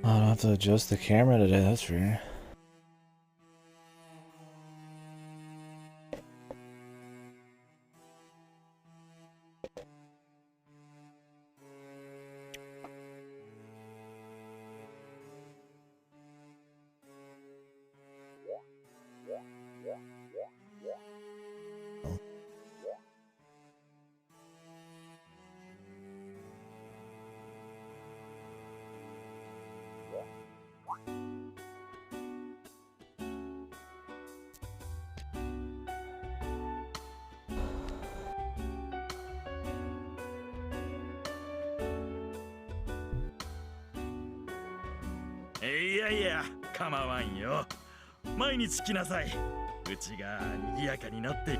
I don't have to adjust the camera today, that's for sure.いやいや、構わんよ。毎日来なさい。うちが賑やかになって。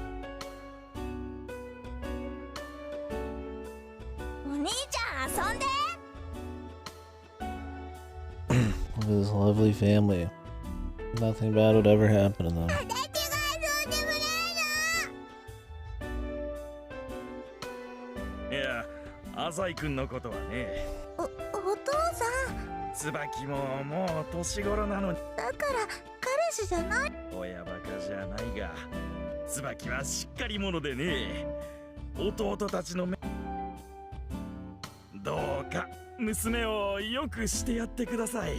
お兄ちゃん遊んで。Look at this lovely family. Nothing bad would ever happen to them. 私が遊んでもいや、浅井君のことはね。お父さん。椿ももう年頃なのに。だから彼氏じゃない。親バカじゃないが、椿はしっかり者でね。弟たちの目。どうか娘をよくしてやってください。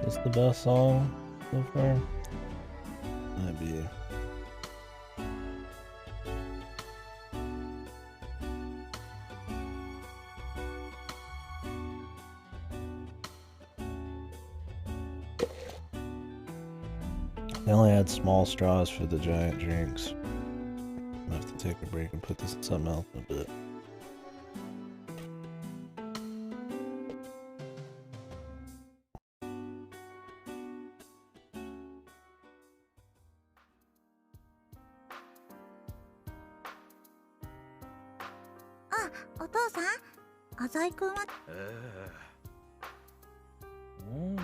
Is this the best song so far? Might be. They only had small straws for the giant drinks. I'm gonna have to take a break and put this in something else in a bit. Ah, お父さん、浅井君は。おお。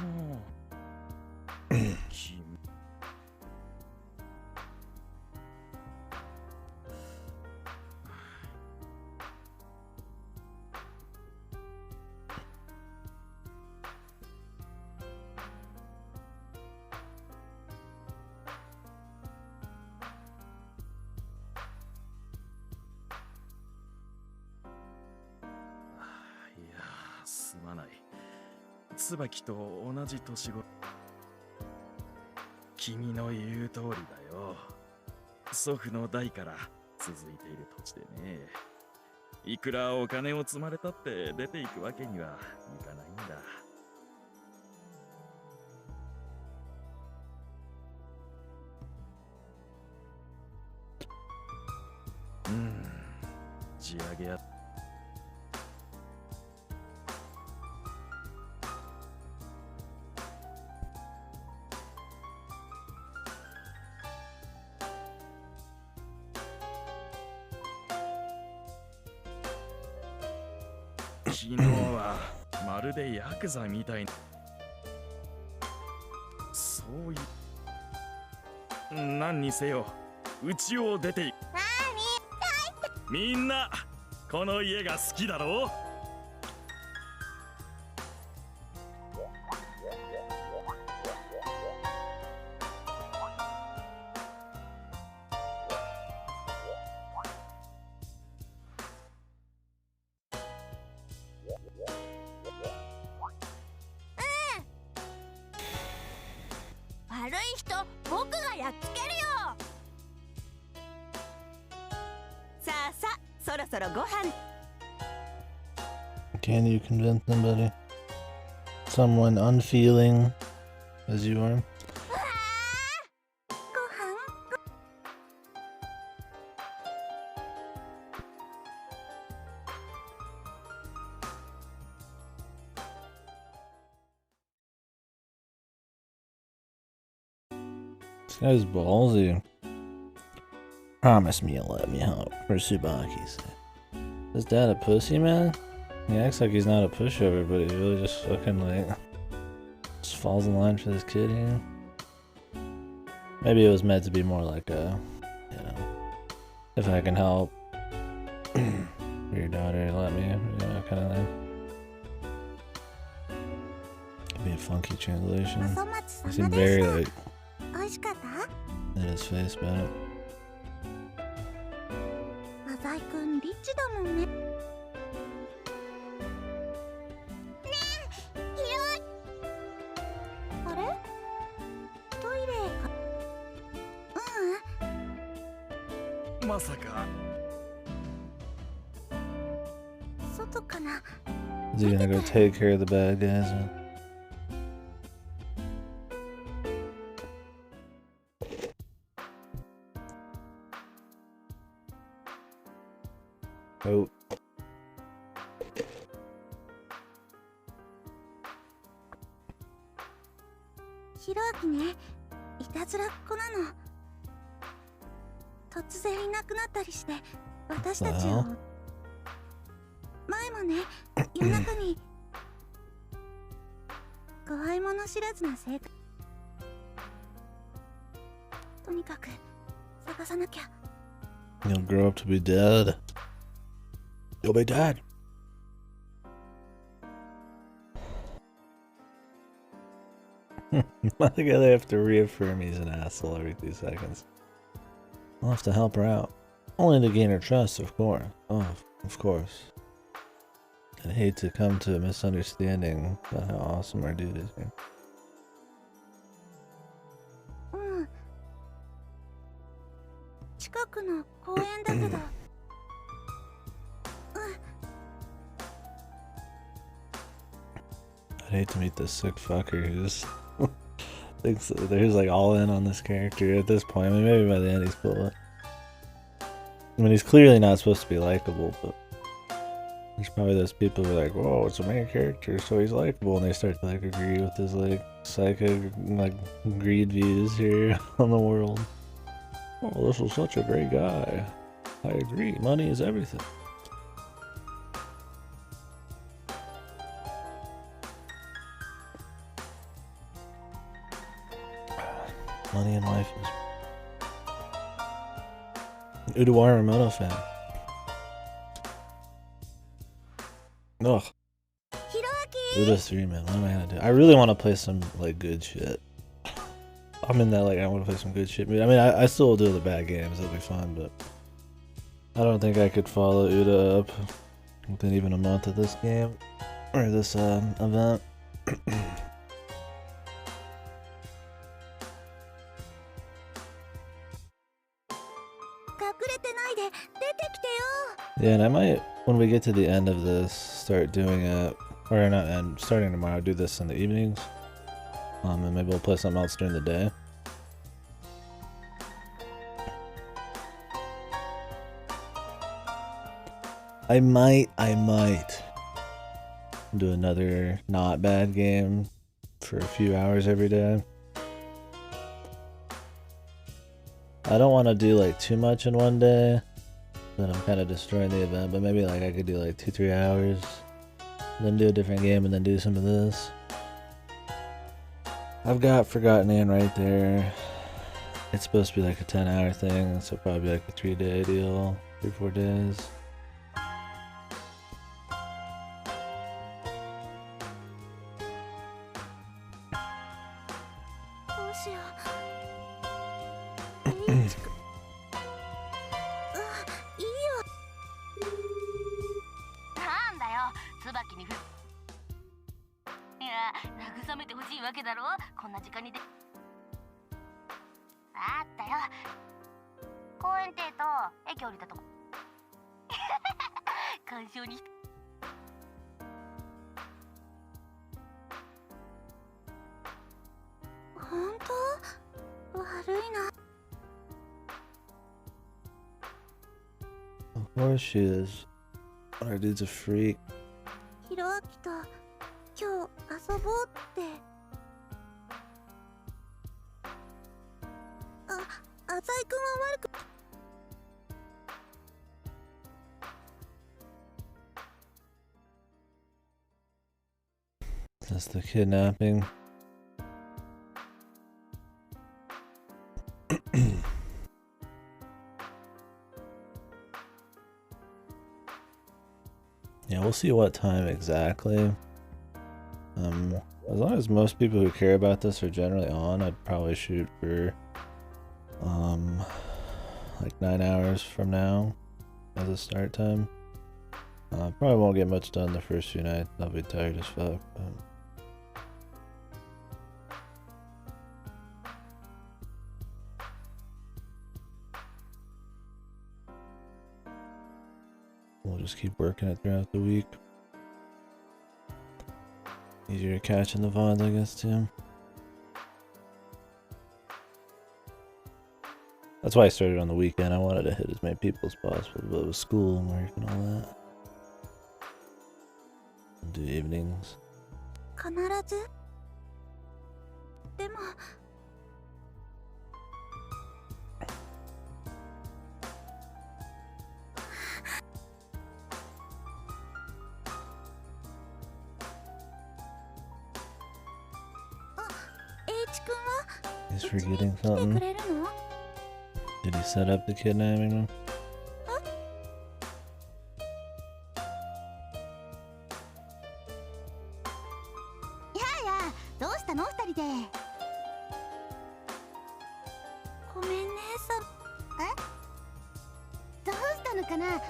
すまない。椿と同じ年頃。君の言う通りだよ。祖父の代から続いている土地でね。いくらお金を積まれたって出ていくわけにはいかないんだ。地上げや。昨日はまるでヤクザみたいな。そういう。何にせよ、家を出ていく。みんなこの家が好きだろう。悪い人、僕がやっつけるよ。さあさあ、そろそろご飯。 Can you convince somebody? Someone unfeeling as you are? ご飯。This guy's ballsy. Promise me you'll let me help, for Tsubaki's sake. Is dad a pussy, man? He acts like he's not a pushover, but he really just fucking like just falls in line for this kid here. Maybe it was meant to be more like a, you know, if I can help your daughter, let me, you know, kind of thing. funky translation. お粗末 He 様 seemed で very した like 美味しかった in his face about it. 浅井くんリッチだもんね。ねえ、広い。あれ？トイレか。まさか。外かな。 Is he gonna go take care of the bad guys? Oh. ひろあきね、いたずらっ子なの。突然いなくなったりして私たちを。前もね、夜中に怖いもの知らずな生活。とにかく探さなきゃ。 You'll grow up to be dead. You'll be dead. Why do they have to reaffirm he's an asshole every 2 seconds? I'll have to help her out. Only to gain her trust, of course. Oh, of course. I'd hate to come to a misunderstanding about how awesome our dude is here. うん。近くの公園だけど。I'd hate to meet this sick fucker who just thinks that he's like all in on this character at this point. I mean, maybe by the end he's cool. I mean, he's clearly not supposed to be likable, but there's probably those people who are like, "Whoa, it's a main character, so he's likable," and they start to like agree with his like psycho like greed views here on the world. Oh, this is such a great guy. I agree. Money is everything. Money and life is. Udawara Moto fan. Ugh. Uda 3, man. What am I gonna do? I really want to play some like good shit. I'm in that like I want to play some good shit. I mean, I still will do the bad games. That'll be fun, but I don't think I could follow Uda up within even a month of this game or this event. Yeah, and I might, when we get to the end of this, start doing it, or not end, starting tomorrow, do this in the evenings. And maybe we'll play something else during the day. I might do another not bad game for a few hours every day. I don't want to do like too much in one day, then I'm kind of destroying the event, but maybe like I could do like 2-3 hours, then do a different game and then do some of this. I've got Forgotten Anne right there. It's supposed to be like a 10-hour thing, so probably like a 3-day deal, 3-4 days. Of course she is. Our dude's a freak. ひろあきと今日遊ぼうって。浅井くんは悪く。That's the kidnapping. Yeah, we'll see what time exactly. As long as most people who care about this are generally on, I'd probably shoot for like 9 hours from now as a start time. Probably won't get much done the first few nights. I'll be tired as fuck. But we'll just keep working it throughout the week. Easier to catch in the VODs, I guess, too. That's why I started on the weekend. I wanted to hit as many people as possible, but with school and work and all that. Do evenings. 必ずでもH 君は He's forgetting 来て something. くれるの？ Did he set up the kidnapping him? どうしたの二人で。ごめんねさ。え？どうしたのかな。おい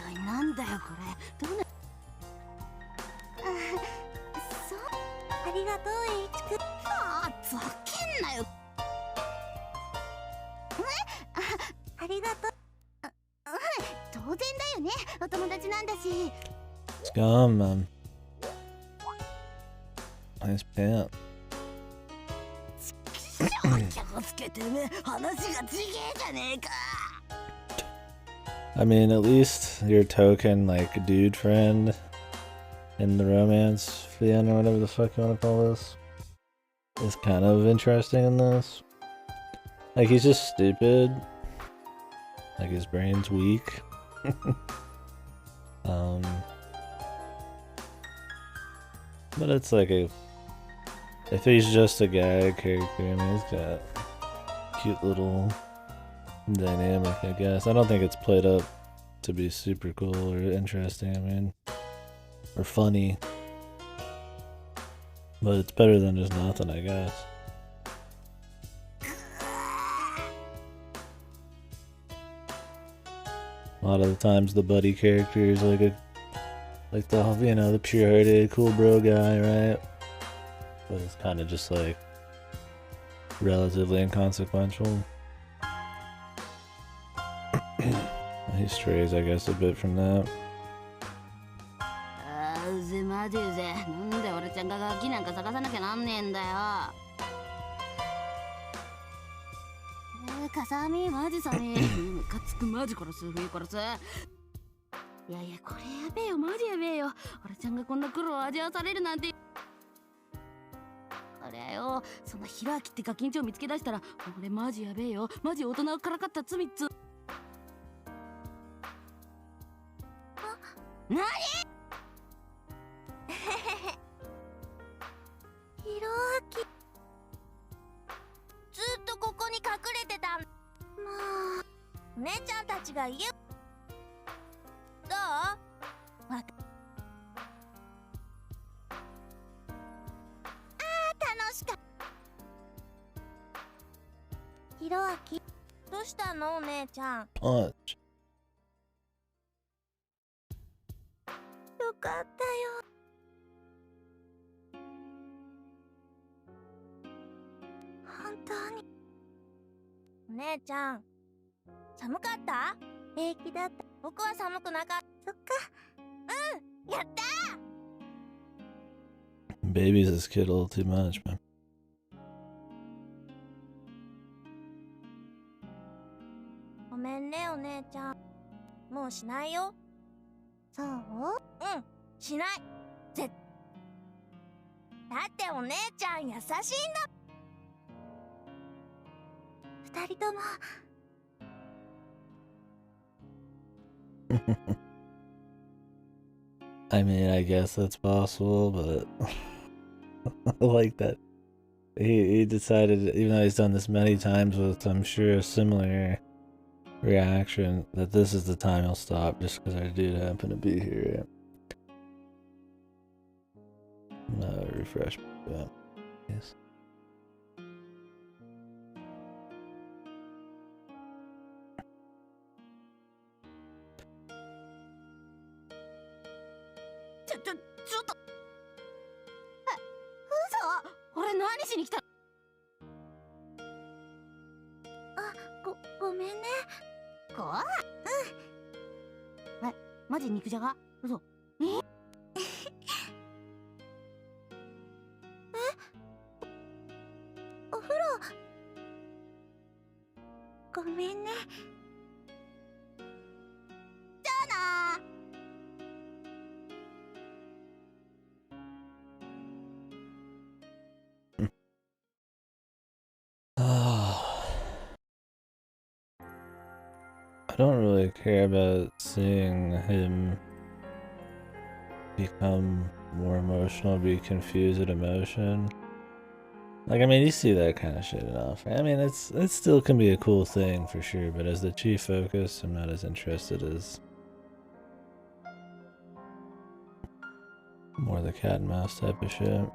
おい、なんだよこれ。どうな。そう。ありがとう H 君。ふざけんなよ。ありがとう。当然だよね。お友達なんだし。It's gone, man. Nice pant. 気をつけてね。話がちげえじゃねえか。 I mean, at least your token, like, dude friend in the romance fan or whatever the fuck you want to call this is kind of interesting in this. Like, he's just stupid. Like, his brain's weak. But it's like if he's just a guy character, I mean, he's got cute little dynamic, I guess. I don't think it's played up to be super cool or interesting, I mean, or funny. But it's better than just nothing, I guess. A lot of the times the buddy character is like the, you know, the pure-hearted, cool bro guy, right? But it's kind of just like relatively inconsequential. He strays, I guess, a bit from that. うぜマジうぜ。なんで俺ちゃんが楽器なんか探さなきゃなんねえんだよ。かさみマジさみ。ムカつくマジ殺す冬殺す。いやいやこれやべえよマジやべえよ。俺ちゃんがこんな苦労を味わわされるなんて。これよ、そんなヒラキってガキンチョを見つけ出したら俺マジやべえよ。マジ大人をからかった罪っつ。なに？ヒロアキずっとここに隠れてたん。もう姉ちゃんたちが家どう？楽しかった。ヒロアキどうしたのお姉ちゃん。 Punch. よかったよ。本当に。お姉ちゃん、寒かった？平気だった。僕は寒くなかった。そっか。うん、やった。 Babies this kid a little too much, man. ごめんねお姉ちゃん。もうしないよ。そう？うん、しない。だってお姉ちゃん優しいんだ。二人とも。I mean, I guess that's possible, but I like that. He decided, even though he's done this many times with, I'm sure, a similar reaction, that this is the time he'll stop just because our dude happened to be here. Not refresh. Yeah. Yes. ちょっと。嘘？俺何しに来た？ごめんね。マジ肉じゃが？嘘。お風呂。ごめんね。じゃあなー。I don't really care about seeing him become more emotional, be confused at emotion. Like, I mean, you see that kind of shit enough. I mean, it still can be a cool thing for sure, but as the chief focus, I'm not as interested as more the cat and mouse type of shit.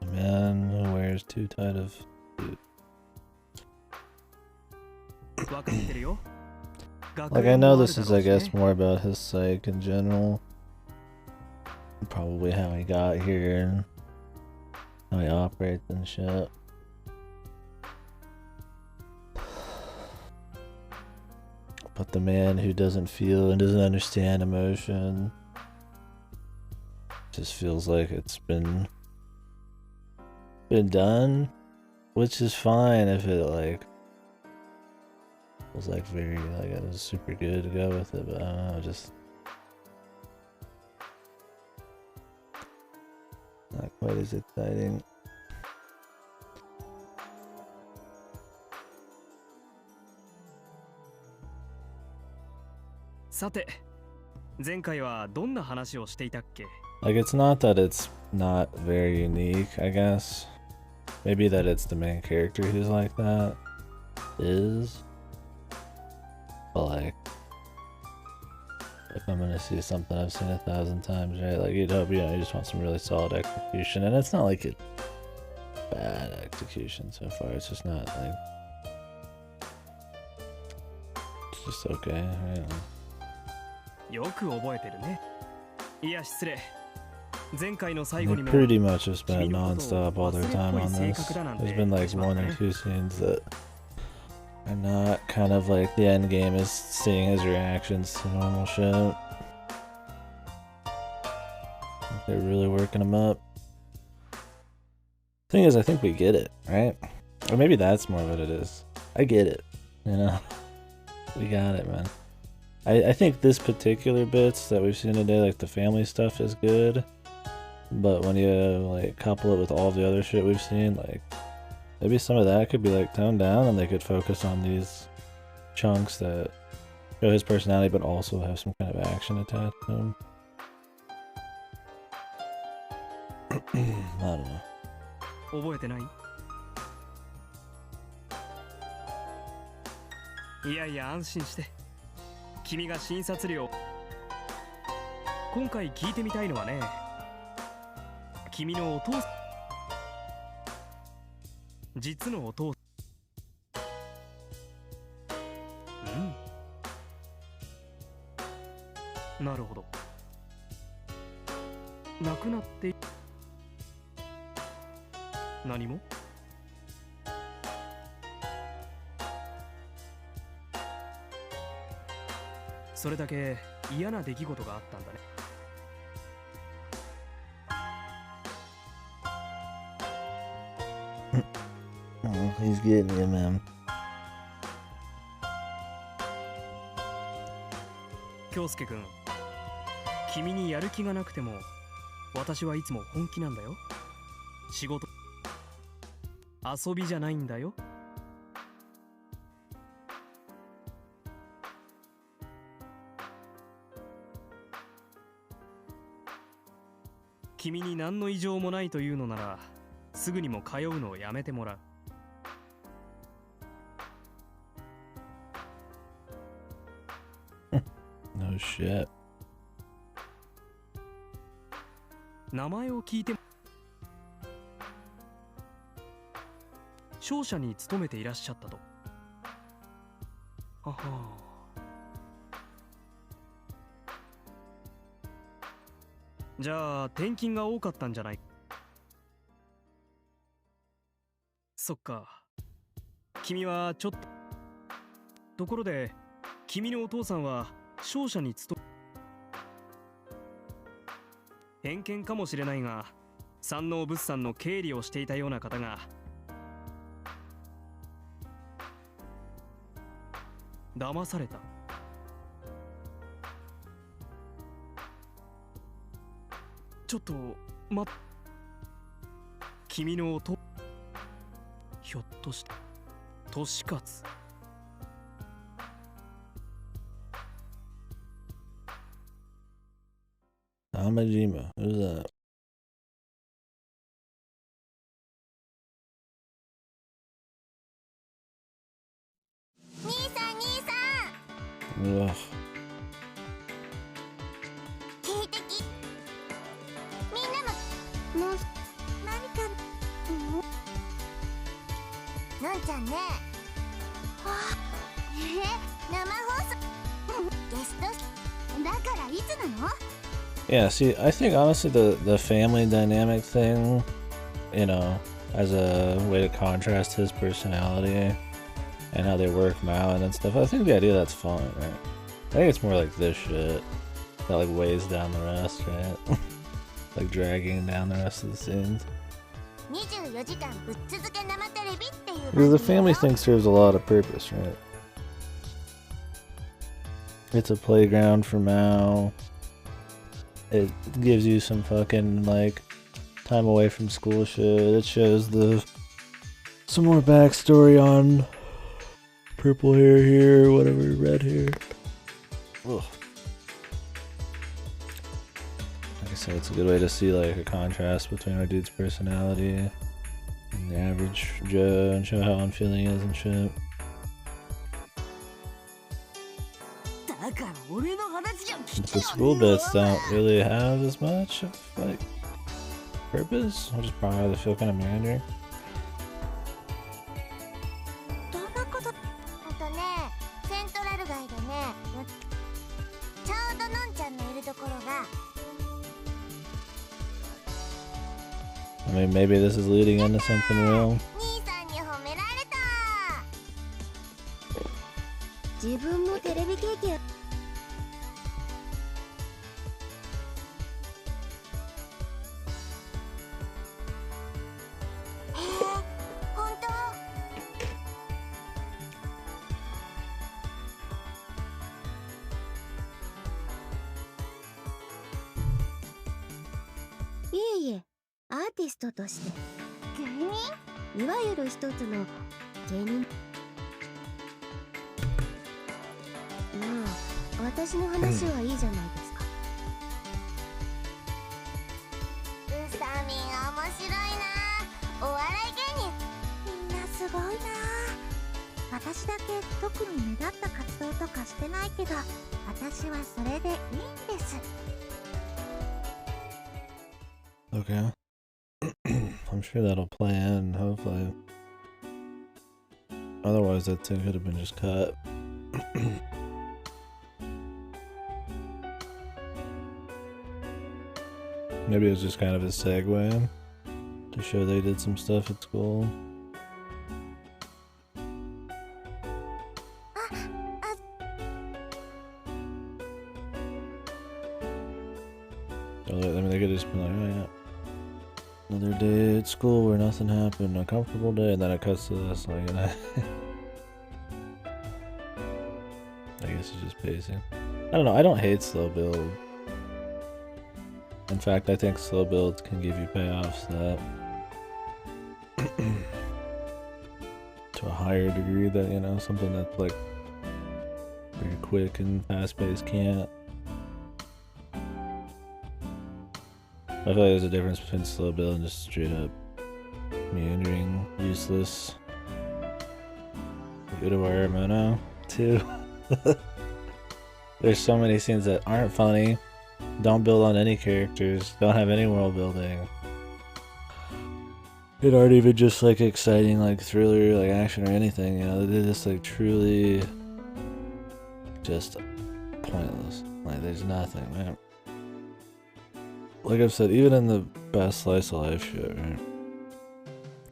A man who wears too tight of suit. Like, I know this is, I guess, more about his psyche in general. Probably how he got here and how he operates and shit. But the man who doesn't feel and doesn't understand emotion just feels like it's been done, which is fine if it like was like very like it was super good to go with it, but I don't know, just not quite as exciting. Like, it's not that it's not very unique, I guess. Maybe that it's the main character who's like that. But like, if I'm gonna see something I've seen 1,000 times, right? Like, you'd hope, you know, you just want some really solid execution. And it's not like it's bad execution so far. It's just not like, it's just okay, right? They pretty much have spent non-stop all their time on this. There's been like 1 or 2 scenes that are not kind of like the end game is seeing his reactions to normal shit. They're really working him up. Thing is, I think we get it, right? Or maybe that's more what it is. I get it, you know? We got it, man. I think this particular bits that we've seen today, like the family stuff, is good. But when you like couple it with all the other shit we've seen, like maybe some of that could be like toned down and they could focus on these chunks that show his personality but also have some kind of action attached to him. I don't know. 覚えてない？いやいや安心して。君が診察料。今回聞いてみたいのはね。君のお父さん。実のお父さん。何も？それだけ嫌な出来事があったんだね。Oh, he's getting you, man. 京介君、君にやる気がなくても私はいつも本気なんだよ。仕事遊びじゃないんだよ。君に何の異常もないというのならすぐにも通うのをやめてもらう。No shit. 名前を聞いても、商社に勤めていらっしゃったと。はは。じゃあ転勤が多かったんじゃない？そっか。君はちょっと。ところで君のお父さんは商社に勤め、偏見かもしれないが山王物産の経理をしていたような方が騙された。ちょっと君の音、ひょっとして年勝。Amajima, who's that? 兄さん兄さん、 Ugh. 聞いてみんなももう何かのんちゃんね。生放送ゲストだからいつなの？ Yeah, see, I think honestly the family dynamic thing, you know, as a way to contrast his personality and how they work him out and stuff, I think the idea that's fun, right? I think it's more like this shit that like weighs down the rest, right? Like dragging down the rest of the scenes. 24時間ぶっ続け生テレビっていう Because the family thing serves a lot of purpose, right? It's a playground for Mao. It gives you some fucking like time away from school shit. It shows some more backstory on purple hair here, whatever, red hair. Ugh. Like I said, it's a good way to see like a contrast between our dude's personality and the average Joe and show how unfeeling he is and shit. But the school bits don't really have as much of like purpose, which is probably why they feel kind of meandering. どんなこと？ね、セントラル街でね、ちょうどのんちゃんのいるところが。I mean, maybe this is leading into something real. 兄さんに褒められた。自分もテレビ経験。いえいえ、アーティストとして芸人？いわゆる一つの芸人。まあ、私の話はいいじゃないですか。うさみん面白いな。お笑い芸人みんなすごいな。私だけ特に目立った活動とかしてないけど、私はそれでいいんです。Okay. I'm sure that'll play in, hopefully. Otherwise, that thing could have been just cut. Maybe it was just kind of a segue to show they did some stuff at school. I mean, they could just be like, oh yeah. Another day at school where nothing happened, a comfortable day, and then it cuts to this, like, I guess it's just pacing. I don't know, I don't hate slow build. In fact, I think slow builds can give you payoffs that to a higher degree that, you know, something that's like very quick and fast-paced can't. I feel like there's a difference between slow build and just straight up meandering, useless. Go to where Mono too. There's so many scenes that aren't funny, don't build on any characters, don't have any world building. It aren't even just like exciting, like thriller, like action or anything. You know, they're just like truly just pointless. Like there's nothing, man. Like I've said, even in the best slice of life shit, right?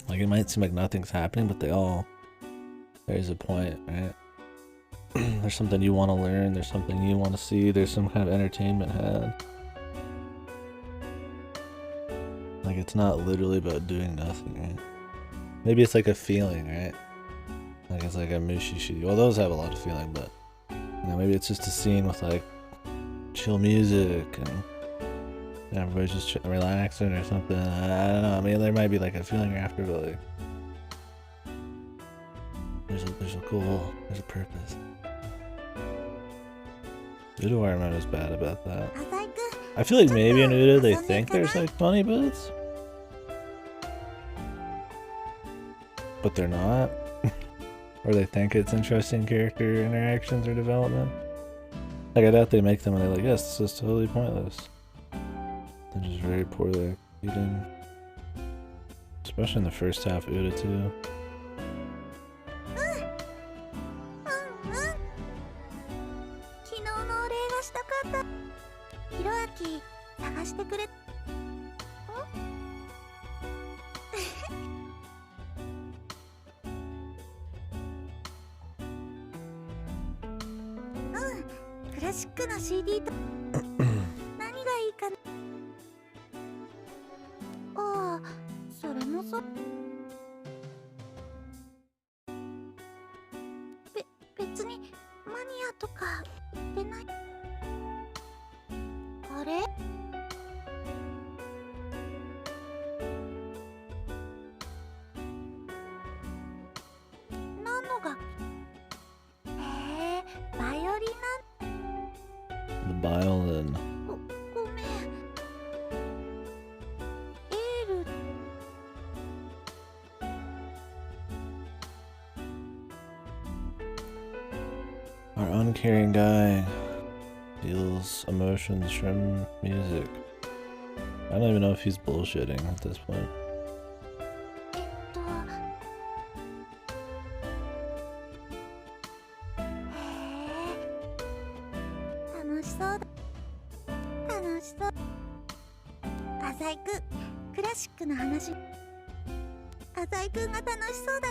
Like it might seem like nothing's happening, but there's a point, right? There's something you want to learn, there's something you want to see, there's some kind of entertainment had. Like it's not literally about doing nothing, right? Maybe it's like a feeling, right? Like it's like a mushishi. Well, those have a lot of feeling, but you know, maybe it's just a scene with like chill music and everybody's just relaxing or something. I don't know. I mean, there might be like a feeling after, but like there's a purpose. Udo Ironman is bad about that. I feel like maybe in Udo they think there's like funny bits, but they're not. Or they think it's interesting character interactions or development. Like I doubt they make them and they're like, yes, this is totally pointless. They're just very poorly executed. Especially in the first half of Udo too. CD と何がいいかな。ああ、それもそ。別にマニアとか言ってない。あれ？何の楽器？へえ、バイオリンなん。The violin. ごめん。エール。Our uncaring guy feels emotions from music. I don't even know if he's bullshitting at this point. 楽しそうだ。楽しそう。浅井くん、クラシックの話。浅井くんが楽しそうだ。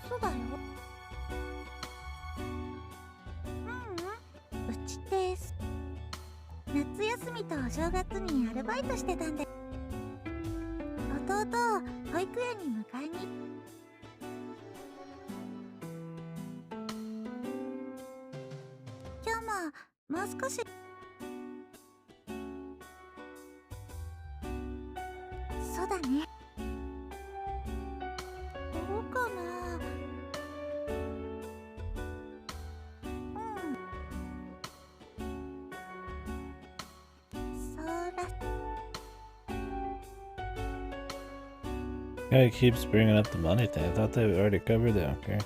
そうだよ。うちです。夏休みとお正月にアルバイトしてたんで、弟を保育園に迎えに。今日もう少し。そうだね。どうかな。Yeah, he keeps bringing up the money thing. I thought they already covered that. Okay.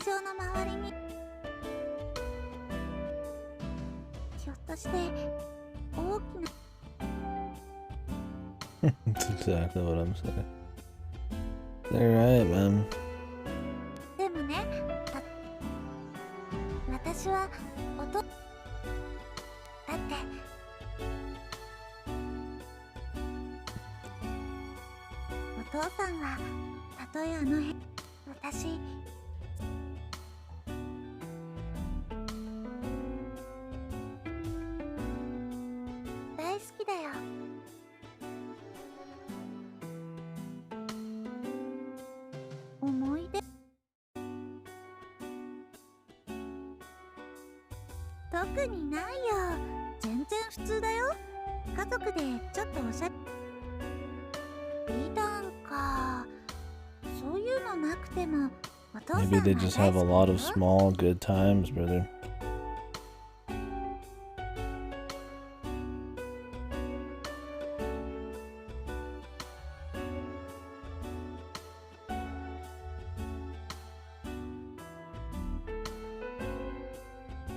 象の周りに、ひょっとして大きな That's exactly what I'm saying. They're right, man. でもね、私はだってお父さんはたとえ私大好きだよ。思い出特にないよ。全然普通だよ。家族でちょっとおしゃ美談か。そういうのなくてもお父さんは Maybe 大 they 好き just have a だ lot よ。 of small good times, brother.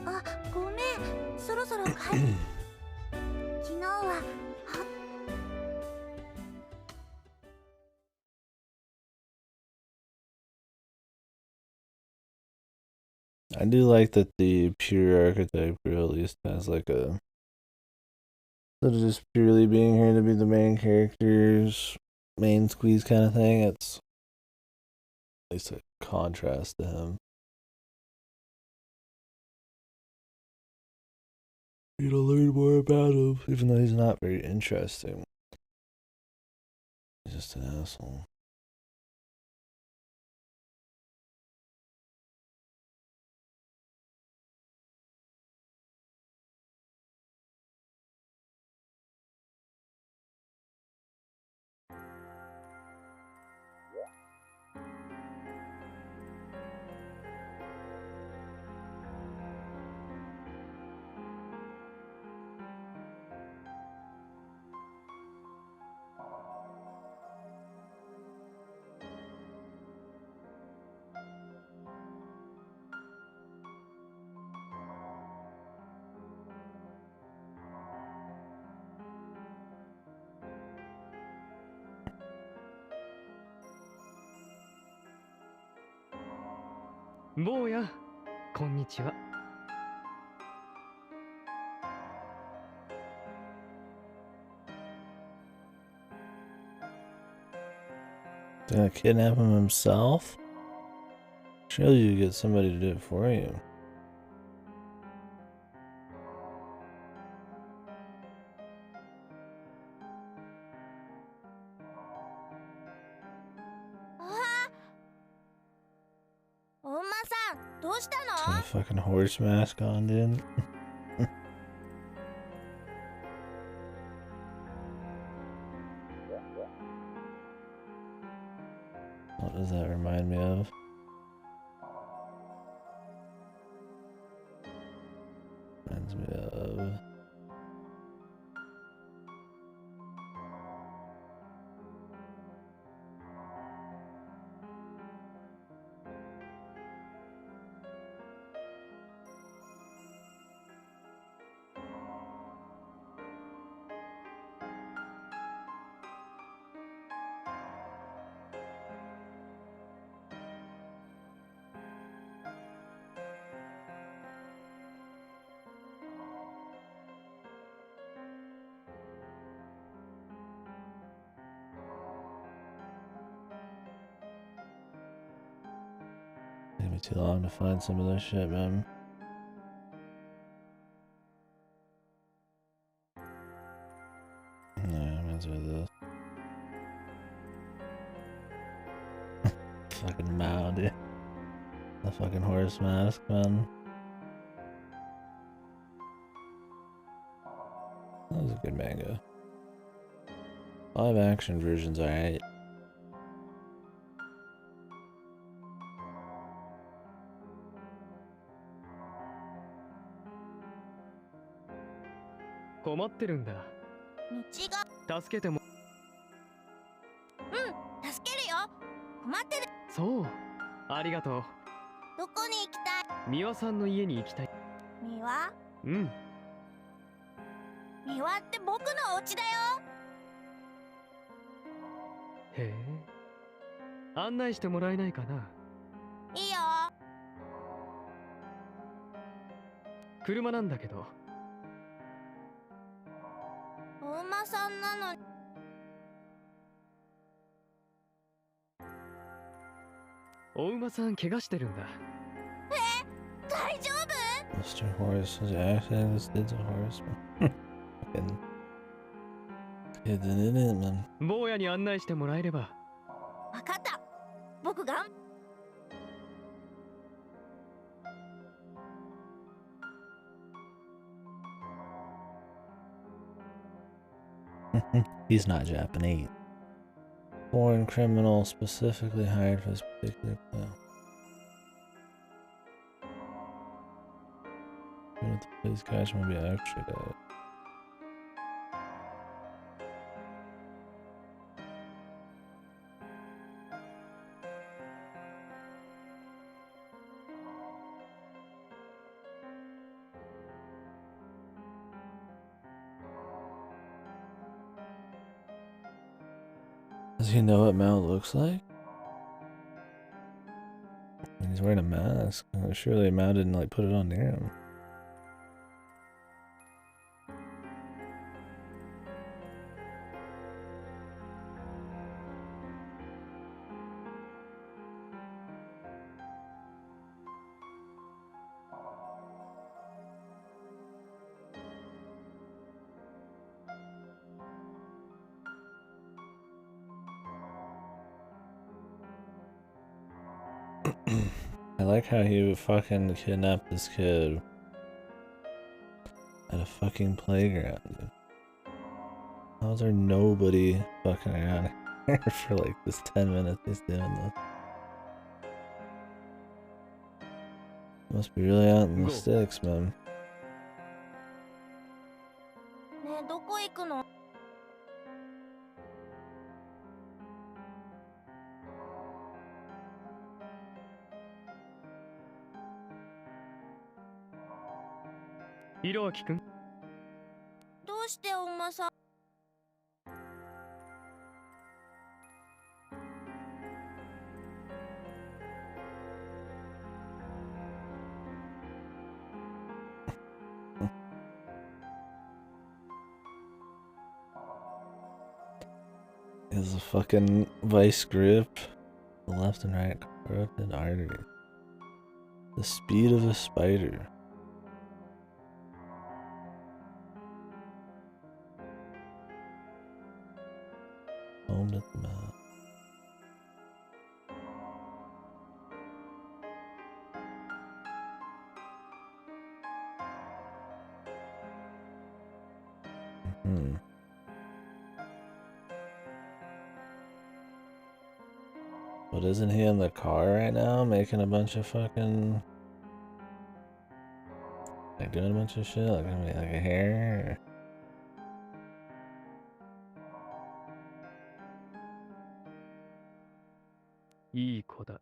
あ、ごめん。そろそろ帰る。昨日は I do like that the pure archetype at least has like a, instead of just purely being here to be the main character's main squeeze kind of thing, it's at least a contrast to him. You to learn more about him, even though he's not very interesting. He's just an asshole. Boya, konnichiwa. Gonna kidnap him himself? Surely you get somebody to do it for you. Got a fucking horse mask on, dude. What does that remind me of? Reminds me of... Took me too long to find some of this shit, man. Yeah, reminds me of this. Fucking Mao, dude. The fucking horse mask, man. That was a good manga. Live action version's alright. Komatteru nda. 道が助けても。助けるよ。困ってる。そう。ありがとう。どこに行きたい？三輪さんの家に行きたい。三輪？うん。三輪って僕のお家だよ。へえ。案内してもらえないかな。いいよ。車なんだけど。お馬さんなのに。お馬さん怪我してるんだ。大丈夫？ Mr. Horse is actually this dude's a horseman. Fucking kid in it, man. 坊やに案内してもらえれば。分かった。僕が。He's not Japanese. Foreign criminal specifically hired for this particular plan. Even if the police catch him, will be extradited. Does he know what Mao looks like? And he's wearing a mask. Surely Mao didn't like put it on near him. I like how he fucking kidnapped this kid at a fucking playground, dude. How is there nobody fucking around here for like this 10 minutes he's doing this? Must be really out in the sticks, man. ねえ、どこ行くの？ひろあきくん。どうしてお馬さん？Is a fucking vice grip, the left and right carotid artery. The speed of a spider. Foamed at the mouth. Hmm. But isn't he in the car right now making a bunch of fucking... like doing a bunch of shit? Like a hair? Or... いい子だ。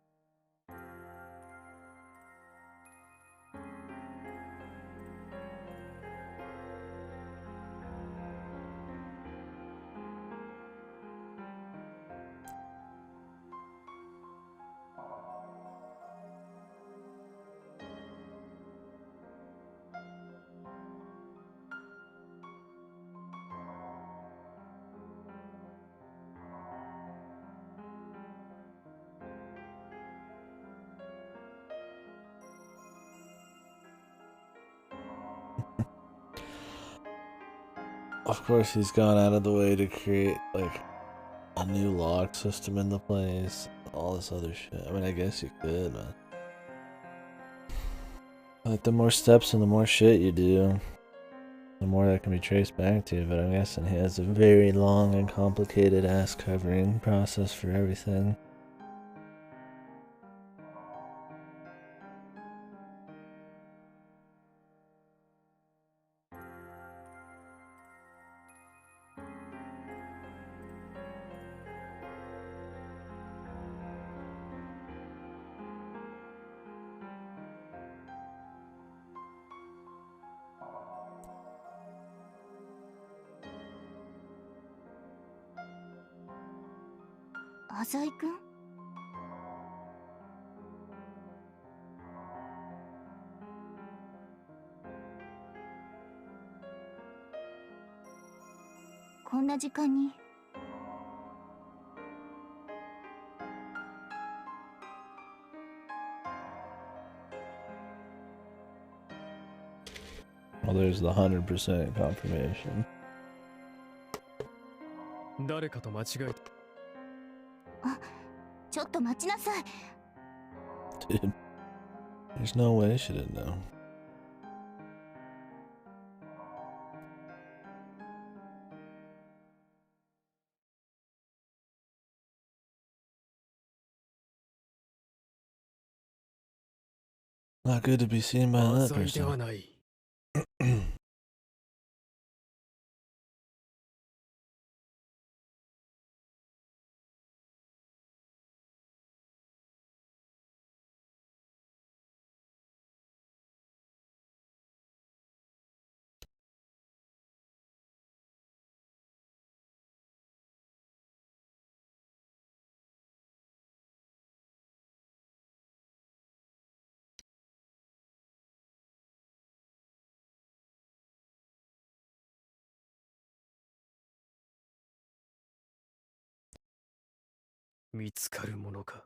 Of course he's gone out of the way to create like a new lock system in the place, all this other shit. I mean, I guess you could, man. Like the more steps and the more shit you do, the more that can be traced back to you, but I'm guessing he has a very long and complicated ass covering process for everything. 浅井くん？こんな時間に。Well, there's the 100% confirmation. 誰かと間違えた。あ、ちょっと待ちなさい。 Dude, there's no way she didn't know. Not good to be seen by that 浅井では person. ない。見つかるものか。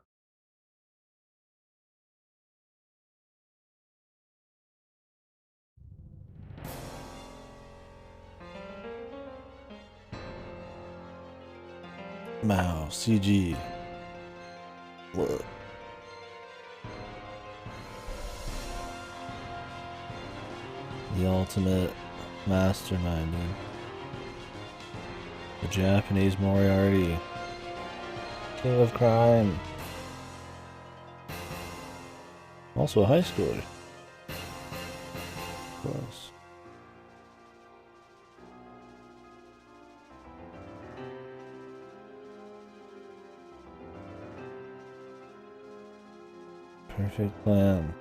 Mao, CG. Look. The ultimate masterminding. The Japanese Moriarty. King of crime. Also a high schooler. Of course. Perfect plan.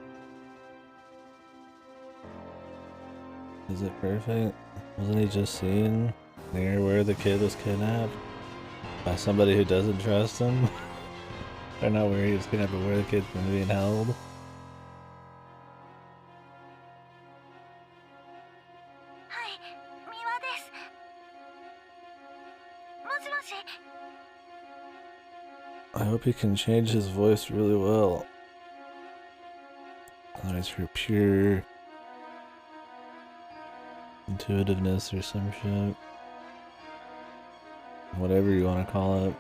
Is it perfect? Wasn't he just seen near where the kid was kidnapped? By somebody who doesn't trust him? Or not where he was kidnapped, but where the kid's been being held? Hi, Miwa desu. Moshi. I hope he can change his voice really well. Nice for pure intuitiveness or some shit. Whatever you want to call it.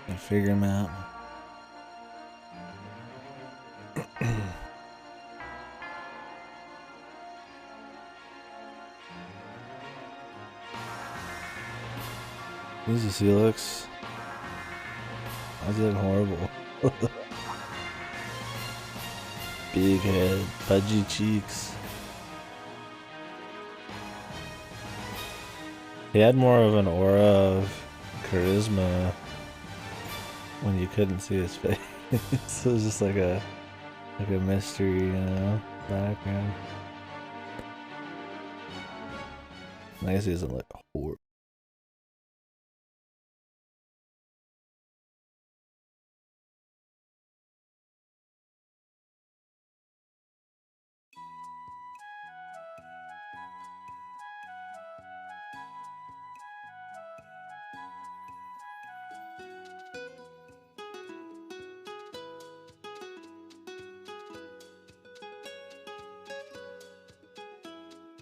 A figure map. Jesus, he looks... Why does he look horrible? Big head, pudgy cheeks. He had more of an aura of charisma when you couldn't see his face. So it was just like a mystery, you know, background. I guess he doesn't look horrible.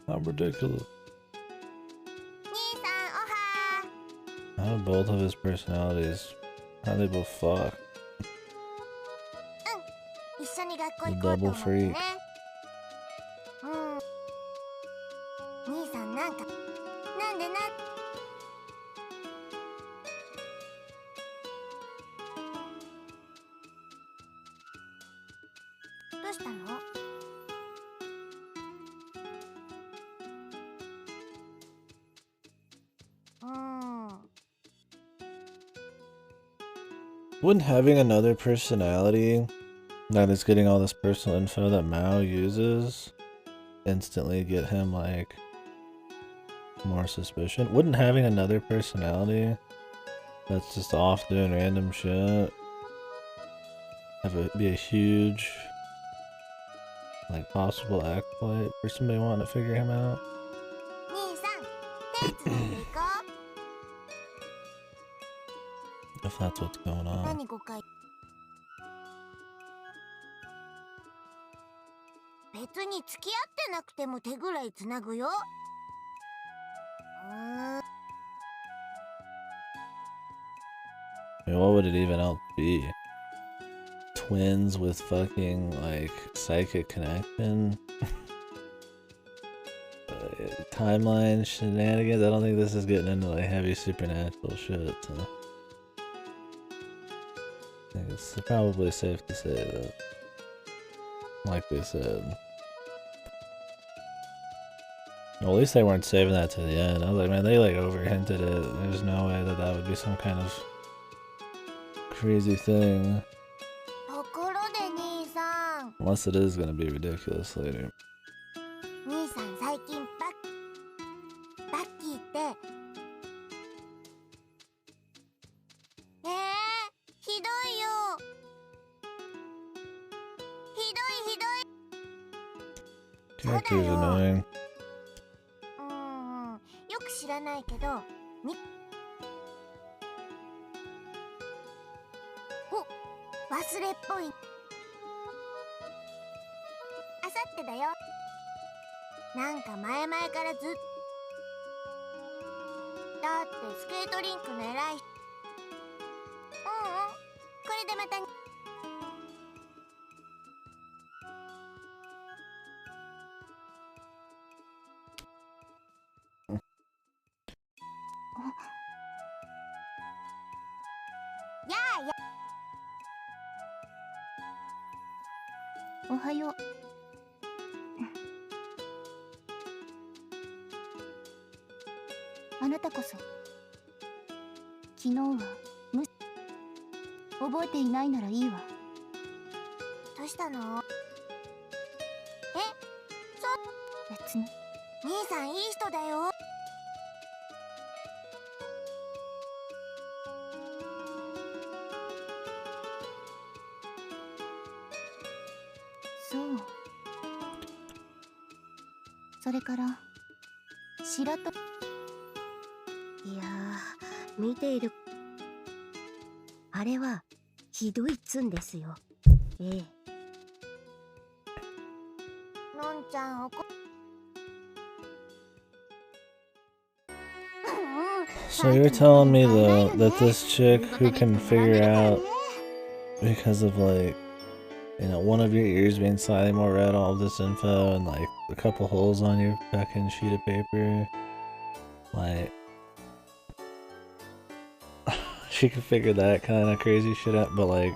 How ridiculous. 兄さん、おは How do both of his personalities, how they both fuck? 一緒に学校 The 行こうと double 思って freak. ね。兄さんなんか、なんでな。どうしたの？ Wouldn't having another personality that is getting all this personal info that Mao uses instantly get him like more suspicion? Wouldn't having another personality that's just off doing random shit. Be a huge, like, possible exploit for somebody wanting to figure him out. 兄さん、手つないでいこう。 If that's what's going on. 何誤解？別に付き合ってなくても手ぐらいつなぐよ。I mean, what would it even else be? Twins with fucking, like, psychic connection? Timeline shenanigans? I don't think this is getting into, like, heavy supernatural shit, so... I think it's probably safe to say that, like they said. Well, at least they weren't saving that to the end. I was like, man, they, like, over-hinted it. There's no way that that would be some kind of crazy thing. ところで兄さん。 Unless it is gonna be ridiculous later. 兄さん最近バッキーってひどいよ。ひどい。 Character's annoying. よく知らないけど忘れっぽい。あさってだよ。なんか前々からずっと。だってスケートリンクの偉い人。これでまた。やあや。おはよう。あなたこそ昨日は覚えていないならいいわ。どうしたの？そう別に。兄さんいい人だよ。そう。それから白と。いやー、見ている。あれはひどいっつんですよ。ええ。のんちゃんSo you're telling me that this chick who can figure out because of, like, you know, one of your ears being slightly more red, all of this info, and like a couple holes on your fucking sheet of paper, like she could figure that kind of crazy shit out, but like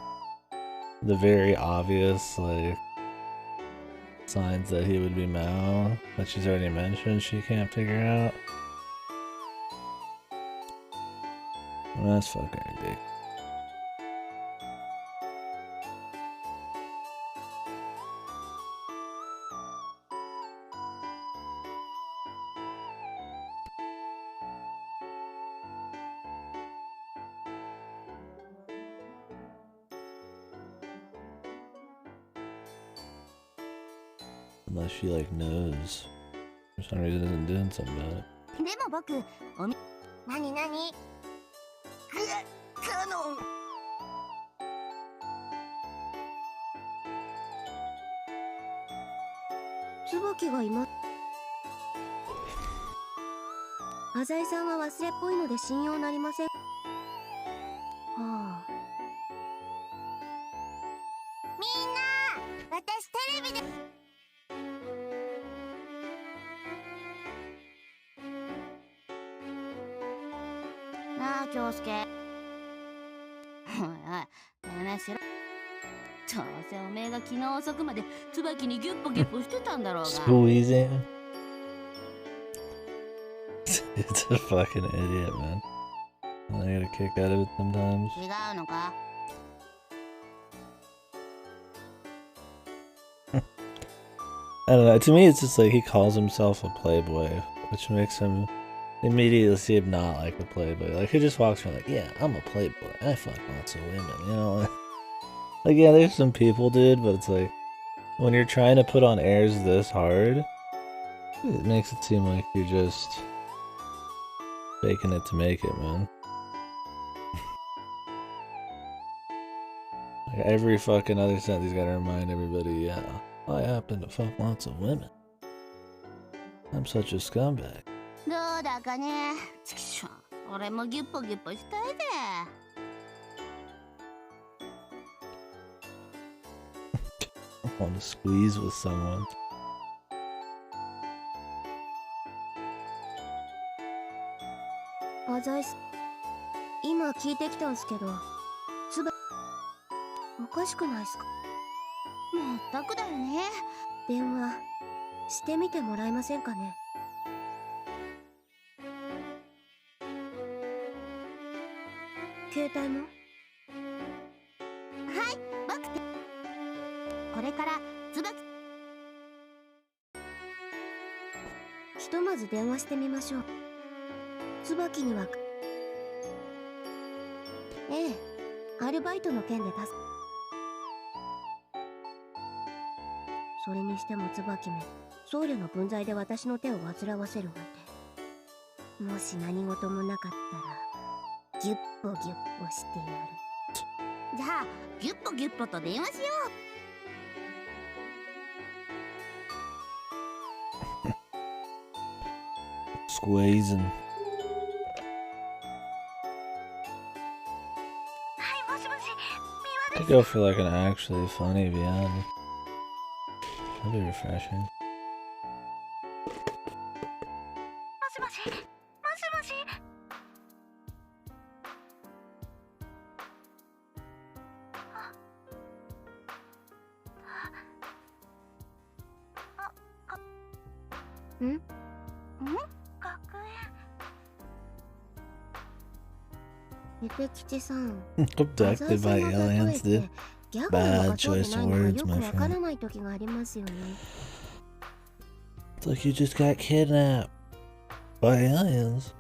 the very obvious, like, signs that he would be Mao that she's already mentioned she can't figure out. That's fucking ridiculous. Unless she, like, knows. For some reason isn't doing something about it. でも僕何カノン。椿がいます。浅井さんは忘れっぽいので信用なりません。はあ。みんな、私テレビで。なあ、京介。おいおい、てめえしろ。どうせおめえが昨日遅くまで椿にギュッポギュッポしてたんだろうが。Squeezing. It's a fucking idiot, man. I get a kick out of it sometimes. 違うのか？ I don't know. To me, it's just like he calls himself a playboy, which makes him immediately see him not like a playboy. Like, he just walks around like, yeah, I'm a playboy. I fuck lots of women, you know? Like, yeah, there's some people, dude, but it's like, when you're trying to put on airs this hard, it makes it seem like you're just faking it to make it, man. Like, every fucking other sentence, he's gotta remind everybody, yeah, I happen to fuck lots of women. I'm such a scumbag. どうだかね。ちくしょう。俺もギュッポギュッポしたいぜ。I want to squeeze with someone. あざいす。今聞いてきたんすけど、つばおかしくないっすか？まったくだよね。電話してみてもらえませんかね。携帯も？はい、僕て。これからつばき。ひとまず電話してみましょう。椿にはええ、アルバイトの件でそれにしても椿め、僧侶の分際で私の手を煩わせるなんて。もし何事もなかったらギュッポギュッポしてやる。じゃあギュッポギュッポと電話しよう。Squeezing. Could go for like an actually funny beyond. That'd be refreshing. もしもし、もしもし。ん？学園。エテ吉さん。Abducted by aliens, dude. Bad choice of words, my friend. It's like you just got kidnapped by aliens.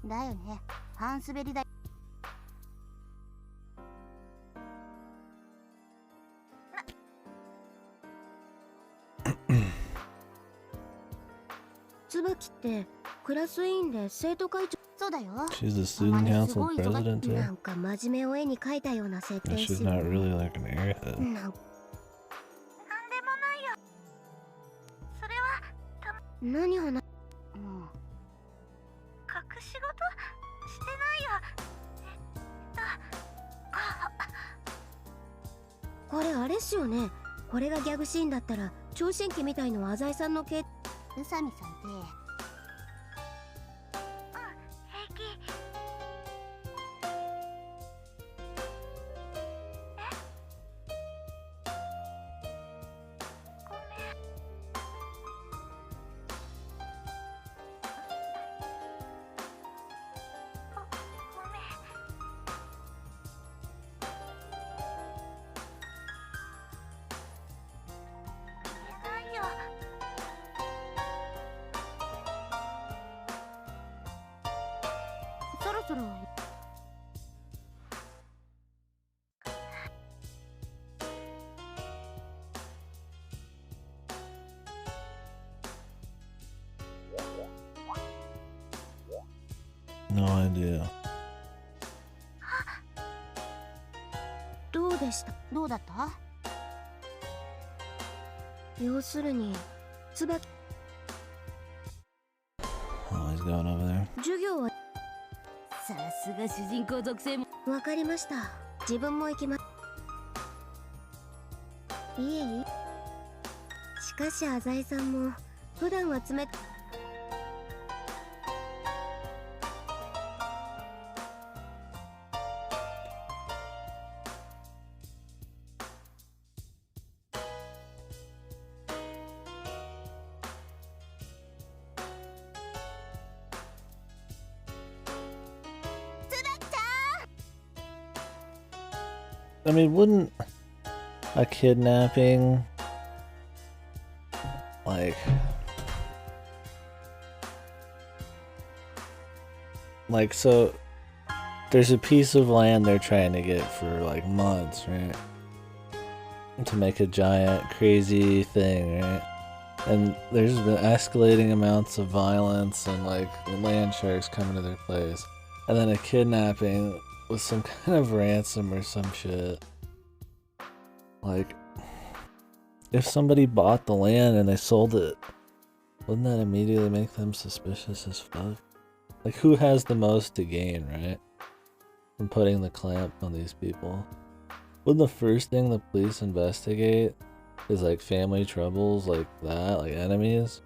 だよね。半滑りだ。椿ってクラス委員で生徒会長。そうだよ。She's the student council president too. なんか真面目を絵に描いたような設定。She's not really like an airhead. なんでもないよ。それは何話？うん。隠し事してないよ。これあれっすよね。これがギャグシーンだったら聴診器みたいの浅井さんの系。宇佐美さんって。そろそろ。No idea. どうでした？どうだった？要するに、椿。Oh, he's going over there. 授業は。さすが主人公属性も。わかりました。自分も行きます。いえいえ。しかし浅井さんも普段は冷た。I mean, wouldn't a kidnapping, like, like, so there's a piece of land they're trying to get for like months, right? To make a giant crazy thing, right? And there's been escalating amounts of violence and like land sharks coming to their place. And then a kidnapping with some kind of ransom or some shit. Like, if somebody bought the land and they sold it, wouldn't that immediately make them suspicious as fuck? Like, who has the most to gain, right? From putting the clamp on these people? Wouldn't the first thing the police investigate is like family troubles like that, like enemies?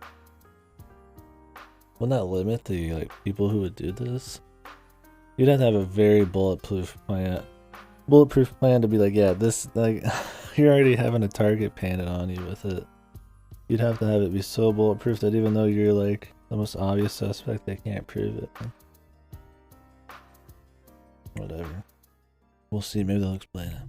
Wouldn't that limit the like people who would do this? You'd have to have a very bulletproof plan. Bulletproof plan to be like, yeah, this, like, you're already having a target painted on you with it. You'd have to have it be so bulletproof that even though you're like the most obvious suspect, they can't prove it. Whatever. We'll see, maybe they'll explain it.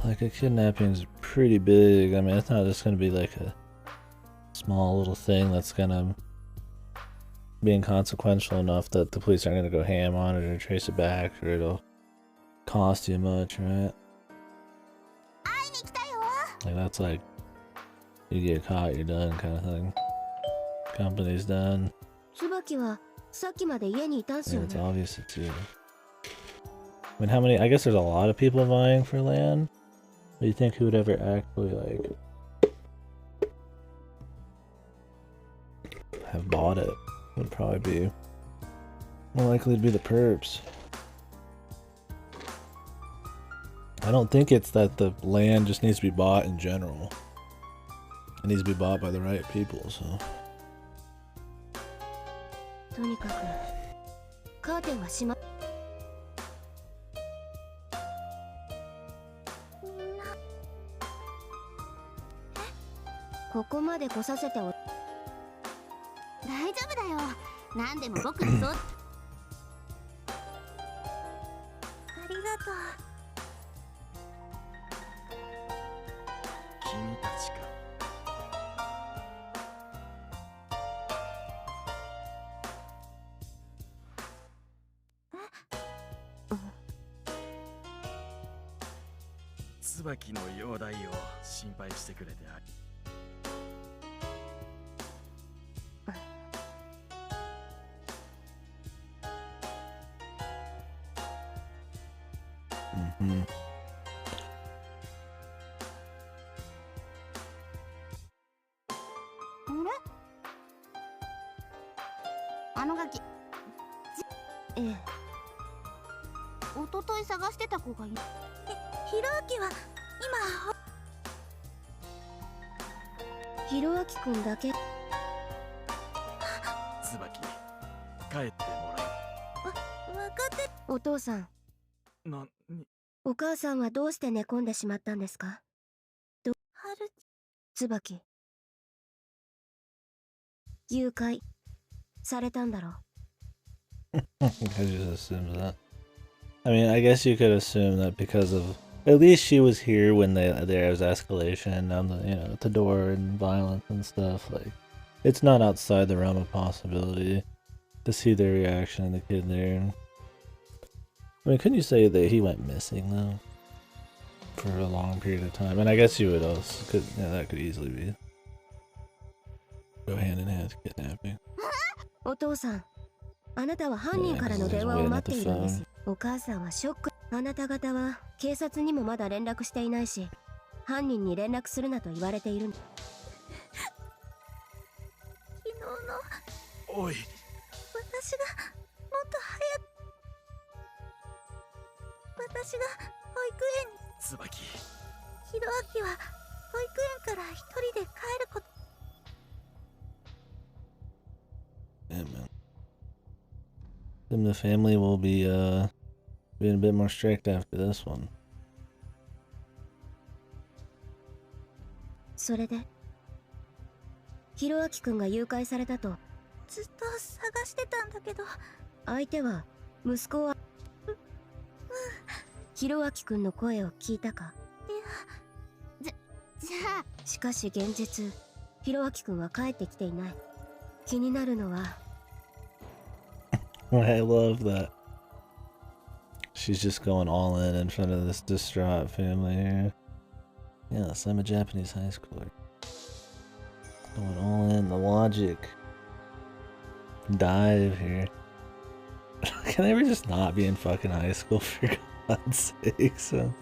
Like, a kidnapping's pretty big. I mean, it's not just gonna be like a small little thing that's gonna be inconsequential enough that the police aren't gonna go ham on it or trace it back, or it'll cost you much, right? Like, that's like, you get caught, you're done kind of thing. Company's done. Yeah, it's obvious it's you. I mean, how many? I guess there's a lot of people vying for land. What do you think who would ever actually, like, have bought it? Would probably be more likely to be the perps. I don't think it's that the land just needs to be bought in general. It needs to be bought by the right people, so.椿の容体を心配してくれてあり。あのガキ。ええ。おととい探してた子がいる。ひろあきは今。ひろあきくんだけ。椿、帰ってもらう。わかって。お父さん。お母さんはどうして寝込んでしまったんですか？はる。椿。誘拐されたんだろう。I just assumed that. I mean, I guess you could assume that because of, at least she was here when there was escalation on the, you know, at the door and violence and stuff. Like, it's not outside the realm of possibility to see their reaction and the kid there. I mean, couldn't you say that he went missing though for a long period of time? And I guess you would also, could, yeah, that could easily be go hand in hand with kidnapping. お父さん、あなたは犯人からの電話を待っているんです。お母さんはショック。あなた方は警察にもまだ連絡していないし、犯人に連絡するなと言われている。昨日の。おい。私がもっと早く。私が保育園に。椿。ひろあきは保育園から一人で帰ること。Yeah, man. Then the family will be being a bit more strict after this one. それでひろあきくんが誘拐されたと。ずっと探してたんだけど。相手は息子はひろあきくんの声を聞いたか。じゃあしかし現実ひろあきくんは帰ってきていない。気になるのは I love that. She's just going all in front of this distraught family here. Yes, I'm a Japanese high schooler. Going all in, the logic. Dive here. Can they ever just not be in fucking high school for God's sake? So.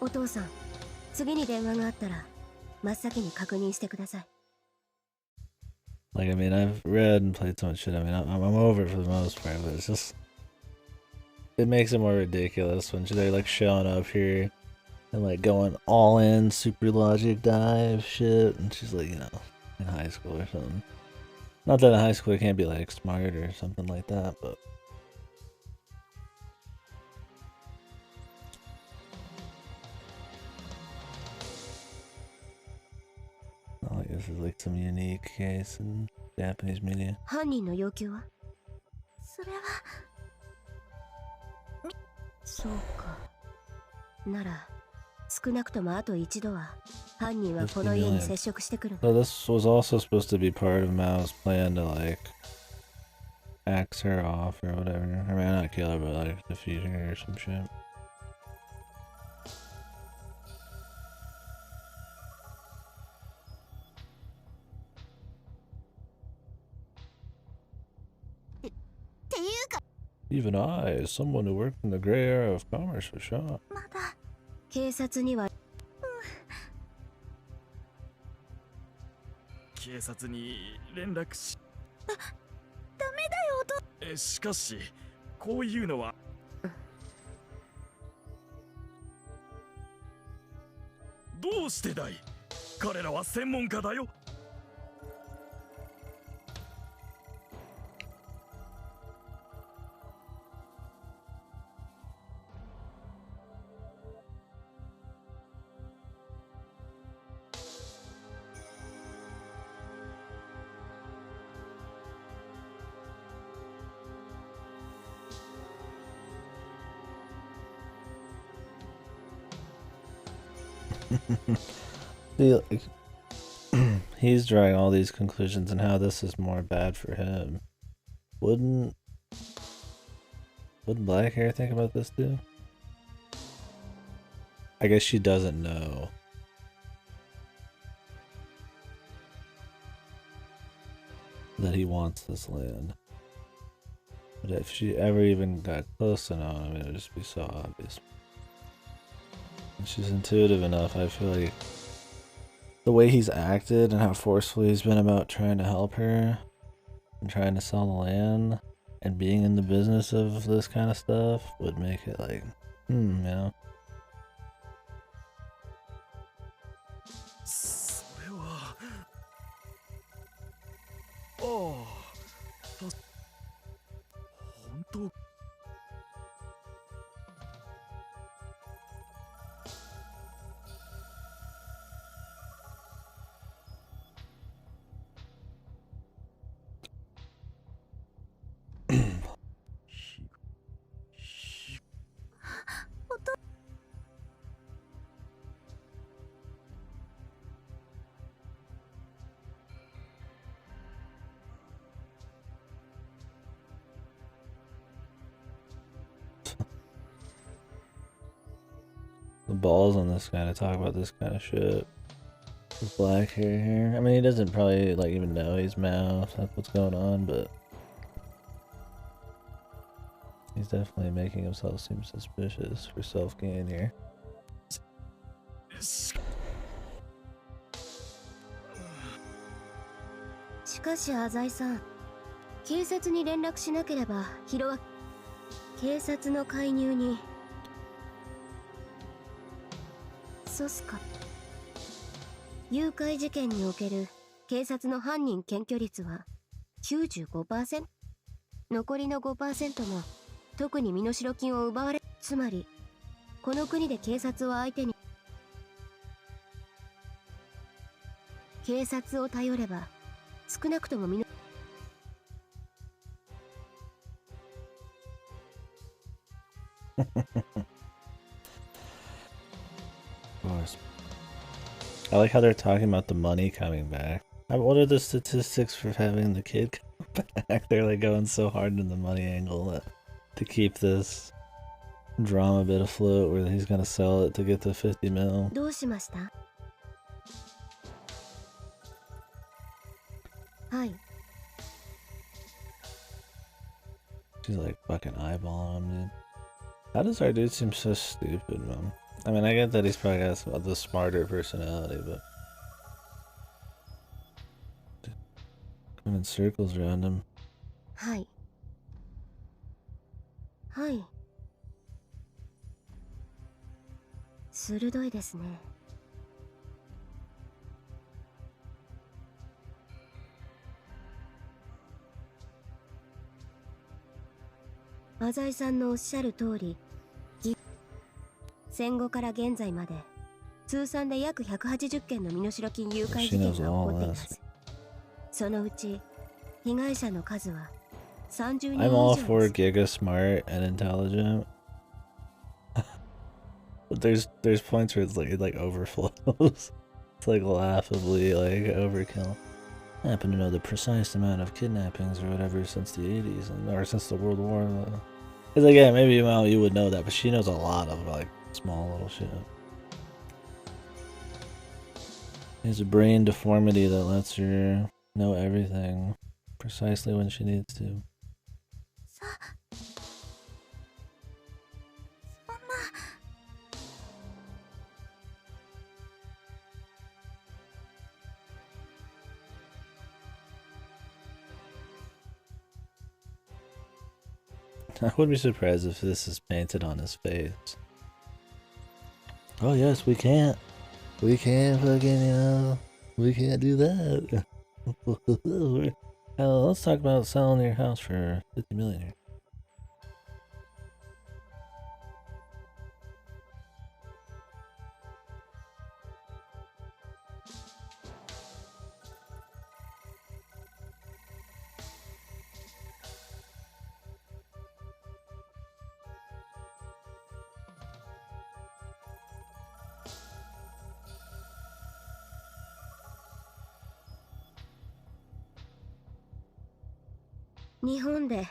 お父さん、次に電話があったら真っ先に確認してください。 Like, I mean, I've read and played so much shit. I mean, I'm over it for the most part, but it's just... It makes it more ridiculous when they're, like, showing up here and, like, going all in, super logic dive shit, and she's, like, you know, in high school or something. Not that in high school you can't be, like, smart or something like that, but... Not like this is, like, some unique case in Japanese media. 犯人の要求は？それはそうか。なら少なくともあと一度は犯人はこの家に接触してくる。 So this was also supposed to be part of Mao's plan to like axe her off or whatever. I mean, not kill her, but like defeat her or some shit. Even I, as someone who worked in the gray area of commerce, was shocked. まだ警察には警察に連絡し。ダメだよ。しかしこういうのはどうしてだい。彼らは専門家だよ。See, like, he's drawing all these conclusions and how this is more bad for him. Wouldn't Black Hair think about this too? I guess she doesn't know. That he wants this land. But if she ever even got close to knowing, I mean, it would just be so obvious. And she's intuitive enough, I feel like the way he's acted and how forceful he's been about trying to help her and trying to sell the land and being in the business of this kind of stuff would make it like, you know. それは。ああ。本当。The balls on this guy to talk about this kind of shit. With Black Hair here. I mean, he doesn't probably like even know he's Mao, if that's what's going on, but he's definitely making himself seem suspicious for self-gain here. しかし浅井さん、警察に連絡しなければヒロは警察の介入にそうすか。誘拐事件における警察の犯人検挙率は 95%。 残りの 5% も特に身代金を奪われ、つまりこの国で警察を相手に、警察を頼れば少なくとも身の Of course. I like how they're talking about the money coming back. What are the statistics for having the kid come back? They're like going so hard in the money angle to keep this drama bit afloat where he's gonna sell it to get to 50 mil. どうしました？はい。 She's like fucking eyeballing him, dude. How does our dude seem so stupid, man? I mean, I get that he's probably got the smarter personality, but going in circles around him. はい。はい。鋭いですね。浅井さんのおっしゃる通り、戦後から現在まで通算で約180件の身代金誘拐事件が起こっています。そのうち被害者の数は30人以上です。 I'm all for Giga smart and intelligent. But there's points where it like overflows. It's like laughably like overkill. I happen to know the precise amount of kidnappings or whatever since the 80s or since the World War. It's like, yeah, maybe you would know that, but she knows a lot of like small little shit. She has a brain deformity that lets her know everything precisely when she needs to. I wouldn't be surprised if this is painted on his face. Oh yes, we can't. We can't fucking, we can't do that. Let's talk about selling your house for 50 million here.「日本で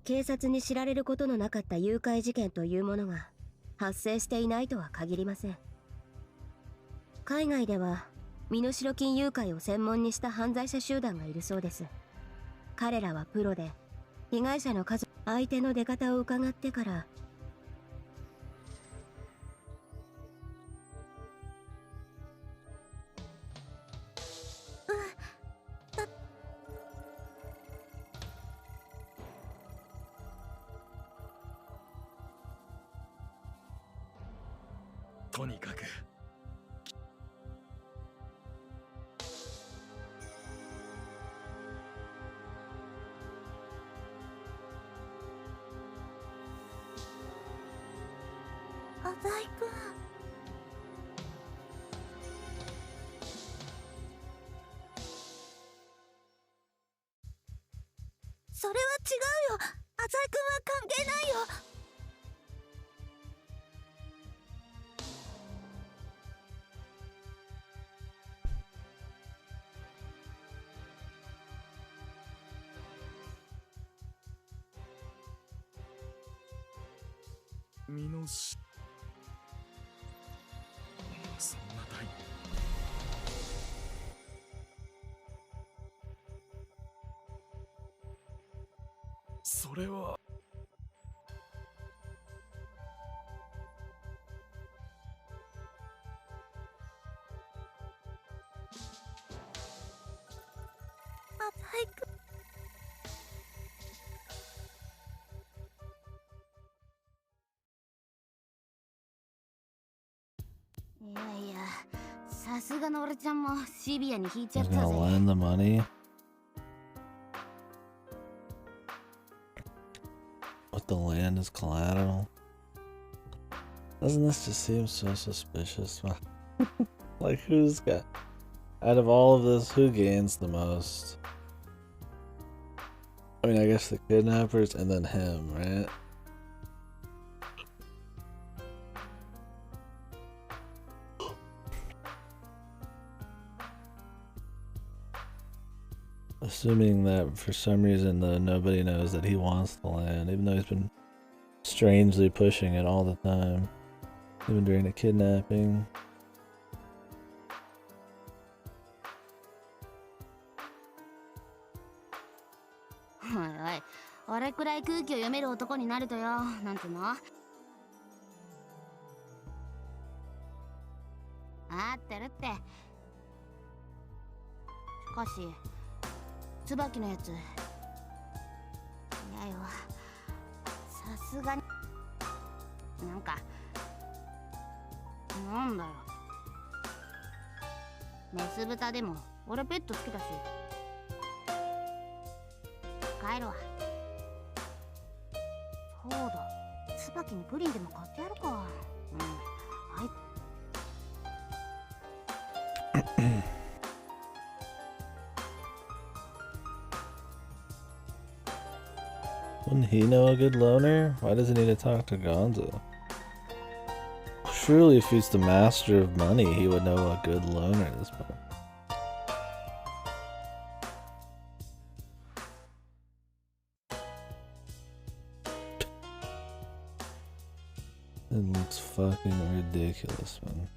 警察に知られることのなかった誘拐事件というものが発生していないとは限りません。海外では身代金誘拐を専門にした犯罪者集団がいるそうです。彼らはプロで被害者の数、相手の出方を伺ってからとにかく浅井くん、それは違うよ。浅井くんは関係ないよ。身のしそんな大それは浅井くん、いやいや、さすがの俺ちゃんもシビアに引いちゃ He's った gonna ぜ。 lend the money. left the land as collateral. Doesn't this just seem so suspicious? Like, who's got... Out of all of this, who gains the most? I mean, I guess the kidnappers and then him, right? Assuming that for some reason nobody knows that he wants the land, even though he's been strangely pushing it all the time, even during the kidnapping.おいおい、俺くらい空気を読める男になるとよ、なんていうの？合ってるって。しかし椿のやつ、いやよ、さすがになんだよ、メス豚でも俺ペット好きだし。帰るわ。そうだ、椿にプリンでも買ってやるか。はい。Wouldn't he know a good loner? Why does he need to talk to Gonzo? Surely if he's the master of money, he would know a good loner at this point. It looks fucking ridiculous, man.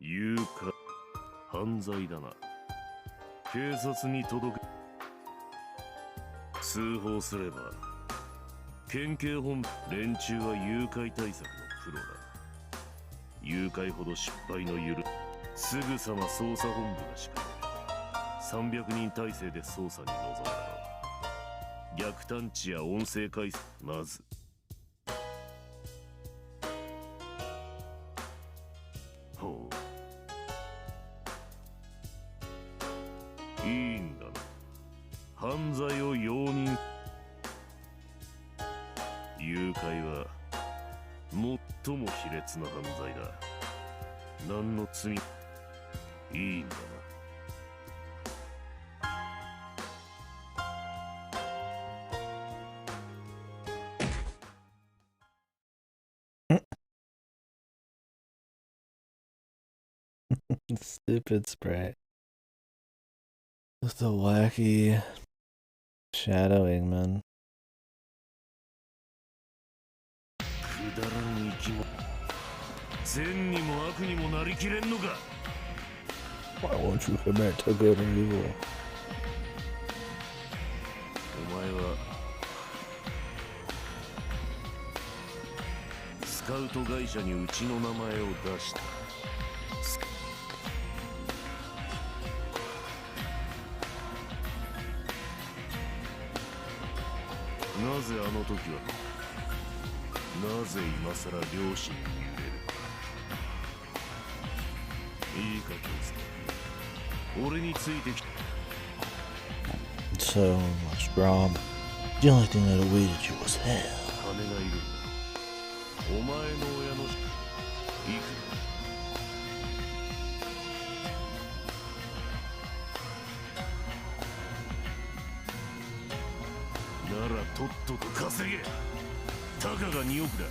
Yuka, 犯罪だな。警察に届け。通報すれば。県警本部連中は誘拐対策のプロだ。誘拐ほど失敗のゆるすぐさま捜査本部が敷かれ300人体制で捜査に臨むだろう。逆探知や音声解析まずほういいんだな。犯罪を容認。誘拐は最も卑劣な犯罪だ。何の罪いいんだな。Stupid sprite. With the wacky shadowing, man. くだらん生き物。善にも悪にもなりきれんのか。Why won't you commit to good and evil? お前はスカウト会社にうちの名前を出した。なぜあの時はなぜ今さら両親に揺れる。いいかケンス、俺についてきた。 So much drama. The only thing that awaited you was hell. 金がいるんだ。お前の親のいくらならとっとと稼げ。たかが2億だ。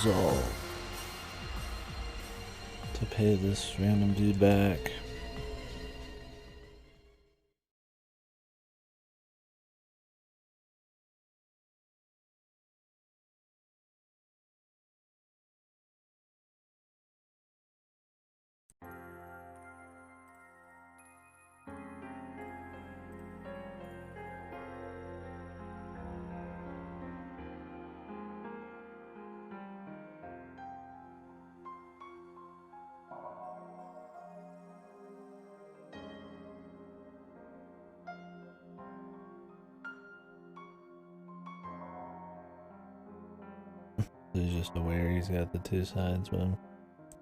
resolve to pay this random dude back. He's just aware he's got the two sides, but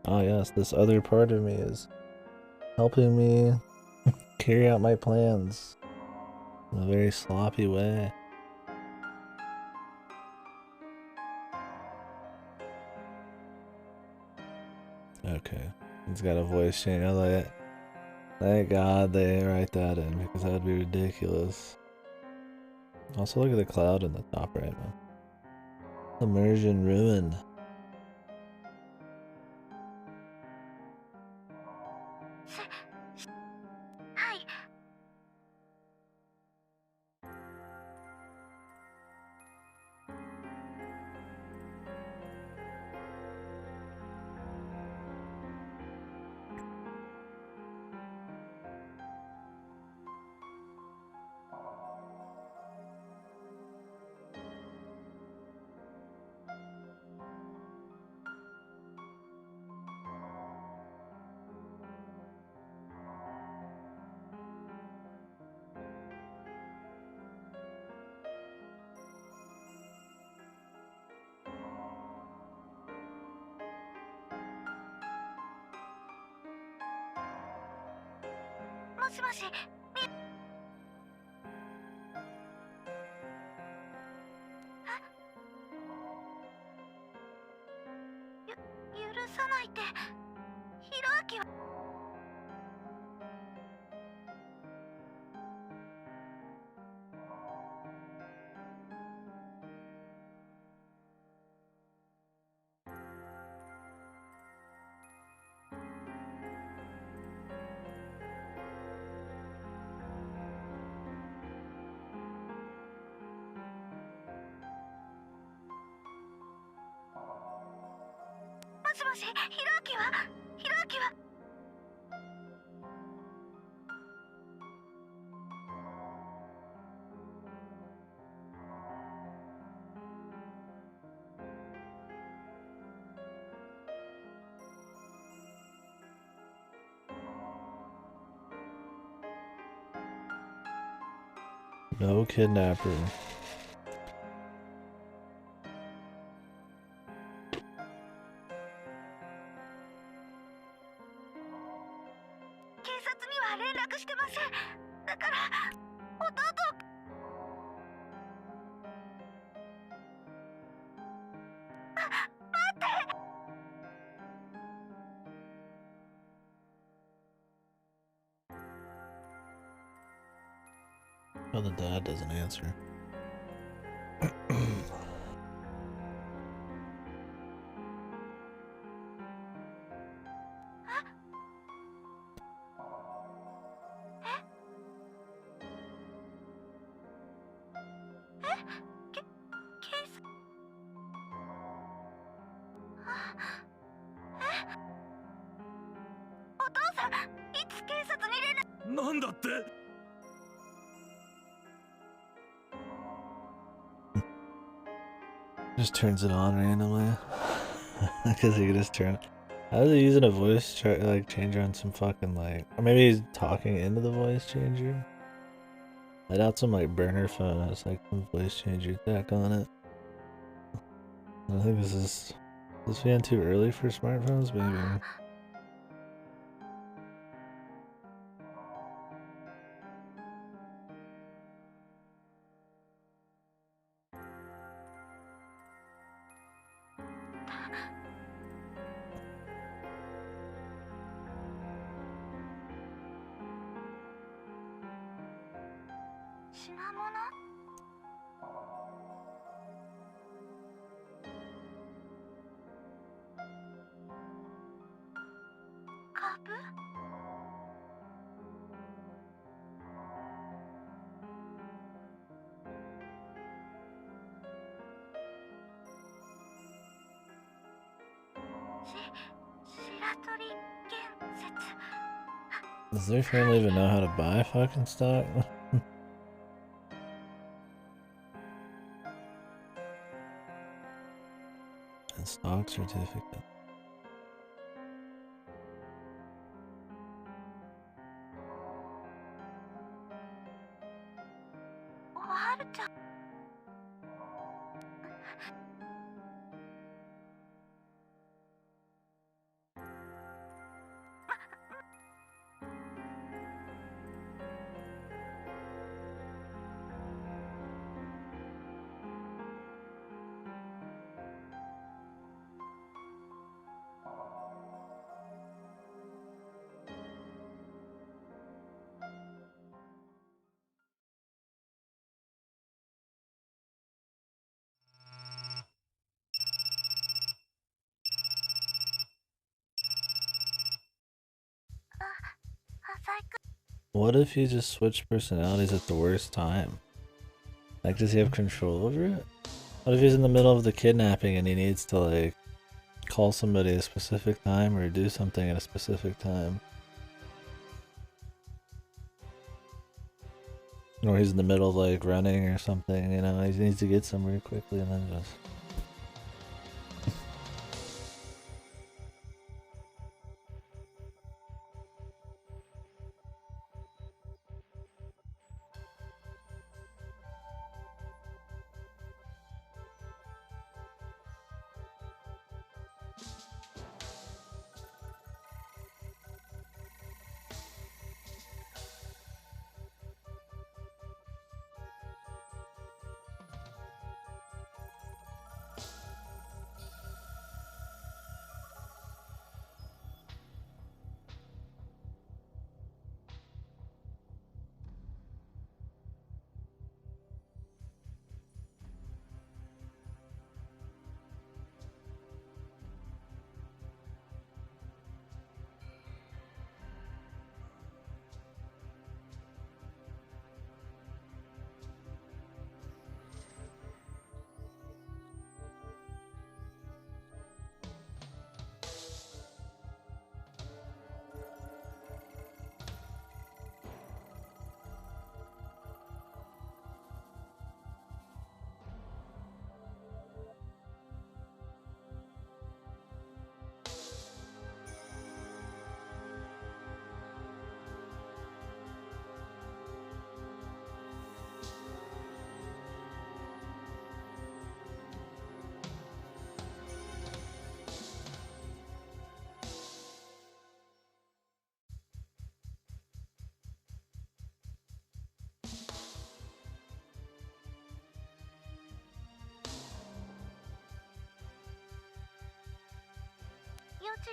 oh yes, this other part of me is helping me carry out my plans in a very sloppy way. Okay, he's got a voice change. I like it. Thank God they write that in because that would be ridiculous. Also, look at the cloud in the top right now. Immersion ruin. Hi. もしもし、許さないって、ひろあきは。もしもし、ひろあきは？ひろあきは？ No kidnapper. 警察には連絡してません。だから弟を。待って。 Oh, the dad doesn't answer. Just turns it on randomly. Because he can just turn. How is he using a voice changer on some fucking like, or maybe he's talking into the voice changer? I doubt some like burner phone has like some voice changer tech on it. I think this is being too early for smartphones, maybe. Does their family even know how to buy fucking stock? And stock certificate. What if he just switched personalities at the worst time? Like, does he have control over it? What if he's in the middle of the kidnapping and he needs to, like, call somebody at a specific time or do something at a specific time? Or he's in the middle of, like, running or something, you know, he needs to get somewhere quickly and then just...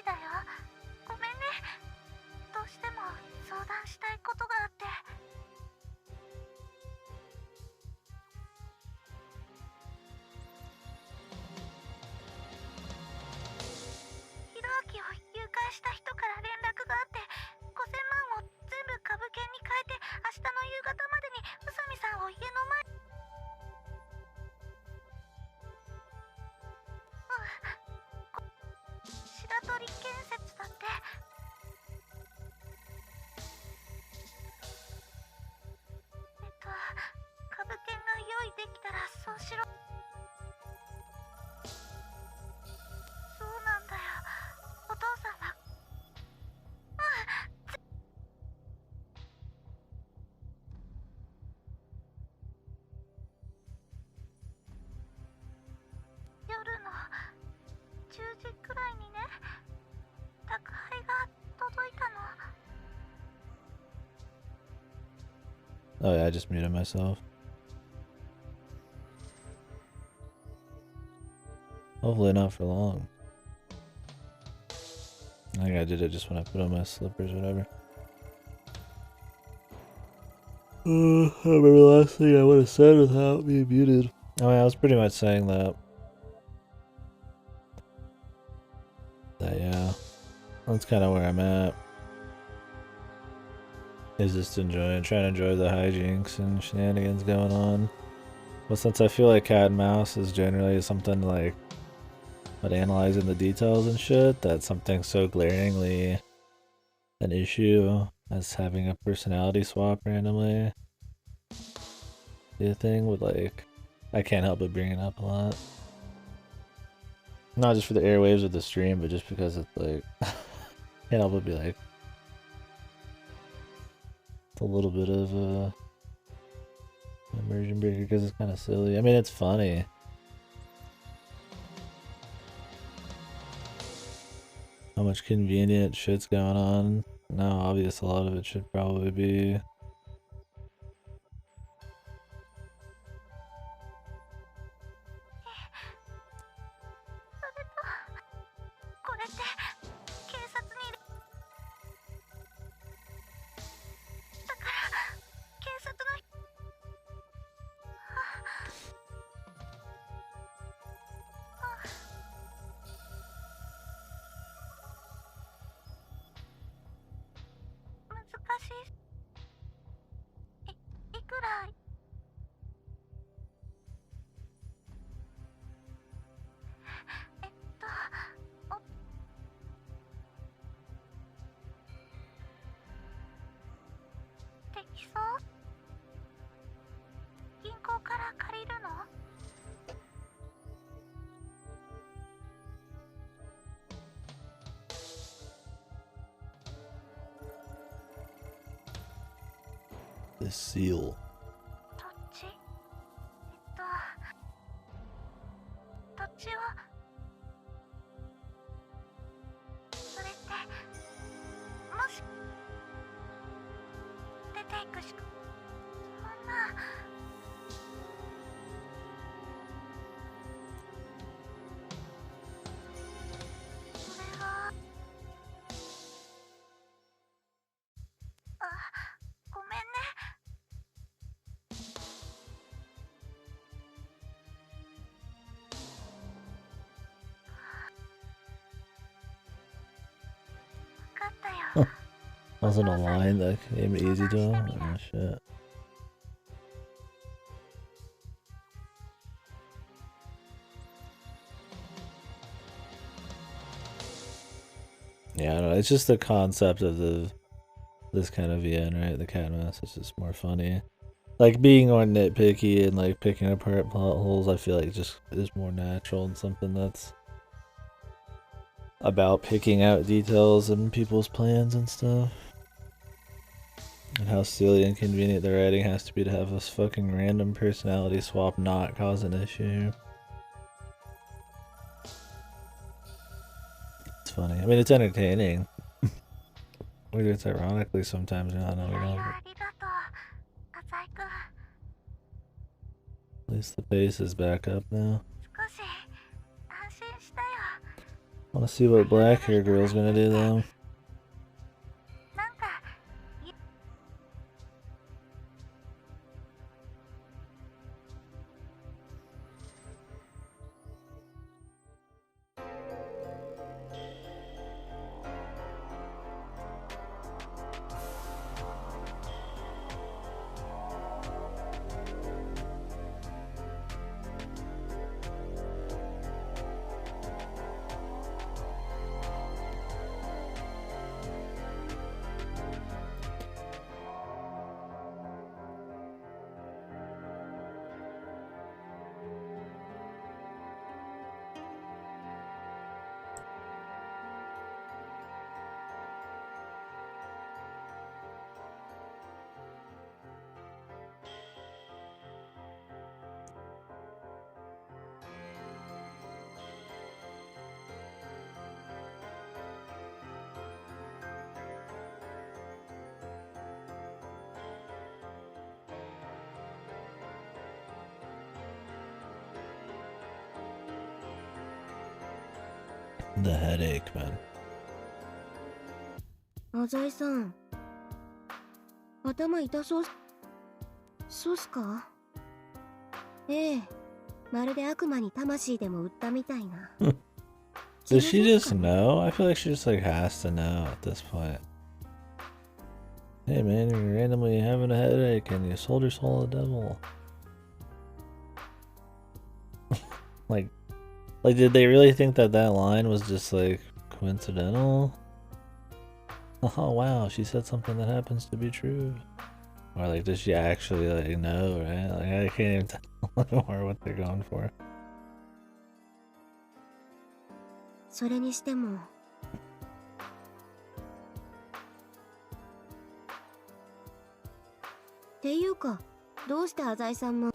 だよ。ごめんね。どうしても相談したいことがあって。ひろあきを誘拐した人から連絡があって、5000万を全部株券に変えて、明日の夕方までに宇佐美さんを家の前。白鳥建設だって。株券が用意できたらそうしろ。そうなんだよ。お父さんは夜の10時くらいにね、宅配が届いたの。Oh yeah, I just muted myself. Hopefully not for long. I think I did it just when I put on my slippers or whatever. I remember the last thing I would have said without being muted. Oh yeah, I was pretty much saying that. Yeah, that's kind of where I'm at. Is just trying to enjoy the hijinks and shenanigans going on. But since I feel like cat and mouse is generally something like, but analyzing the details and shit, that's something so glaringly an issue as having a personality swap randomly be a thing would like, I can't help but bring it up a lot. Not just for the airwaves of the stream, but just because it's like, can't help but be like, it's a little bit of a immersion breaker because it's kind of silly. I mean, it's funny. How much convenient shit's going on. Now, obvious, a lot of it should probably be the seal. 土地をそれってもし出ていくしかそんなそれはあごめんね分かったよ Wasn't a line that came easy to him? Oh shit. Yeah, I don't know. It's just the concept of this kind of VN, right? The cat mouse is just more funny. Like being more nitpicky and like picking apart plot holes, I feel like just is more natural and something that's about picking out details in people's plans and stuff. And how silly and convenient the writing has to be to have this fucking random personality swap not cause an issue. It's funny. I mean, it's entertaining. Weird, it's ironically sometimes, you know, I know we don't. ありがとう浅井くん At least the pace is back up now. 少し安心したよ Wanna see what black hair girl's gonna do though. なんか The headache, man. 浅井さん、頭痛そう。そうっすか？ええ、まるで悪魔に魂でも売ったみたいな。Does she just know? I feel like she just like has to know at this point. Hey man, you're randomly having a headache and you sold your soul to the devil. Like, did they really think that that line was just like coincidental? Oh wow, she said something that happens to be true. Or like, does she actually like know, right? Like, I can't even tell or what they're going for. それにしてもっていうか、どうして浅井さんも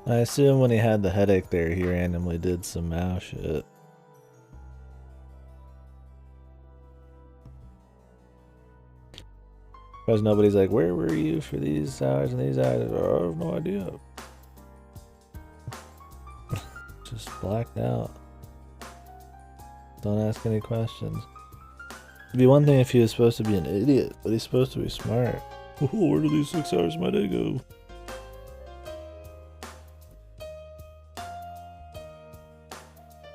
I assume when he had the headache there, he randomly did some Mao shit. Because nobody's like, where were you for these hours and these hours? I have no idea. Just blacked out. Don't ask any questions. It'd be one thing if he was supposed to be an idiot, but he's supposed to be smart. Oh, where do these 6 hours of my day go?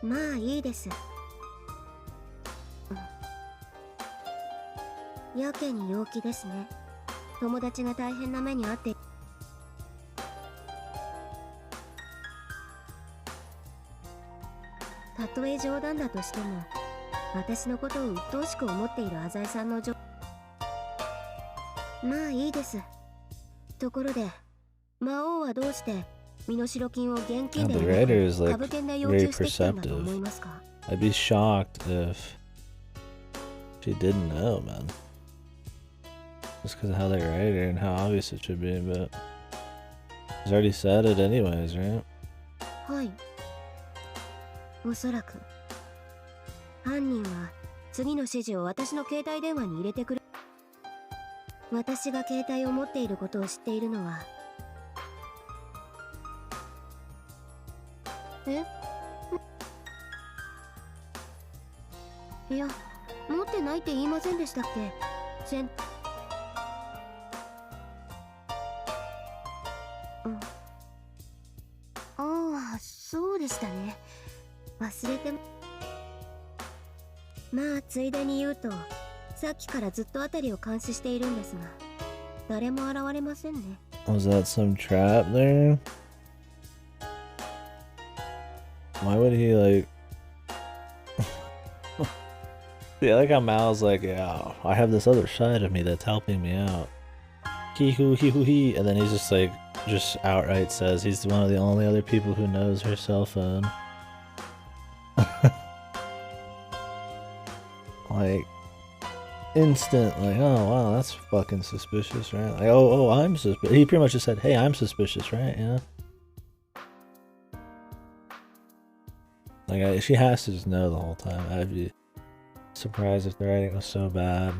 まあいいです。やけに陽気ですね。友達が大変な目に遭って。たとえ冗談だとしても、私のことを鬱陶しく思っている浅井さんのまあいいです。ところで、魔王はどうして身代金を現金で株券で要求してきたんだと思いますか? I'd be shocked if she didn't know, man. Just because of how they write it and how obvious it should be, but he's already said it anyways, right? はい。おそらく犯人は次の指示を私の携帯電話に入れてくる。私が携帯を持っていることを知っているのは。いや、持ってないって言いませんでしたっけ？ああ、そうでしたね。忘れてまあついでに言うと、さっきからずっと辺りを監視しているんですが、誰も現れませんね。Was that some trap there? Why would he like? Yeah, I like how Mal's like, yeah, I have this other side of me that's helping me out. Hee hoo hee hoo hee, and then he's just like, just outright says he's one of the only other people who knows her cell phone. Like, instant, like, oh wow, that's fucking suspicious, right? Like, oh, I'm suspicious. He pretty much just said, hey, I'm suspicious, right? You know? Like, she has to just know the whole time. I'd be surprised if the writing was so bad.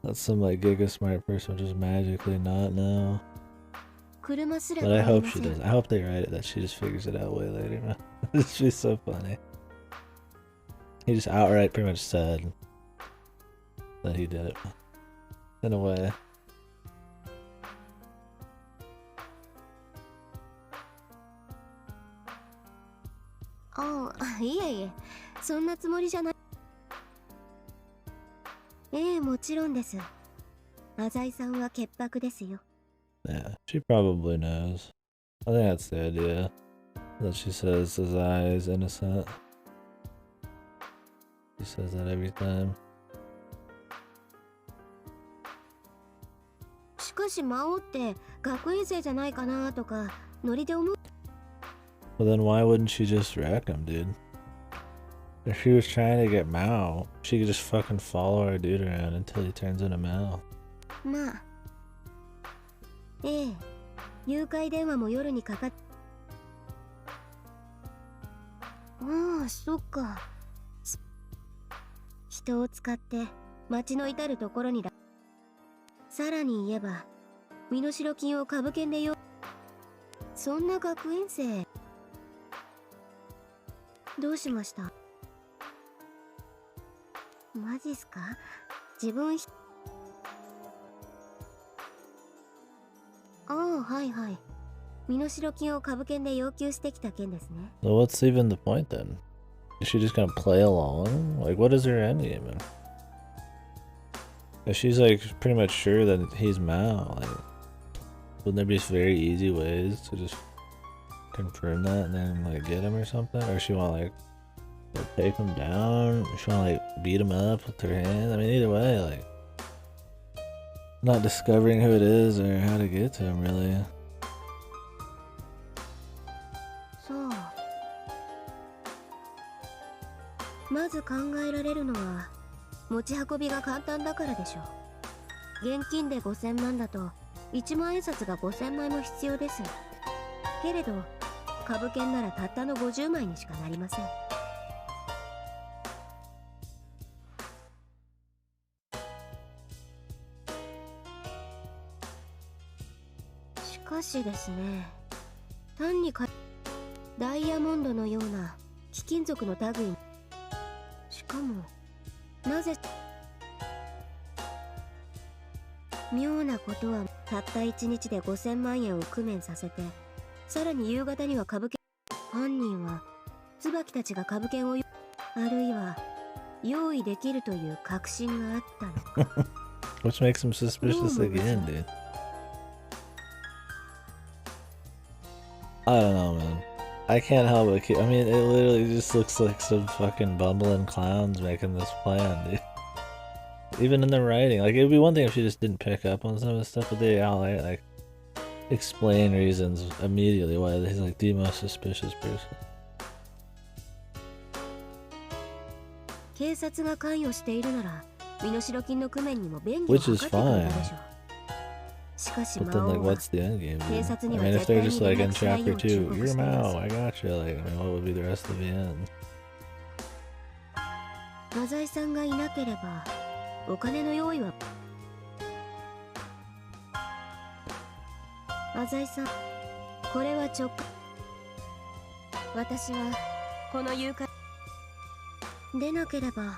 That some like giga smart person would just magically not know. But I hope she does. I hope they write it that she just figures it out way later, man. She's so funny. He just outright pretty much said that he did it. In a way. Oh, いえいえ、そんなつもりじゃない。ええ、もちろんです。浅井さんは潔白ですよ。Yeah, she probably knows. I think that's the idea. That she says his eye is innocent. She says that every time. しかし魔王って学園生じゃないかなとかノリで思う。Well then why wouldn't she just wreck him, dude? If she was trying to get Mao, she could just fucking follow our dude around until he turns into Mao. まあ。ええ、誘拐電話も夜にかかっ。ああ、そっか。人を使って街の至るところにさらに言えば身代金を株券でよ。そんな学園生どうしました？マジっすか？自分ああ、はいはい。身代金を株券で要求してきた件ですね。So what's even the point then? Is she just gonna play along? Like, what is her endgame? If she's like pretty much sure that he's Mao, like, wouldn't there be very easy ways to just confirm that and then like get him or something? Or she want like Or take him down? She wanna like beat him up with her hands? I mean, either way, like, not discovering who it is or how to get to him, really. そう。まず考えられるのは持ち運びが簡単だからでしょう。現金で5000万だと1万円札が5000枚も必要です。けれど株券ならたったの50枚にしかなりません。しかしですね、単にダイヤモンドのような貴金属の類、しかもなぜ妙なことはたった1日で5000万円を工面させて、さらに夕方には株券、犯人は椿たちが株券をあるいは用意できるという確信があったの。Which makes him suspicious again, dude. I don't know, man. I can't help but I mean, it literally just looks like some fucking bumbling clowns making this plan, dude. Even in the writing, like, it'd be one thing if she just didn't pick up on some of the stuff, but they outright, like, explain reasons immediately why he's, like, the most suspicious person. 警察が関与しているなら、身代金の工面にも便宜を Which 図っ is てくれる fine. でしょう。しかし But 魔 then, like, 王は what's the end game, dude? 警察 I には mean, if 絶 they're 対に just 連 like in 絡しない chapter よう忠 2, 告 you're しています。 Mao, I got you, like, I mean, what would be the rest of the end? マザイさんがいなければ、お金の用意は。マザイさん、これは私はこの誘拐でなければ、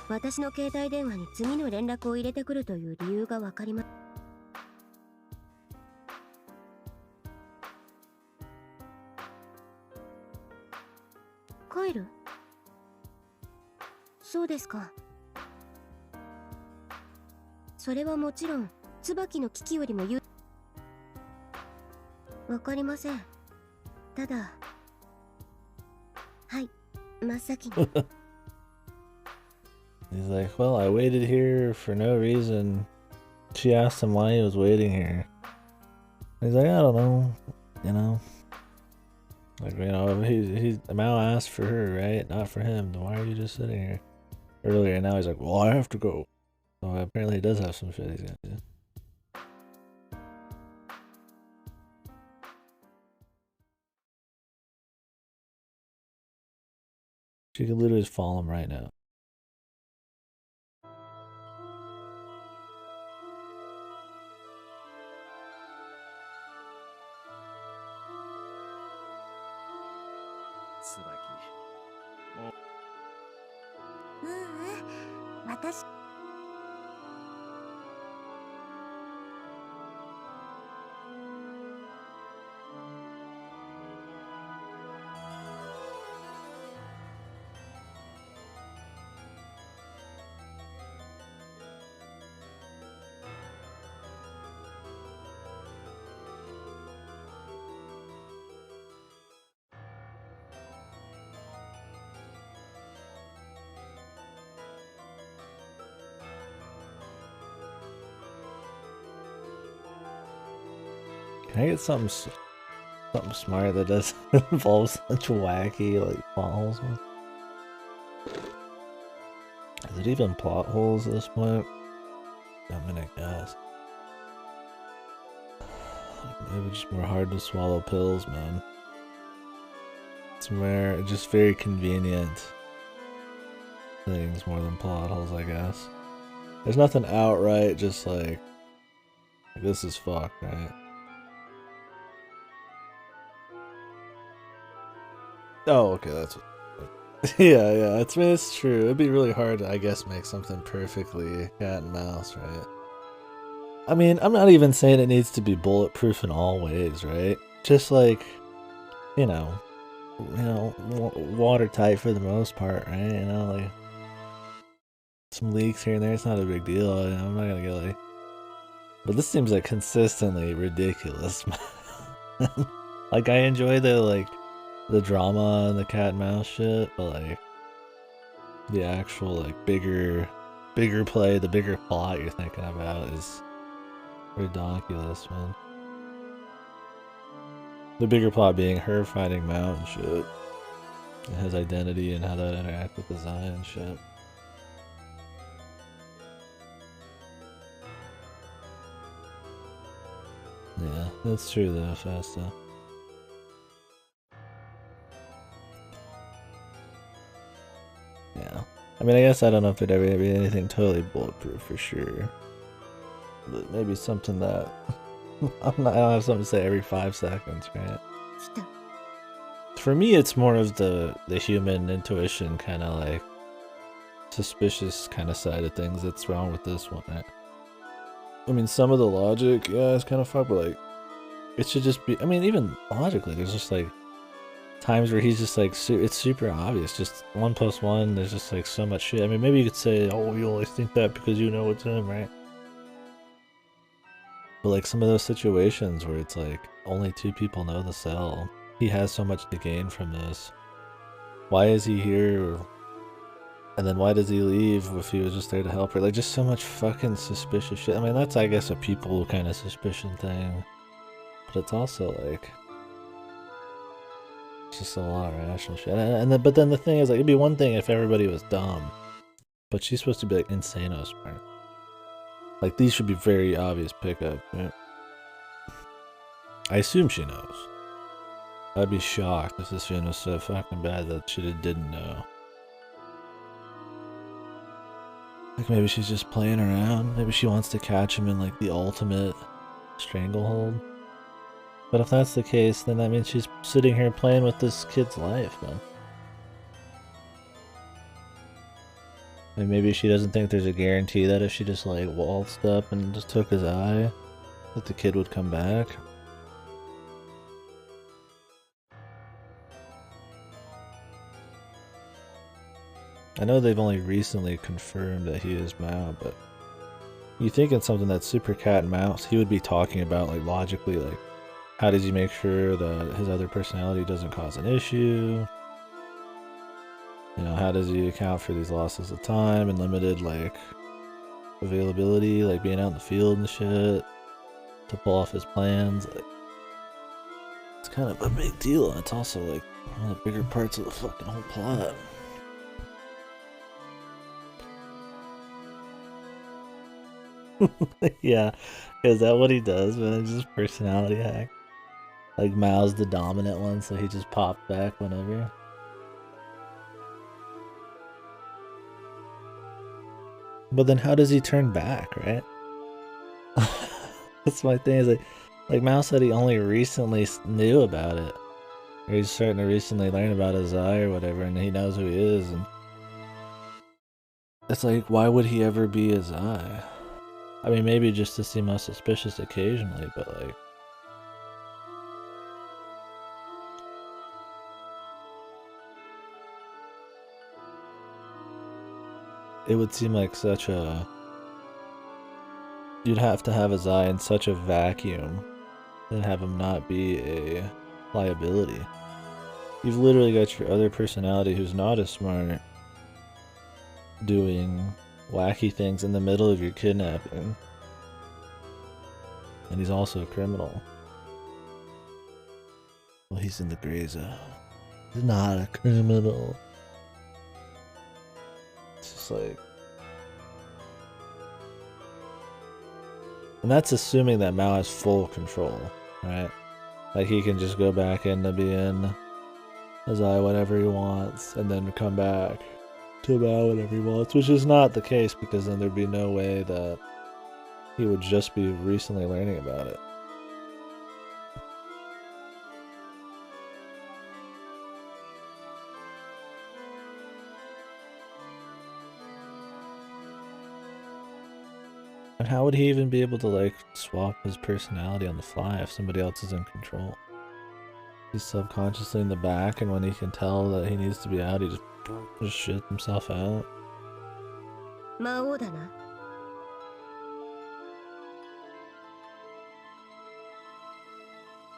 私の携帯電話に次の連絡を入れてくるという理由がわかります。帰る？そうですか。それはもちろん椿の危機よりもわかりません。ただ、はい、真っ先に。He's like, well, I waited here for no reason. She asked him why he was waiting here. He's like, I don't know, you know. Like, you know, Mao asked for her, right? Not for him. Then why are you just sitting here? Earlier, now he's like, well, I have to go. So apparently he does have some shit he's gonna do. She could literally just follow him right now. Tsubaki. 私Can I get something smart that doesn't involve such wacky, like, plot holes? Is it even plot holes at this point? I'm gonna guess. Maybe just more hard to swallow pills, man. It's more just very convenient things more than plot holes, I guess. There's nothing outright just like this is fucked, right? Oh, okay, that's what. Yeah, I mean, it's true. It'd be really hard to, I guess, make something perfectly cat and mouse, right? I mean, I'm not even saying it needs to be bulletproof in all ways, right? Just like, you know, watertight for the most part, right? You know, like some leaks here and there. It's not a big deal. I'm not gonna get like. But this seems like consistently ridiculous. Like, I enjoy the drama and the cat and mouse shit, but like, the actual like bigger play, the bigger plot you're thinking about is ridiculous, man. The bigger plot being her finding Mount and shit. And his identity and how that interact with the Zion and shit. Yeah, that's true though, Fasta. Yeah. I mean, I guess I don't know if there'd ever be anything totally bulletproof for sure. But maybe something that... I don't have something to say every 5 seconds, right? For me, it's more of the human intuition kind of like suspicious kind of side of things that's wrong with this one, right? I mean, some of the logic, yeah, it's kind of fucked, but like, it should just be, I mean, even logically, there's just like times where he's just like, it's super obvious, just 1 + 1, there's just like so much shit. I mean, maybe you could say, oh, you only think that because you know it's him, right? But like some of those situations where it's like, only 2 people know the cell, he has so much to gain from this. Why is he here? And then why does he leave if he was just there to help her? Like, just so much fucking suspicious shit. I mean, that's, I guess, a people kind of suspicion thing. But it's also, like... It's just a lot of rational shit. But then the thing is, like, it'd be one thing if everybody was dumb. But she's supposed to be, like, insano smart. Like, these should be very obvious pickups, right? I assume she knows. I'd be shocked if this film was so fucking bad that she didn't know. Like maybe she's just playing around. Maybe she wants to catch him in like the ultimate stranglehold. But if that's the case, then that means she's sitting here playing with this kid's life, man. And maybe she doesn't think there's a guarantee that if she just like waltzed up and just took his eye, that the kid would come back. I know they've only recently confirmed that he is Mao, but you think in something that's super cat and mouse, he would be talking about like logically, like how does he make sure that his other personality doesn't cause an issue? You know, how does he account for these losses of time and limited like availability, like being out in the field and shit to pull off his plans? Like, it's kind of a big deal, and it's also like one of the bigger parts of the fucking whole plot. Yeah, is that what he does, man? It's just personality hack. Like Mao's the dominant one, so he just pops back whenever. But then how does he turn back, right? That's my thing, is like Mao said he only recently knew about it. Or he's starting to recently learn about his eye or whatever, and he knows who he is, and it's like, why would he ever be his eye? I mean, maybe just to seem less suspicious occasionally, but like... It would seem like such a... You'd have to have his eye in such a vacuum and have him not be a liability. You've literally got your other personality who's not as smart doing wacky things in the middle of your kidnapping. And he's also a criminal. Well, he's in the gray zone. He's not a criminal. It's just like... And that's assuming that Mao has full control, right? Like he can just go back into being his eye whatever he wants, and then come back to Mao whatever he wants, which is not the case, because then there'd be no way that he would just be recently learning about it. And how would he even be able to like swap his personality on the fly if somebody else is in control? He's subconsciously in the back, and when he can tell that he needs to be out, he just shits himself out. 魔王だな。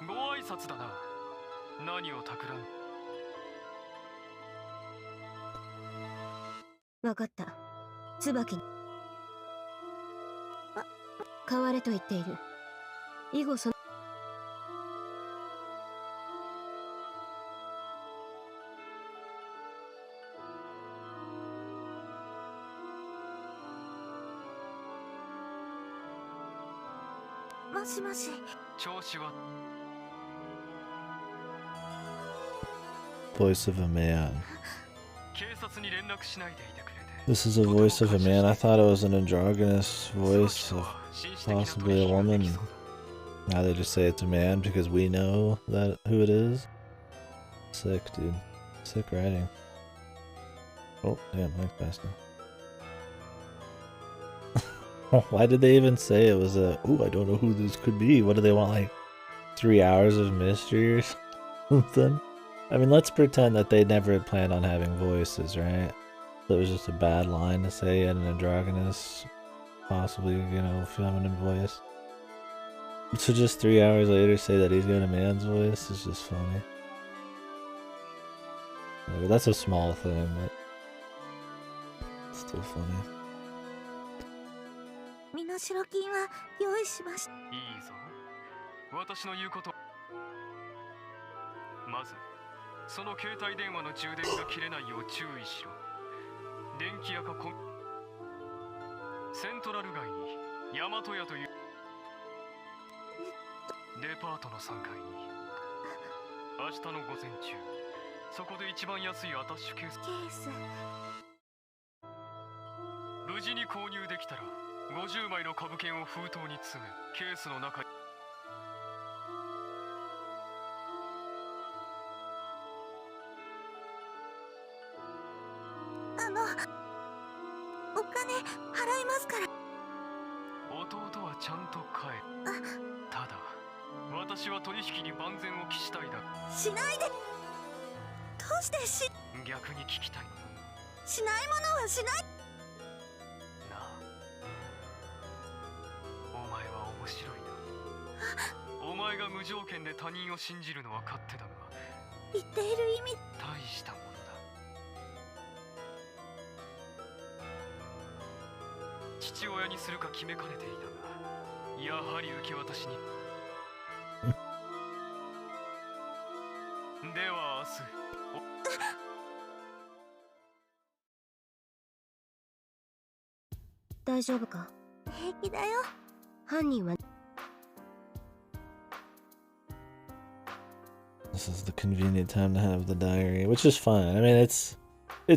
ご挨拶だな。何を企む。わかった。椿に変われと言っている。以後そのもしもし。調子は Voice of a man. 警察に連絡しないでいてくれて。 This is a voice of a man. I thought it was an androgynous voice of possibly a woman. Now they just say it's a man because we know that who it is. Sick, dude. Sick writing. Oh, damn, Mike's passing. Why did they even say it was a... Ooh, I don't know who this could be. What do they want, like 3 hours of mystery or something? I mean, let's pretend that they never planned on having voices, right? So it was just a bad line to say an androgynous, possibly, you know, feminine voice. So just 3 hours later say that he's got a man's voice is just funny. Maybe that's a small thing, but it's still funny. 身代金は用意しました。いいぞ。私の言うこと。まず、その携帯電話の充電が切れないよう注意しろ。電気屋かセントラル街に大和屋というデパートの3階に明日の午前中、そこで一番安いアタッシュケース。無事に購入できたら50枚の株券を封筒に詰め、ケースの中にお金払いますから。弟はちゃんと帰る。ただ私は取引に万全を期したいだ。しないで。どうして逆に聞きたいのだ。しないものはしない。なあ、お前は面白いな。お前が無条件で他人を信じるのは勝手だが、言っている意味。大したものだ。父親にするか決めかねていたが、やはり受け渡しに。では明日。大丈夫か？平気だよ。犯人は This is the convenient time to have the diary, which is fine. I mean, it's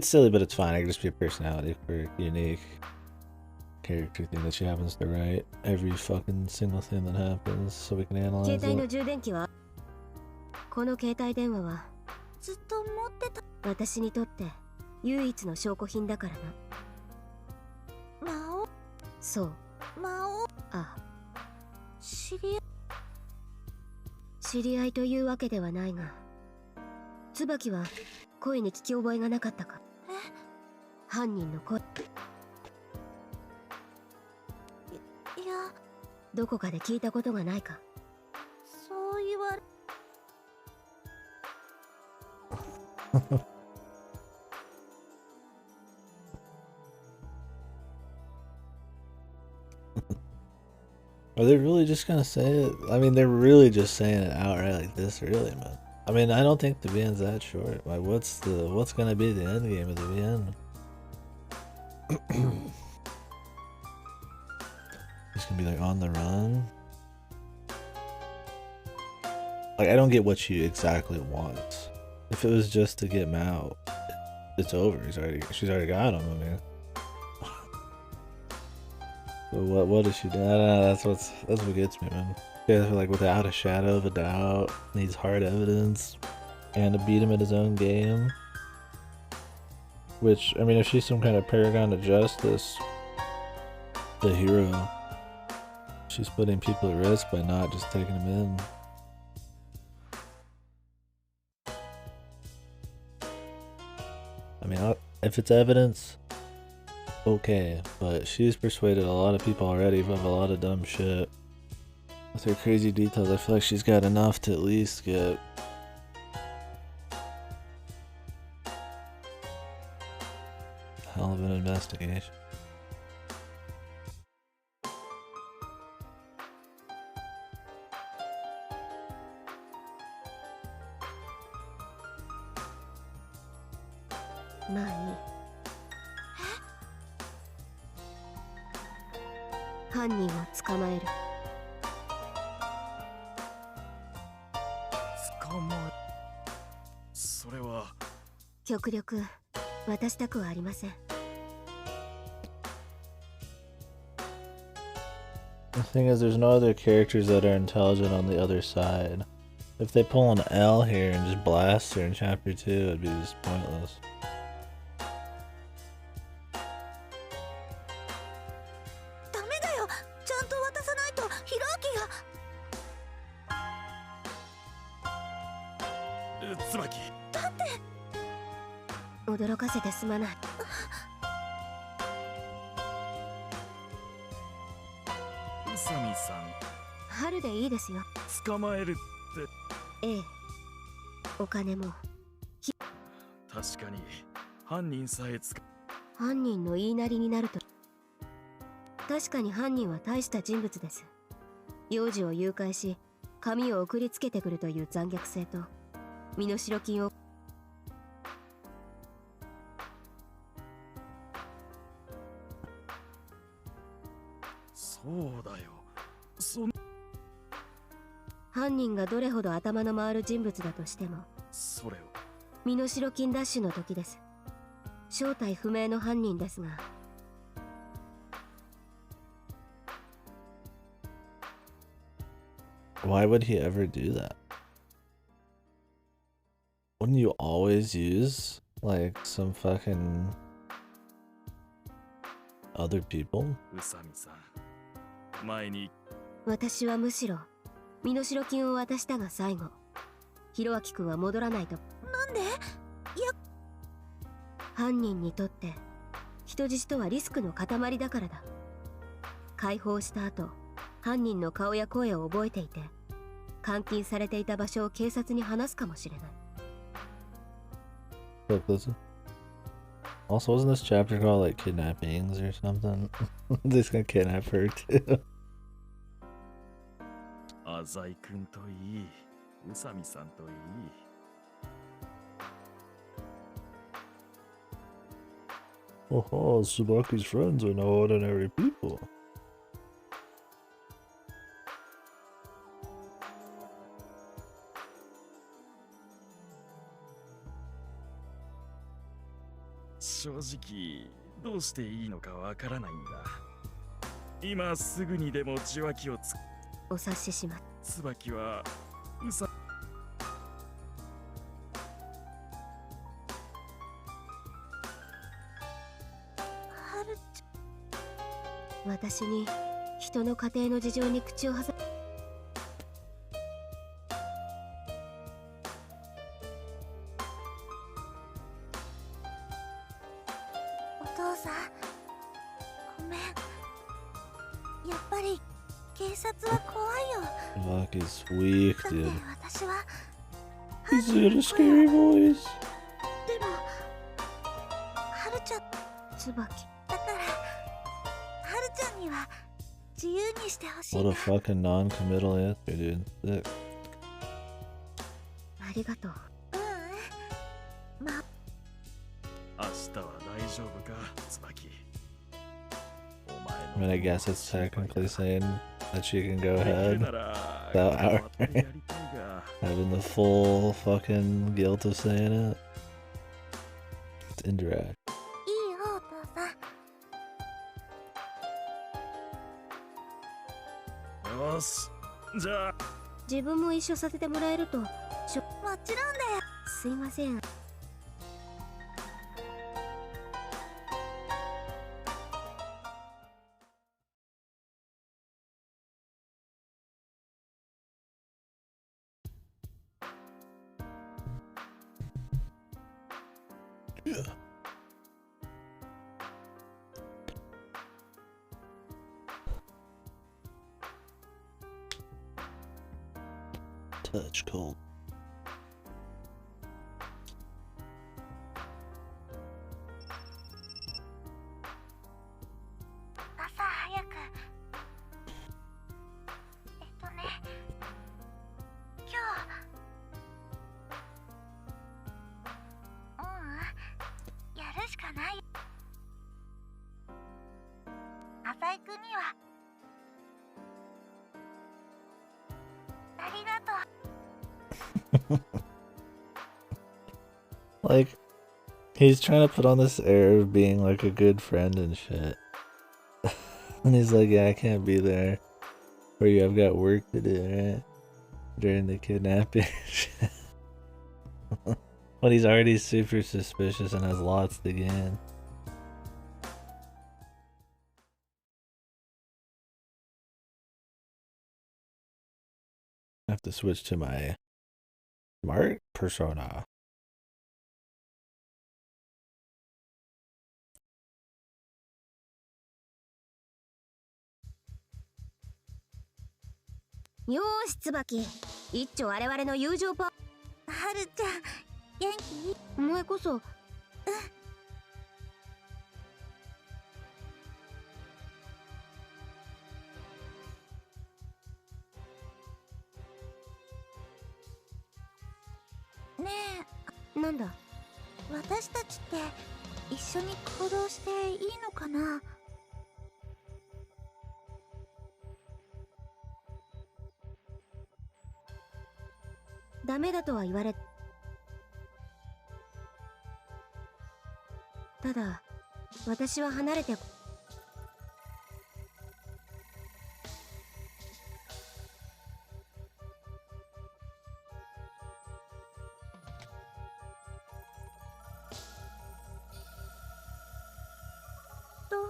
silly, but it's fine. I could just be a personality for a unique character thing that she happens to write every fucking single thing that happens, so we can analyze 携帯の it. 充電器はこの携帯電話はずっと持ってた。私にとって唯一の証拠品だからな。魔王。そう。魔王。ああ。知り合い。知り合いというわけではないが、椿は声に聞き覚えがなかったか？犯人の声。いや、どこかで聞いたことがないか？そう言われ。Are they really just gonna say it? I mean, they're really just saying it outright like this, really, man. I mean, I don't think the VN's that short. Like, what's gonna be the end game of the VN? He's gonna be like on the run. Like, I don't get what she exactly wants. If it was just to get him out, it's over. She's already got him. I mean, so what does she do? I don't know, that's what gets me, man. Yeah, like without a shadow of a doubt, needs hard evidence, and to beat him at his own game. Which, I mean, if she's some kind of paragon of justice, the hero, she's putting people at risk by not just taking him in. I mean, if it's evidence, okay, but she's persuaded a lot of people already of a lot of dumb shit. With her crazy details, I feel like she's got enough to at least get hell of an investigation.まあいい。犯人を捕まえる。捕まえ。それは。極力渡したくはありません。The thing is, there's no other characters that are intelligent on the other side. If they pull an L here and just blast her in chapter 2, it'd be just pointless. ダメだよ。ちゃんと渡さないとヒロアキが。椿。だって驚かせてすまない。宇佐美さん。春でいいですよ。捕まえるって。ええ。お金も。確かに犯人さえ犯人の言いなりになると。確かに犯人は大した人物です。幼児を誘拐し紙を送りつけてくるという残虐性と身代金を。そうだよ。犯人がどれほど頭の回る人物だとしてもそれを身代金ダッシュの時です。正体不明の犯人ですが。Why would he ever do that? Wouldn't you always use, like, some fucking other people? 宇佐美さん。前に。私はむしろ身代金を渡したが最後。ヒロアキ君は戻らないと。なんで？いや、犯人にとって人質とはリスクの塊だからだ。解放した後、犯人の顔や声を覚えていて監禁されていた場所を警察に話すかもしれない。Look, listen. Also, wasn't this chapter called like kidnappings or something? This gonna kidnap her too. 浅井君といい、宇佐美さんといい。Oh, Tsubaki's friends are no ordinary people. 正直どうしていいのかわからないんだ。今すぐにでも受話器をお察しします。椿は宇佐。春ちゃん。私に人の家庭の事情に口を挟む。お父さん、ごめん。やっぱり警察は怖いよ。 Fuck, he's weak, だって dude. 私は He's got a scary voice. でも春ちゃん椿。だから春ちゃんには自由にしてほしい What な。 a fucking non-committal answer, dude. Sick. ありがとう。まあ明日は大丈夫か、椿。 I mean, I guess it's technically saying that she can go ahead without our having the full fucking guilt of saying it. It's indirect. いいよお父さん。よし、じゃあ自分も一緒させてもらえると。もちろんだよ。すいません。Touch cold. Like, he's trying to put on this air of being like a good friend and shit. And he's like, yeah, I can't be there for you. I've got work to do, right? During the kidnapping. But he's already super suspicious and has lots to gain. I have to switch to my smart persona.よーし椿、一丁我々の友情パ。はるちゃん元気？お前こそ。ねなんだ。え、私たちって一緒に行動していいのかな？ダメだとは言われ。ただ私は離れて。ど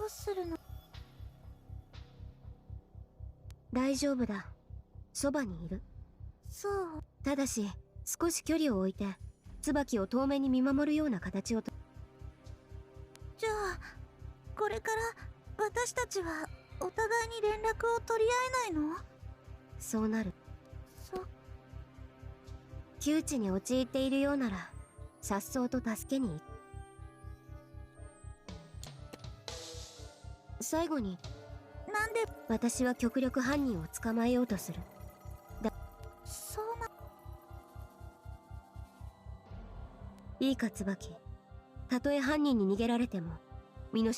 うするの？大丈夫だ、そばにいる。そう。ただし少し距離を置いて椿を遠目に見守るような形をと。じゃあこれから私たちはお互いに連絡を取り合えないの？そうなる。そ窮地に陥っているようなら颯爽と助けに行く。最後になんで？私は極力犯人を捕まえようとする。そうな。いいか椿、たとえ犯人に逃げられても身代。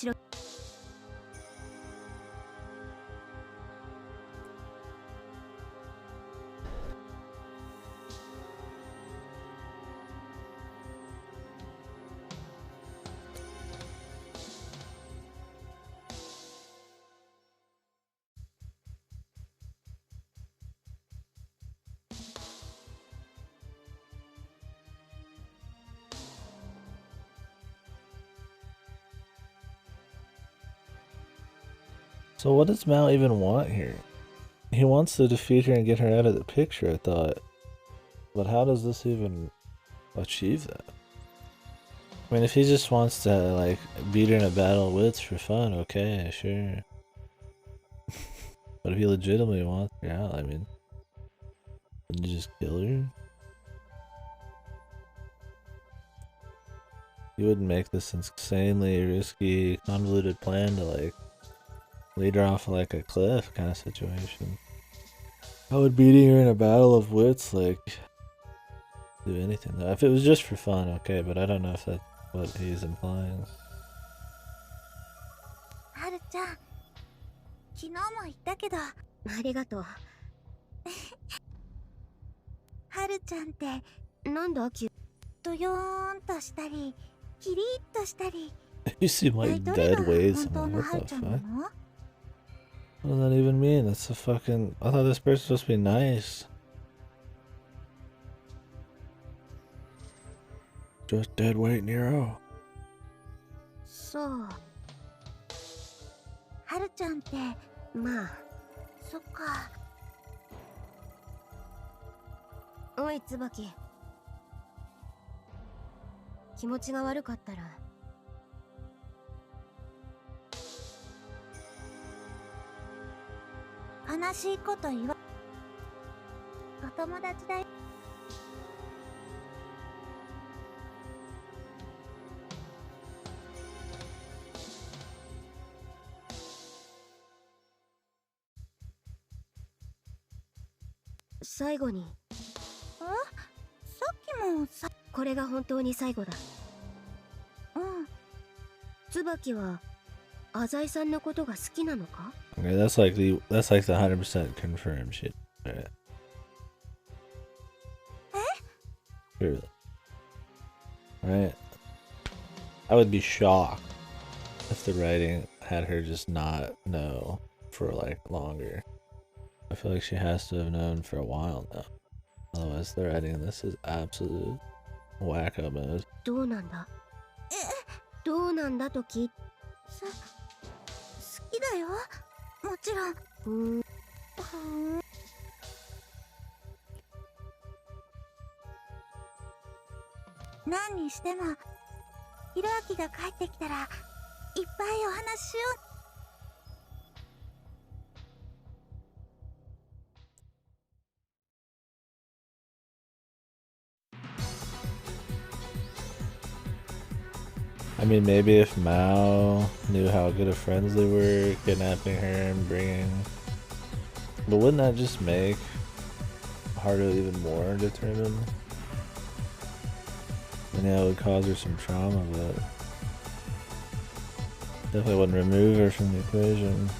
So what does Mal even want here? He wants to defeat her and get her out of the picture, I thought. But how does this even achieve that? I mean, if he just wants to, like, beat her in a battle of wits for fun, okay, sure. But if he legitimately wants her out, I mean, wouldn't you just kill her? You wouldn't make this insanely risky, convoluted plan to, like, lead her off like a cliff kind of situation. How would beating her in a battle of wits, like, do anything though? If it was just for fun, okay, but I don't know if that's what he's implying. はるちゃん、昨日も言ったけど、ありがとう。はるちゃんってなんだ急。ドヨーンとしたり、キリッとしたり。 You seem like どれ dead が ways. 本当 I'm の like, はる what ち the ゃんな fuck? の？ What does that even mean? That's a fucking. I thought this person's supposed to be nice. Just dead weight Nero. そう。はるちゃんってまあ。そっか。おい椿、気持ちが悪かったら悲しいこと言わ。お友達だよ。最後に。あ、さっきもさ。これが本当に最後だ。うん。椿は浅井さんのことが好きなのか？ Okay, that's like the 100% confirmed shit. Right. Clearly. Right? I would be shocked if the writing had her just not know for like longer. I feel like she has to have known for a while now. Otherwise, the writing in this is absolute wacko mode. どうなんだどうなんだと聞いて好きだよ。もちろん。何にしても、ひろあきが帰ってきたら、いっぱいお話ししよう。I mean, maybe if Mao knew how good of friends they were, kidnapping her and bringing... But wouldn't that just make Haru even more determined? And yeah, it would cause her some trauma, but... Definitely wouldn't remove her from the equation.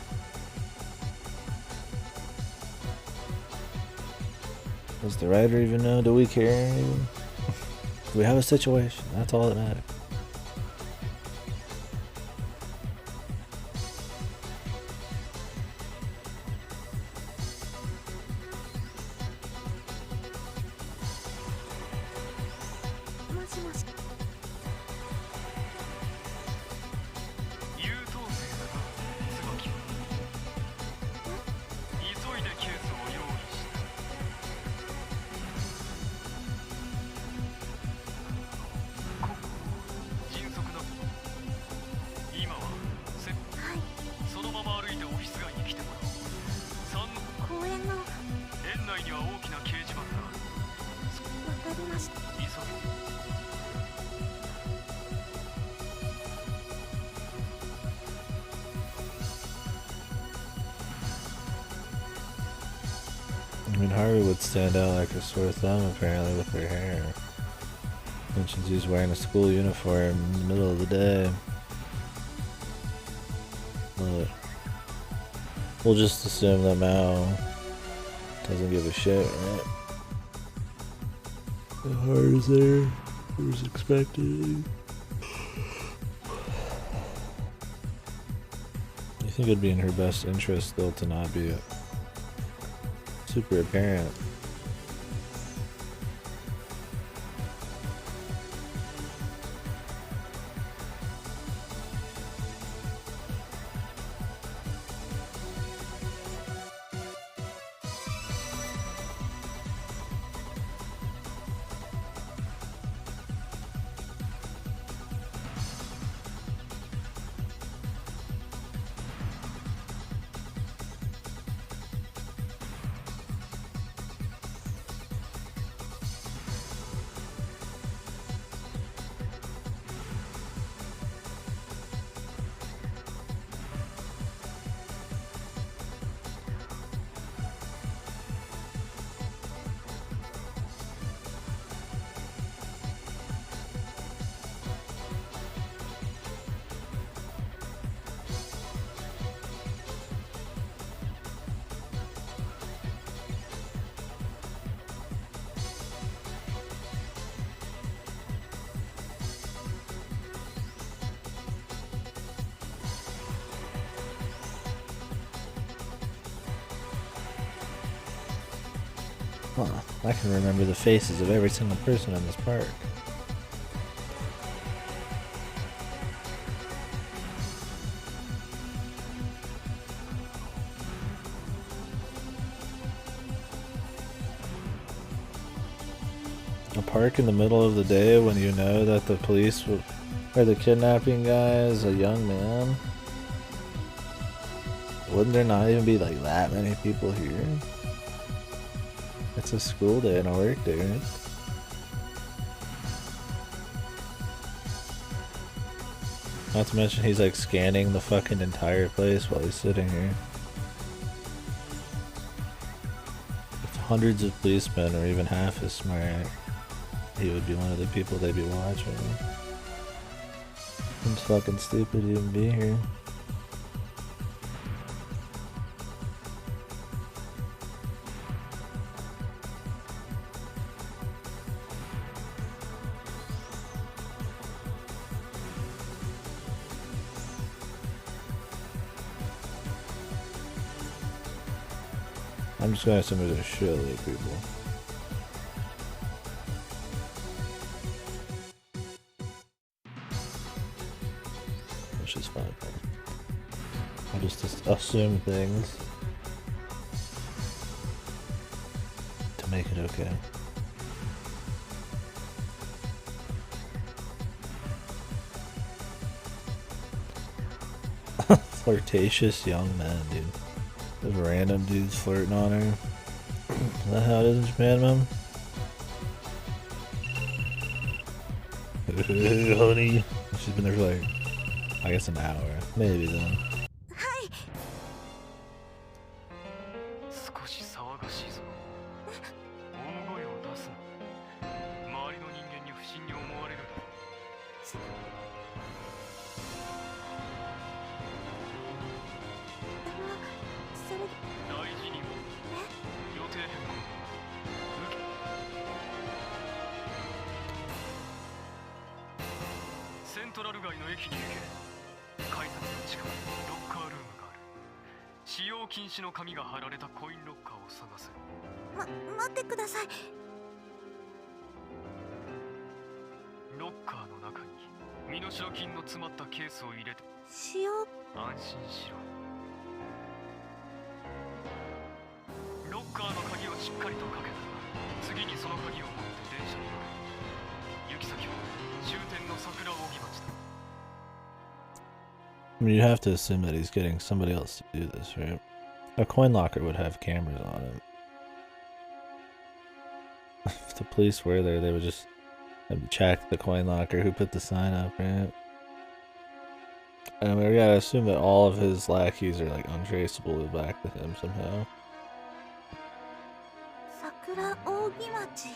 Does the writer even know? Do we care even? Do we have a situation? That's all that matters. I mean, Haru would stand out like a sore thumb apparently with her hair. Mentions he's wearing a school uniform in the middle of the day. But we'll just assume that Mao doesn't give a shit, right? The Haru's there. Who's expected? I think it'd be in her best interest still to not be super apparent. Huh, I can remember the faces of every single person in this park. A park in the middle of the day when you know that the police or the kidnapping guy is a young man? Wouldn't there not even be like that many people here? It's a school day and a work day, right? Not to mention he's like scanning the fucking entire place while he's sitting here. If hundreds of policemen or even half as smart, he would be one of the people they'd be watching. It's fucking stupid to even be here. I'm just gonna assume there's a shitload of people. Which is fine. I'll just assume things to make it okay. Flirtatious young men, dude. There's random dudes flirting on her. Is that how it is in Japan, man? Honey. She's been there for like, I guess an hour. Maybe then. 少し騒がしいぞ。大声を出すな。周りの人間に不審に思われるだろう。それで大事にも予定変更。セントラル街の駅に行け。改札の近くにロッカールームがある。使用禁止の紙が貼られたコインロッカーを探せ。待ってください。ロッカーの中に身代金の詰まったケースを入れて。使用安心しろ。ロッカーの鍵をしっかりとかけたら、次にその鍵を持って電車に乗る。行き先は終点の桜扇町だ。I mean, you have to assume that he's getting somebody else to do this, right? A coin locker would have cameras on it. If the police were there, they would just check the coin locker, who put the sign up, right? And we gotta assume that all of his lackeys are like untraceable back to him somehow. 桜扇町。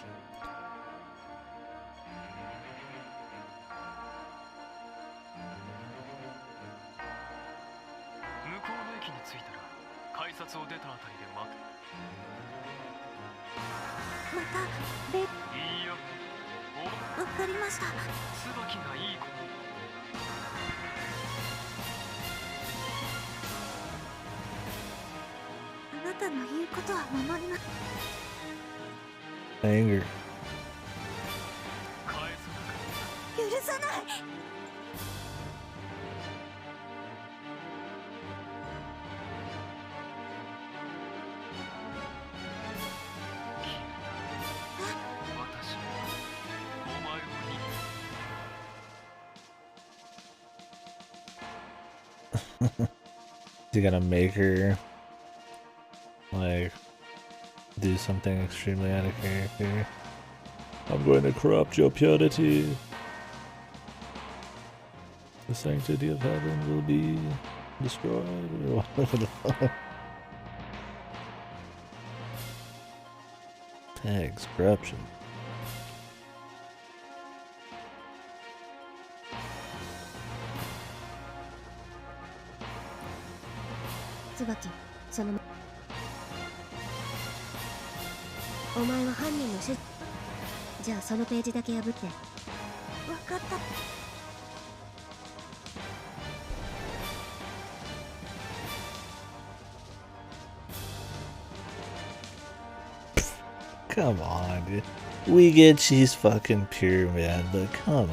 向こうの駅に着いたら改札を出たあたりで待て。またでいいよ。わかりました。椿がいい子。あなたの言うことは守ります。 Anger. 返すなか。許さない。 You gotta make her like do something extremely out of character. I'm going to corrupt your purity. The sanctity of heaven will be destroyed. Or whatever the fuck. Tags, corruption. 椿、そのお前は犯人の主。じゃあそのページだけ破って。わかった。 Come on, dude. We get she's fucking pure, man, but come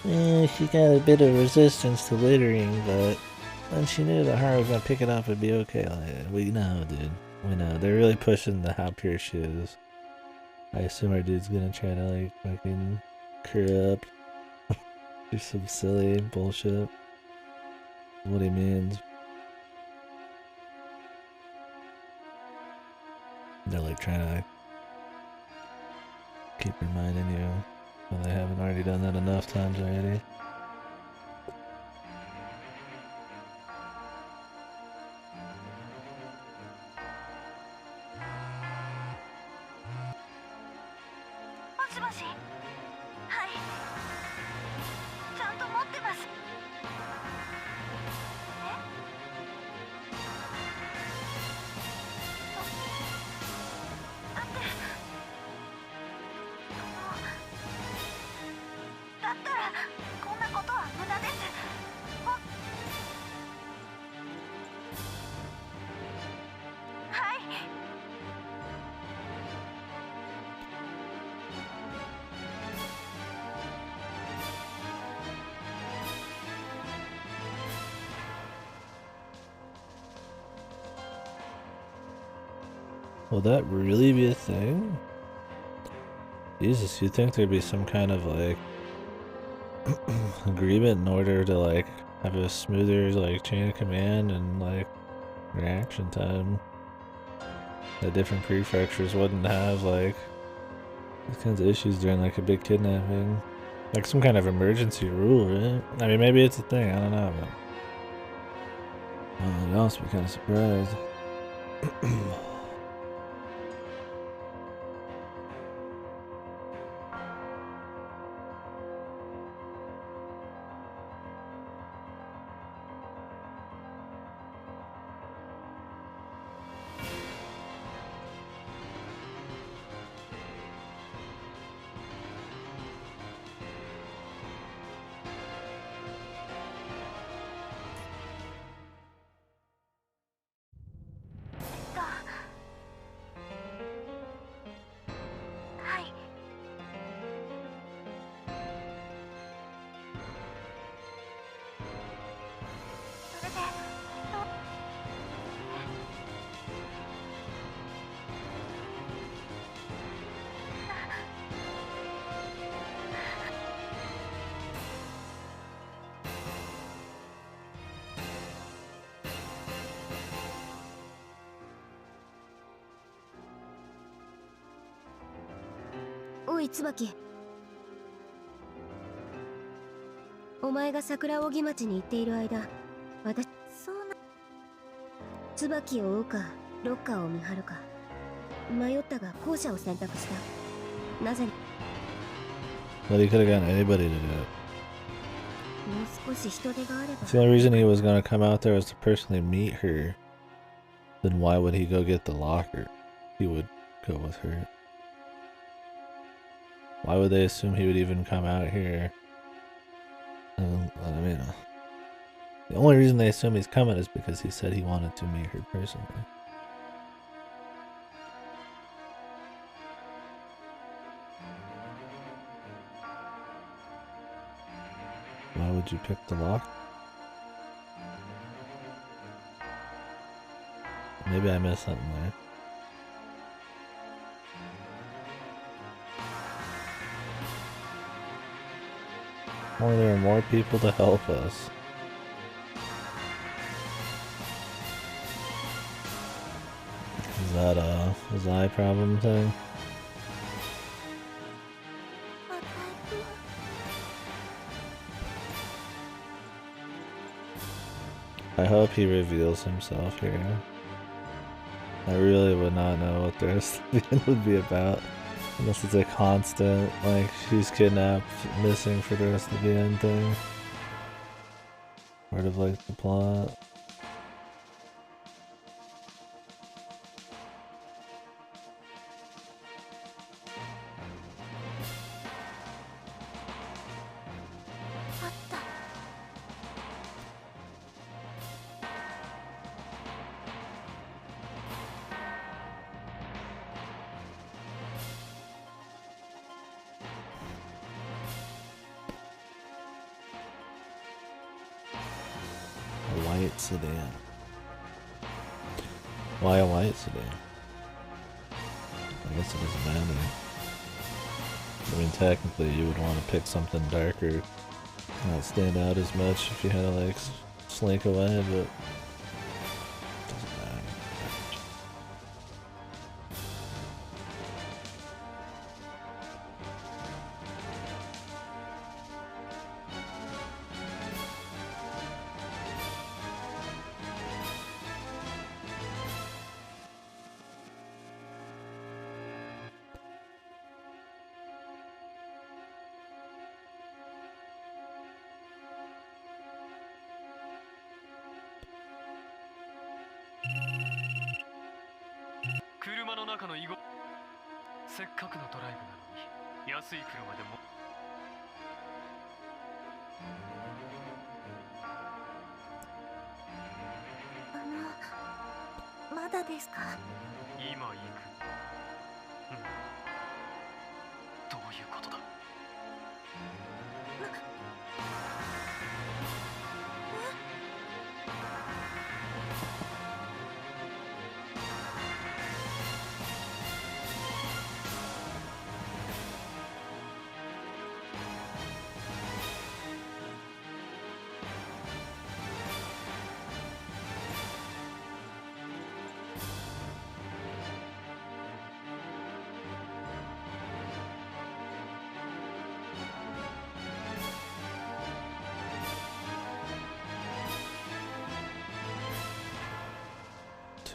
on. She got a bit of resistance to littering, but when she knew that her was gonna pick it up and be okay, like, we know, dude. We know. They're really pushing the how pure she is. I assume our dude's gonna try to, like, fucking corrupt. Do some silly bullshit. What he means. They're, like, trying to, like, keep reminding you when they haven't already done that enough times already. Will that really be a thing? Jesus, you'd think there'd be some kind of like agreement in order to like have a smoother like chain of command and like reaction time. That different prefectures wouldn't have like these kinds of issues during like a big kidnapping. Like some kind of emergency rule, right? I mean, maybe it's a thing, I don't know, but I'd also be kind of surprised.おい椿、お前が桜扇町に行っている間、私そうな。椿を追うかロッカーを見張るか迷ったが後者を選択した。なぜに But he could have gotten anybody to do it. もう少し人手があれば。 If the only reason he was gonna come out there was to personally meet her, then why would he go get the locker? He would go with her. Why would they assume he would even come out here? I mean, the only reason they assume he's coming is because he said he wanted to meet her personally. Why would you pick the lock? Maybe I missed something there. Or there are more people to help us. Is that a eye problem thing? I hope he reveals himself here. I really would not know what the rest of the end would be about. Unless it's a constant, like, she's kidnapped, missing for the rest of the end thing. Part of, like, the plot. White sedan. Why a white sedan? I guess it doesn't matter. I mean, technically you would want to pick something darker, not stand out as much if you had to like slink away, but it doesn't matter.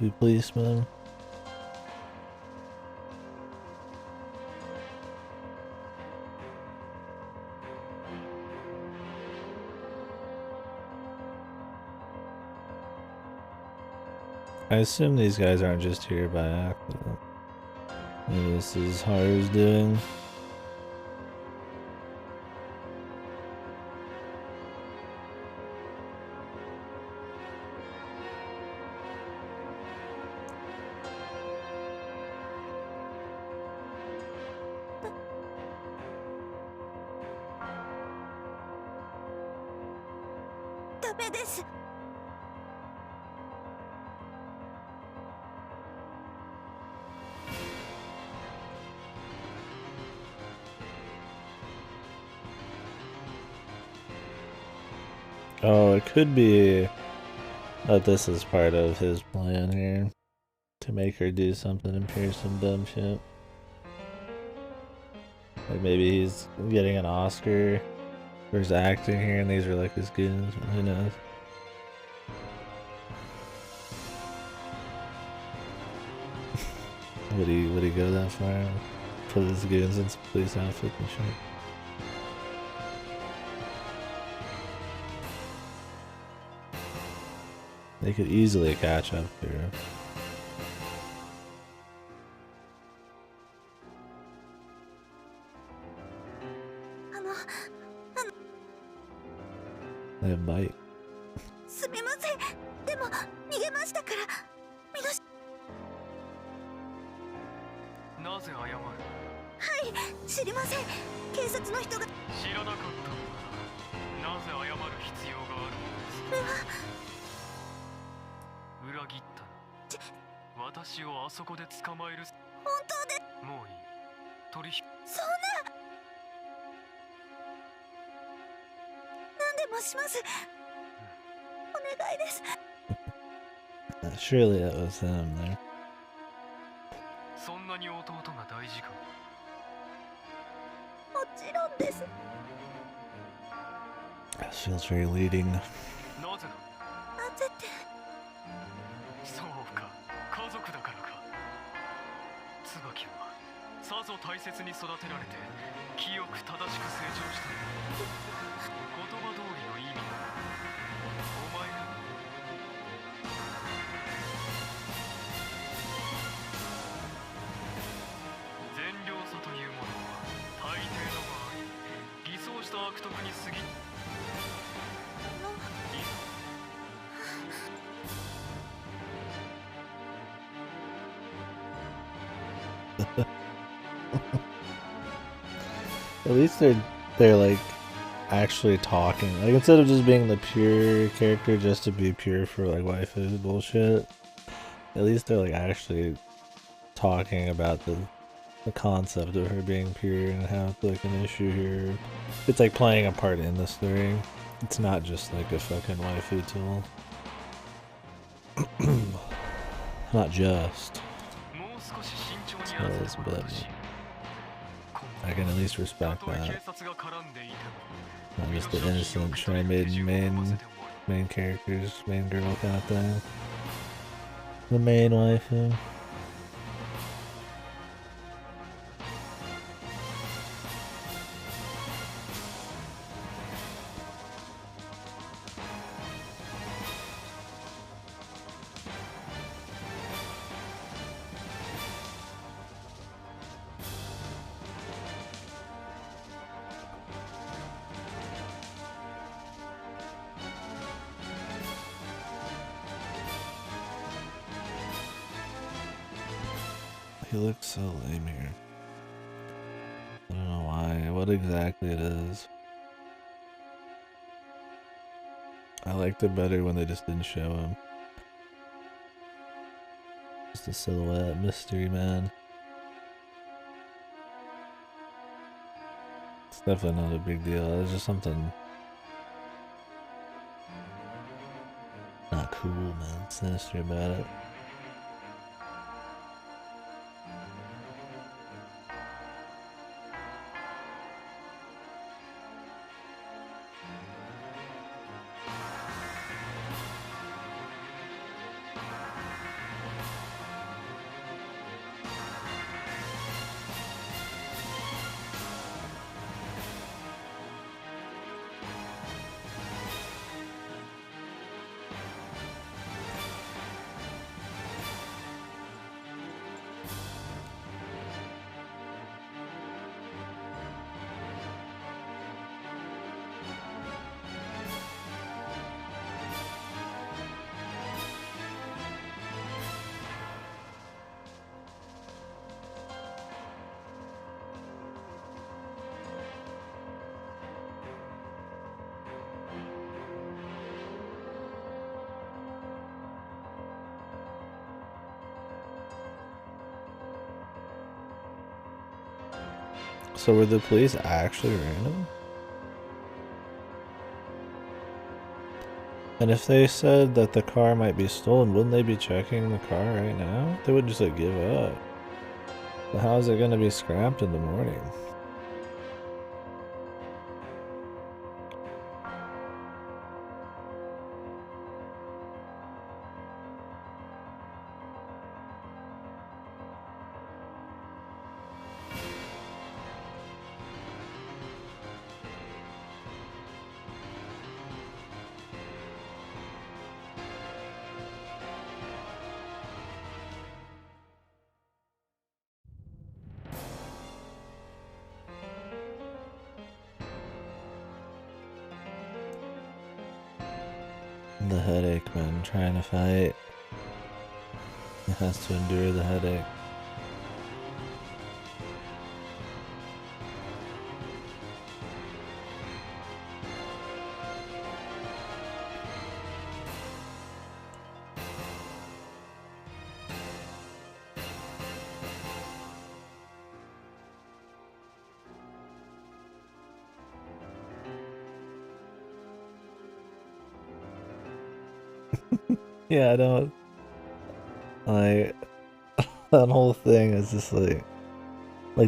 waifu policeman. I assume these guys aren't just here by accident. Maybe this is Haru's doing. Oh, it could be that this is part of his plan here. To make her do something and hear some dumb shit. Like maybe he's getting an Oscar for his acting here and these are like his goons. Who knows? Would he go that far? Put his goons in some police outfits and shit? They could easily catch up to her. They have bite. すみません。でも逃げましたから。みなし。なぜ謝る？はい、知りません。警察の人が。知らなかったのならなぜ謝る必要があるのです？裏切ったな。私をあそこで捕まえる。本当で。もういい。取引。そんな。何でもします。お願いです。Surely that was him there. そんなに弟が大事か？もちろんです。This feels very leading. なぜだ？なぜって。そうか、家族だからか。椿はさぞ大切に育てられて清く正しく成長した。言葉通りの意味だ。お前が善良さというものは大抵の場合偽装した悪徳に過ぎ。At least they're like actually talking. Like instead of just being the pure character just to be pure for like waifu bullshit. At least they're like actually talking about the concept of her being pure and how it's like an issue here. It's like playing a part in the story. It's not just like a fucking waifu tool. Not just. It's but I can at least respect that. Not just the innocent, shy main characters, main girl kind of thing. The main waifu. He looks so lame here. I don't know why, what exactly it is. I liked it better when they just didn't show him. Just a silhouette, mystery man. It's definitely not a big deal, it's just something not cool, man, sinister about it. So were the police actually random? And if they said that the car might be stolen, wouldn't they be checking the car right now? They wouldn't just like give up. So how is it gonna be scrapped in the morning? The headache, man, trying to fight. He has to endure the headache. Yeah, I don't like that whole thing is just like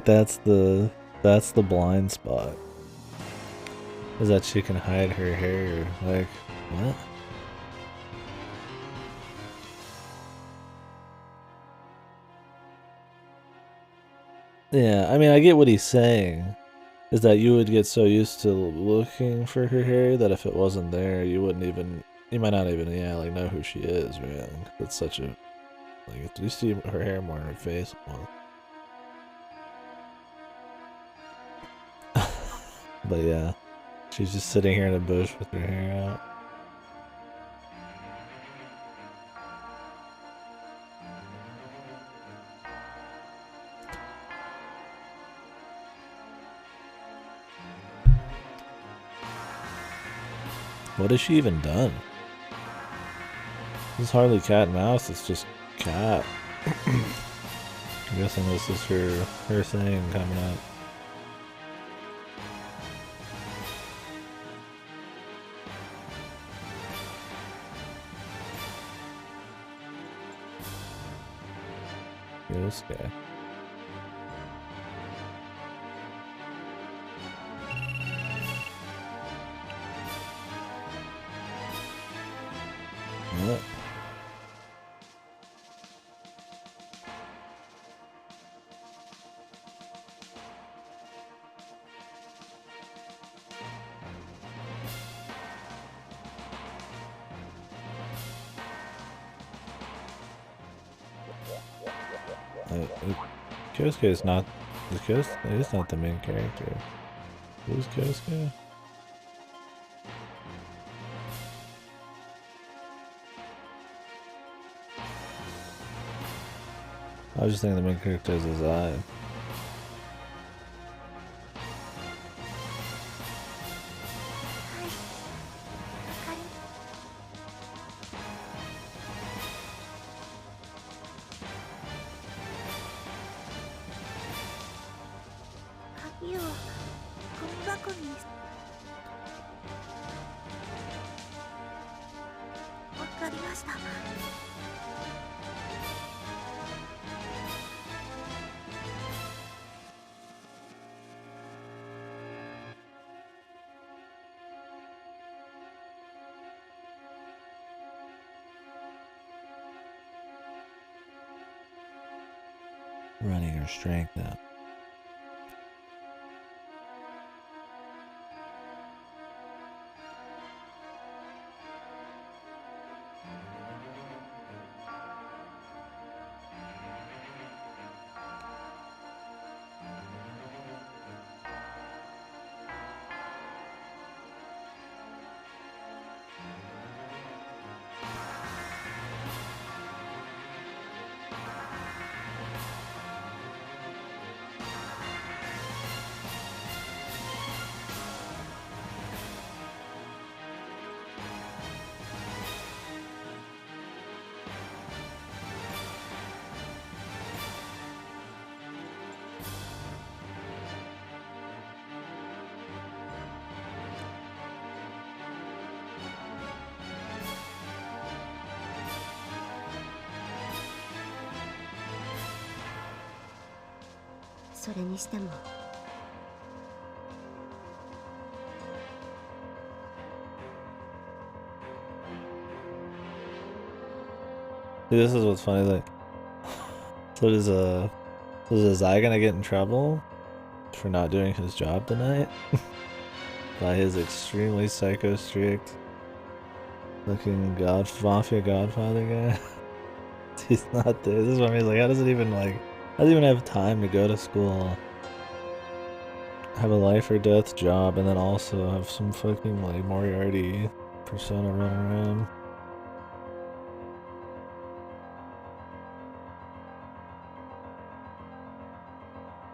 that's the blind spot. Is that she can hide her hair. Like, what? Yeah, I mean I get what he's saying. Is that you would get so used to looking for her hair that if it wasn't there you wouldn't even, you might not even, yeah, like know who she is, man. That's such a, like, you see her hair more in her face. But yeah, she's just sitting here in a bush with her hair out. What has she even done? This is hardly cat and mouse, it's just cat. I'm guessing this is her thing coming up. This guy. What? Kyosuke is not he's not the main character. Who's Kyosuke? I was just thinking the main character is his eye. Running her strength out. それにしても See, this is what's funny, like, so is Zai gonna get in trouble for not doing his job tonight? By his extremely psycho strict looking mafia godfather guy? He's not there. This is what I mean, like, how does it even have time to go to school, have a life or death job, and then also have some fucking, like, Moriarty persona running around?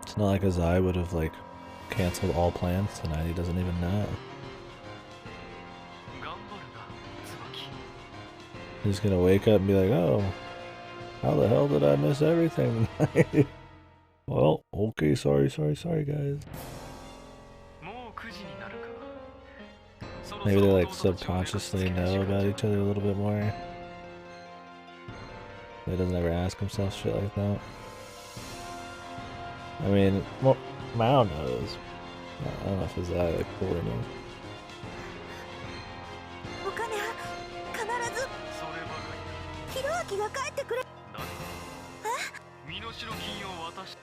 It's not like Azai would have, like, canceled all plans tonight. He doesn't even know. He's gonna wake up and be like, oh, how the hell did I miss everything tonight? Well, okay, sorry, guys. Maybe they, like, subconsciously know about each other a little bit more. He doesn't ever ask himself shit like that. I mean, well, Mao knows. I don't know if it's that, like, fully knows. お金は必ずひろあきが帰ってくれ。身代金を渡し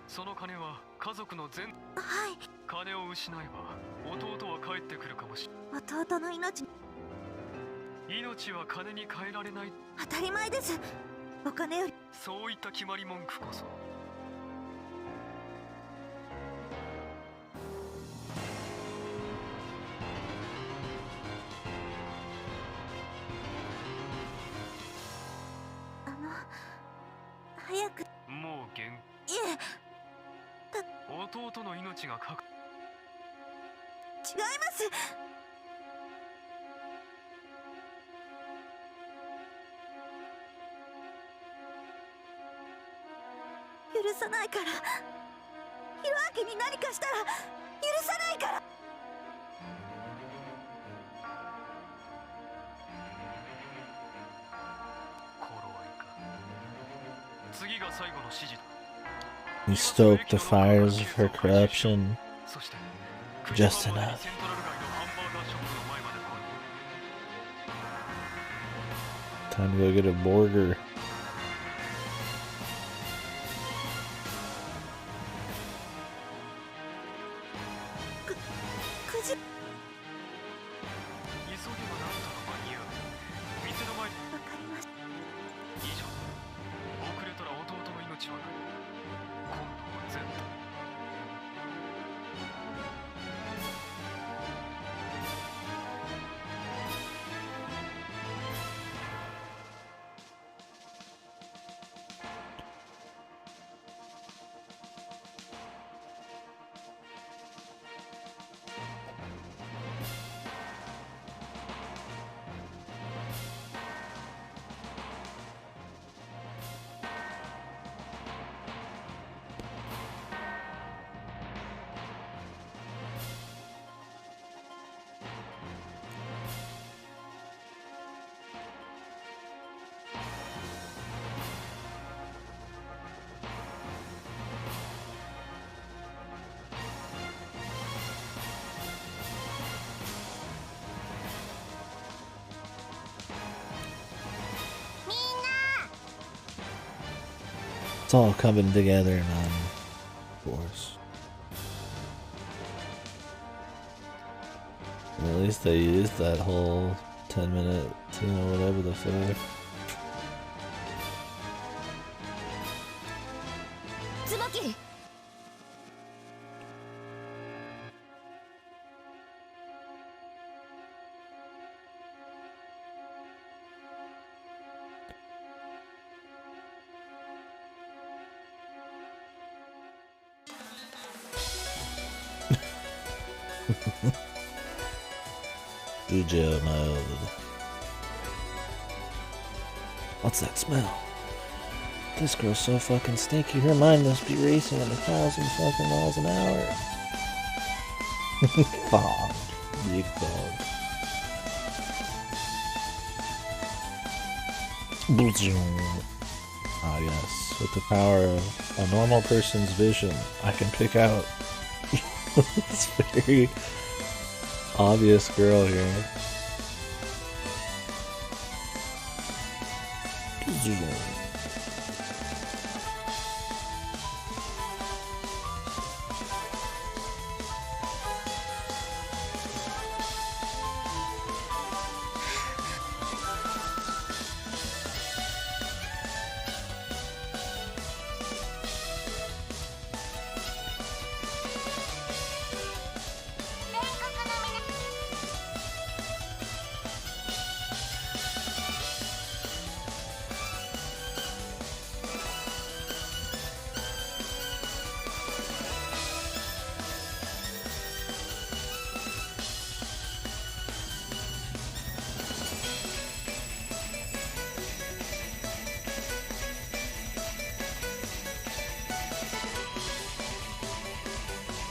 その金は家族の全はい。金を失えば弟は帰ってくるかもしれ弟の命命は金に換えられない当たり前です。お金よりそういった決まり文句こそ早く。もう限いえ、弟の命がかか違います。許さないから。ひろあきに何かしたら許さないから。頃合いか次が最後の指示だ He stoked the fires of her corruption そして just enough. セントラル街のハンバーガーショップの前まで来い Time to go get a burger. 9時。急げばなんとか間に合う店の前にわかりました。以上遅れたら弟の命はない今度は全部 It's all coming together, man. Of course. And at least they used that whole 10-minute scene or whatever the fuck. 椿。Ujo mode. What's that smell? This girl's so fucking stinky, her mind must be racing at 1,000 fucking miles an hour. Fog. Big fog. Ah, yes. with the power of a normal person's vision, I can pick out this very obvious girl here.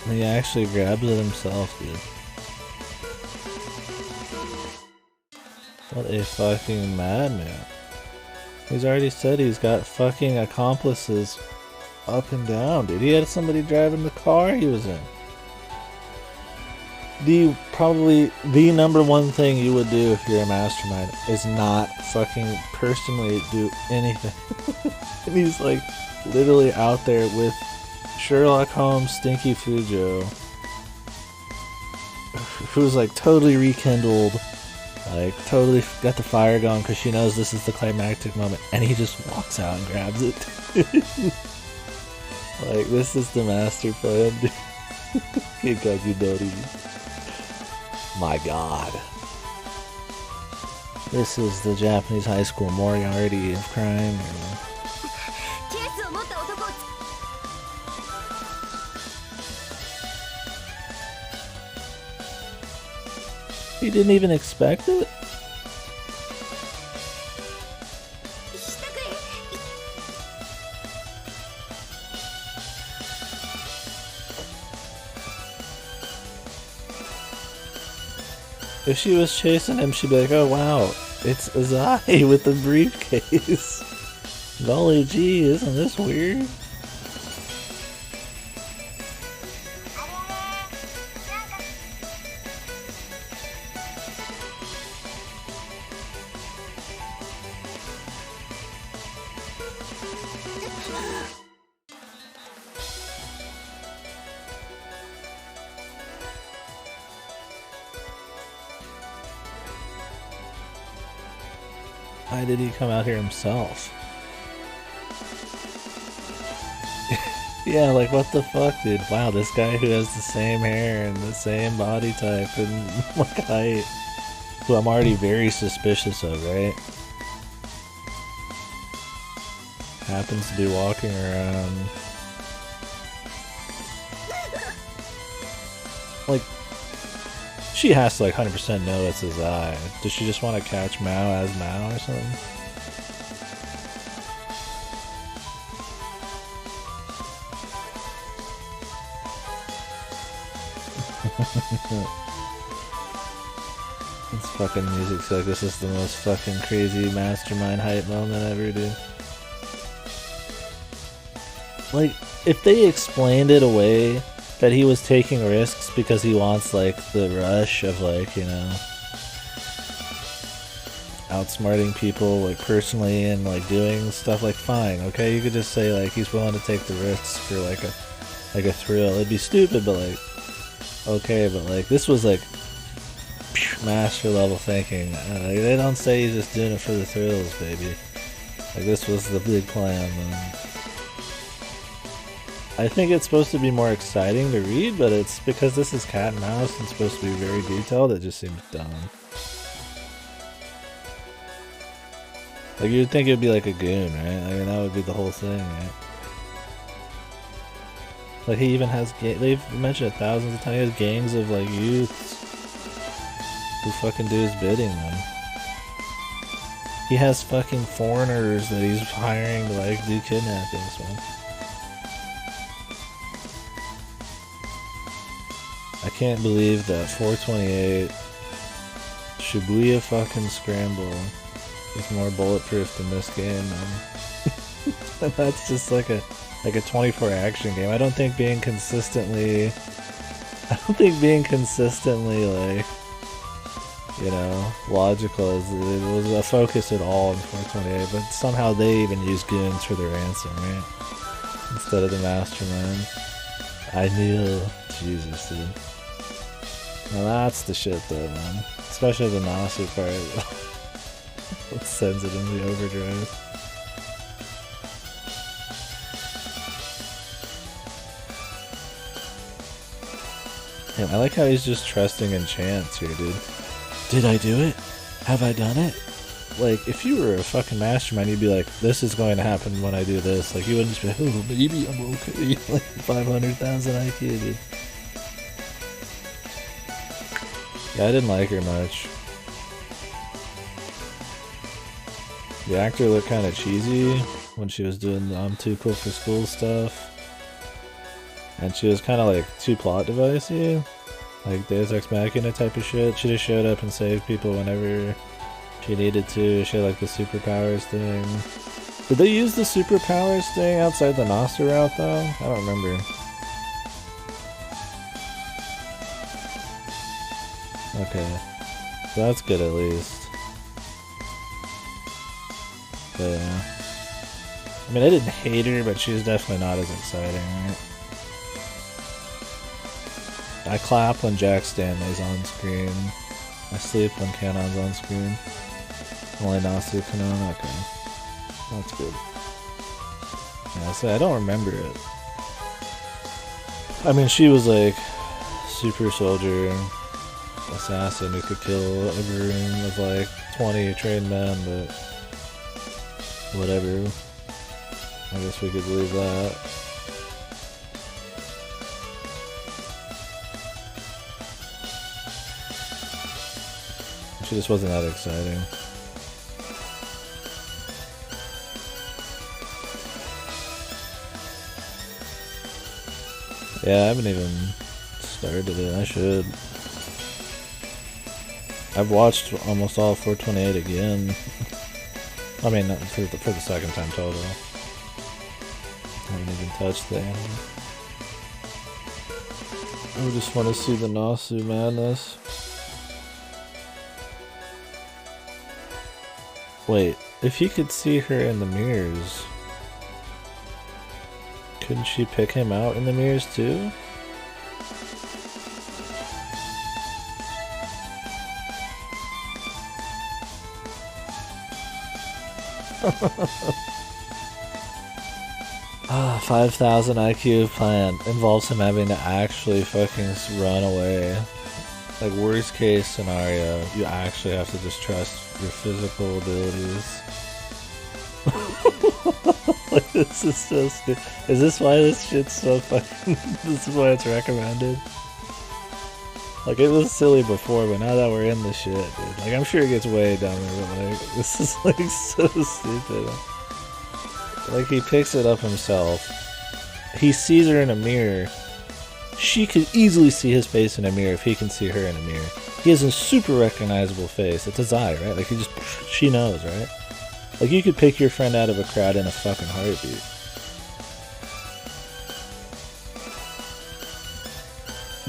He actually grabs it himself, dude. What a fucking madman. He's already said he's got fucking accomplices up and down, dude. He had somebody driving the car he was in. Probably the number one thing you would do if you're a mastermind is not fucking personally do anything. And he's like literally out there with Sherlock Holmes, Stinky Fujo, who's like totally rekindled, like totally got the fire going because she knows this is the climactic moment, and he just walks out and grabs it. Like, this is the master plan. Kikakudori. My god. This is the Japanese high school Moriarty of crime, you know? He didn't even expect it? If she was chasing him, she'd be like, oh wow, it's Azai with the briefcase. Golly gee, isn't this weird? Why did he come out here himself? Yeah, like what the fuck, dude? Wow, this guy who has the same hair and the same body type and like height, who I'm already very suspicious of, right? Happens to be walking around. Like, she has to like 100% know it's his eye. Does she just want to catch Mao as Mao or something? This fucking music's like, this is the most fucking crazy mastermind hype moment ever, dude. Like, if they explained it away that he was taking risks because he wants like the rush of like, you know, outsmarting people like personally and like doing stuff, like fine, okay, you could just say like he's willing to take the risks for like a thrill. It'd be stupid, but like okay, but like this was like master level thinking. They don't say he's just doing it for the thrills, baby. Like this was the big plan, man. I think it's supposed to be more exciting to read, but it's because this is cat and mouse and supposed to be very detailed, it just seems dumb. Like you'd think it'd be like a goon, right? I mean that would be the whole thing, right? Like he even has, they've mentioned it thousands of times, he has gangs of like youths who fucking do his bidding, man. He has fucking foreigners that he's hiring to like do kidnappings, man. I can't believe that 428 Shibuya fucking Scramble is more bulletproof than this game, man. That's just like a 24 action game. I don't think being consistently like, you know, logical it was a focus at all in 428, but somehow they even use goons for their ransom, right? Instead of the mastermind. I knew. Jesus, dude. Now that's the shit though, man. Especially the Nasu part. It sends it in the overdrive. Damn, I like how he's just trusting in chance here, dude. Did I do it? Have I done it? Like, if you were a fucking mastermind, you'd be like, this is going to happen when I do this. Like, you wouldn't just be like, oh, maybe I'm okay. Like, 500,000 IQ, dude. Yeah, I didn't like her much. The actor looked kind of cheesy when she was doing the I'm too cool for school stuff. And she was kind of like too plot devicey. Like Deus Ex Machina type of shit. She just showed up and saved people whenever she needed to. She had like the superpowers thing. Did they use the superpowers thing outside the Nasu route though? I don't remember. Okay. So that's good at least. But yeah. I mean, I didn't hate her, but she was definitely not as exciting, right? I clap when Jack Stanley's on screen. I sleep when Kanon's on screen. Only Nasu Kanon? Okay. That's good. Yeah, so I don't remember it. I mean, she was like super soldier, assassin who could kill a room of like 20 trained men, but whatever. I guess we could believe that. She just wasn't that exciting. Yeah, I haven't even started it. I should. I've watched almost all of 428 again. I mean, not for the second time total. I haven't even touched the anime. I just want to see the Nasu madness. Wait, if he could see her in the mirrors, couldn't she pick him out in the mirrors too? Ah, 5,000 IQ plan involves him having to actually fucking run away. Like, worst case scenario, you actually have to just trust your physical abilities. Like, this is so stupid. Is this why this shit's so fucking... This is why it's recommended? Like, it was silly before, but now that we're in the shit, dude. Like, I'm sure it gets way dumber, but like, this is like so stupid. Like, he picks it up himself. He sees her in a mirror. She could easily see his face in a mirror if he can see her in a mirror. He has a super recognizable face. It's his eye, right? Like, she knows, right? Like, you could pick your friend out of a crowd in a fucking heartbeat.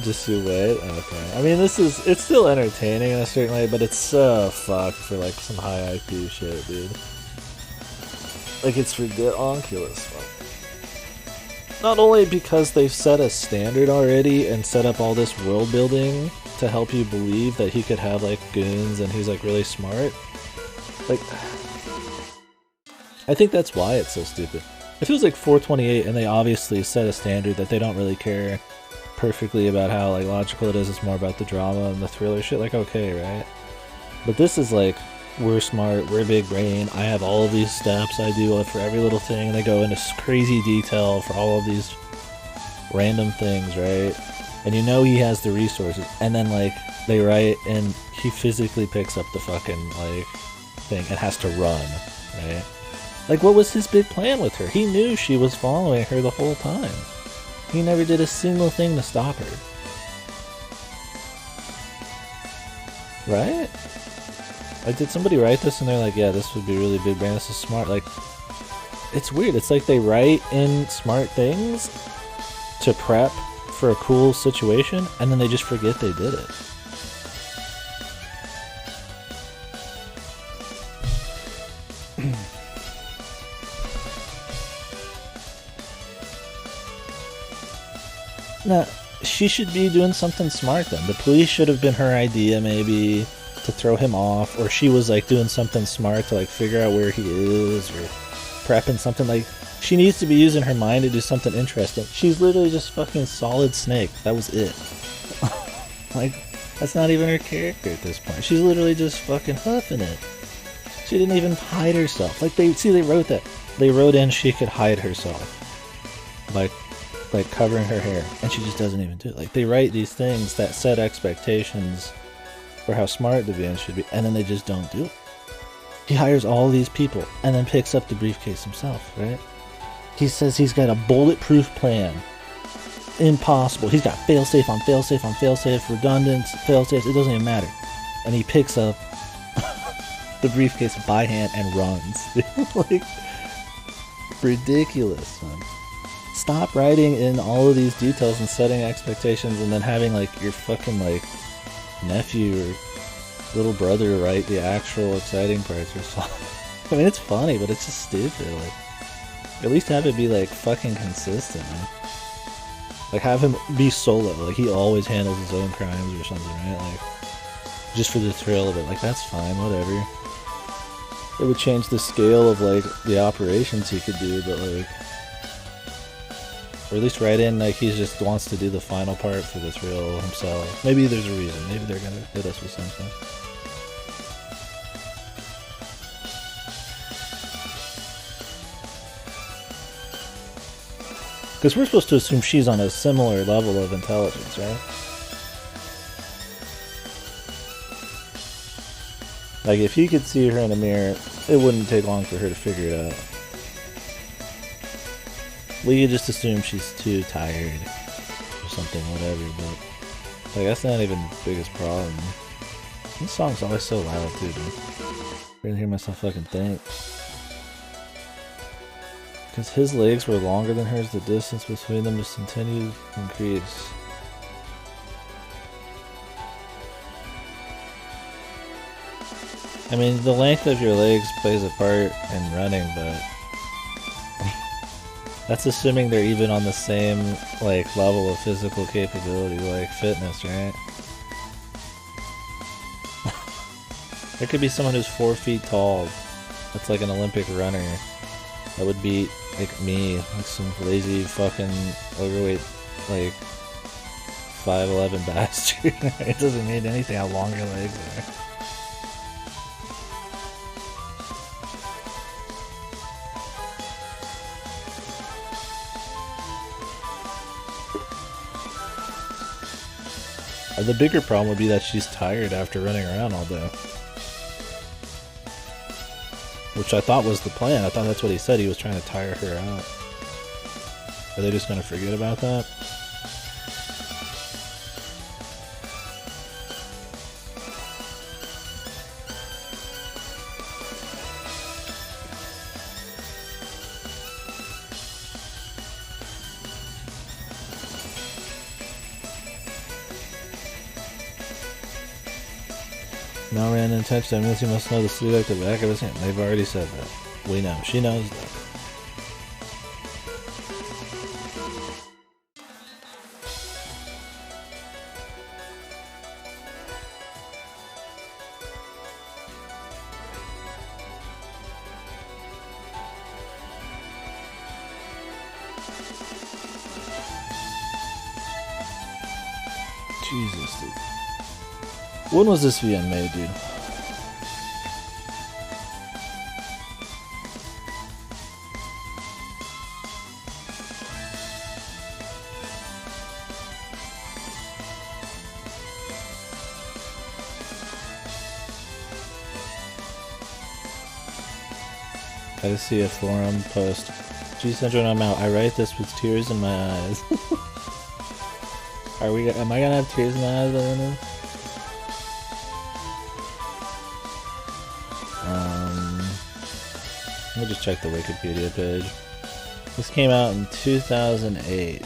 Just you wait? Okay. I mean, it's still entertaining in a certain way, but it's so fucked for, like, some high IQ shit, dude. Like, it's ridiculous. Not only because they've set a standard already and set up all this world building to help you believe that he could have, like, goons and he's, like, really smart. Like, I think that's why it's so stupid. It feels like 428 and they obviously set a standard that they don't really care perfectly about how, like, logical it is. It's more about the drama and the thriller shit. Like, okay, right? But this is like, we're smart, we're big brain, I have all of these steps I do for every little thing, and they go into crazy detail for all of these random things, right? And you know he has the resources, and then, like, they write, and he physically picks up the fucking, like, thing and has to run, right? Like, what was his big plan with her? He knew she was following her the whole time. He never did a single thing to stop her. Right? Like, did somebody write this and they're like, yeah, this would be really big brain, this is smart. Like, it's weird. It's like they write in smart things to prep for a cool situation, and then they just forget they did it. No, she should be doing something smart then. The police should have been her idea, maybe, to throw him off, or she was like doing something smart to like figure out where he is, or prepping something. Like, she needs to be using her mind to do something interesting. She's literally just fucking Solid Snake. That was it. Like, that's not even her character at this point. She's literally just fucking huffing it. She didn't even hide herself. Like, they wrote that. They wrote in she could hide herself. Like covering her hair, and she just doesn't even do it. Like, they write these things that set expectations for how smart the villain should be, and then they just don't do it. He hires all these people and then picks up the briefcase himself, right? He says he's got a bulletproof plan. Impossible. He's got failsafe on failsafe on failsafe, redundant failsafes, it doesn't even matter. And he picks up the briefcase by hand and runs. Like, ridiculous, man. Stop writing in all of these details and setting expectations, and then having like your fucking like nephew or little brother write the actual exciting parts or something. I mean, it's funny, but it's just stupid. Like, at least have it be like fucking consistent, man. Like, have him be solo. Like, he always handles his own crimes or something, right? Like, just for the thrill of it. Like, that's fine, whatever. It would change the scale of like the operations he could do, but like, or at least write in like he just wants to do the final part for the thrill himself. Maybe there's a reason. Maybe they're gonna hit us with something. Because we're supposed to assume she's on a similar level of intelligence, right? Like, if he could see her in a mirror, it wouldn't take long for her to figure it out. We could just assume she's too tired or something, whatever, but like, that's not even the biggest problem. This song's always so loud too, dude. I didn't hear myself fucking think. Because his legs were longer than hers, the distance between them just continued to increase. I mean, the length of your legs plays a part in running, but that's assuming they're even on the same like level of physical capability, like fitness, right? There could be someone who's 4 feet tall, that's like an Olympic runner, that would beat like me, like some lazy fucking overweight, like 5'11" bastard. It doesn't mean anything how long your legs are. The bigger problem would be that she's tired after running around all day. Which I thought was the plan. I thought that's what he said. He was trying to tire her out. Are they just going to forget about that? No random touchdown means you must know the sleeve like the back of his hand. They've already said that. We know. She knows that. Jesus, dude. When was this VN made, dude? I just see a forum post. G Central, I'm out. I write this with tears in my eyes. Am I gonna have tears in my eyes by the end of this? Let me just check the Wikipedia page. This came out in 2008.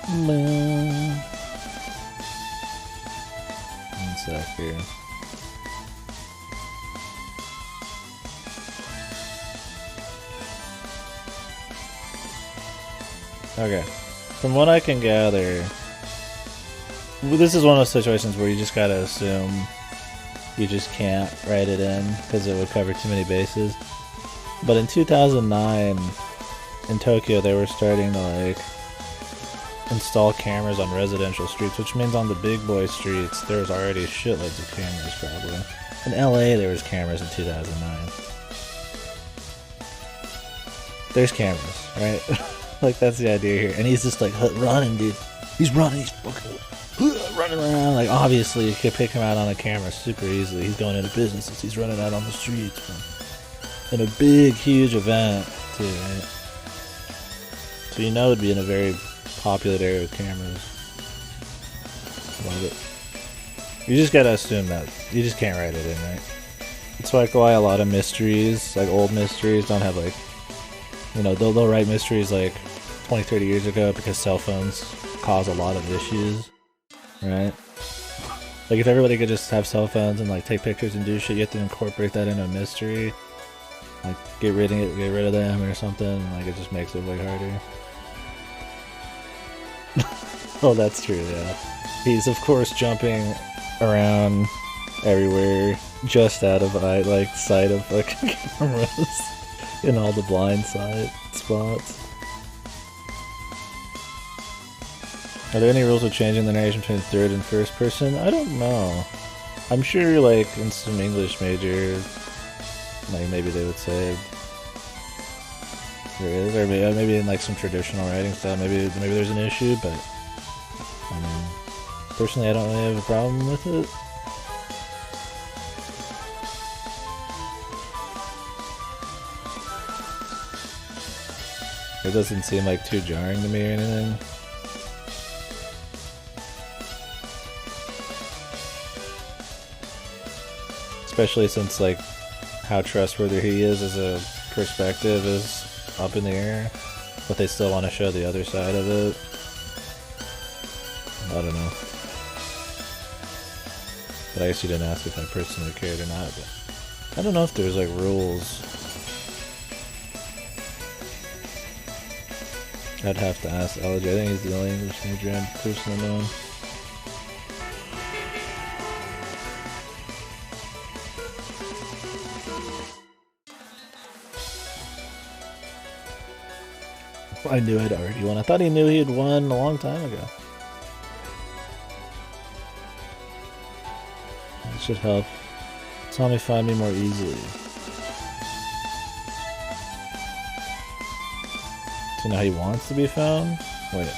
One sec here. Okay. From what I can gather, this is one of those situations where you just gotta assume you just can't write it in because it would cover too many bases. But in 2009, in Tokyo, they were starting to like install cameras on residential streets, which means on the big boy streets there was already shitloads of cameras probably. In LA there was cameras in 2009. There's cameras, right? Like that's the idea here. And he's just like running, dude. He's running, he's fucking running around. Like obviously you could pick him out on a camera super easily. He's going into businesses, he's running out on the streets, man. In a big, huge event too, right? So you know it'd be in a very populated area with cameras. Love it. You just gotta assume that. You just can't write it in, right? It's like why a lot of mysteries, like old mysteries, don't have like, you know, they'll write mysteries like 20, 30 years ago because cell phones cause a lot of issues, right? Like if everybody could just have cell phones and like take pictures and do shit, you have to incorporate that into a mystery. Like get rid of them or something, and like it just makes it way harder. Oh, that's true, yeah. He's of course jumping around everywhere, just out of sight of fucking cameras in all the blind side spots. Are there any rules of changing the narration between third and first person? I don't know. I'm sure like in some English major, like maybe they would say there is, or maybe in like some traditional writing style, maybe there's an issue, but I mean, personally I don't really have a problem with it. It doesn't seem like too jarring to me or anything. Especially since like how trustworthy he is as a perspective is up in the air, but they still want to show the other side of it. I don't know. But I guess you didn't ask if I personally cared or not, but I don't know if there's like rules. I'd have to ask LJ. I think he's the only English major I personally know. I knew I'd already won. I thought he knew he had won a long time ago. It should help. Tell me find me more easily. So now he wants to be found? Wait.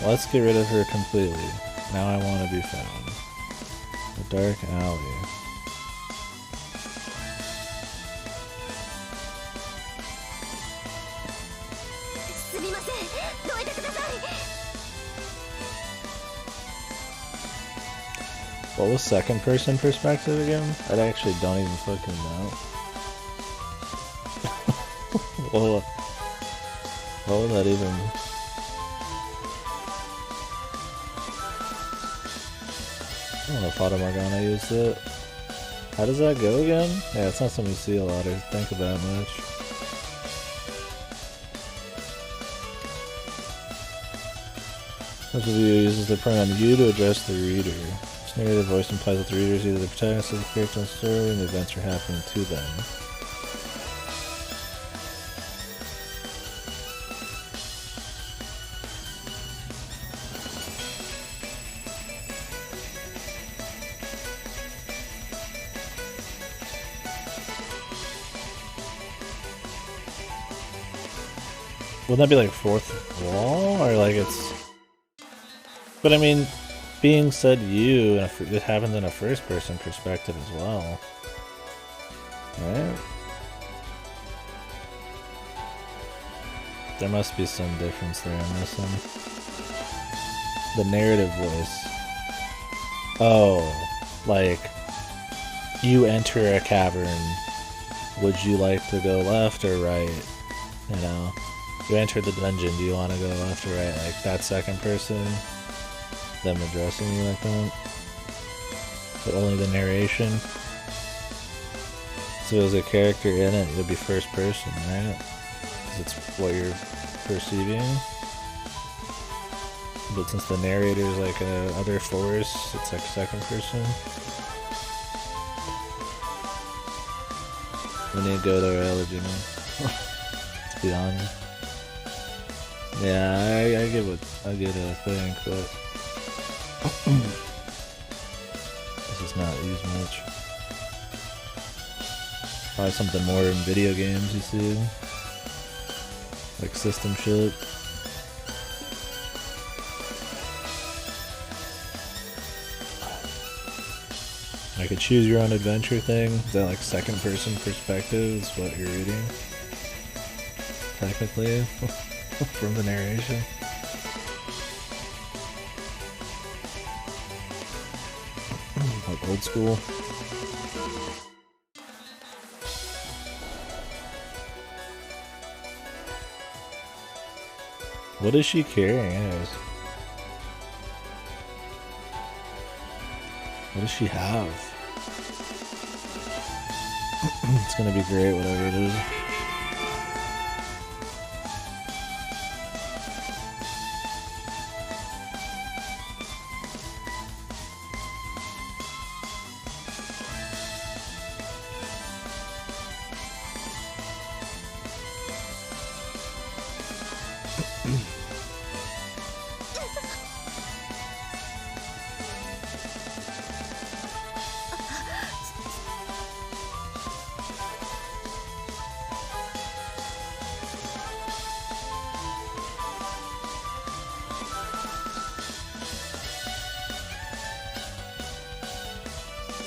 Let's get rid of her completely. Now I want to be found. The dark alley. What was second person perspective again? I actually don't even fucking know. What was that even? I don't know if Fata Morgana used it. How does that go again? Yeah, it's not something you see a lot or think about much. This review uses the pronoun you to address the reader. This narrative voice implies that the reader is either the protagonist of the character in the story and the events are happening to them. Wouldn't that be like fourth wall? Or like it's... But I mean, being said you, it happens in a first person perspective as well. Right? There must be some difference there in this one. The narrative voice. Oh, like, you enter a cavern. Would you like to go left or right? You know? You enter the dungeon, do you want to go left or right? Like that second person, them addressing you like that. But only the narration. So there's a character in it, it would be first person, right? Because it's what you're perceiving. But since the narrator is like a other force, it's like second person. We need to go to our allergy, man. To be honest. Yeah, I get a thing, but this is not used much. Probably something more in video games, you see, like system shit. Like a choose your own adventure thing. Is that like second person perspective is what you're reading? Technically. From the narration. Like old school. What is she carrying anyways? What does she have? It's gonna be great, whatever it is.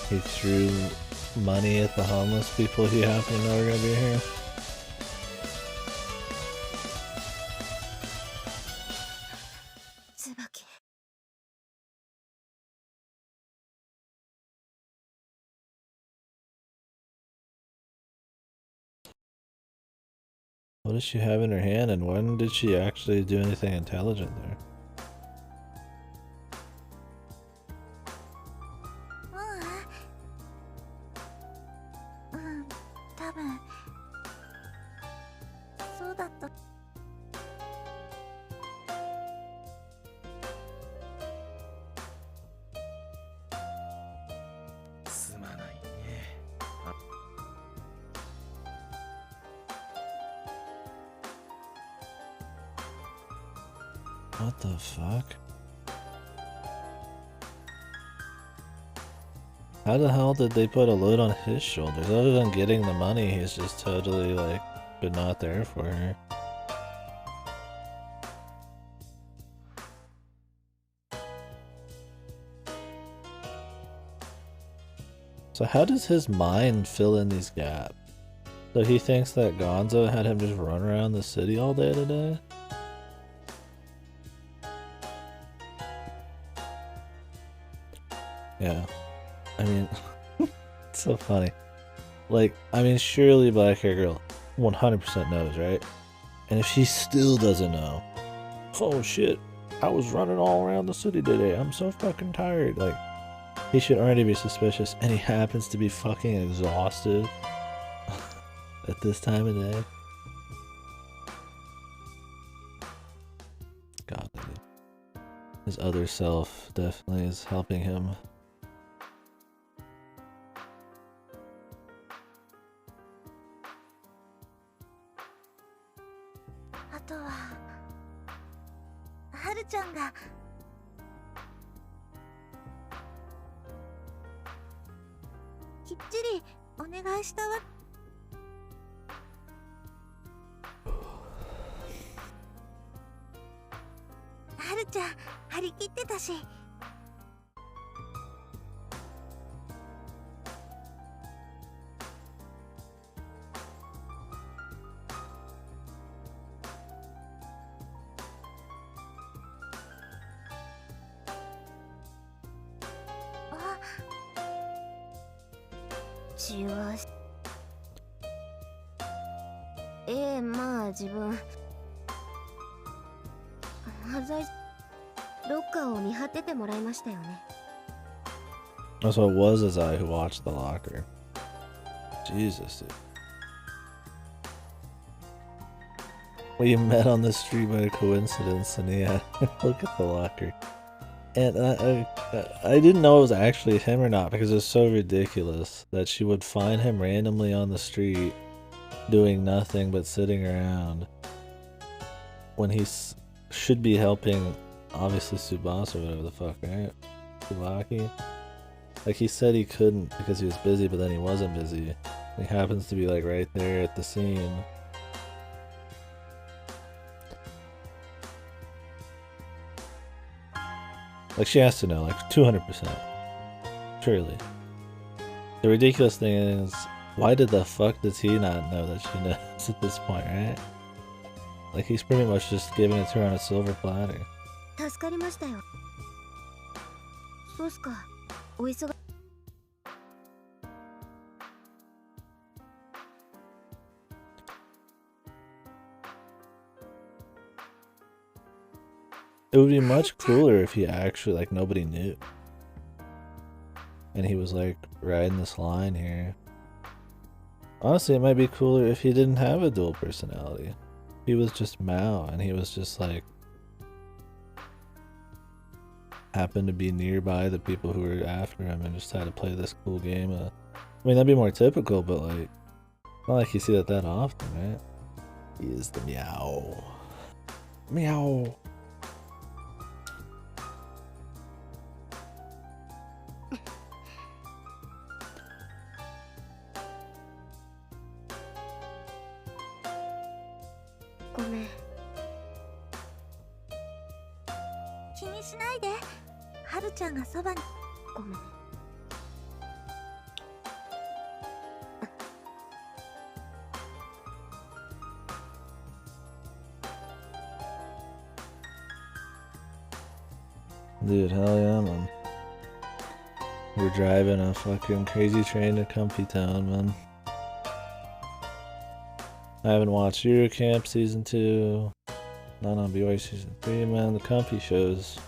He threw money at the homeless people he happened to know were gonna be here. What does she have in her hand, and when did she actually do anything intelligent there? What the fuck? How the hell did they put a load on his shoulders? Other than getting the money, he's just totally like, but not there for her. So how does his mind fill in these gaps? So he thinks that Gonzo had him just run around the city all day today? Yeah. I mean, it's so funny. Like, I mean, surely Black Hair Girl 100% knows, right? And if she still doesn't know, oh shit, I was running all around the city today, I'm so fucking tired. Like, he should already be suspicious, and he happens to be fucking exhausted at this time of day. God, other self definitely is helping him. あとははるちゃんがきっちりお願いしたわ。はるちゃん張り切ってたし。血はまあ自分ロッカーを見張っててもらいましたよね。 Also, it was his eye who watched the locker. Jesus, dude. We met on the street by coincidence, and yeah, look at the locker. And I didn't know it was actually him or not because it was so ridiculous that she would find him randomly on the street doing nothing but sitting around when he should be helping, obviously, Tsubasa or whatever the fuck, right? Tsubaki? Like, he said he couldn't because he was busy, but then he wasn't busy. He happens to be, like, right there at the scene. Like, she has to know, like, 200%. Surely. The ridiculous thing is, why did the fuck does he not know that she knows at this point, right? Like, he's pretty much just giving it to her on a silver platter. 助かりましたよ。そうっすか。お忙し。It would be much cooler if he actually, like, nobody knew. And he was, like, riding this line here. Honestly, it might be cooler if he didn't have a dual personality. He was just Mao, and he was just, like, happened to be nearby the people who were after him and just had to play this cool game. I mean, that'd be more typical, but, like, not like you see that often, right? He is the Meow. Meow. Dude, hell yeah, man. We're driving a fucking crazy train to Comfy Town, man. I haven't watched Eurocamp Season 2. Not on BY Season 3, man. The Comfy shows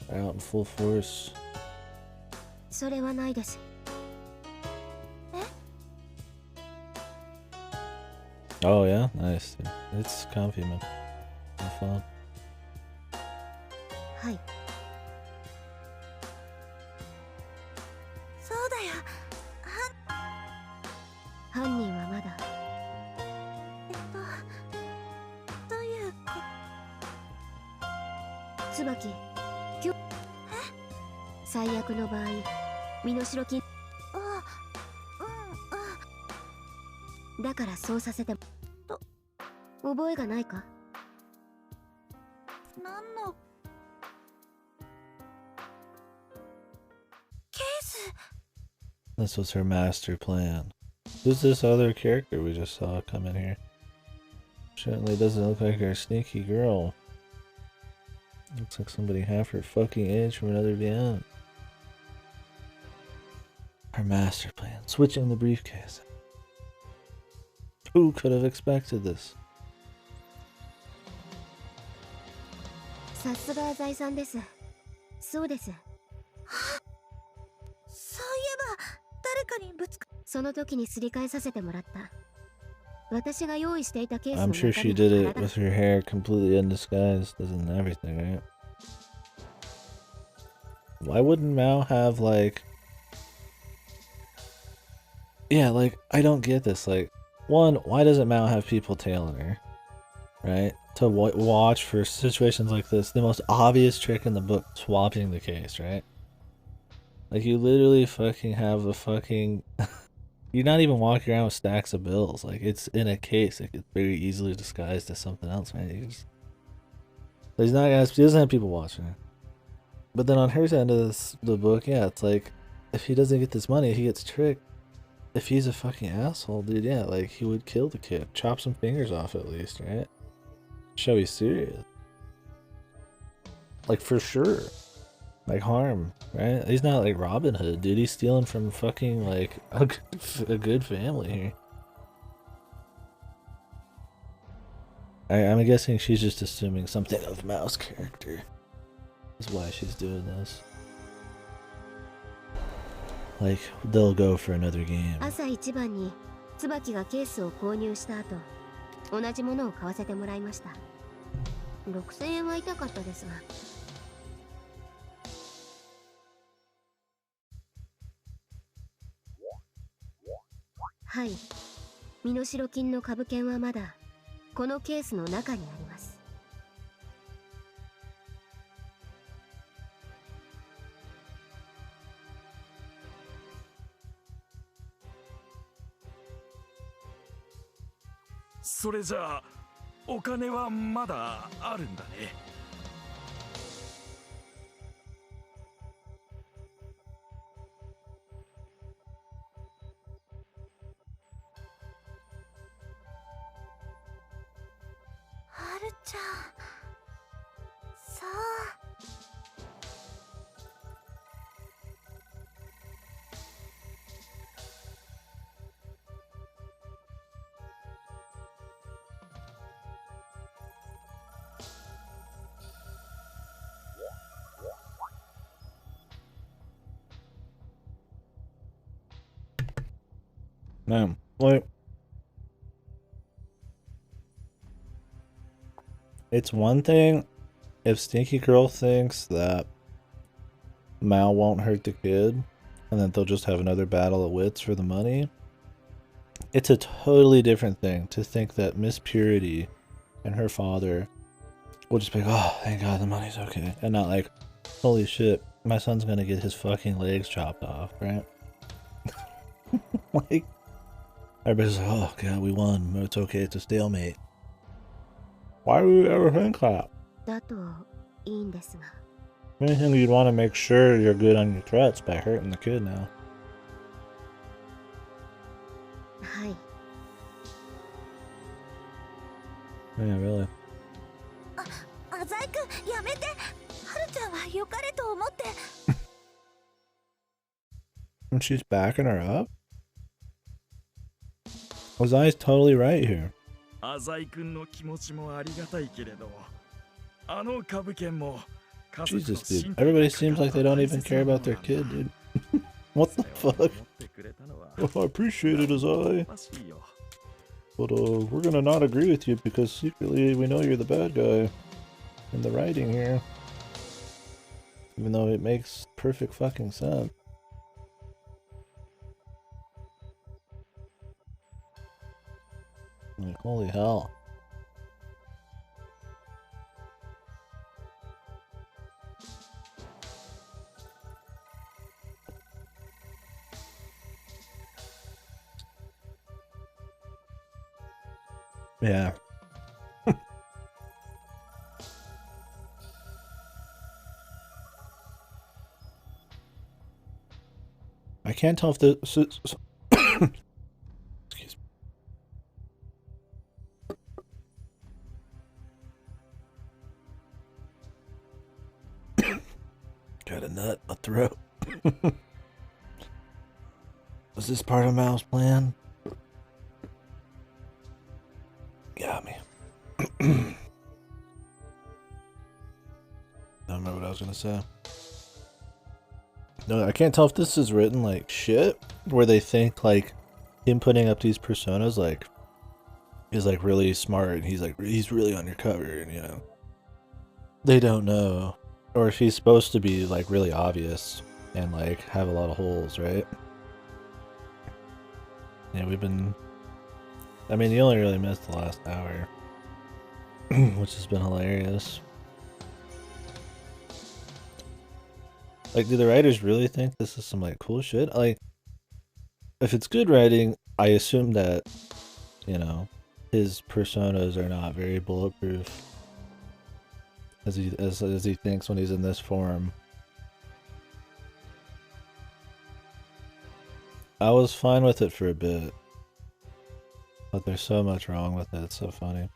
are out in full force. それはないです。Oh, yeah? Nice. It's comfy, man. Have fun. はい。そうだよ。犯人はまだ。というこ椿、今日最悪の場合、身代金。だからそうさせても。覚えがないか？何のケース？ This was her master plan. Who's this other character we just saw come in here? Certainly doesn't look like her sneaky girl. Looks like somebody half her fucking age from another beyond. Her master plan. Switching the briefcase. Who could have expected this? さすが財産です。そうです。そういえば誰かにぶつか。その時にすり替えさせてもらった。私が用意していたケースの I'm 中 sure に she did it with her hair completely undisguised, doesn't everything, right? Why wouldn't Mao have like... Yeah, like, I don't get this. Like, one, why doesn't Mao have people tailing her? Right? To watch for situations like this. The most obvious trick in the book, swapping the case, right? Like, you literally fucking have a fucking... You're not even walking around with stacks of bills. Like, it's in a case. Like, it's very easily disguised as something else, man. You just... He's not gonna, he doesn't have people watching her. But then on her end of the book, yeah, it's like, if he doesn't get this money, he gets tricked. If he's a fucking asshole, dude, yeah, like, he would kill the kid. Chop some fingers off at least, right? Show he's serious. Like, for sure. Like, harm, right? He's not like Robin Hood, dude. He's stealing from fucking, like, a good family here. I'm guessing she's just assuming something of Mao's character. That's why she's doing this. Like, they'll go for another game. 朝一番に椿がケースを購入した後、同じものを買わせてもらいました。6000円は痛かったですが。はい、身代金の株券はまだこのケースの中にあります。それじゃあお金はまだあるんだね。はるちゃん、そう。Man, like, it's one thing if Stinky Girl thinks that Mao won't hurt the kid and that they'll just have another battle of wits for the money. It's a totally different thing to think that Miss Purity and her father will just be like, oh, thank God the money's okay. And not like, holy shit, my son's gonna get his fucking legs chopped off, right? Like, everybody's like, oh God, we won. It's okay, it's a stalemate. Why would you ever think that? だといいんですが。 Anything you'd want to make sure you're good on your threats by hurting the kid now. はい。 Yeah, really. あざいくん、やめて。はるちゃんは良かれと思って。And she's backing her up? Ozai's totally right here. あざいくんの気持ちもありがたいけれど、あの株券も Jesus, dude. Everybody seems like they don't even care about their kid, dude. What the fuck? Oh, I appreciate it, Ozai. But, we're gonna not agree with you because secretly we know you're the bad guy in the writing here. Even though it makes perfect fucking sense. Like, holy hell. Yeah. I can't tell if this is... Excuse me. Got a nut in my throat. Was this part of Mao's plan? Got me. Don't remember what I was gonna say. No, I can't tell if this is written like shit, where they think like him putting up these personas like is like really smart and he's really undercover and you know they don't know Or she's supposed to be like really obvious and like have a lot of holes, right? Yeah, we've been. I mean, you only really missed the last hour, which has been hilarious. Like, do the writers really think this is some like cool shit? Like, if it's good writing, I assume that, you know, his personas are not very bulletproof as he thinks when he's in this form. I was fine with it for a bit, but there's so much wrong with it. It's so funny.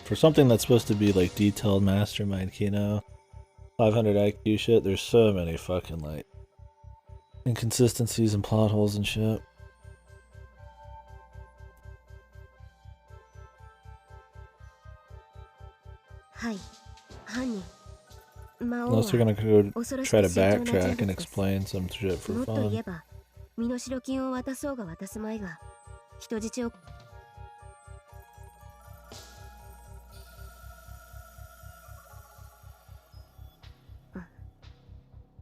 For something that's supposed to be like detailed mastermind Kino, 500 IQ shit, there's so many fucking like inconsistencies and plot holes and shit. Unless they're gonna go try to backtrack and explain some shit for fun. 身代金を渡そうが渡すまいが人質を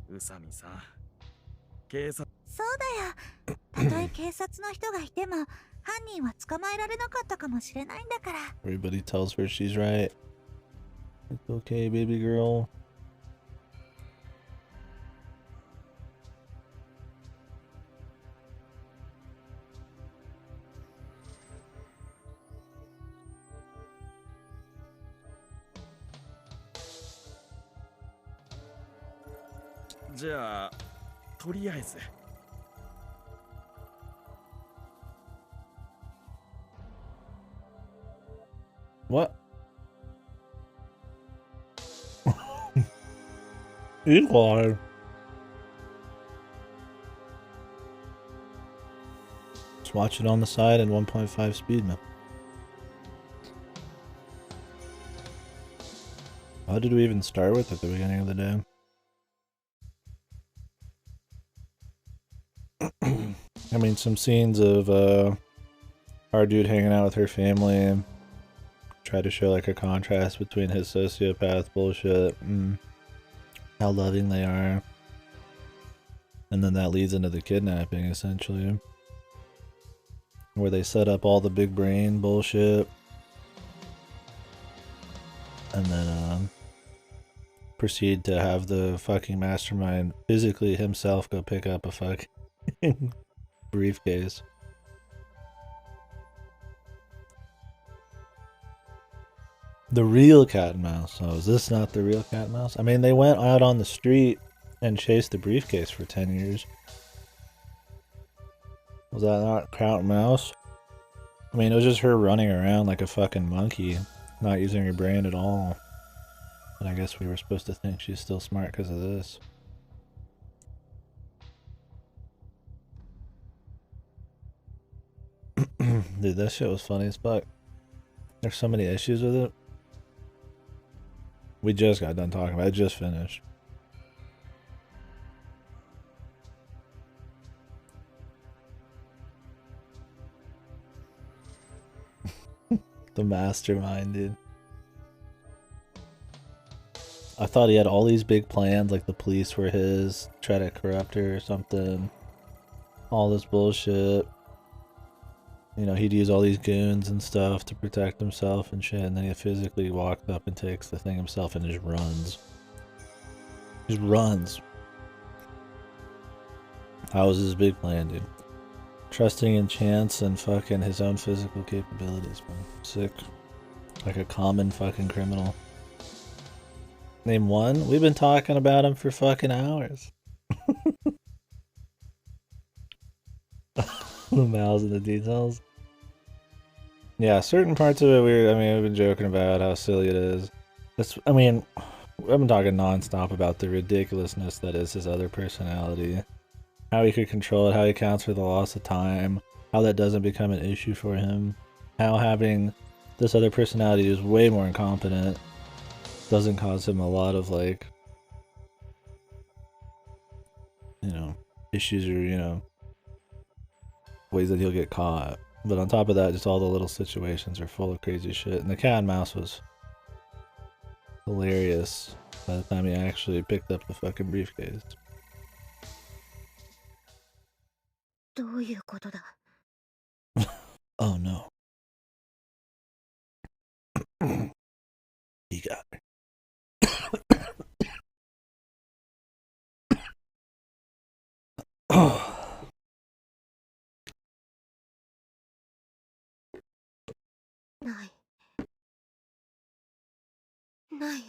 宇佐美さん、警察。そうだよ。たとえ警察の人がいても、犯人は捕まえられなかったかもしれないんだから。Everybody tells her she's right. It's okay, baby girl. What? Equal. Just watch it on the side in 1.5 speed, man. How did we even start with at the beginning of the day? I mean, some scenes of our dude hanging out with her family. Try to show like a contrast between his sociopath bullshit and how loving they are. And then that leads into the kidnapping, essentially. Where they set up all the big brain bullshit. And then proceed to have the fucking mastermind physically himself go pick up a fucking briefcase. The real cat and mouse. Oh, is this not the real cat and mouse? I mean, they went out on the street and chased the briefcase for 10 years. Was that not cat and mouse? I mean, it was just her running around like a fucking monkey, not using her brain at all. But I guess we were supposed to think she's still smart because of this. Dude, that shit was funny as fuck. There's so many issues with it. We just got done talking about it. I just finished. The mastermind, dude. I thought he had all these big plans, like the police were his, try to corrupt her or something. All this bullshit. You know, he'd use all these goons and stuff to protect himself and shit, and then he physically walked up and takes the thing himself and just runs. Just runs. That was his big plan, dude. Trusting in chance and fucking his own physical capabilities, man. Sick. Like a common fucking criminal. Name one? We've been talking about him for fucking hours. The mouths and the details. Yeah, certain parts of it we've been joking about how silly it is. I mean, I've been talking non-stop about the ridiculousness that is his other personality. How he could control it, how he accounts for the loss of time, how that doesn't become an issue for him, how having this other personality is way more incompetent doesn't cause him a lot of, like, you know, issues or, you know, ways that he'll get caught. But on top of that, just all the little situations are full of crazy shit. And the cat and mouse was hilarious by the time he actually picked up the fucking briefcase. どういうことだ Oh no. He got me. Oh. ないない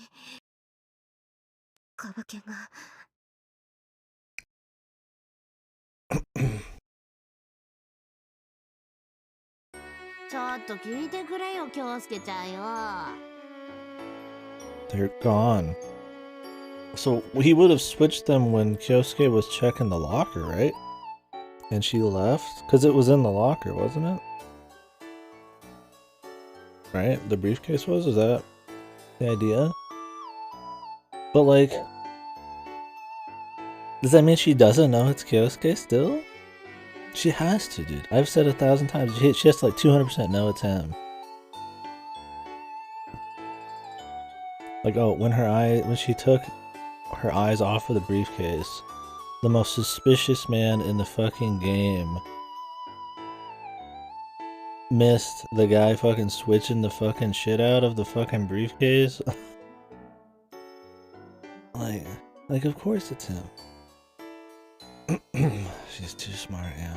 カバケンがちょっと聞いてくれよ、京介ちゃんよ。 They're gone. So he would have switched them when Kyosuke was checking the locker, right? And she left? Because it was in the locker, wasn't it? Right? The briefcase was? Is that the idea? But like, does that mean she doesn't know it's Kyosuke still? She has to, dude. I've said 1,000 times. She has to like 200% know it's him. Like, oh, when she took her eyes off of the briefcase, the most suspicious man in the fucking game missed the guy fucking switching the fucking shit out of the fucking briefcase. like of course it's him. She's too smart, yeah.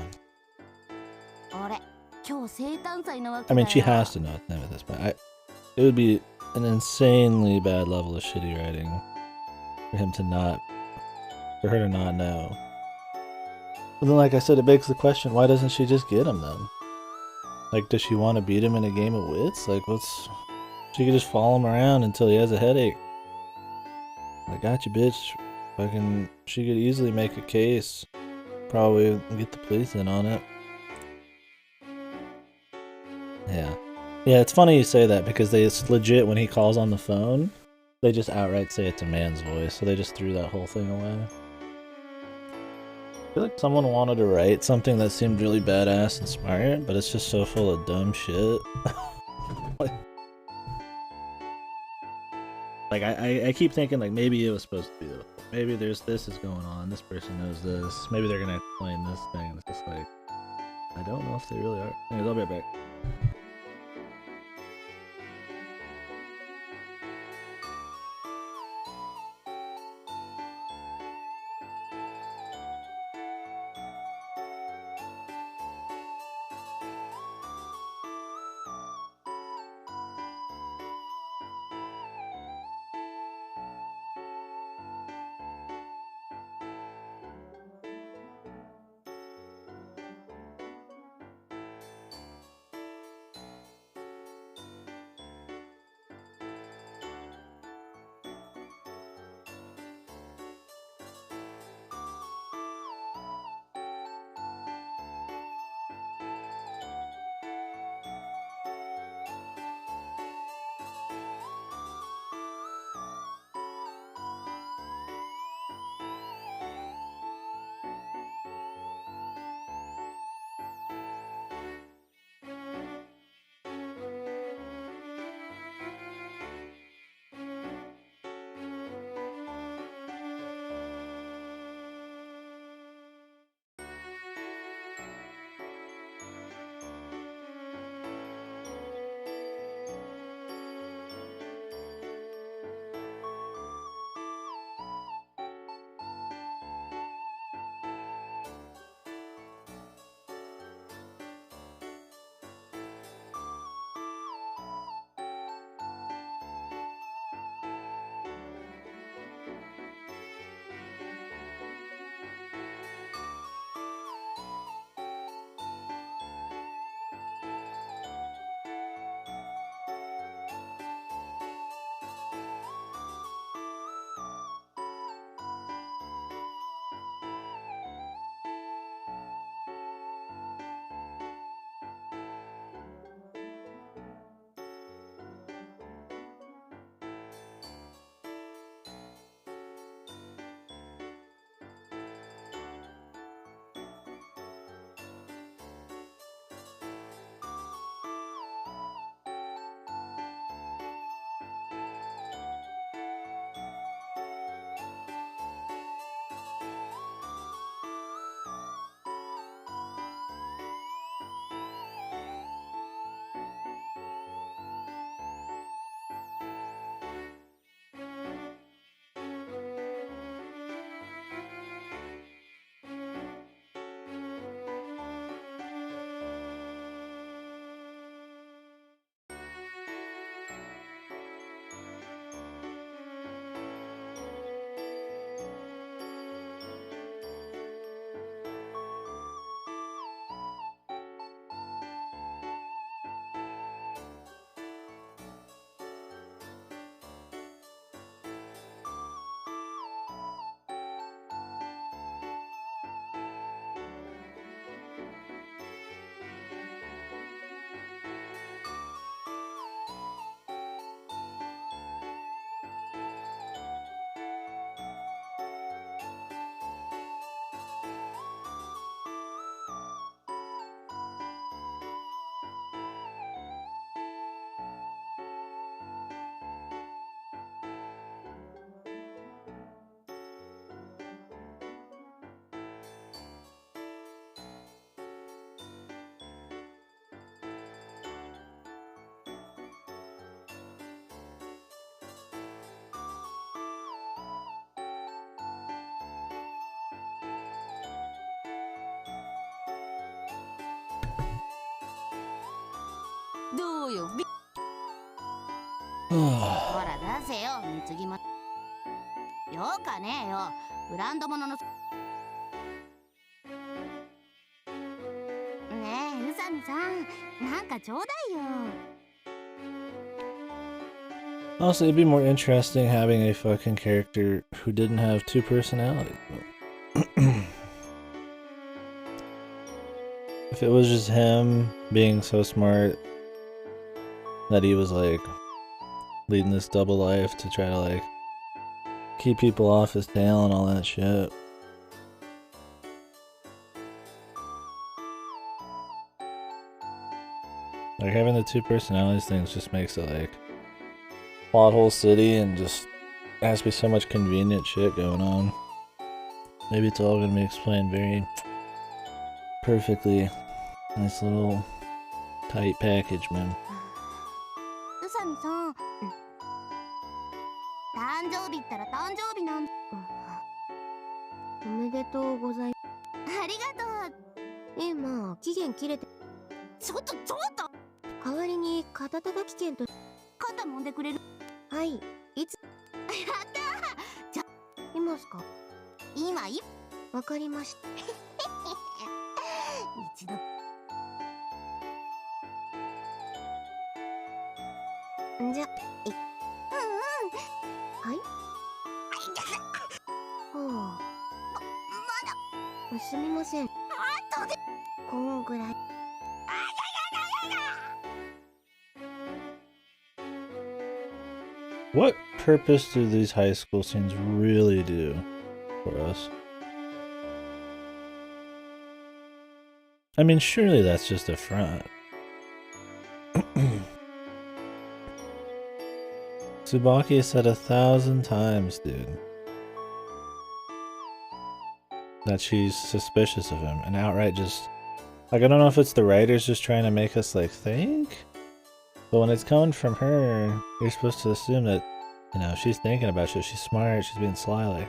あれ、今日生誕祭のわけ I だよ。 mean, she has to know it's him at this point. It would be an insanely bad level of shitty writing for her to not know. But then, like I said, it begs the question: why doesn't she just get him then? Like, does she want to beat him in a game of wits? Like, she could just follow him around until he has a headache. I got you, bitch. Fucking, she could easily make a case. Probably get the police in on it. Yeah. Yeah, it's funny you say that because it's legit when he calls on the phone, they just outright say it's a man's voice, so they just threw that whole thing away. I feel like someone wanted to write something that seemed really badass and smart, but it's just so full of dumb shit. Like, I keep thinking, like, maybe it was supposed to be, maybe this is going on, this person knows this, maybe they're gonna explain this thing, and it's just like, I don't know if they really are. Anyways, I'll be right back. どうよ。ほら出せよ、貢ぎも。よかねえよ、ブランド物の。ねえ、宇佐美さん、なんかちょうだいよ。 Also, it'd be more interesting having a fucking character who didn't have two personalities. If it was just him being so smart that he was like leading this double life to try to like keep people off his tail and all that shit. Like having the two personalities things just makes it like plot hole city and just has to be so much convenient shit going on. Maybe it's all gonna be explained very perfectly. Nice little tight package, man. 宇佐美さん、誕生日ったら誕生日なんだ。おめでとうございます。ありがとう。まあ期限切れて。ちょっと代わりに肩たたき券と。肩揉んでくれる。はい、いつ。やったー。じゃいますか。今わかりました。一度。じゃ、はい。はあ。すみません。後で。こんぐらい。What purpose do these high school scenes really do for us? I mean, surely that's just a front. Tsubaki said 1,000 times, dude, that she's suspicious of him and outright just like, I don't know if it's the writers just trying to make us like think, but when it's coming from her, you're supposed to assume that, you know, she's thinking about shit, she's smart, she's being sly. Like,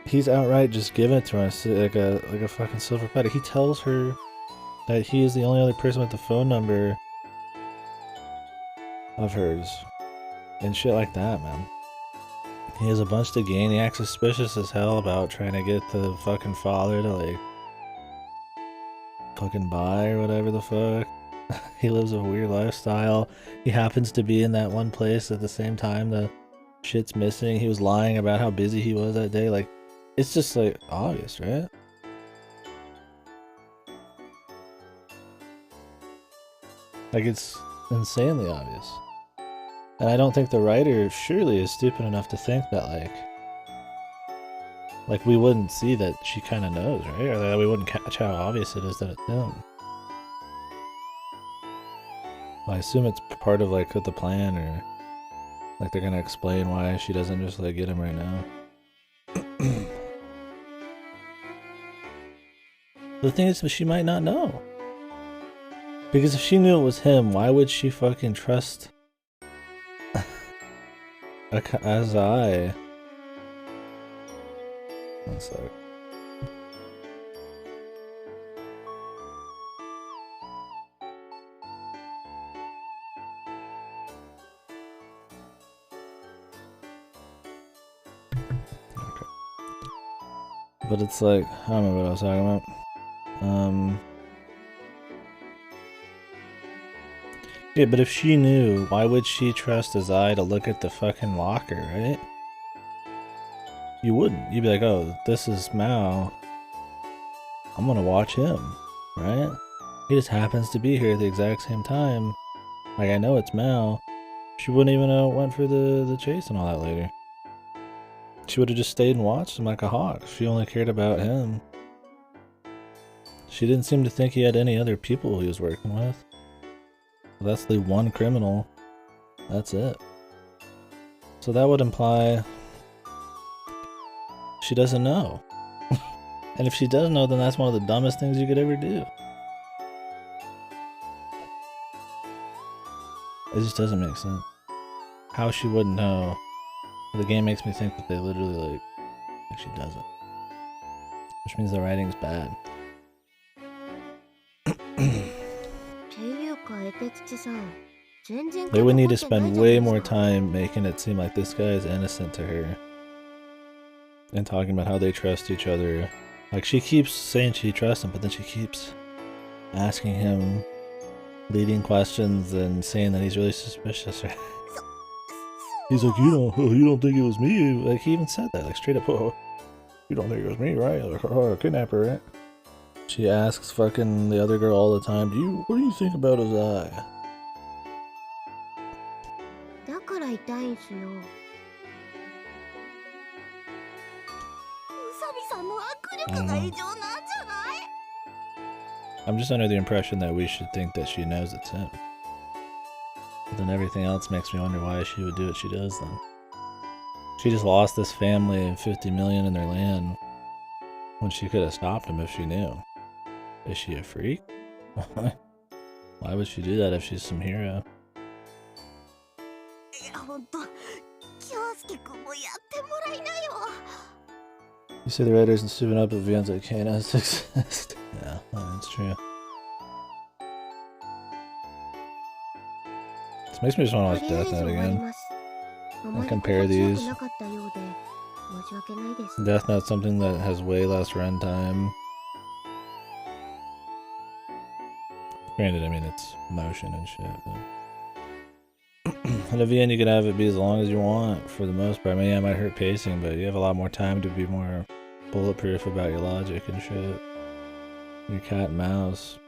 he's outright just giving it to her like a fucking silver platter. He tells her that he is the only other person with the phone number of hers and shit like that, man. He has a bunch to gain. He acts suspicious as hell about trying to get the fucking father to like fucking buy or whatever the fuck. He lives a weird lifestyle. He happens to be in that one place at the same time the shit's missing. He was lying about how busy he was that day. Like, it's just like obvious, right? Like, it's insanely obvious. And I don't think the writer surely is stupid enough to think that like we wouldn't see that she kind of knows, right? Or that we wouldn't catch how obvious it is that it's him. I assume it's part of like the plan, or like they're gonna explain why she doesn't just like get him right now. The thing is, she might not know. Because if she knew it was him, why would she fucking trust Azai? One sec. Okay. But it's like, I don't remember what I was talking about. Yeah, but if she knew, why would she trust Azai to look at the fucking locker, right? You wouldn't. You'd be like, oh, this is Mao. I'm gonna watch him, right? He just happens to be here at the exact same time. Like, I know it's Mao. She wouldn't even have went for the chase and all that later. She would have just stayed and watched him like a hawk. She only cared about him. She didn't seem to think he had any other people he was working with. That's the one criminal. That's it. So that would imply she doesn't know. And if she does know, then that's one of the dumbest things you could ever do. It just doesn't make sense. How she wouldn't know. The game makes me think that they literally like she doesn't. Which means the writing's bad. っていう They would need to spend way more time making it seem like this guy is innocent to her. And talking about how they trust each other. Like, she keeps saying she trusts him, but then she keeps asking him leading questions and saying that he's really suspicious. He's like, you don't think it was me? Like, he even said that, like, straight up, oh, you don't think it was me, right? Like, oh, kidnapper, right? She asks fucking the other girl all the time, what do you think about his eye? I'm just under the impression that we should think that she knows it's him. But then everything else makes me wonder why she would do what she does then. She just lost this family and 50 million in their land when she could have stopped him if she knew. Is she a freak? Why would she do that if she's some hero? You say the writers and stupid up if Vien's like Kano's exist. Yeah, that's true. This makes me just want to watch Death Note again. And compare these. Death Note's something that has way less runtime. Granted, I mean, it's motion and shit, but... And at the end, you can have it be as long as you want, for the most part. I mean, yeah, it might hurt pacing, but you have a lot more time to be more bulletproof about your logic and shit. Your cat and mouse.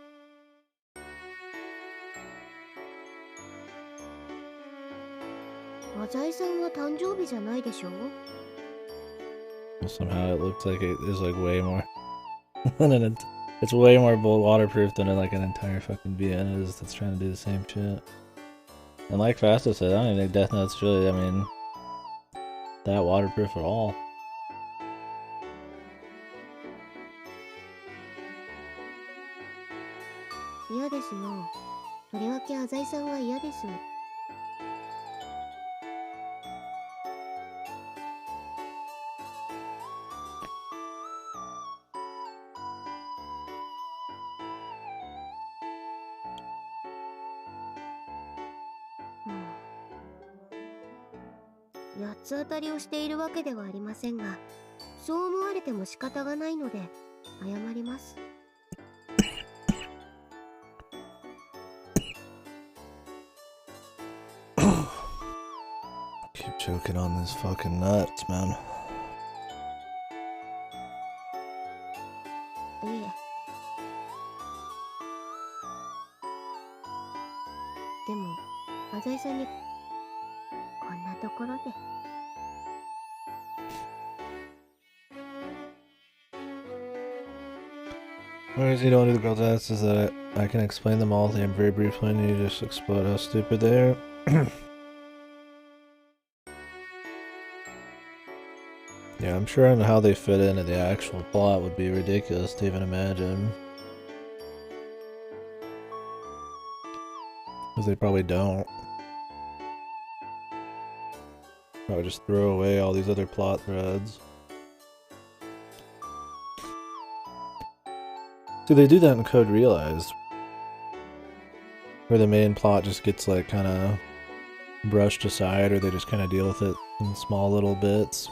Well, somehow it looks like it is like way more... it's way more waterproof than like an entire fucking Vienna is that's trying to do the same shit. And like Fasto said, I don't even think Death Note's really, I mean, that waterproof at all. Keep choking on these fucking nuts, man. Whereas you don't do the girl's ass is that I can explain them all to him very briefly and you just explode how stupid they are. Yeah, I'm sure on how they fit into the actual plot would be ridiculous to even imagine. Because they probably don't. Probably just throw away all these other plot threads. See, they do that in Code Realized. Where the main plot just gets like kind of brushed aside, or they just kind of deal with it in small little bits.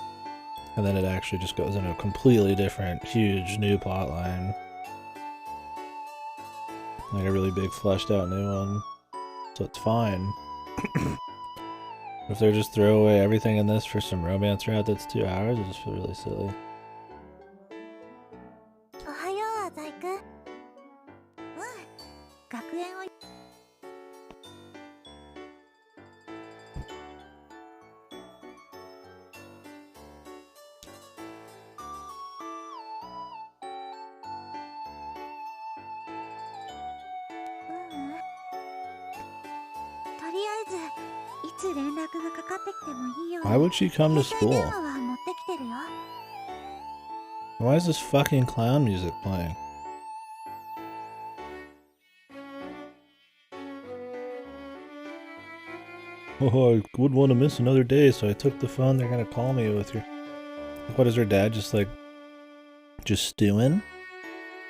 And then it actually just goes into a completely different, huge new plot line. Like a really big fleshed out new one. So it's fine. If they're just throw away everything in this for some romance route that's 2 hours, it just feels really silly. Why would she come to school? Why is this fucking clown music playing? Oh, I wouldn't want to miss another day, so I took the phone. They're gonna call me with your... What is her dad just like... just stewing?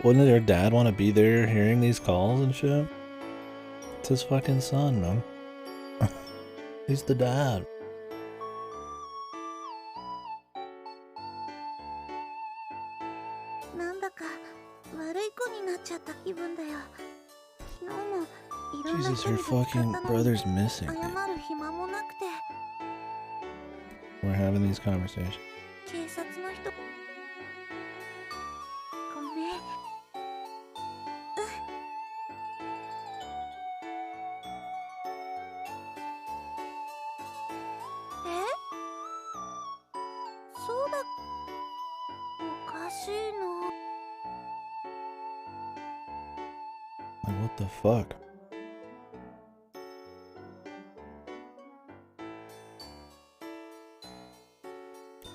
Wouldn't her dad want to be there hearing these calls and shit? It's his fucking son, man. He's the dad. Jesus, your fucking brother's missing, dude. We're having these conversations. Like, what the fuck?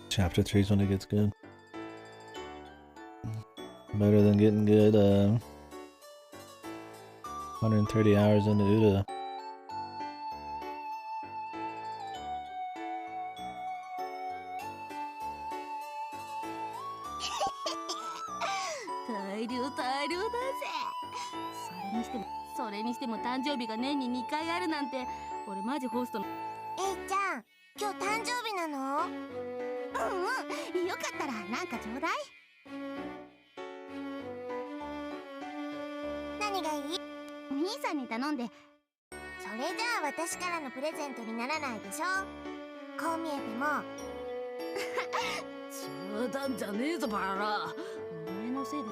Chapter 3 is when it gets good. Better than getting good 130 hours into Uda.それにしても誕生日が年に2回あるなんて、俺マジホストの。ちゃん、今日誕生日なの？よかったらなんかちょうだい。何がいい？兄さんに頼んで。それじゃあ私からのプレゼントにならないでしょ。こう見えても。冗談じゃねえぞバラ。お前のせいで。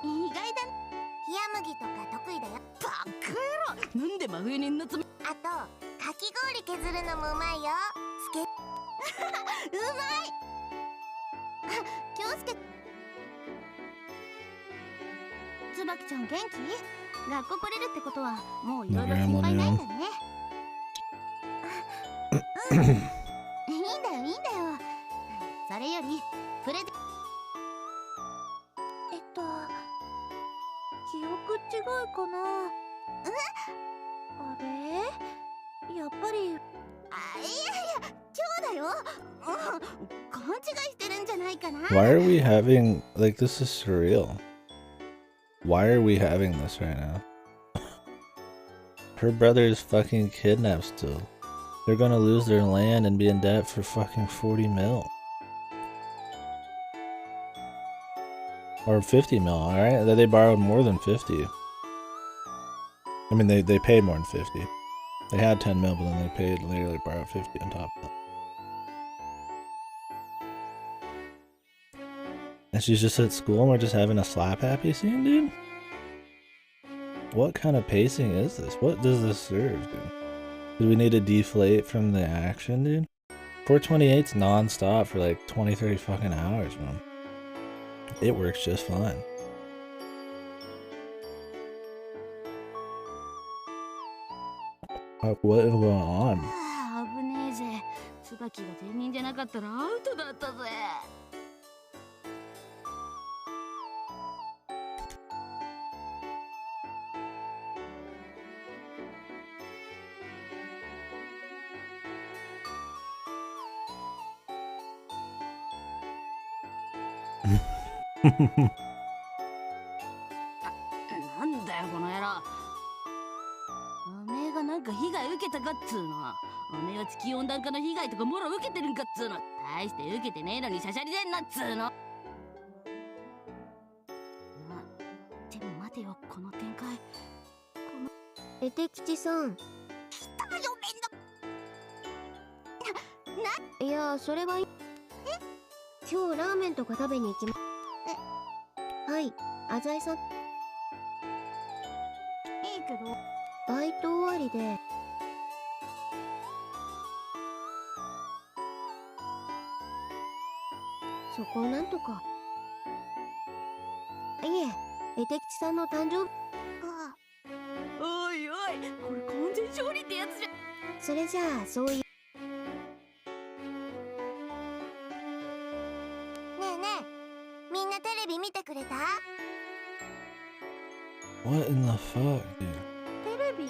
意外だね。冷麦とか得意だよ。バカ野郎。なんで真冬に夏目。あとかき氷削るのもうまいよ。うまい。京介、椿ちゃん元気？学校来れるってことはもういろいろ心配ないんだね。いいんだよいいんだよ。それよりプレゼン記憶違いかな。あれ？やっぱり。いやいや、今日だよ。勘違いしてるんじゃないかな。Why are we having, like, this is surreal. Why are we having this right now? Her brother is fucking kidnapped still. They're gonna lose their land and be in debt for fucking 40 mil. Or 50 mil, alright? They borrowed more than 50. I mean, they paid more than 50. They had 10 mil, but then they paid, literally borrowed 50 on top of that. And she's just at school and we're just having a slap happy scene, dude? What kind of pacing is this? What does this serve, dude? Do we need to deflate from the action, dude? 428's non-stop for like 20-30 fucking hours, man. It works just fine. What is going on? 危ねえぜ。椿が善人じゃなかったらアウトだったぜ。なんだよこの野郎。おめえがなんか被害受けたかっつうの。おめえは地球温暖化の被害とかもろ受けてるんかっつうの。大して受けてねえのにしゃしゃりでんなっつうの。でも待てよ、この展開。絵手吉さん。いや、それはいい。今日ラーメンとか食べに行きま。はい、あざいさん。いいけどバイト終わりで。そこをなんとか。いえ、絵手吉さんの誕生日。おいおい、これ完全勝利ってやつじゃ。それじゃあそういう。ねえねえ、みんなテレビ見てくれた？ What in the fuck, dude? テレビ？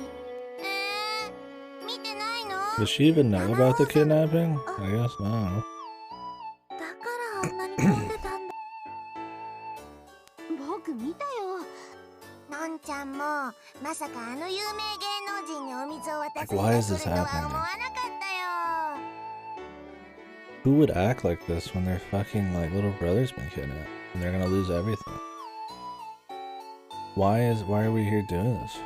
見てないの？ Does she even know about the kidnapping? I guess not. だからあんなに混んでたんだ。僕見たよ。何？ンちゃんもまさかあの有名芸能人にお水を渡す Like, 日 why が is 来 this るとは happening? 思わなかったよ。 Who would act like this when their fucking like little brother's been kidnapped and they're gonna lose everything? Why are we here doing this?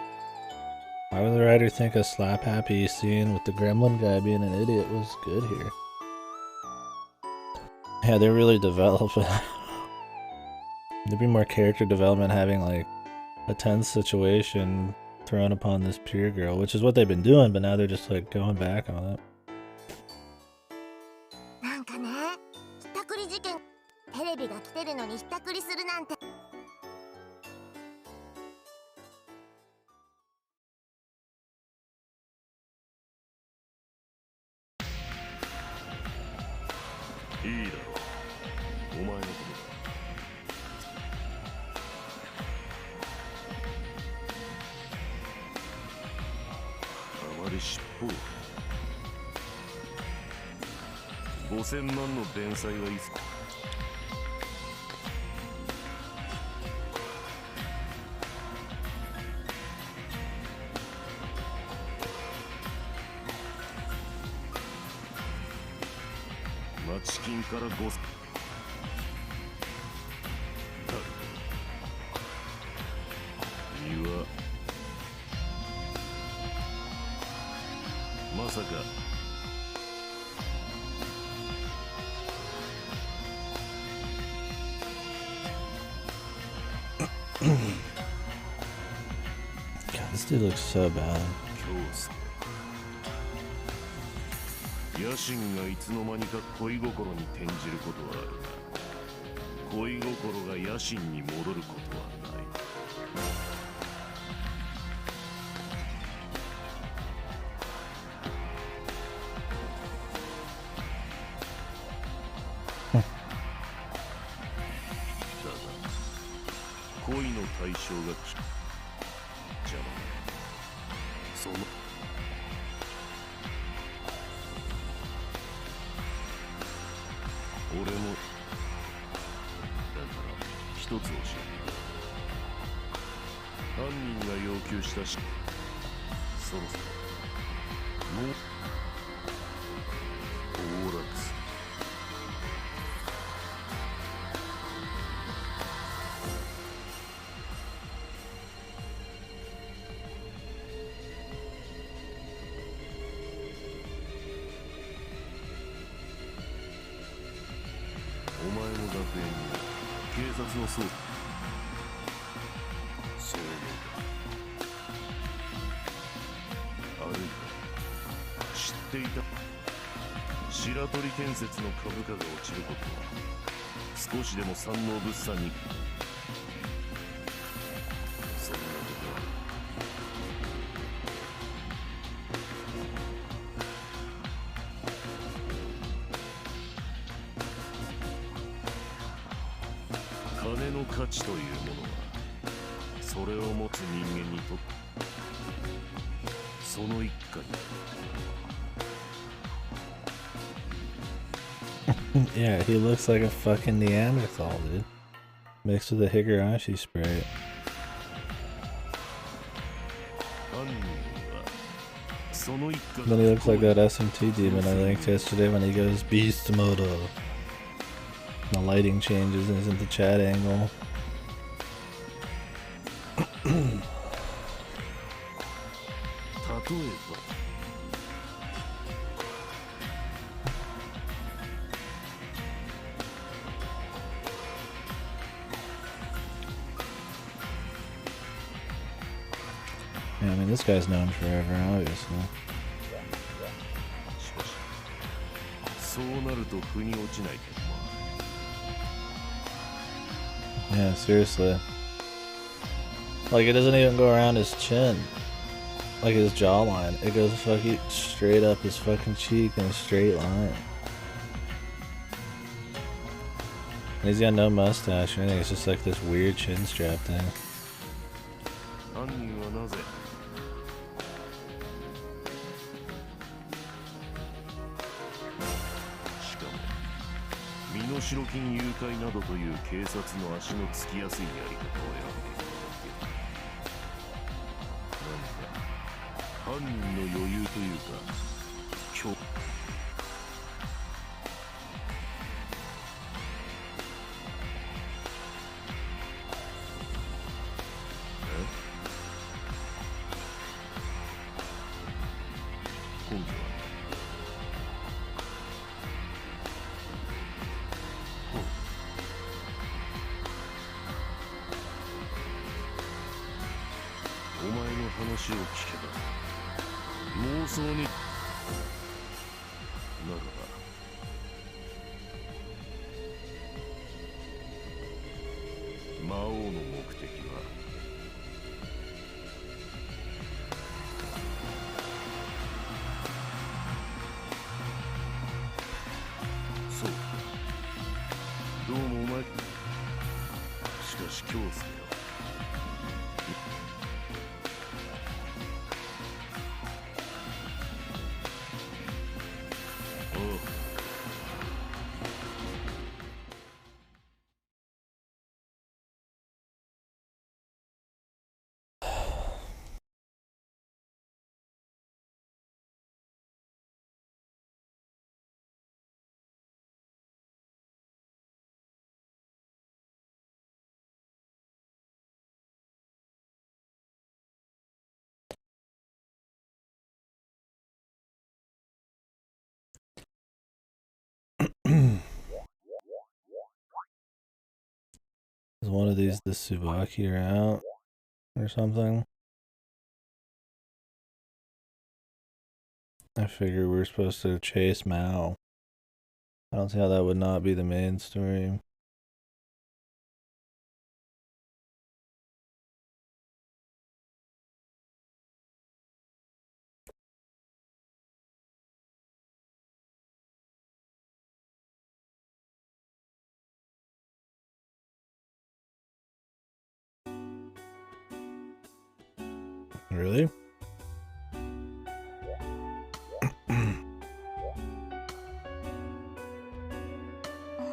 Why would the writer think a slap happy scene with the gremlin guy being an idiot was good here? Yeah, they're really developing. There'd be more character development having like a tense situation thrown upon this pure girl, which is what they've been doing, but now they're just like going back on it. なんかね、ひったくり事件、テレビが来てるのにひったくりするなんて。いいだろう。お前のことだ。あまり尻尾を。5000万の弁済はいつか。チキンから5身はまさかGod, this dude looks so bad. 野心がいつの間にか恋心に転じることはあるが、恋心が野心に戻ることはない。だが恋の対象が邪魔だ。その俺もだから一つ教えて犯人が要求したしそろそろもう暴落する。お前の学園に警察の捜査そうあるいは知っていた白鳥建設の株価が落ちることは少しでも山王物産にそんなことは金の価値というものはそれを持つ人間にとってその一家にYeah, he looks like a fucking Neanderthal, dude. Mixed with a Higurashi spray. Then he looks like that SMT demon I linked yesterday when he goes Beast Mode. The lighting changes and isn't the chat angle. Yeah, I mean, this guy's known forever, obviously. Yeah, seriously. Like, it doesn't even go around his chin. Like his jawline. It goes fucking straight up his fucking cheek in a straight line. And he's got no mustache or anything, it's just like this weird chin strap thing. 犯人の余裕というか今日根拠はお前の話を聞けば妄想にならば魔王の目的はそうどうもお前しかし京介よIs one of these the Tsubaki route or something? I figure we're supposed to chase Mao. I don't see how that would not be the main story. Really?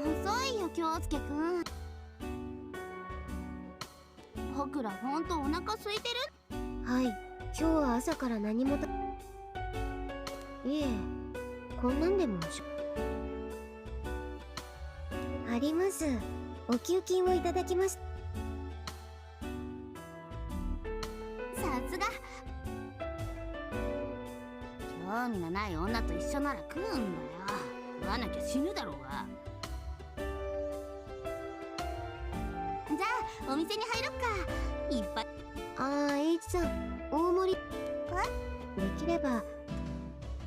遅いよ京介くん。僕らほんとお腹空いてる？はい、今日は朝から何もいえ、こんなんでもあります。お給金をいただきました。さすが。興味のない女と一緒なら食うんだよ。食わなきゃ死ぬだろうが。じゃあお店に入ろっか。いっぱい。H さん、大盛りできれば。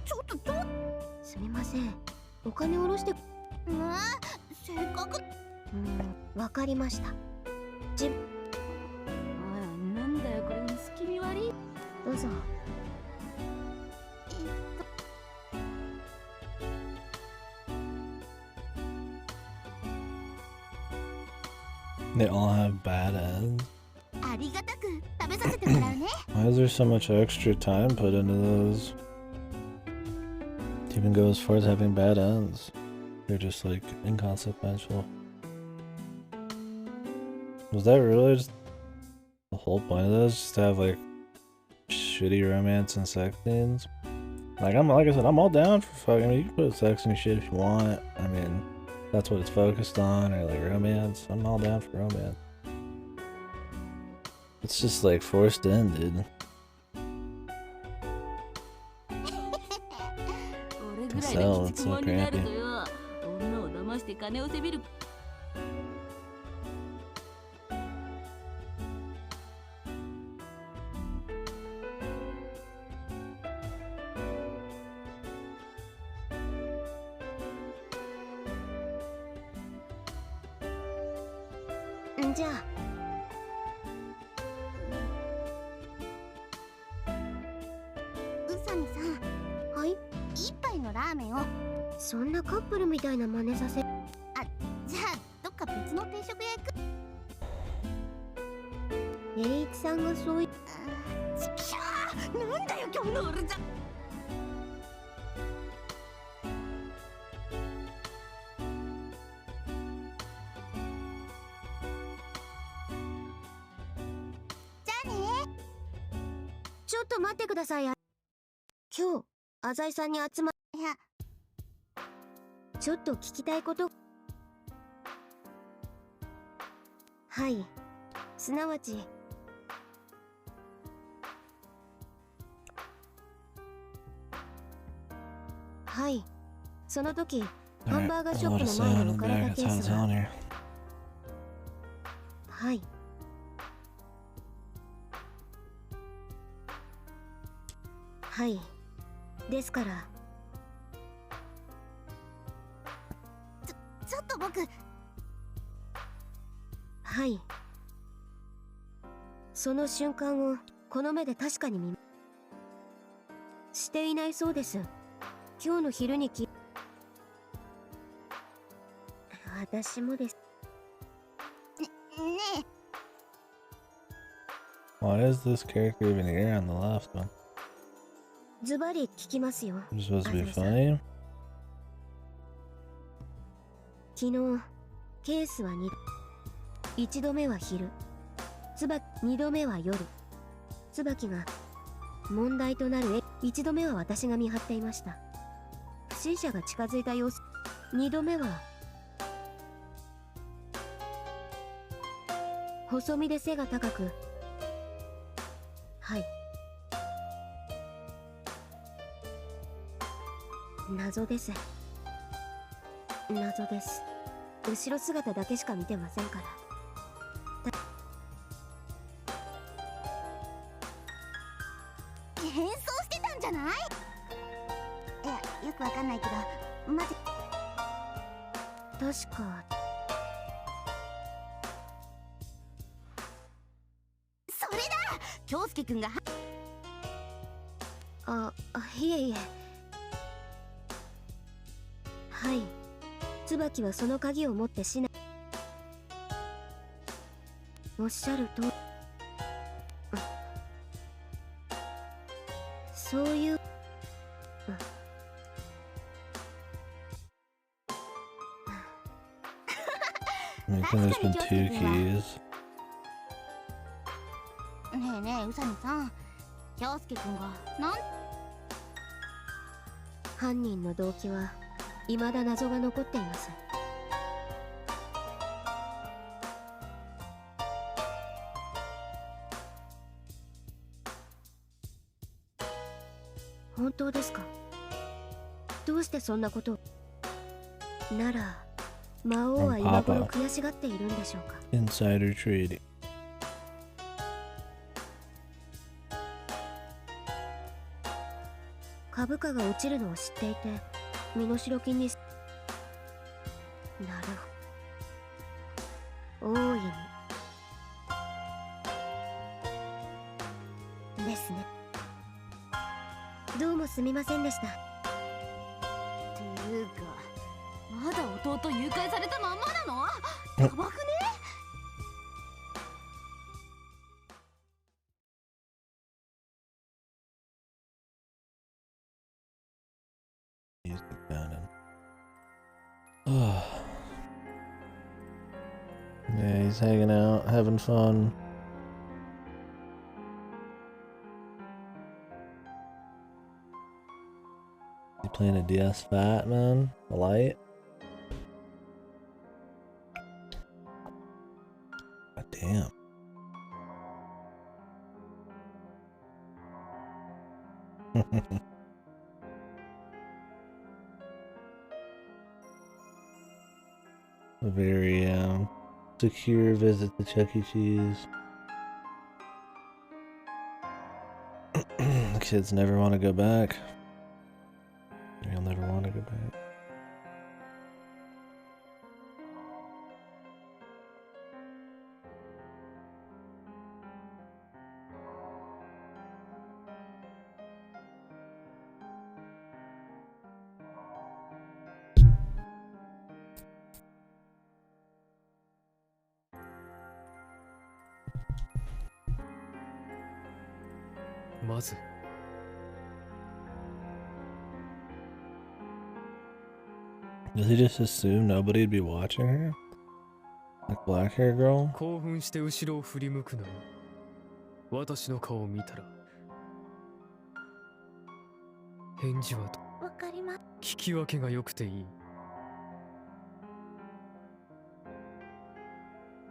ちょっとすみません、お金下ろして。せっかく。わかりました。なんだよこれ、薄気味悪い。どうぞ。They all have bad ends. ありがたく食べさせてもらうね。Why is there so much extra time put into those? To even go as far as having bad ends. They're just like inconsequential. Was that really just the whole point of those? Just to have like shitty romance and sex scenes? Like I said, I'm all down for fucking. I mean, you can put sex and shit if you want. I mean, that's what it's focused on, or like romance. I'm all down for romance. It's just like forced ended. 俺ぐらいの鬼畜もになるとよ、女を騙して金をせびる。じゃあ宇佐美さん、はい、一杯のラーメンを。そんなカップルみたいな真似させ。じゃあどっか別の定食屋行く。栄一さんがそうちくしょー、なんだよ今日の俺じゃ。ちょっと待ってください。今日浅井さんに集まいや、ちょっと聞きたいこと。はい、すなわちはい、その時ハン Alright, バーガーショ I'll ップ just の say 前 on に the 置かれ back た it's ケ how ー it's スは、 on here. はいはい、ですからちょっと僕、はい、その瞬間をこの目で確かに見していないそうです。今日の昼に私もです。ねえ、 Why is this character even here on the left one? ズバリ聞きますよ。 You're supposed to be 浅井さん、 funny? 昨日ケースは1度目は昼、2度目は夜。椿が問題となる1度目は私が見張っていました。不審者が近づいた様子。2度目は細身で背が高く、はい、謎です。謎です。後ろ姿だけしか見てませんから。変装してたんじゃない？いや、よくわかんないけど、まず確かそれだ！京介くんがいえいえ、はい、椿はその鍵を持っておっしゃると、そういう、I think there's been two keys. ねえねえ、宇佐美さん、京介くんがなん犯人の動機は未だ謎が残っています。本当ですか？どうしてそんなことを？なら魔王は今頃悔しがっているんでしょうか？ Insider trading. 株価が落ちるのを知っていて身代金になるほど、大いにですね。どうもすみませんでした。ていうか、まだ弟誘拐されたまんまなの？やばくね？ Music down in. Oh. Yeah, he's hanging out, having fun. He playing a DS Fat, man? A light? God damn. A very secure visit to Chuck E. Cheese. The kids never want to go back. You'll never want to go back. Does he just assume nobody'd be watching her? Like black hair girl? 興奮して後ろを振り向くなよ。私の顔を見たら返事はわかります。聞き分けが良くていい。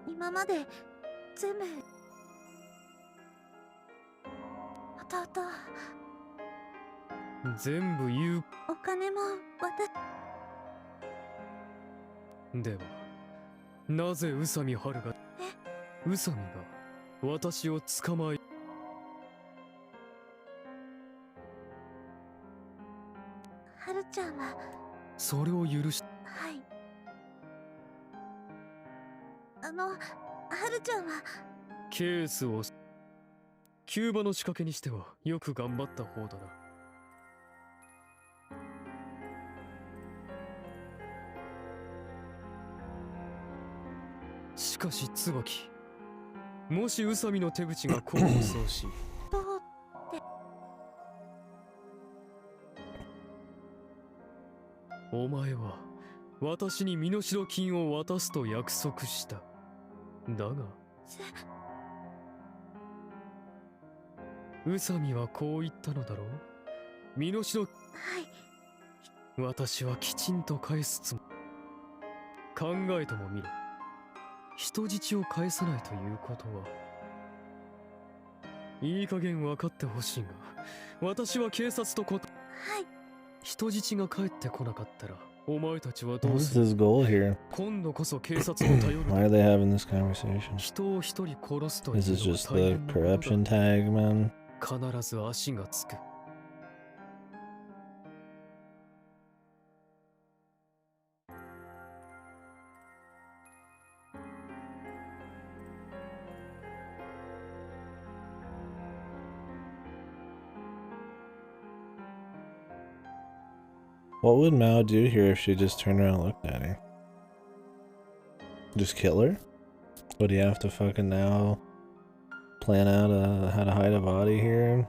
今まで全部弟、全部言う。お金もではなぜ宇佐美春が宇佐美が私を捕まえ。はるちゃんは。それを許し。はい。はるちゃんは。ケースを急場の仕掛けにしてはよく頑張った方だな。しかし椿、もし宇佐美の手口が功を奏しどうって。お前は私に身代金を渡すと約束した。だが宇佐美はこう言ったのだろう。身代。はい。私はきちんと返すつもり。考えてもみろ。人質を返さないということはいい加減分かってほしいが、私は警察とはい。人質が帰ってこなかったらお前たちはど What う is する。 his goal here? 今度こそ警察を頼る。 Why are they having this conversation? 人を一人殺すという Is の this は just 大 the 変なことだ。 corruption tag, man? 必ず足がつく。What would Mao do here if she just turned around and looked at her? Just kill her? Would he have to fucking now plan out how to hide a body here?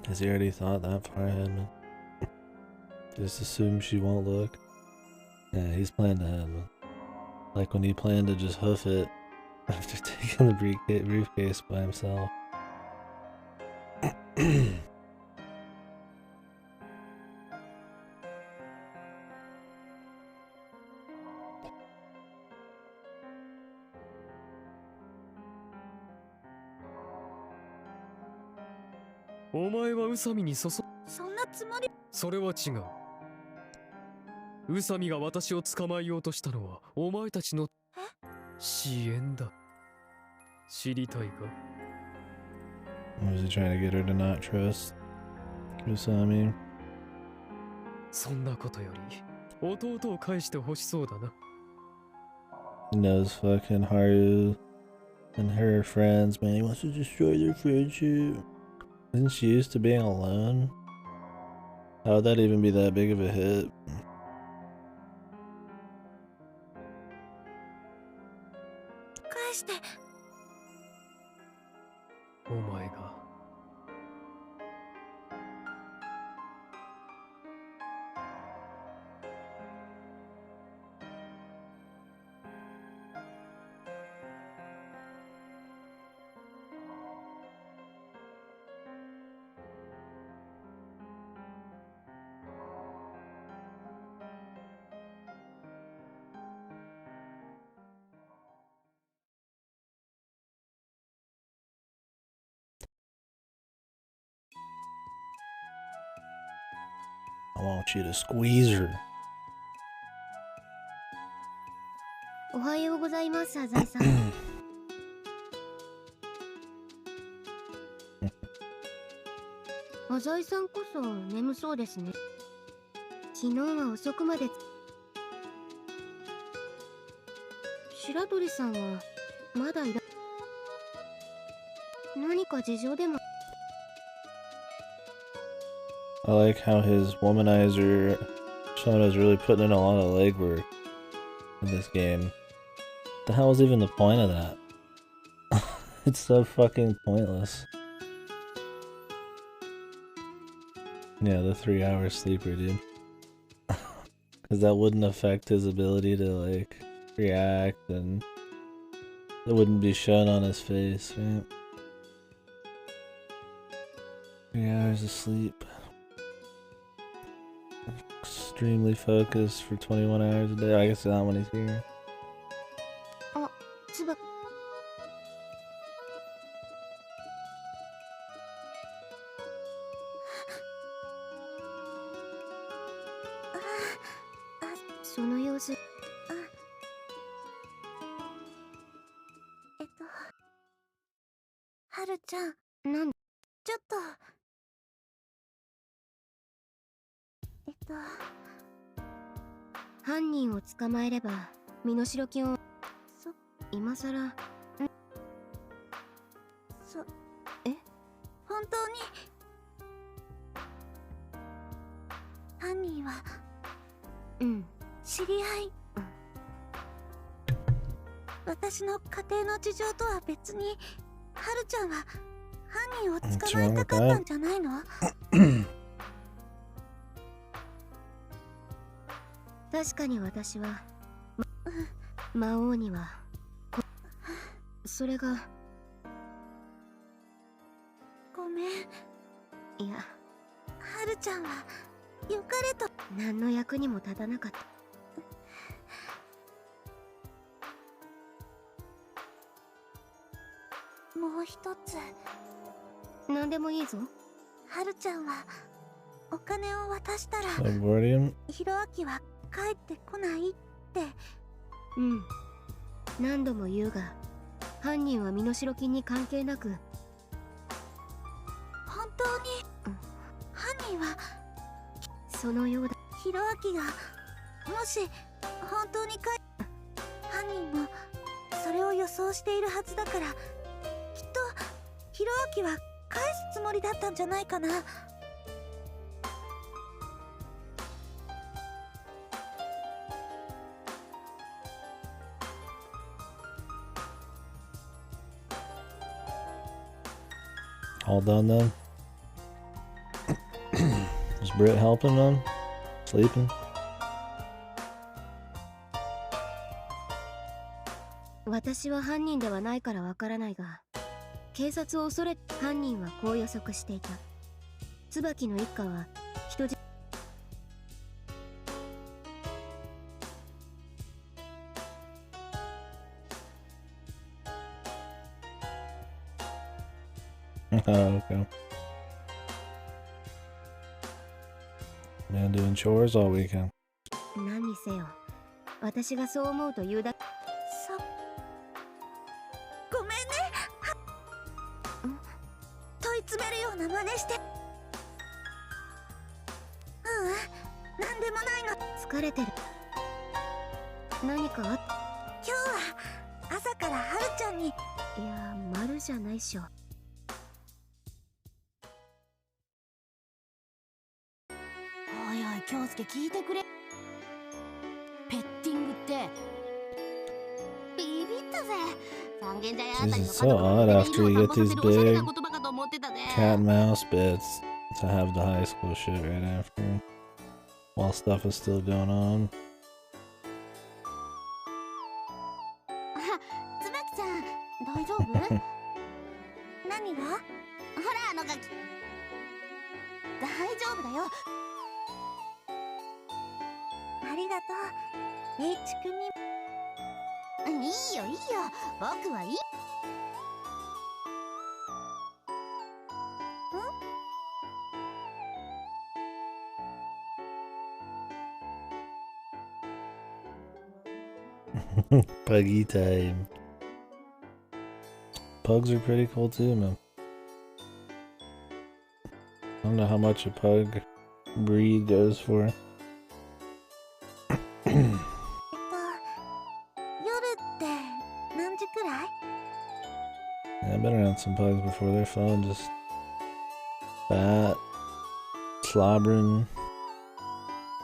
Has he already thought that far ahead, man? Just assume she won't look? Yeah, he's planned ahead, man. Like when he planned to just hoof it after taking the briefcase by himself. お前は宇佐美にそんなつもり。それは違う。宇佐美が私を捕まえようとしたのはお前たちの支援だ。知りたいか？ Was he trying to get her to not trust Kusami? そんなことより弟を返してほしそうだな。 He knows fucking Haru and her friends, man. He wants to destroy their friendship. Isn't she used to being alone? How would that even be that big of a hit? 返して。お前がI want you to squeeze her. おはようございます、サザエさん。サザエさんこそ眠そうですね。昨日は遅くまで。白鳥さんはまだいら。何か事情でも。 I like how his womanizer Shono's really putting in a lot of legwork in this game. The hell is even the point of that? It's so fucking pointless. Yeah, the 3-hour sleeper, dude. Because that wouldn't affect his ability to, like, react, and it wouldn't be shown on his face, right? 3 hours of sleep. Extremely focused for 21 hours a day. I guess not when he's here. あ、つば。その様子。はるちゃん、なんちょっと。犯人を捕まえれば身代金を。今さら。本当に犯人は知り合い。私の家庭の事情とは別にはるちゃんは犯人を捕まえたかったんじゃないの？確かに私は、魔王にはそれが。ごめん。いや、はるちゃんは良かれと。何の役にも立たなかった。もう一つ。何でもいいぞ。はるちゃんはお金を渡したらひろあきは帰ってこないって。何度も言うが、犯人は身代金に関係なく。本当に犯人はそのようだ。ひろあきがもし本当に犯人もそれを予想しているはずだから、きっとひろあきは返すつもりだったんじゃないかな。All done then? Is Britt helping them? Sleeping? 私は犯人ではないからわからないが、警察を恐れ犯人はこう予測していた。椿の一家は人質。Oh, okay. Man doing chores all weekend. 何にせよ、私がそう思うというだけ。ごめんね。問い詰めるような真似して。なんでもないの。疲れてる。何かあっ。今日は朝からはるちゃんに。いや、丸じゃないっしょ。おいおい、京介聞いてくれ。ペッティングってビビったぜ。三軒茶屋あたりの It's so odd after you get these big cat and mouse bits to have the high school shit right after, while stuff is still going on. つばきちゃん、大丈夫？何が？ほら、あのガキ。大丈夫だよ。ありがとう。H 君に。いいよいいよ、僕はいい。Puggy time. Pugs are pretty cool too, man. I don't know how much a pug breed goes for. 夜って何時くらい？ Yeah, I've been around some pugs before. They're fun, just fat, slobbering,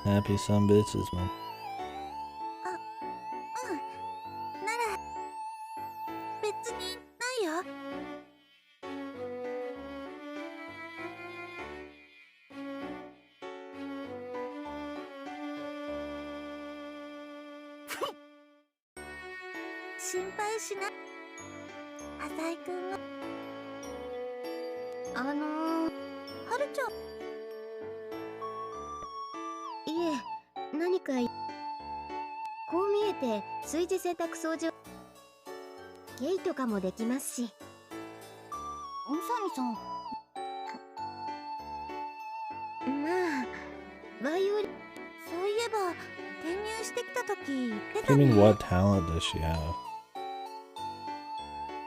happy some bitches, man. なら別にないよ。心配しない。浅井君ははるちゃん。いえ、何かこう見えて炊事洗濯掃除ゲイとかもできますし。宇佐美さん、まあバイオリンそういえば転入してきた時言ってた I ね。 mean, what talent does she have?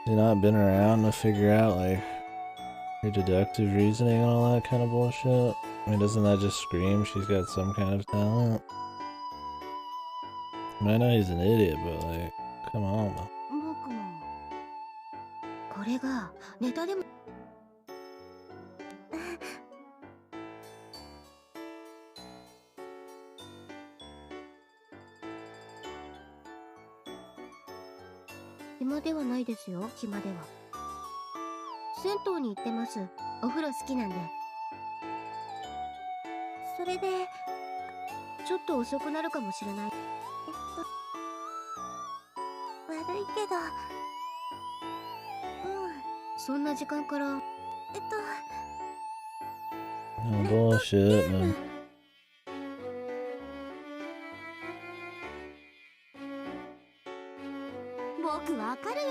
Has not been around to figure out like her deductive reasoning and all that kind of bullshit? I mean, doesn't that just scream she's got some kind of talent? I mean, I know he's an idiot, but like, come on. 僕も。これがネタでも暇ではないですよ。暇では銭湯に行ってます。お風呂好きなんで。それでちょっと遅くなるかもしれない。悪いけど、そんな時間から Oh, bullshit, man. 僕わかるよ。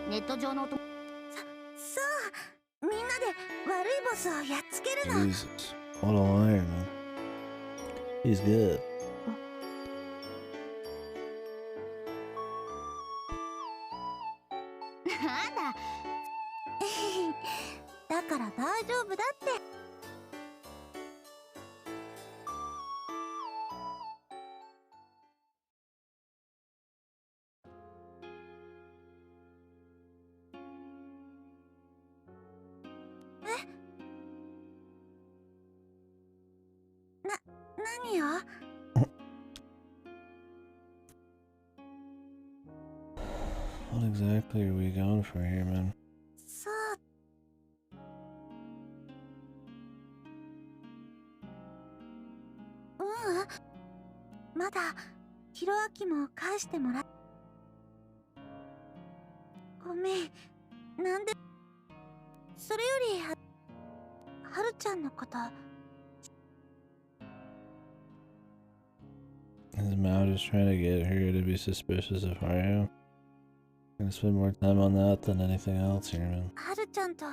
ネット上のお友そう、みんなで悪いボスをやっつけるの。 Jesus. What a liar, man. He's good. なんだ。だから大丈夫だって。何よ。 What exactly are we going for here, man? そう。まだヒロアキも返してもらっ。ごめん。なんで。それよりはるちゃんのこと。 Is Mao just trying to get her to be suspicious of Haru? Gonna spend more time on that than anything else here, man. はるちゃんと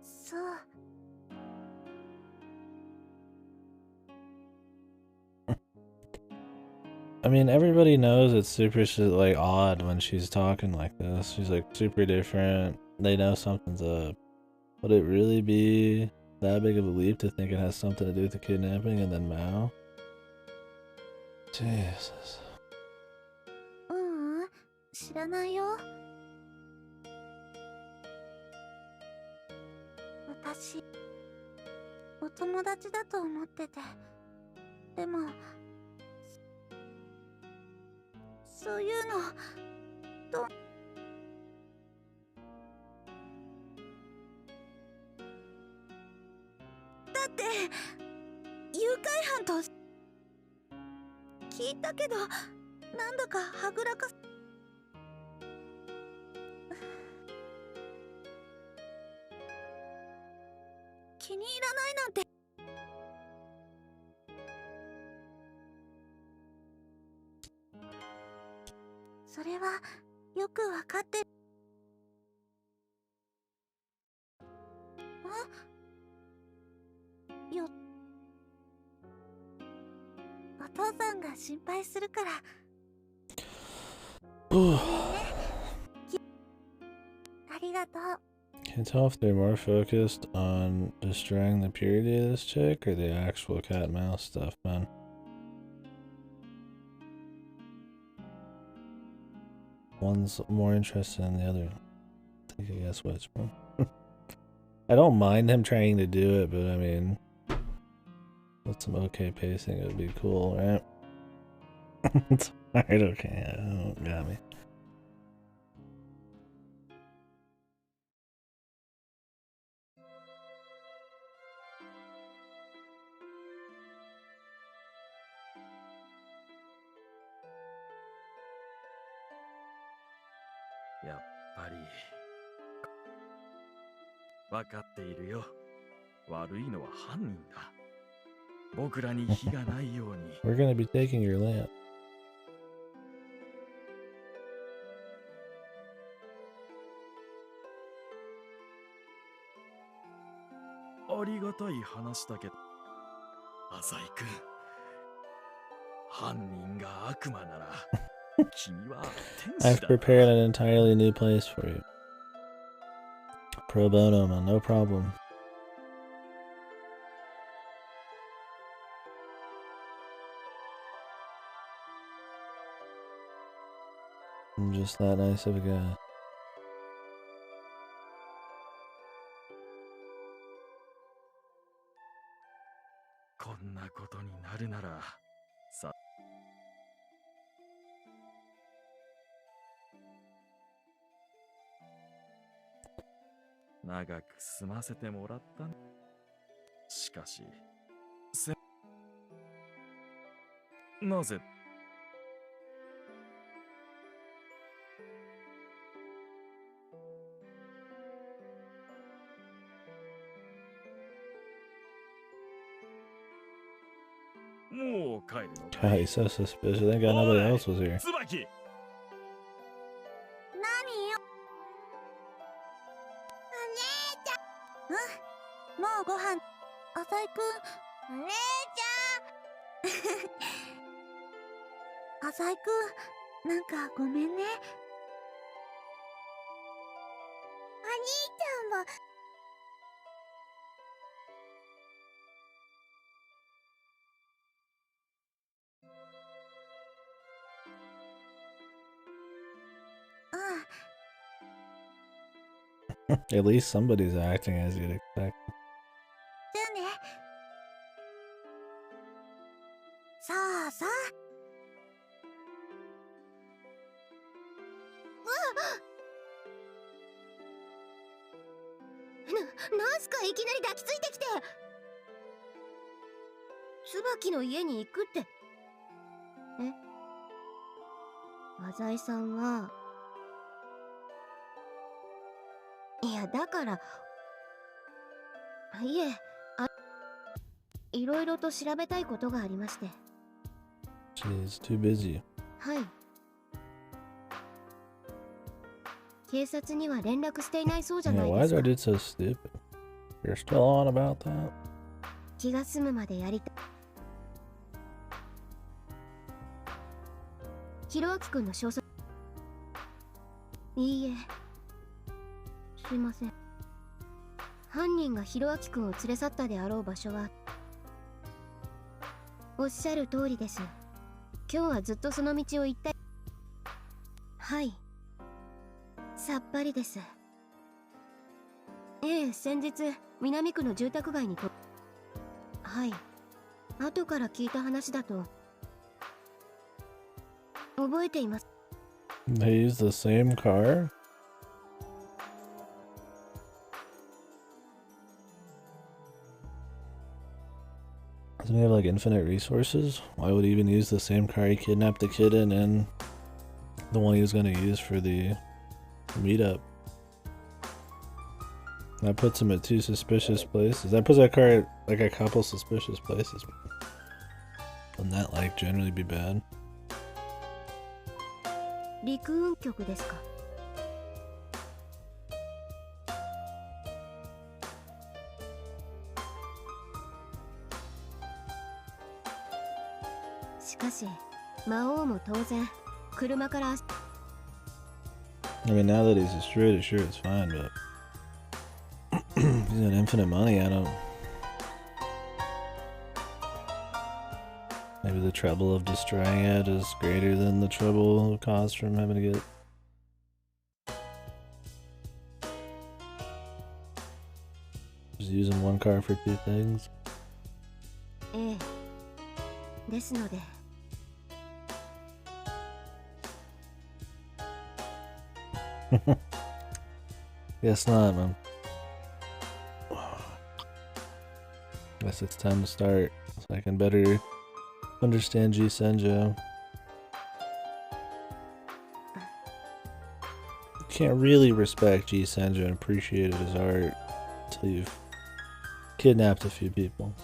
そう。 I mean, everybody knows it's super like odd when she's talking like this. She's like super different. They know something's up. Would it really be that big of a leap to think it has something to do with the kidnapping and then Mao? Jesus. 知らないよ。私お友達だと思ってて。でもそういうのどだって誘拐犯と聞いたけど、なんだかはぐらかす。気に入らないなんて。それはよくわかってる。よ、お父さんが心配するから。ありがとう。 Can't tell if they're more focused on destroying the purity of this chick or the actual cat and mouse stuff, man. One's more interested than the other. I think I guess which one. I don't mind him trying to do it, but I mean, with some okay pacing, it would be cool, right? It's hard, okay, got me. やっぱり分かっているよ。悪いのは犯人だ。僕らに非がないように。We're gonna be taking your land. ありがたい話だけど、浅井君、犯人が悪魔なら君は天 I've 使だ。 prepared an entirely new place for you. Pro bono, man, no problem. I'm just that nice of a guy. こんなことになるならさ、長く住ませてもらったん。しかしなぜもう帰るのか God, い？ he's so suspicious. Thank God nobody else was here. 椿、何よ。お姉ちゃん。うん。もうご飯。浅井くん。お姉ちゃん。浅井くん、なんかごめんね。お兄ちゃんは。At least somebody's acting as you'd expect. じゃあね。さあさあ。なんすかいきなり抱きついてきて。椿の家に行くって。浅井さんは。いやだから。いえ、いろいろと調べたいことがありまして。She's too busy. はい。警察には連絡していないそうじゃ Yeah, ない why で is す our か。 dude so stupid? You're still on about that? 気が済むまでやりたい。ひろあきくんの消息。いいえ。すいません。犯人がひろあきくんを連れ去ったであろう場所は。おっしゃる通りです。今日はずっとその道を行った。はい。さっぱりです。ええ、先日南区の住宅街にと。はい。後から聞いた話だと。覚えています。They use the same car? Doesn't he have like infinite resources? Why would he even use the same car he kidnapped the kid in and the one he was going to use for the meetup? That puts him at two suspicious places. That puts that car at like a couple suspicious places. Wouldn't that like generally be bad? 陸運局ですか。しかし魔王も当然車から。 I mean, now that he's destroyed it, sure, it's fine, but he's got infinite money. I don't. Maybe the trouble of destroying it is greater than the trouble caused from having to get. Just using one car for two things. ええ。ですので。Guess not, man. Guess it's time to start, so I can better understand G Senjo. can't really respect G Senju and appreciate his art until you've kidnapped a few people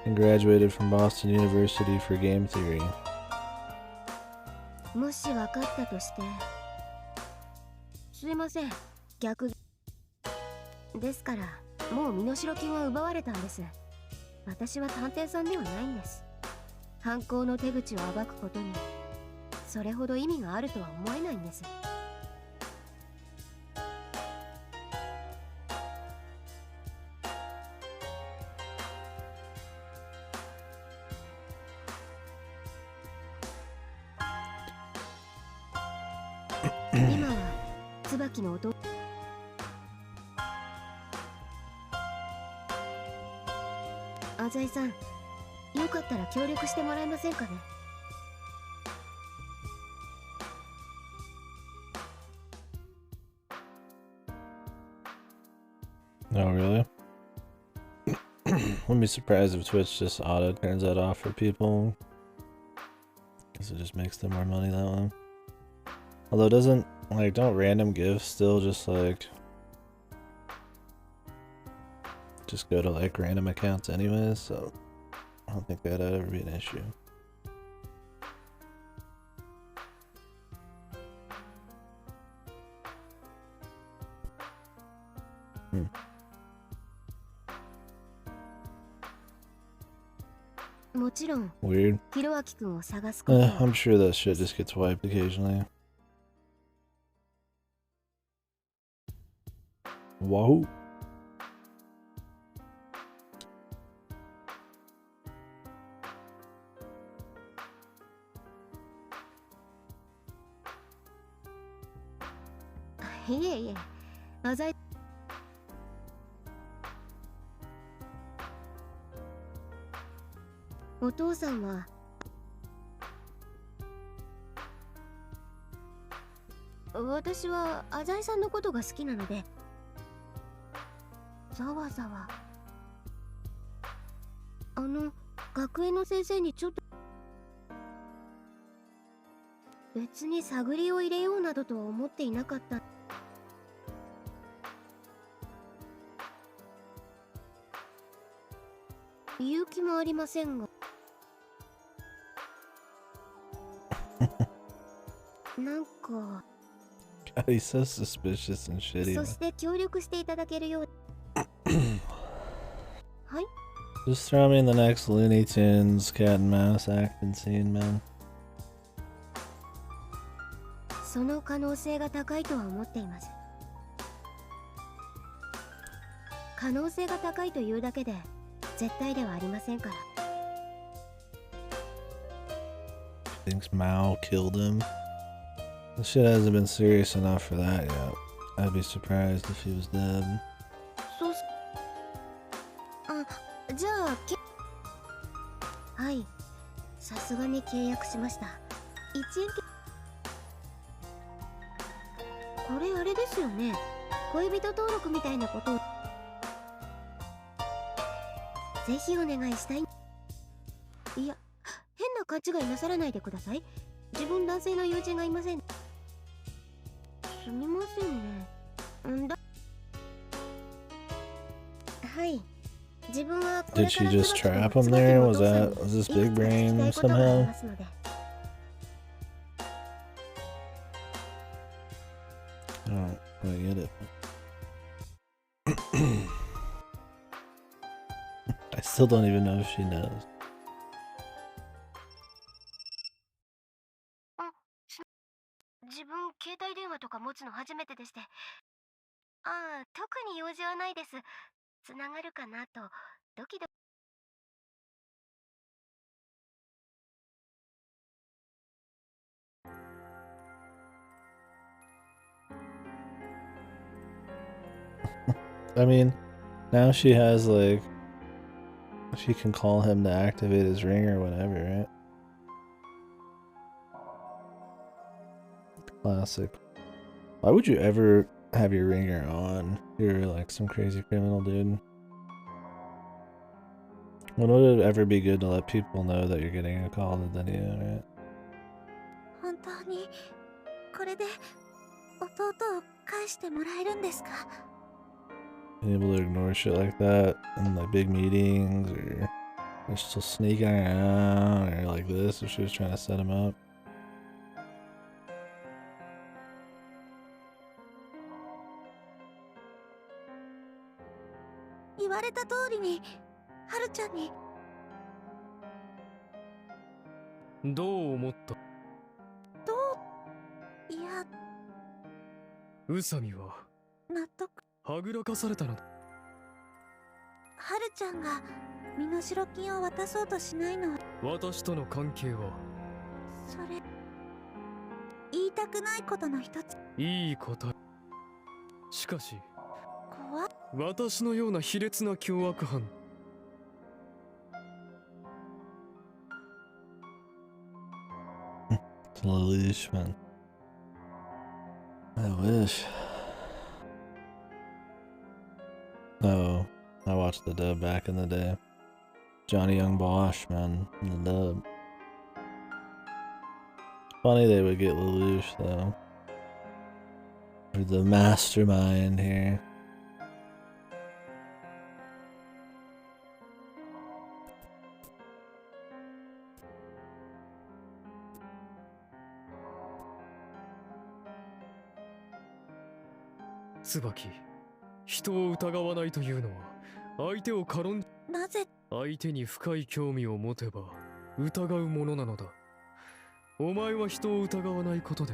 and graduated from Boston University for game theory. もし分かったとして、すいません、逆ですから、もう身代金は奪われたんです。私は探偵さんではないんです。犯行の手口を暴くことにそれほど意味があるとは思えないんです。今は椿の弟浅井さん、よかったら協力してもらえませんかね。Oh, really? Wouldn't be surprised if Twitch just auto turns that off for people. Because it just makes them more money that way. Although it doesn't, like, don't random gifts still just, like, just go to, like, random accounts anyways, so I don't think that'd ever be an issue. Weird. I'm sure that shit just gets wiped occasionally. Whoa.お父さんは私は浅井さんのことが好きなのでざわざわ学園の先生にちょっと別に探りを入れようなどとは思っていなかった。勇気もありませんがなんか God, he's so suspicious and shitty. そして協力していただけるようはい Just throw me in the next Looney Tunes cat and mouse action scene, man. その可能性が高いとは思っています。可能性が高いというだけで絶対ではありませんから。Thinks Mao killed him. This shit hasn't been serious enough for that yet. I'd be surprised if he was dead. そうじゃあはい、さすがに契約しました。1円これあれですよね。恋人登録みたいなことをぜひお願いしたい。いや、変な勘違いなさらないでください。自分男性の友人がいません。すみませんね。はい。自分はこれ Did she just trap him there? Was this big brain somehow? Oh, I get it. I still don't even know if she knows. 自分携帯電話とか持つの初めてでして。特に用事はないです。つながるかなとドキドキ。I mean, now she has like, she can call him to activate his ring or whatever, right? Classic. Why would you ever have your ringer on? You're like some crazy criminal dude. When would it ever be good to let people know that you're getting a call to the video, right? 本当にこれで弟を返してもらえるんですか？ Being able to ignore shit like that in like big meetings, or they're still sneaking around, or like this if she was trying to set him up. 言われた通りに、はるちゃんに。どう思った？いや、宇佐美は納得。はぐらかされたのだ。はるちゃんが身代金を渡そうとしないのは、私との関係はそれ言いたくないことの一つ。いい答え。しかし怖っ。私のような卑劣な凶悪犯、 It's a leash, man. I wish. Oh, I watched the dub back in the day. Johnny Young Bosch, man, in the dub. Funny they would get Lelouch though. Or the mastermind here.椿、人を疑わないというのは相手を軽んじ、なぜ？相手に深い興味を持てば疑うものなのだ。お前は人を疑わないことで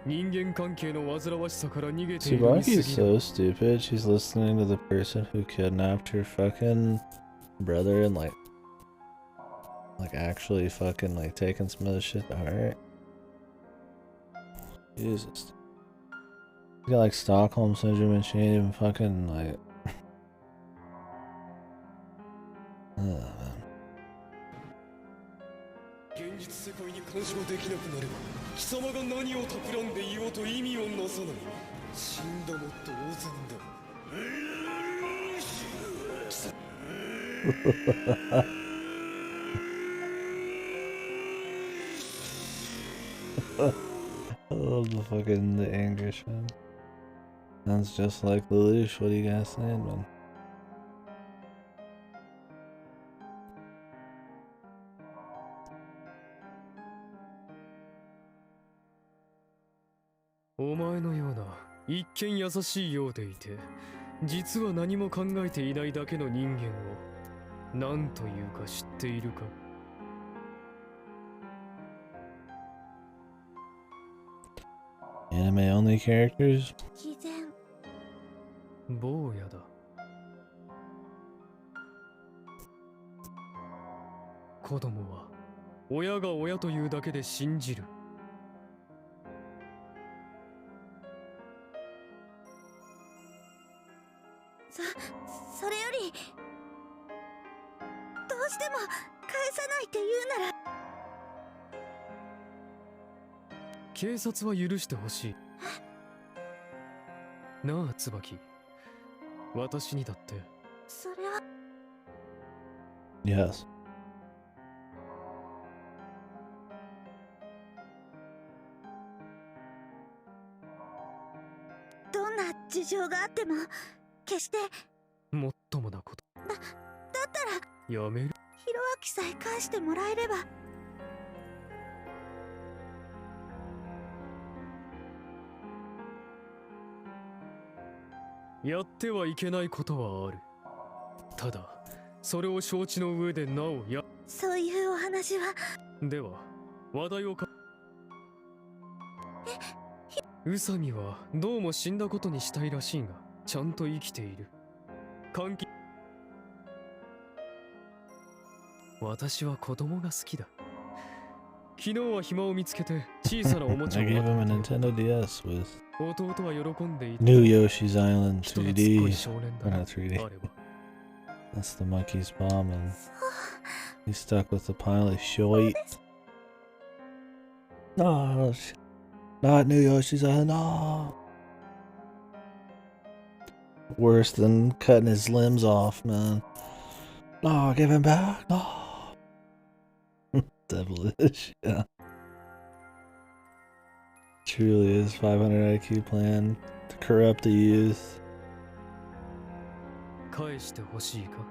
人間関係の煩わしさから逃げているに過ぎ Tsubaki's ない。 so stupid. She's listening to the person who kidnapped her fucking brother and like actually fucking like taking some of this shit to heart. Jesus. She got like Stockholm syndrome and she ain't even fucking like. Man. 現実世界に干渉できなくなれば貴様が何を企んでいようと意味をなさない。死んだも同然だ。 I love the fucking the English, man. Sounds just like Lelouch. What are you guys saying, man? お前のような一見優しいようでいて実は何も考えていないだけの人間を何というか知っているか？ Anime only characters? 偽善。坊やだ。子供は親が親というだけで信じる。それより、どうしても返さないって言うなら。警察は許してほしい。なあ椿、私にだって。それは。 Yes. どんな事情があっても決して。もっともなこと。だったらやめる。ひろあきさえ返してもらえれば。やってはいけないことはある。ただそれを承知の上でなおや。そういうお話は。では話題をか。宇佐美はどうも死んだことにしたいらしいがちゃんと生きている。監禁。私は子供が好きだ。昨日は暇を見つけて小さなおもちゃ I を gave him a 渡した。 Nintendo DS with 弟は喜んでいた。 New Yoshi's Island 人懐っこい 3D. 少年 Or だ。 not 3D. あれば That's the monkey's bomb, and he's stuck with a pile of shite. No, not New Yoshi's Island. No. Worse than cutting his limbs off, man. No, give him back. No. Devilish, yeah. Truly is 500 IQ plan to corrupt the youth. 返してほしいか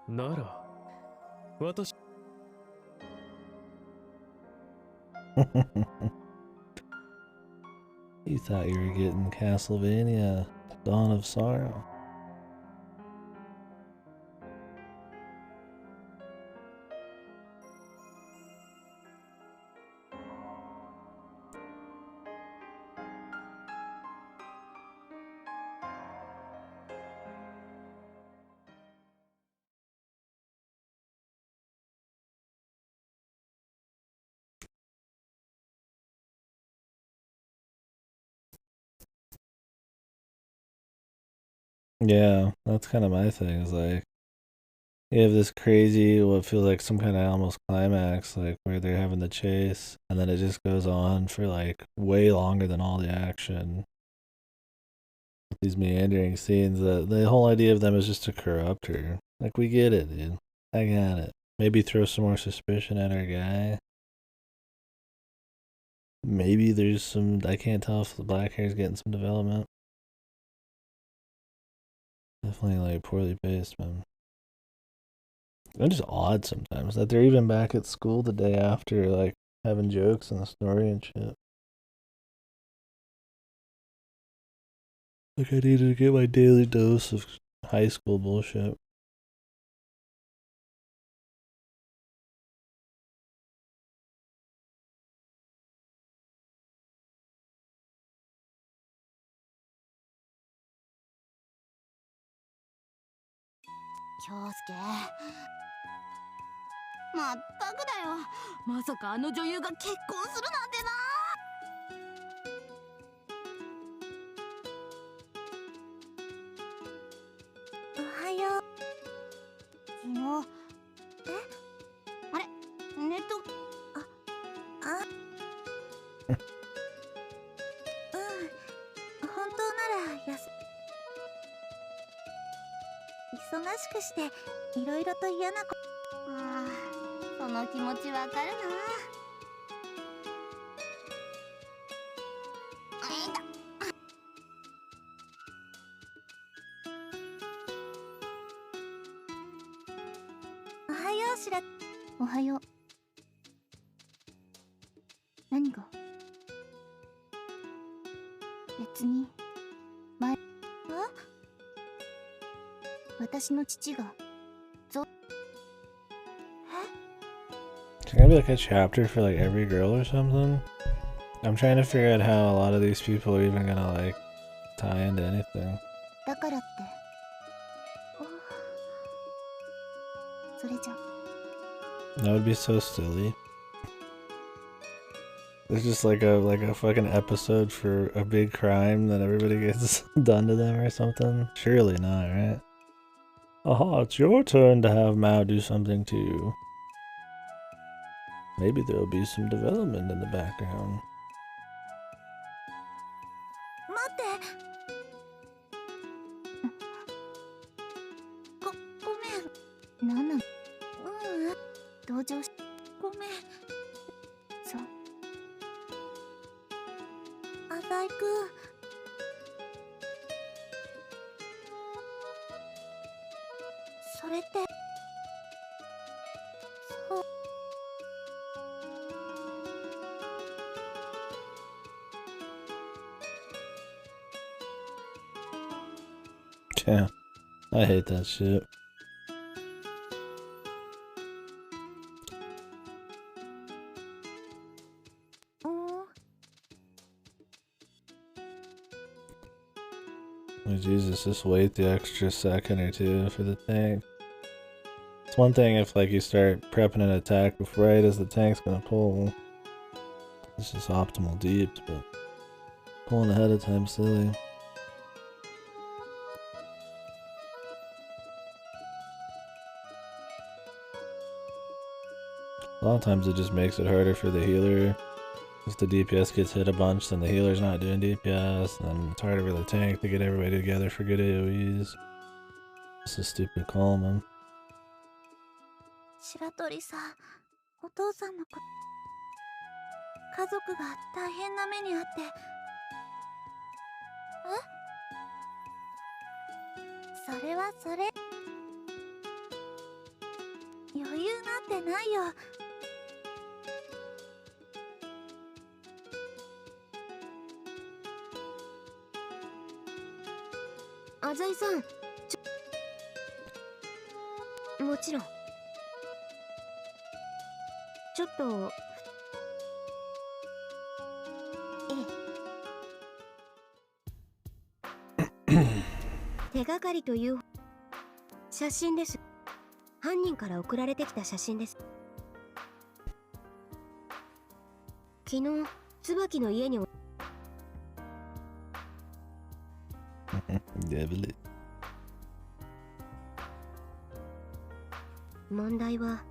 なら私 You thought you were getting Castlevania, Dawn of Sorrow. Yeah, that's kind of my thing. Is like you have this crazy, what feels like some kind of almost climax, like where they're having the chase, and then it just goes on for like way longer than all the action. With these meandering scenes, that the whole idea of them is just to corrupt her. Like we get it, dude. I got it. Maybe throw some more suspicion at our guy. Maybe there's some. I can't tell if the black hair's getting some development. Definitely like poorly paced, man. It's just odd sometimes that they're even back at school the day after, like having jokes in the story and shit. Like I needed to get my daily dose of high school bullshit. Kyosuke まったくだよ。まさかあの女優が結婚するなんてな。おはよう。昨日あれネット本当なら忙しくしていろいろと嫌なこその気持ちわかるな。おはようおはよう。何が？別に私の父が It's gonna be like a chapter for like every girl or something. I'm trying to figure out how a lot of these people are even gonna like tie into anything. だからってそれじゃ That would be so silly. There's just like a fucking episode for a big crime that everybody gets done to them or something. Surely not, right? Aha, it's your turn to have Mao do something to you. Maybe there'll be some development in the background. 待ってごめんなんなの同情しごめんそう浅井くんそれってそう Yeah, I hate that shit. Oh, Jesus, just wait the extra second or two for the tank. It's one thing if like you start prepping an attack right as the tank's gonna pull. This is optimal deeps, but pulling ahead of time's silly. A lot of times it just makes it harder for the healer. If the DPS gets hit a bunch, then the healer's not doing DPS, and then it's harder for the tank to get everybody together for good AoEs. It's a stupid call, man. 白鳥さんお父さんの家族が大変な目にあって。それはそれ。余裕なんてないよ。浅井さん、もちろん。ちょっと手がかりという写真です。犯人から送られてきた写真です。昨日椿の家に問題は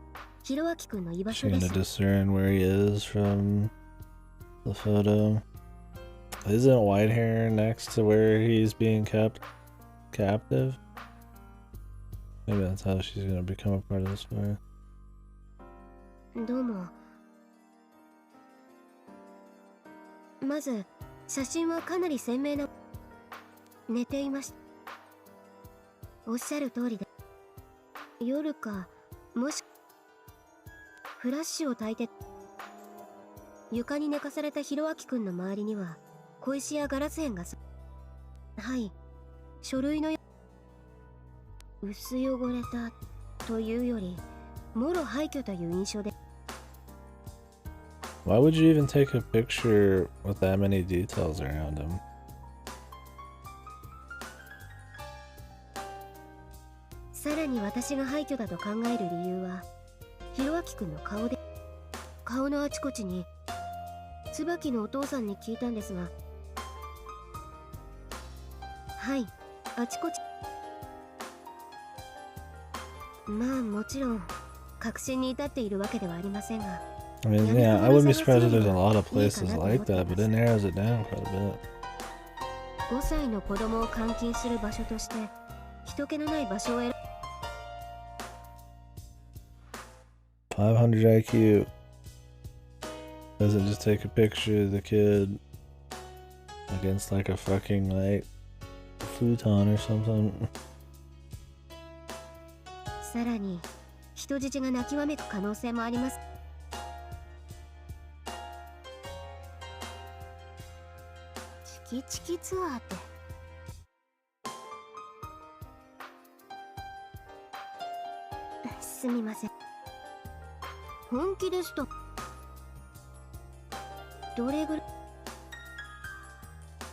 ひろあきくんの居場 She's 所で gonna す。 discern where he is from the photo. Isn't white hair next to where he's being kept captive? Maybe that's how she's gonna become a part of the story. どうも。まず写真はかなり鮮明な。寝ていました。おっしゃる通りで、夜かもしフラッシュを焚いて。床に寝かされたひろあきくんの周りには小石やガラス片がはい、書類の薄汚れたというよりもろ廃墟という印象で。 Why would you even take a picture with that many details around him? さらに私が廃墟だと考える理由はひろあきくんの顔で。顔のあちこちに椿のお父さんに聞いたんですが、はい、あちこち。まあもちろん確信に至っているわけではありませんが。 I mean, yeah, I wouldn't be surprised if there's a lot of places like that, but it narrows it down quite a bit. 5歳の子供を監禁する場所として人気のない場所を選500 IQ. Doesn't just take a picture of the kid against like a fucking like futon or something. さらに人質が泣きわめく可能性もあります。チキチキツアーって。すみません。本気ですと。どれぐらい。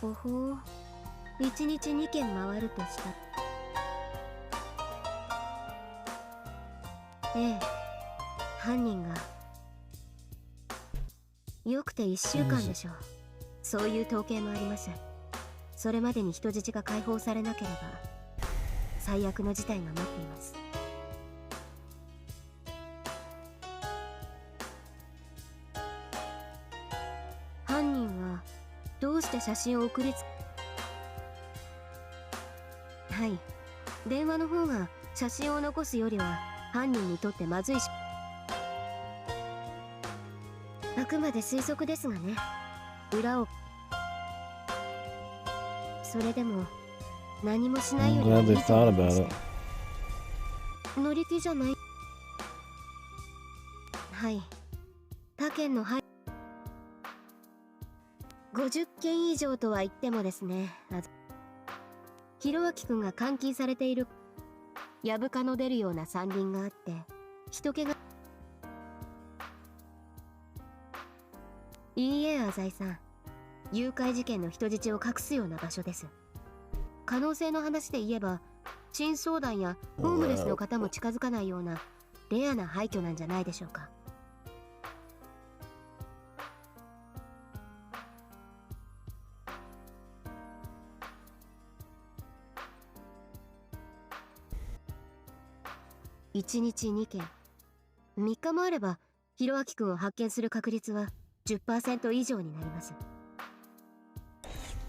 ほほう、1日2軒回るとした。ええ、犯人がよくて1週間でしょう。そういう統計もあります。それまでに人質が解放されなければ最悪の事態が待っています。犯人はどうして写真を送りはい、電話の方が写真を残すよりは犯人にとってまずいし。あくまで推測ですがね。裏を。それでも何もしないよりはいいと思いました。乗り気じゃない。はい、他県の50件以上とは言ってもですね。ひろあきくんが監禁されているやぶかの出るような山林があって人気が。いいえ、浅井さん、誘拐事件の人質を隠すような場所です。可能性の話で言えば珍相談やホームレスの方も近づかないようなレアな廃墟なんじゃないでしょうか。1日2件、3日もあればひろあきくんを発見する確率は 10% 以上になります。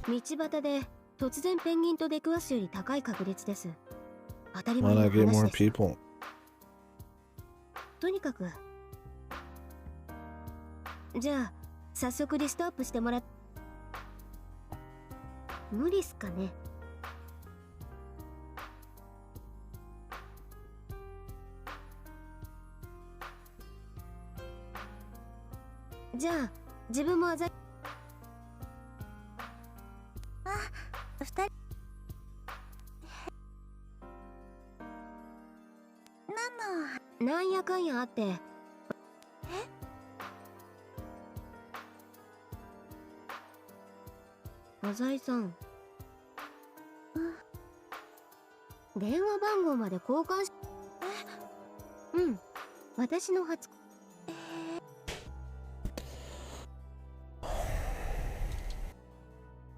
道端で突然ペンギンと出くわすより高い確率です。当たり前の話です。とにかくじゃあ早速リストアップしてもらっ。無理っすかね。じゃあ自分も2人なんやかんやあって。浅井さん、電話番号まで交換し。うん、私の初。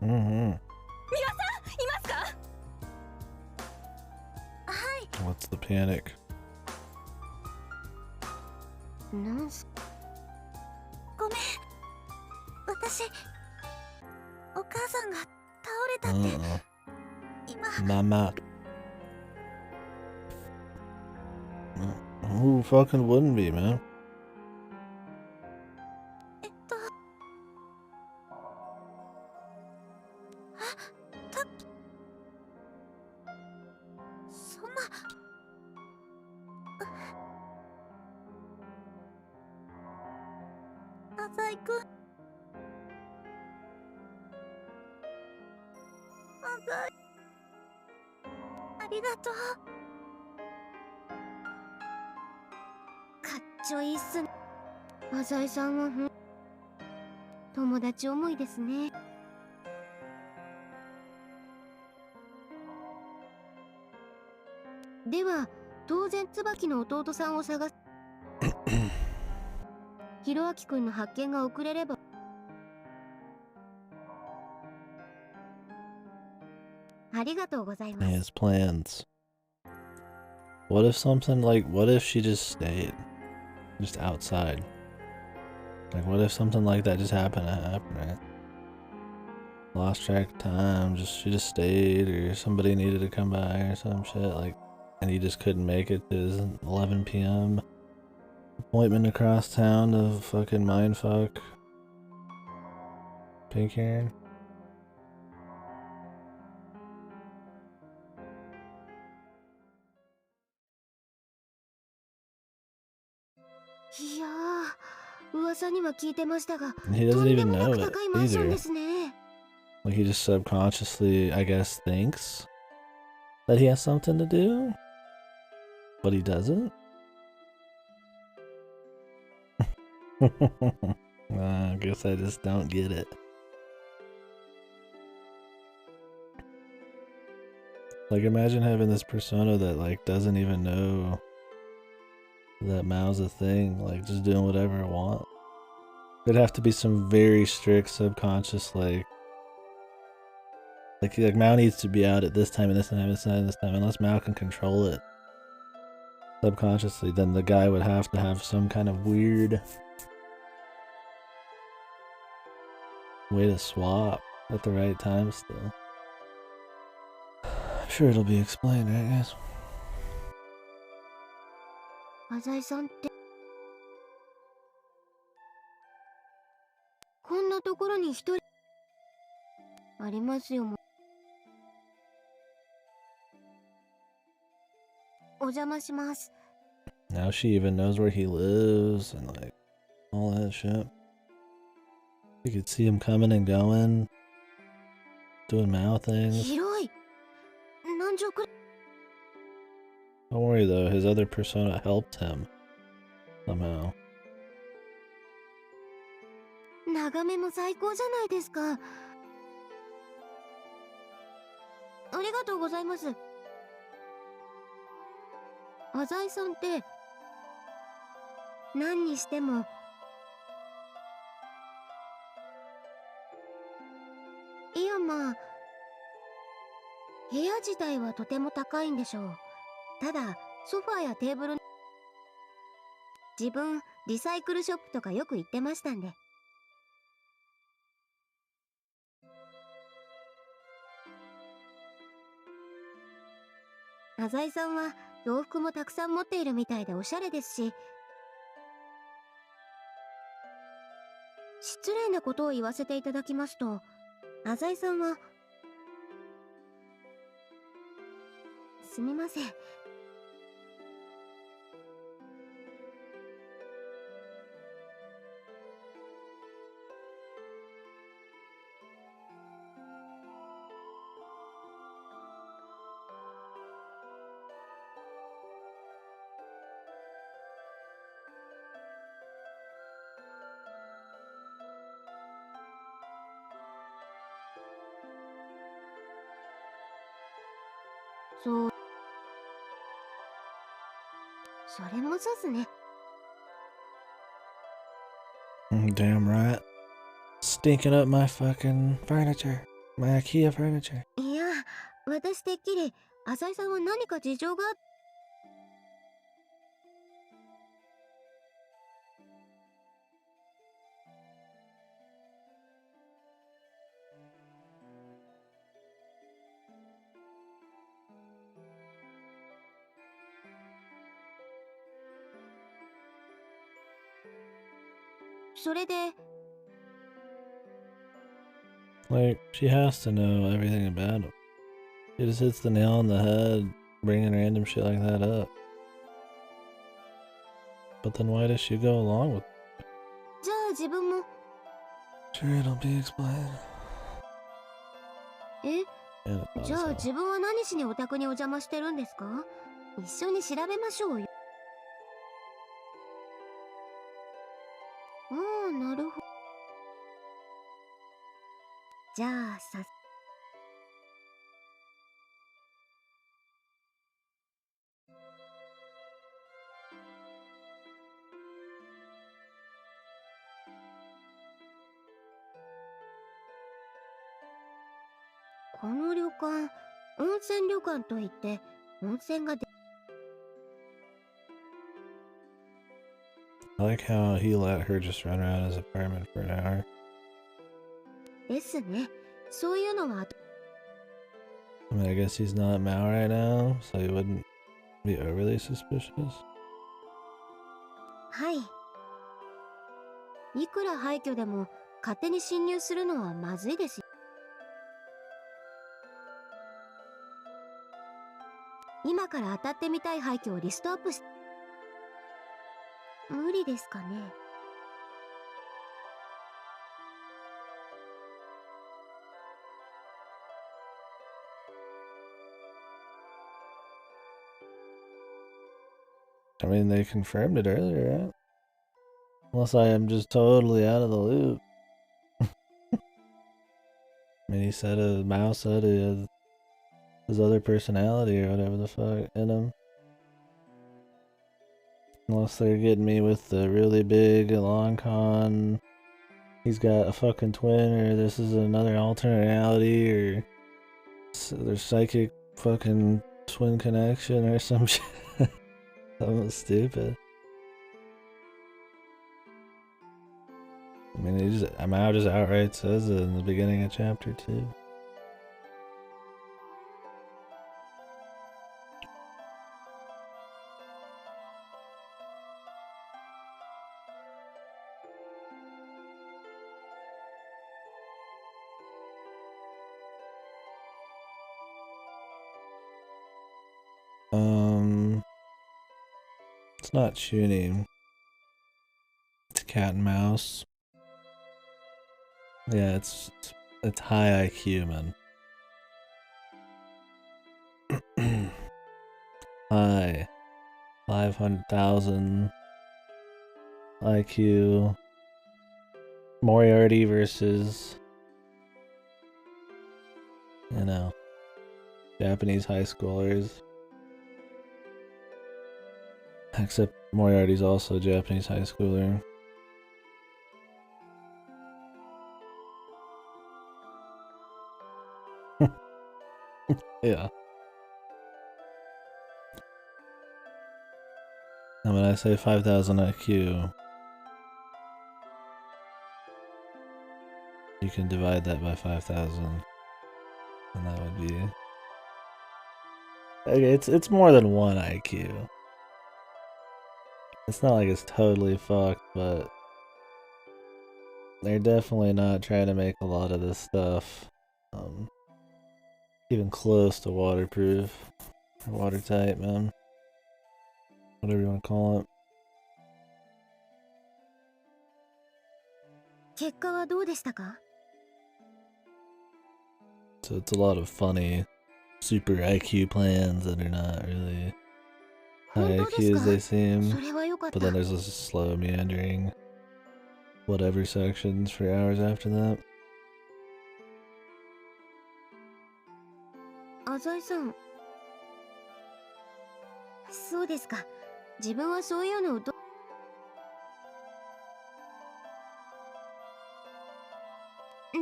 うんうん。皆さんいますか？はい。 What's the panic? なんす。ごめん、私お母さんが倒れたって。今Mama. Who fucking wouldn't be, man? そんな。浅井くん。浅井、ありがとう。かっちょいいっすね。浅井さんは友達思いですね。では当然椿の弟さんを探す。ひろあきくんの発見が遅れれば。ありがとうございます。 His plans. What if something like, what if she just stayed? Just outside? Like, what if something like that just happened, right? Lost track of time, she just stayed, or somebody needed to come by or some shit, like, and he just couldn't make it to his 11 p.m. appointment across town to fucking mindfuck Pink Heron. いやー、噂には聞いてましたが、 He と doesn't んで even もな know く it 高いマンション either. ですね。 Like, he just subconsciously, I guess, thinks that he has something to do, but he doesn't. I guess I just don't get it. Like, imagine having this persona that, like, doesn't even know that Mao's a thing, like, just doing whatever it wants. There'd have to be some very strict subconscious, like Mao needs to be out at this time and this time and this time and this time. Unless Mao can control it subconsciously, then the guy would have to have some kind of weird way to swap at the right time still. I'm sure it'll be explained, right, guys? 浅井さんってこんなところに一人ありますよ。お邪魔します。 Now she even knows where he lives and, like, all that shit. You could see him coming and going, doing Mao things. 広い。何畳くらい。 Don't worry though, his other persona helped him somehow. 眺めも最高じゃないですか。ありがとうございます。浅井さんって何にしてもいや、まあ部屋自体はとても高いんでしょう。ただソファーやテーブル、自分リサイクルショップとかよく行ってましたんで。浅井さんは洋服もたくさん持っているみたいでおしゃれですし、失礼なことを言わせていただきますと、浅井さんは。すみません。そう。それもそうっすね。Damn right. Stinking up my fucking furniture. My IKEA furniture. いや、私てっきり浅井さんは何か事情が。それで。 Like, she has to know everything about him. She just hits the nail on the head, bringing random shit like that up. But then why does she go along with it? じゃあ自分も。 Sure, it'll be explained. え、 Yeah, I thought じゃあ so. 自分は何しにお宅にお邪魔してるんですか？一緒に調べましょうよ。ああ、なるほど。じゃあさ。この旅館、温泉旅館といって温泉がで。 I like how he let her just run around his apartment for an hour. ですね。そういうのは。 I mean, I guess he's not Mao right now, so he wouldn't be overly suspicious. はい。いくら廃墟でも勝手に侵入するのはまずいですよ。今から当たってみたい廃墟をリストアップし。無理ですかね。I mean, they confirmed it earlier, right? Unless I am just totally out of the loop. I mean, he said Mao said he has his other personality or whatever the fuck in him. Unless they're getting me with the really big long con, he's got a fucking twin, or this is another alternate reality, or there's psychic fucking twin connection or some shit. Something stupid. I mean, Mao just outright says it in the beginning of chapter 2. It's not tuning. It's cat and mouse. Yeah, it's high IQ, man. High 500,000 IQ. Moriarty versus, you know, Japanese high schoolers. Except Moriarty's also a Japanese high schooler. Yeah. And when I say 5,000 IQ, you can divide that by 5,000, and that would be... Okay, it's more than 1 IQ. It's not like it's totally fucked, but They're definitely not trying to make a lot of this stuff even close to waterproof or watertight, man. Whatever you want to call it. 結果はどうでしたか？ So it's a lot of funny super IQ plans that are not really high 本当です IQ as か？ they seem. それは良かっ But た。 then there's this slow meandering whatever sections for hours after that. 浅井さん。そうですか。自分はそういうのを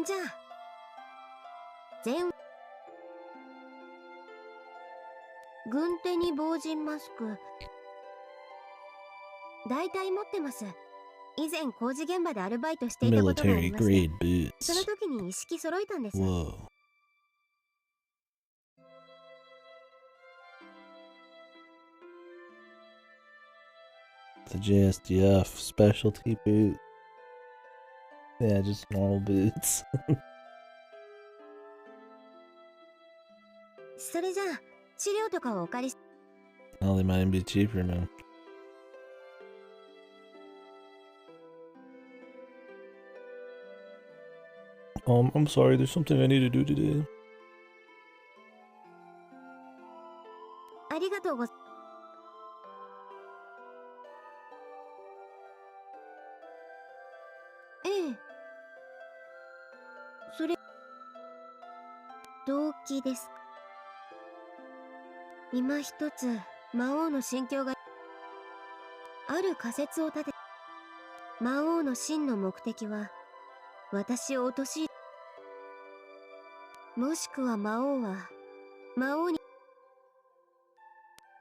じゃあ全軍手に防塵マスク大体持ってます。以前工事現場でアルバイトしていたことがあり Military まして grade その boots. 時に一式揃えたんです。 Whoa. The JSDF specialty boot. Yeah, just normal boots. それじゃあ資料とかをお借りし Well, they might even be cheaper, man. I'm sorry, there's something I need to do today. ありがとうござええそれ動機ですか。今一つ魔王の心境がある仮説を立て魔王の真の目的は私を陥れもしくは魔王は魔王に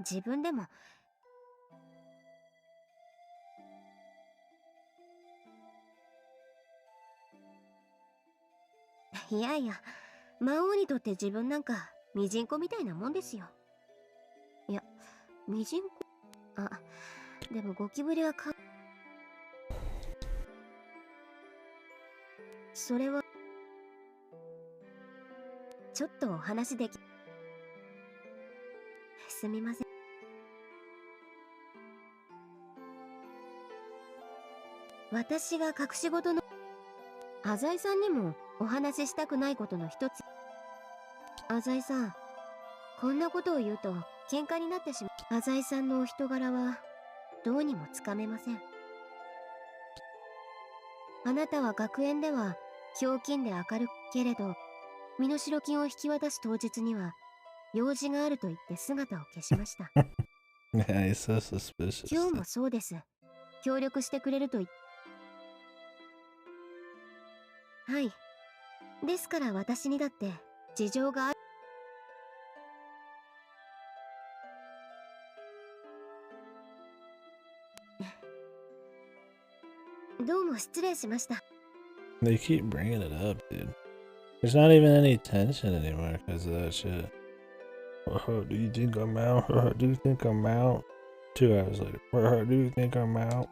自分でもいやいや魔王にとって自分なんかミジンコみたいなもんですよ。いやミジンコあでもゴキブリはそれはちょっとお話できすみません。私が隠し事の浅井さんにもお話ししたくないことの一つ。浅井さんこんなことを言うと喧嘩になってしまう。浅井さんのお人柄はどうにもつかめません。あなたは学園ではひょうきんで明るくけれど身代金を引き渡す当日には用事があると言って姿を消しました。 Yeah, he's so suspicious. 今日もそうです。協力してくれると言ってはい。ですから私にだって事情がある。どうも失礼しました。 They keep bringing it up, dude. There's not even any tension anymore because of that shit. Do you think I'm out? Do you think I'm out? 2 hours later. Do you think I'm out?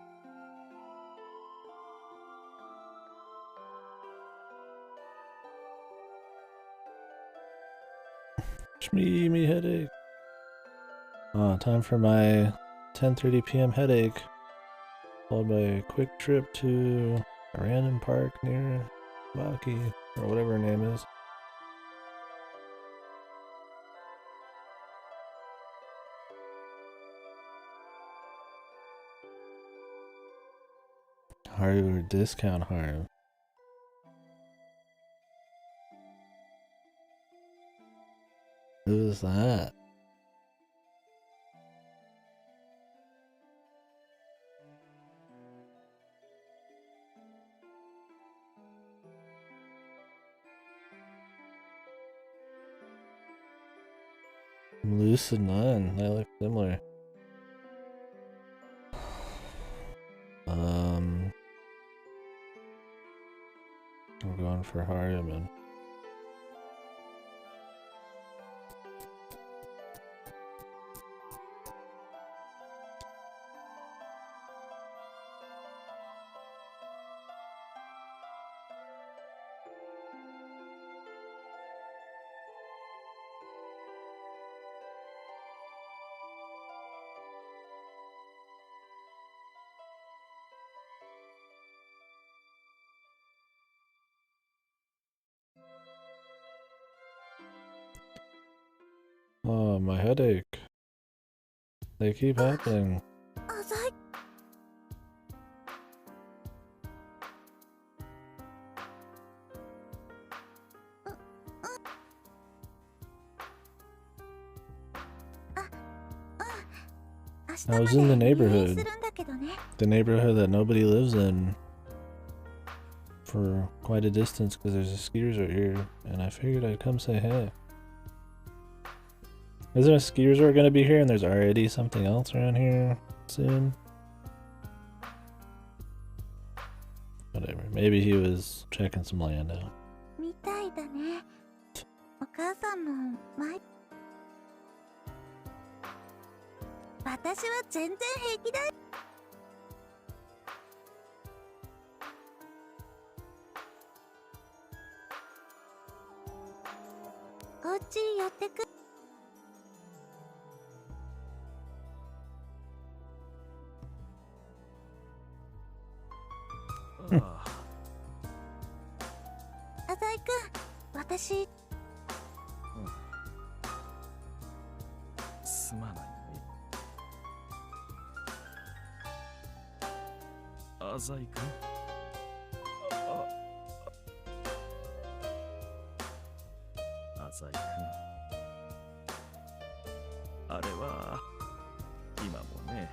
Me headache. Time for my 10:30 p.m. headache. Followed by a quick trip to a random park near Maki, or whatever her name is. Haru or discount Haru. Who is that? Lucid Nun, they look similar. I'm going for Haruman. my headache. They keep happening. 浅い。I was in the neighborhood. The neighborhood that nobody lives in. For quite a distance because there's a ski resort here. And I figured I'd come say hey. Isn't a ski resort gonna be here and there's already something else around here soon? Whatever. Maybe he was checking some land out. みたいだね。お母さんも前。私は全然平気だよ。お家寄ってく。ああ、浅井くん、私。すまないね。浅井君。浅井君。あれは今もね、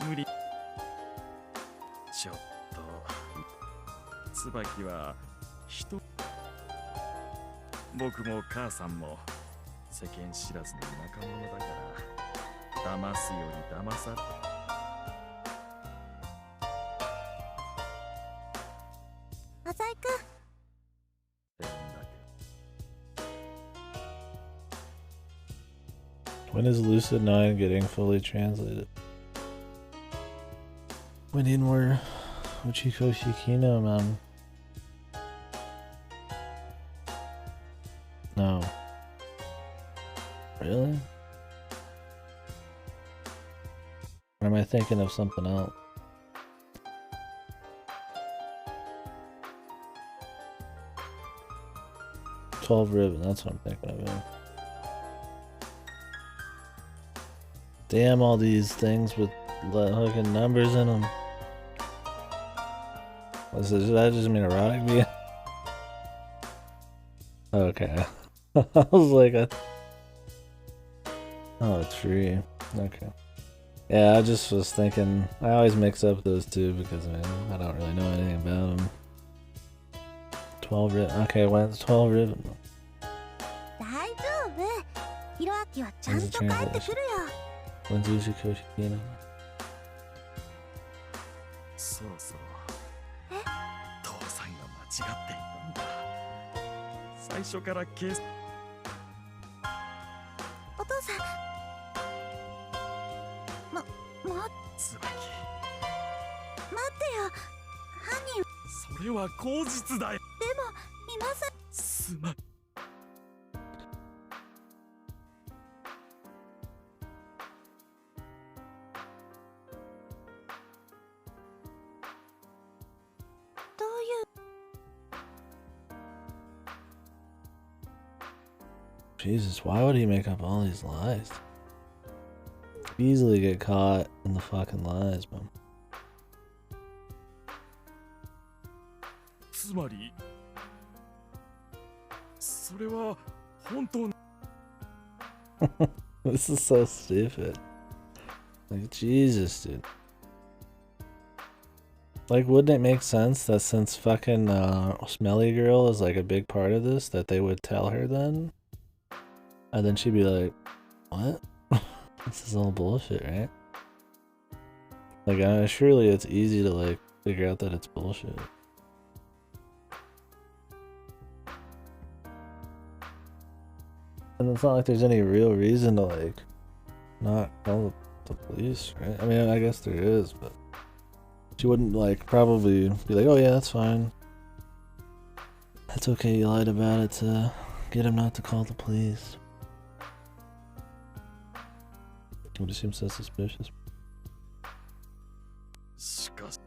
無理。ちょっと椿は人。僕も母さんも世間知らずの田舎者だから騙すより騙され。浅井くん。ってんだけど。 When is Lucid 9 getting fully translated? We need more Uchiko Shikino, man. No. Really? Or am I thinking of something else? "12 Ribbon," that's what I'm thinking of. Yeah. Damn, all these things with fucking numbers in them. Does that just mean erotic view? Okay. I was like, oh, a tree. Okay. Yeah, I just was thinking, I always mix up those two because I don't really know anything about them. 12 Ribbon. Okay, when's 12 Ribbon? 大丈夫。ひろあきはちゃんと帰ってくるよ。When's Uchiko Shikino? そろそろ。父さんが間違っていたんだ。最初からケース。お父さん。もう。椿。待ってよ。犯人。それは口実だよ。でも今さ。すまん。どういう。Jesus, why would he make up all these lies? Easily get caught in the fucking lies, man. つまり、それは本当に。This is so stupid. Like, Jesus, dude. Like, wouldn't it make sense that since fucking Smelly Girl is like a big part of this, that they would tell her then? And then she'd be like, what? This is all bullshit, right? Like, surely it's easy to like figure out that it's bullshit. And it's not like there's any real reason to like not call the police, right? I mean, I guess there is, but she wouldn't like probably be like, oh yeah, that's fine. That's okay, you lied about it to get him not to call the police. Would it seem so suspicious? しかし。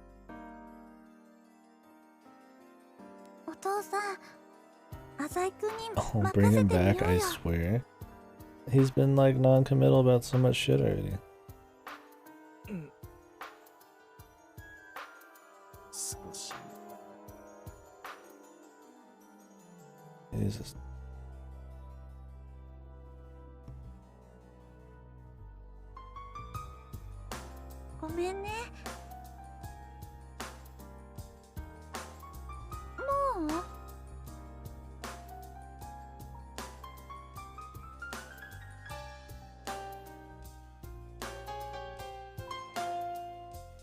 お父さん。浅井くんに I'll 任 bring せ him てみよう back, I よ。 swear. he's been like non-committal about so much shit already. Jesus. ごめんね。もう？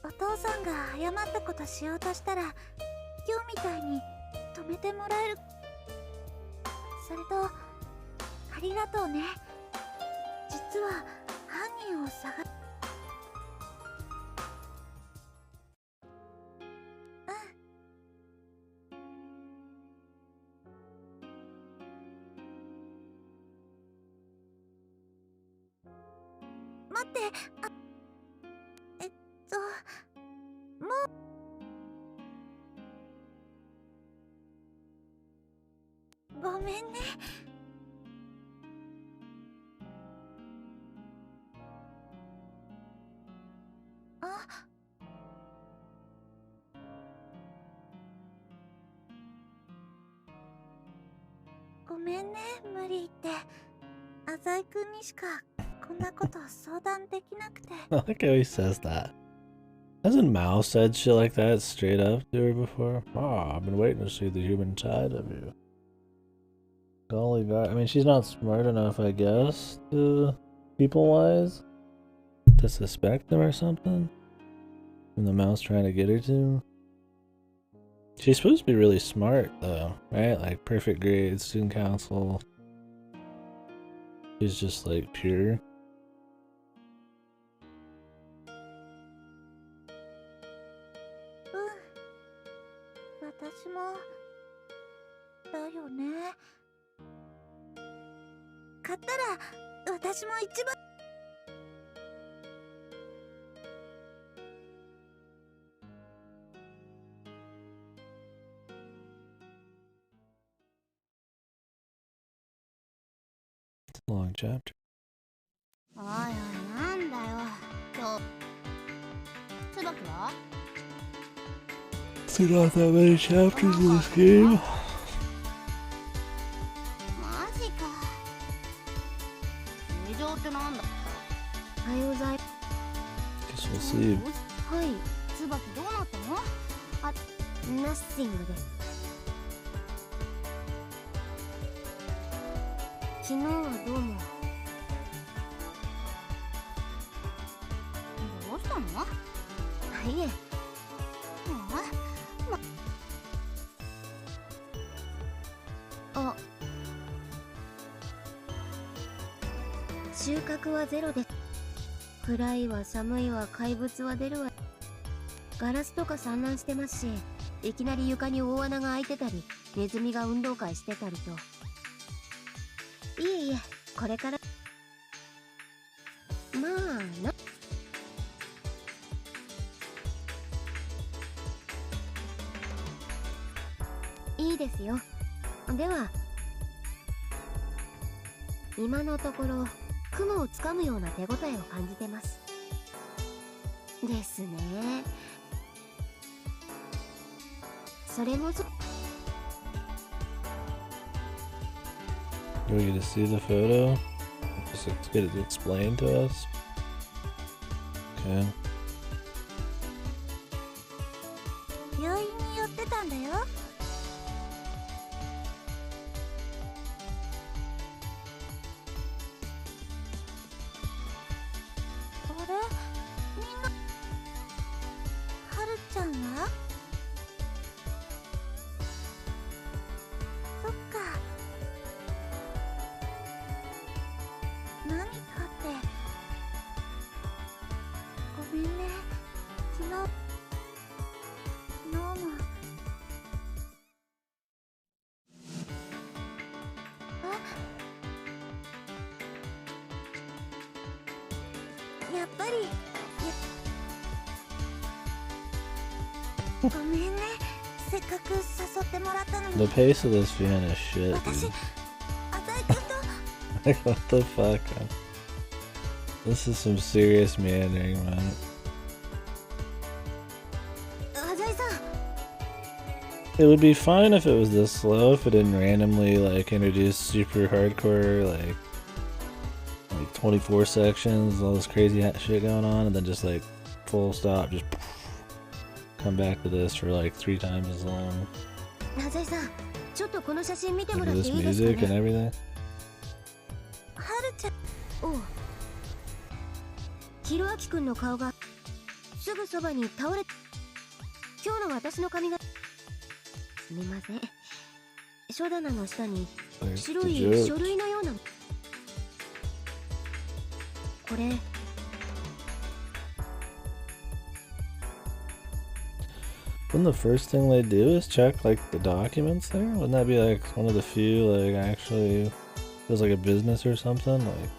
お父さんが謝ったことしようとしたら、今日みたいに止めてもらえる。それと、ありがとうね。実は犯人を探す。待って、もうごめんね。ごめんね、無理言って。浅井くんにしかこんなこと相談できなくて。I like how he says that. Hasn't Mao said shit like that straight up to her before? Oh, I've been waiting to see the human side of you. Golly God. I mean, she's not smart enough, I guess, to people-wise, to suspect them or something. When the Mao's trying to get her to. She's supposed to be really smart, though, right? Like, perfect grades, student council. She's just, like, pure. 私もだよね。買ったら私も一番。It's a long chapter. おいおい、なんだよ今日。椿はThere's not that many chapters in this game. マジか。事情ってなんだ。おはようございます。 Guess we'll see. はい、椿どうなったの？ナッシングです。昨日はどうも。どうしたの？いえ。あ、収穫はゼロです。暗いわ寒いわ怪物は出るわ。ガラスとか散乱してますし、いきなり床に大穴が開いてたり、ネズミが運動会してたりと。いえいえ、これからまあな。いいですよ。では今のところ雲をつかむような手応えを感じてますですね。それもDo we get to see the photo? Just get it explained to us? Okay. 病院に寄ってたんだよ。あれ、みんなはるちゃんは？そっか。何かってごめんね。昨日もやっぱりごめんね。せっかく誘ってもらったの The に。 pace of this fan is shit, 私、 dude. 浅井君と Like, what the fuck? This is some serious meandering, man. It would be fine if it was this slow, if it didn't randomly, like, introduce super hardcore, like 24 sections, all this crazy shit going on, and then just, like, full stop, just come back to this for, like, 3 times as long. Look at this music and everything. ひろあきくんの顔がすぐそばに倒れ、今日の私の髪型、すみません、書棚の下に白い書類のような、これ Wouldn't the first thing they do is check, like, the documents there? Wouldn't that be, like, one of the few, like, actually feels like a business or something? Like,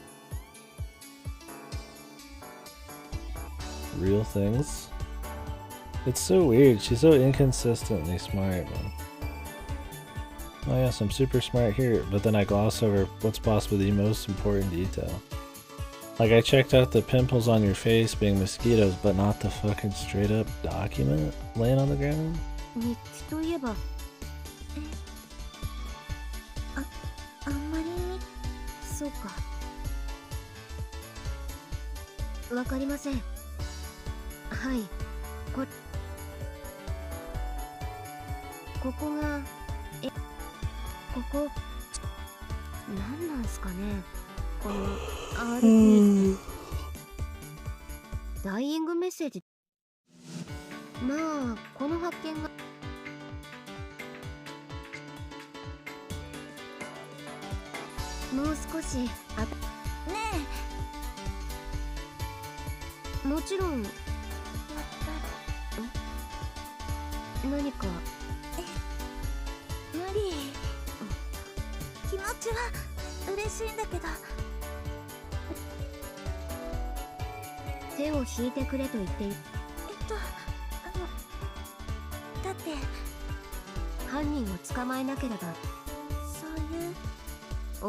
real things? It's so weird. She's so inconsistently smart, man. Oh yes, I'm super smart here, but then I gloss over what's possibly the most important detail. Like, I checked out the pimples on your face being mosquitoes, but not the fucking straight up document laying on the ground? 日記といえば、あんまり、そうか。わかりません。はい、ここが、ここ、なんなんすかね。この RP ダイイングメッセージ。まあこの発見がもう少しねえ、もちろん何か無理、気持ちは嬉しいんだけど、手を引いてくれと言っている。だって犯人を捕まえなければ、そう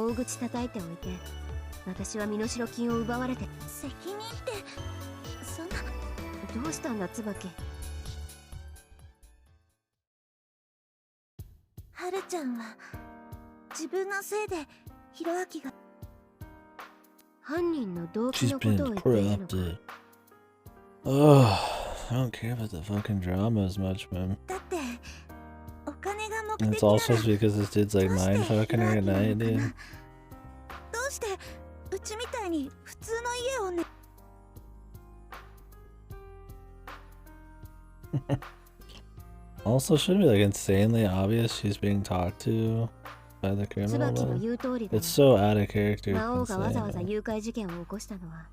いう大口叩いておいて、私は身代金を奪われて。責任ってそんな。どうしたんだ椿。はるちゃんは自分のせいでひろあきが犯人の動機 She's のことを been 言っているのか。 corrupted. Oh, I don't care about the fucking drama as much, man. だってお金が目 And 的 it's なら also because this dude's like mind fucking her at night, dude. どうしてうちみたいに普通の家をね。Also, should it be like insanely obvious she's being talked to by the criminal? 椿の Though? 言う通りだ。 It's so out of character. 魔王 It's がわざわざ insane. 誘拐事件を起こしたのは、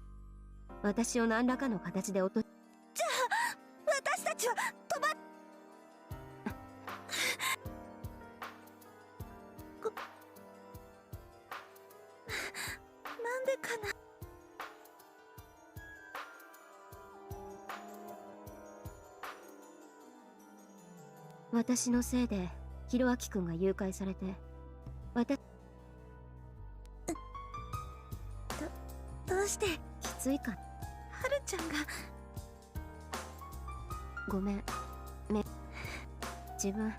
私を何らかの形で落と。じゃあ私たちは飛ばなんでかな。私のせいでひろあきくんが誘拐されて、どうしてきついか。はるちゃんがごめん。自分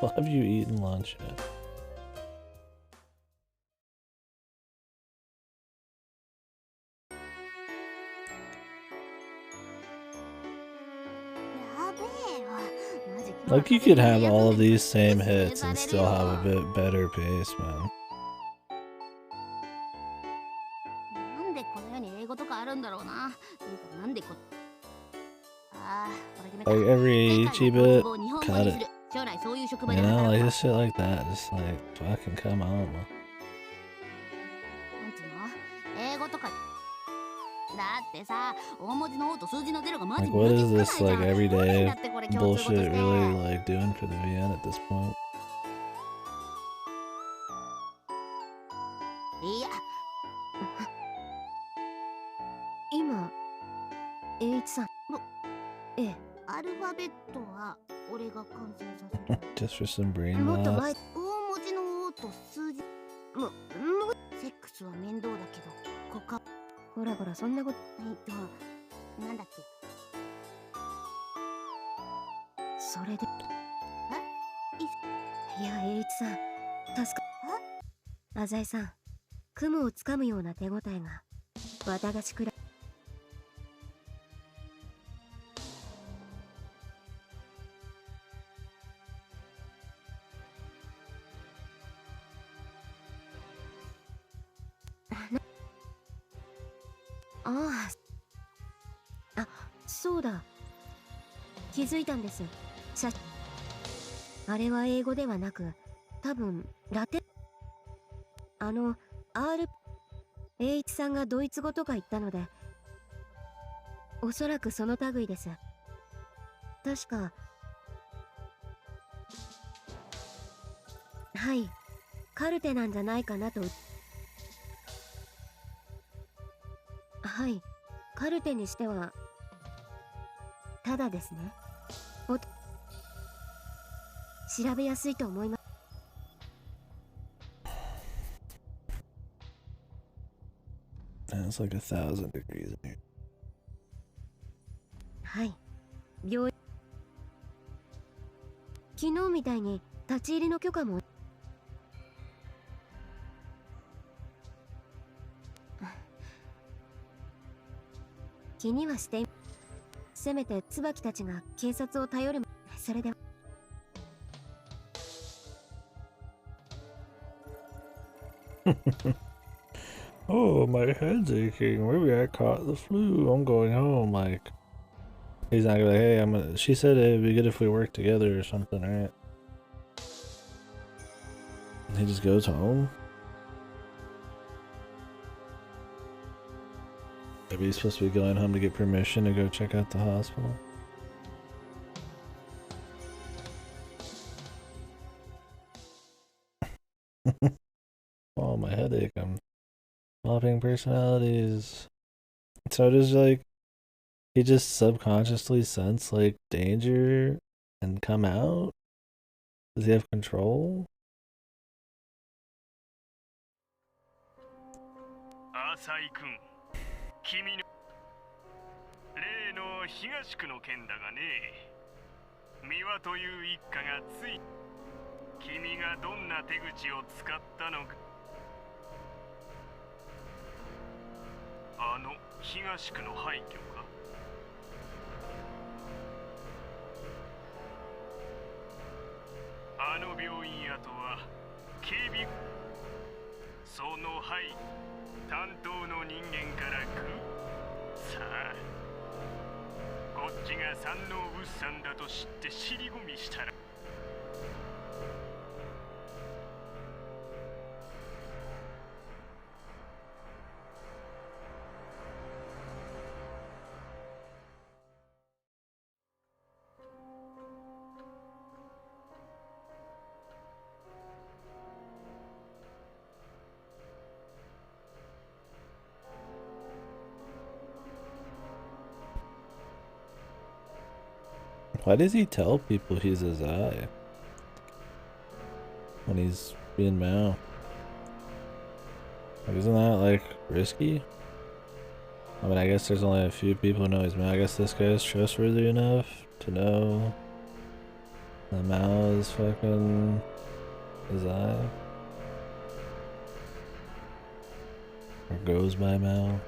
Well, have you eaten lunch yet? やべえよ。マジ Like, you could have all of these same hits and still have a bit better pace, man. なんでこの世に英語とかあるんだろうな。ていうかなんでこ。ああ、これ決めた。 Like, every Ichi bit, cut it. 将来そういう職場 You で know, 働 like く。 this shit like that. Just like, fucking come on, man. なんつうの？英語とか。だってさ、大文字の O と数字の0がマジ Like, what is 見 this, つかない like, じゃん。 everyday だってこれ共通語と bullshit して。 really, like, doing for the VN at this point? いや、今栄一さん。ええ、アルファベットは俺が完成させる。 Just for some brain もっと loss. 前、大文字の O と数字。セックスは面倒だけど、ほらほら、そんなこと。なんだっけ。それで。いや、エイチさん、助か。浅井さん、雲をつかむような手応えが、綿菓子くらい。そうだ。気づいたんです。あれは英語ではなく、多分ラテン。栄一さんがドイツ語とか言ったので、おそらくその類です。確か、はい、カルテなんじゃないかなと。はい、カルテにしてはただですね。調べやすいと思います。It's like 1,000 degrees in here. はい、病院。昨日みたいに立ち入りの許可も。気にはして。せめて椿たちが警察を頼る。それで。Oh, my head's aching. Maybe I caught the flu. I'm going home. Like, he's not gonna be like, hey, I'm gonna. She said it'd be good if we work together or something, right? And he just goes home. Maybe he's supposed to be going home to get permission to go check out the hospital. Oh, my headache. I'm swapping personalities. So does like he just subconsciously sense like danger and come out? Does he have control? 浅井君、君の例の東区の件だがね、三輪という一家がつい君がどんな手口を使ったのか。あの東区の廃墟か。あの病院跡は警備、その廃担当の人間からさあ、こっちが山王物産だと知って尻込みしたら。Why does he tell people he's his eye when he's being Mao? Like, isn't that like risky? I mean, I guess there's only a few people who know he's Mao. I guess this guy's trustworthy enough to know that Mao is fucking his eye. Or goes by Mao.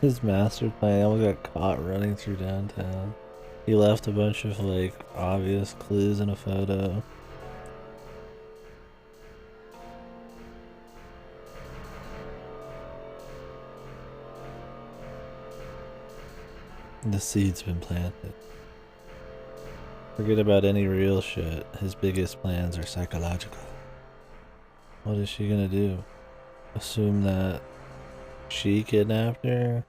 His master plan almost got caught running through downtown. He left a bunch of like obvious clues in a photo. The seed's been planted. Forget about any real shit. His biggest plans are psychological. What is she gonna do? Assume that she kidnapped her?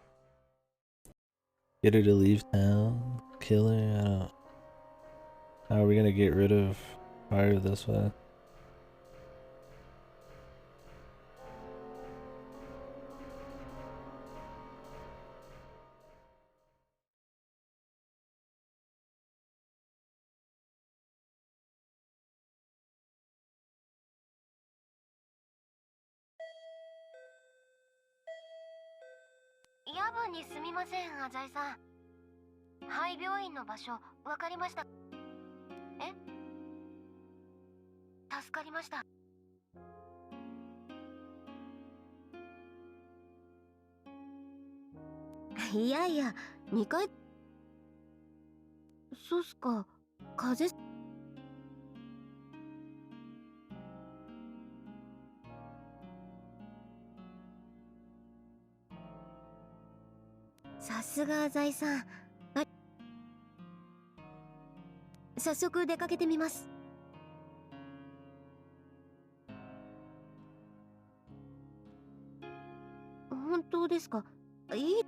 Get her to leave town? Kill her? I don't... How are we gonna get rid of fire this way?夜分にすみません、アジャイさん。廃病院の場所、わかりました。え？助かりました。いやいや、2階。そうっすか。風邪。さすがアザイさん。早速出かけてみます。本当ですか？いい。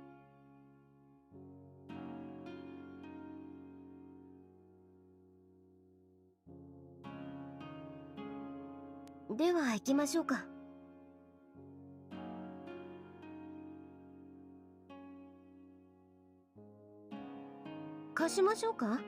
では行きましょうか。貸しましょうか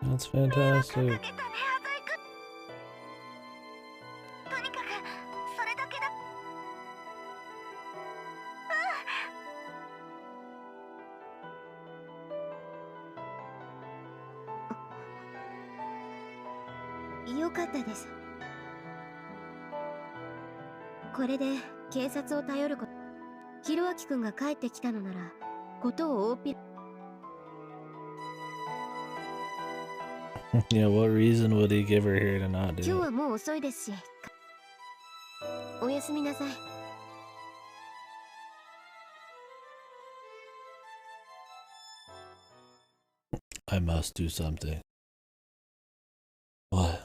？That's fantastic. よかったです。これで警察を頼ること。ヒロアキ君が帰ってきたのなら、ことを大っぴら。Yeah, what reason would he give her here to not do 今日 it? はもう遅いですし。おやすみなさい。I must do something. What?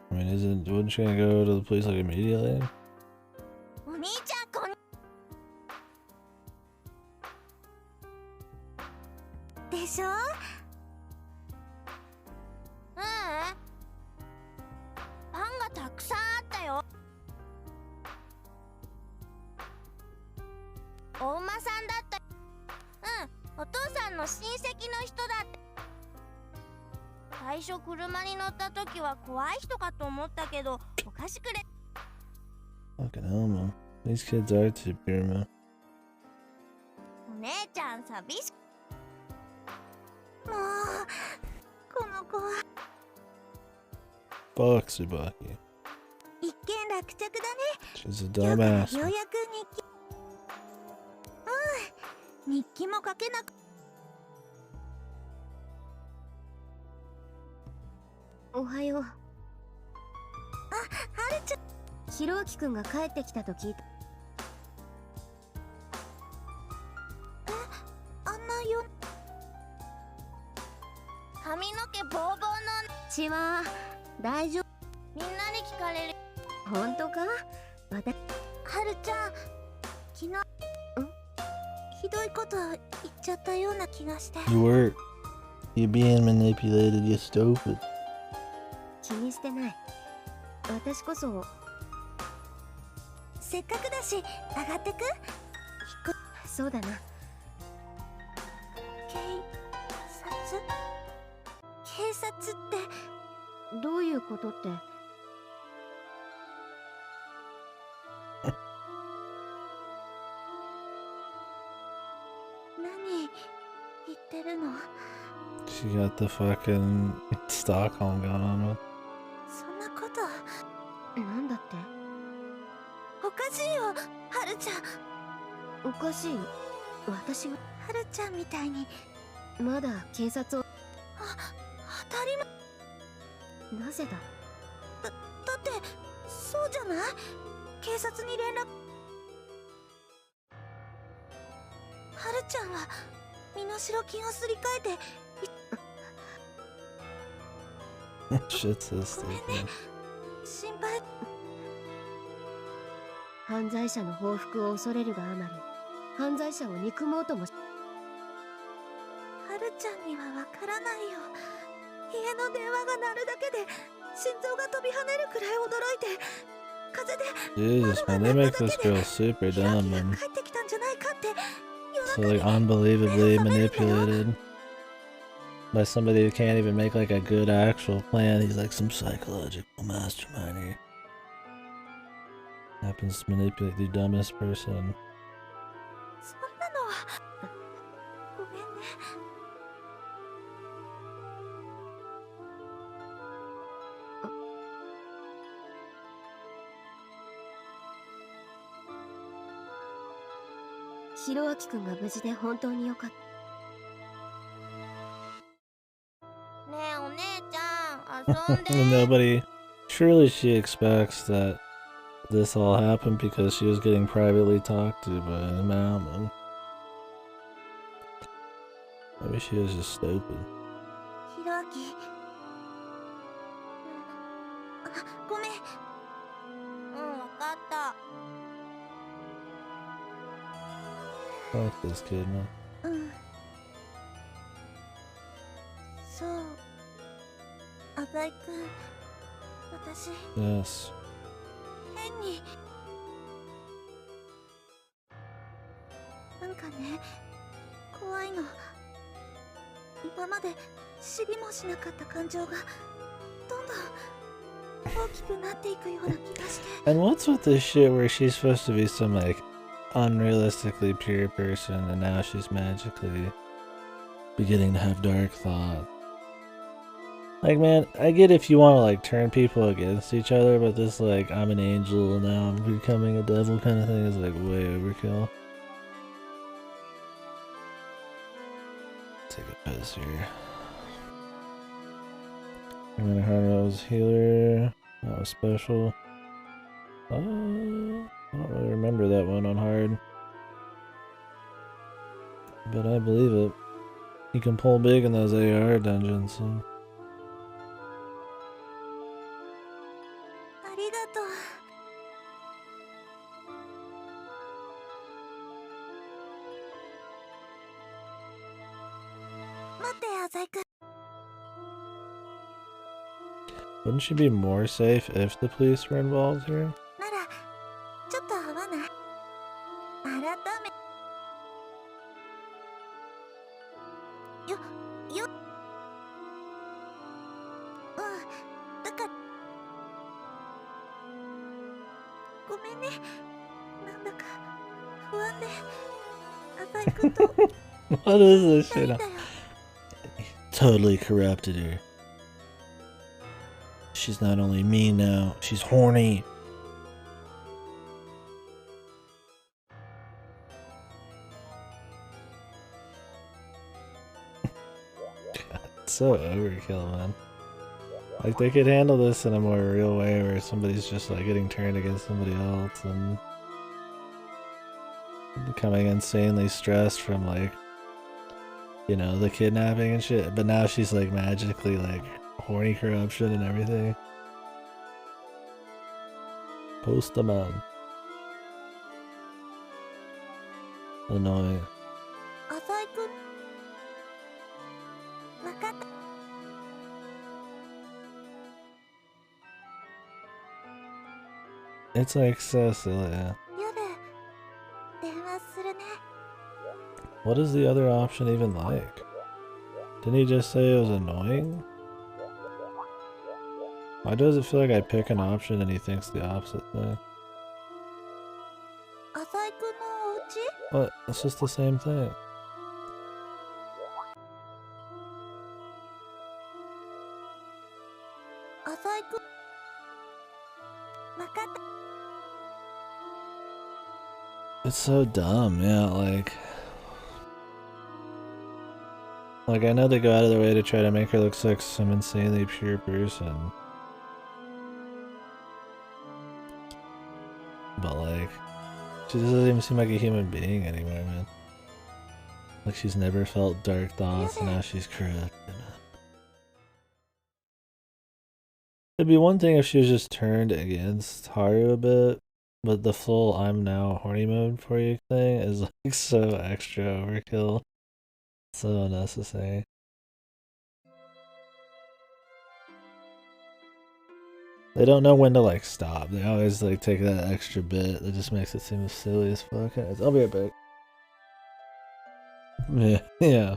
I mean, wasn't she gonna go to the police like immediately? お兄ちゃんこんでしょ？ううん。パンがたくさんあったよ。お馬さんだった。うん、お父さんの親戚の人だって。最初車に乗った時は怖い人かと思ったけど、お菓子くれ。Fucking hell, man. These kids are too pure, man. お姉ちゃん寂しもうこの子は Fuck Tsubaki. 一見落着だね。 She's a 今日からよう dumbass. やく日記日記も書けなく。おはよう。はるちゃん。ヒロアキ君が帰ってきたと聞いた。あんなよ。髪の毛ボーボーの血は大丈夫。みんなに聞かれる。本当か？はるちゃん、昨日ひどいこと言っちゃったような気がして。 You were. You're being manipulated, you stupid. 気にしてない。私こそ。せっかくだし上がってく？そうだな。警察ってどういうことって。るの。 She got the fucking Stockholm going on with. そんなことなんだって？おかしいよ、はるちゃん。おかしい？私がはるちゃんみたいに。まだ警察を。当たり前なぜだ？だってそうじゃない？警察に連絡。はるちゃんは身代金をすり替えて。 Shit's so stupid. 心配。犯罪者の報復を恐れるがあまり犯罪者を憎もうともし。はるちゃんにはわからないよ。家の電話が鳴るだけで心臓が飛び跳ねるくらい驚いて、風で Jesus, man, they make this girl super ひら dumb きが and 帰ってきたんじゃないかって so like unbelievably manipulated by somebody who can't even make like a good actual plan. He's like some psychological mastermind here. Happens to manipulate the dumbest person. そんなのはごめんね。ひろあきくんが無事で本当によかった。ねえお姉ちゃん、遊んで。 Nobody, surely she expects that this all happened because she was getting privately talked to by a mom. Maybe she was just stupid. ひろあき、ごめん。わかった。 Fuck this kid, man. そう、浅井くん、私 Yes. 変になんかね、怖いの。今まで知りもしなかった感情がどんどん大きくなっていくような気がして。 And what's with this shit where she's supposed to be some like unrealistically pure person and now she's magically beginning to have dark thoughts? Like, man, I get if you want to like turn people against each other, but this like I'm an angel and now I'm becoming a devil kind of thing is like way overkill. Take a piss here. I'm gonna was healer. That was special. I don't really remember that one on hard, but I believe it. You can pull big in those AR dungeons. So. ありがとう。待って、浅井くん。 Wouldn't she be more safe if the police were involved here? ならちょっと会わない？改めだからごめんね。なんだか不安で浅井くんと What is this 二 shit? 人だよ。 Totally corrupted her. She's not only mean now, she's horny. God, it's so overkill, man. Like, they could handle this in a more real way where somebody's just like getting turned against somebody else and becoming insanely stressed from like, you know, the kidnapping and shit. But now she's like magically like horny corruption and everything. Postman. Annoying. 浅井くん。わかった。 It's like so silly. Yeah. 夜電話するね。 What is the other option even like? Didn't he just say it was annoying? Why does it feel like I pick an option and he thinks the opposite thing? 浅井くんのお家？ What? It's just the same thing. 浅井くん。わかった。 It's so dumb, yeah, like I know they go out of their way to try to make her look like some insanely pure person. But like, she doesn't even seem like a human being anymore, man. Like she's never felt dark thoughts and now she's corrupt. It'd be one thing if she was just turned against Haru a bit, but the full I'm now horny mode for you thing is like so extra overkill. So unnecessary. They don't know when to like stop. They always like take that extra bit that just makes it seem silly as fuck. I'll be right back. Yeah, yeah.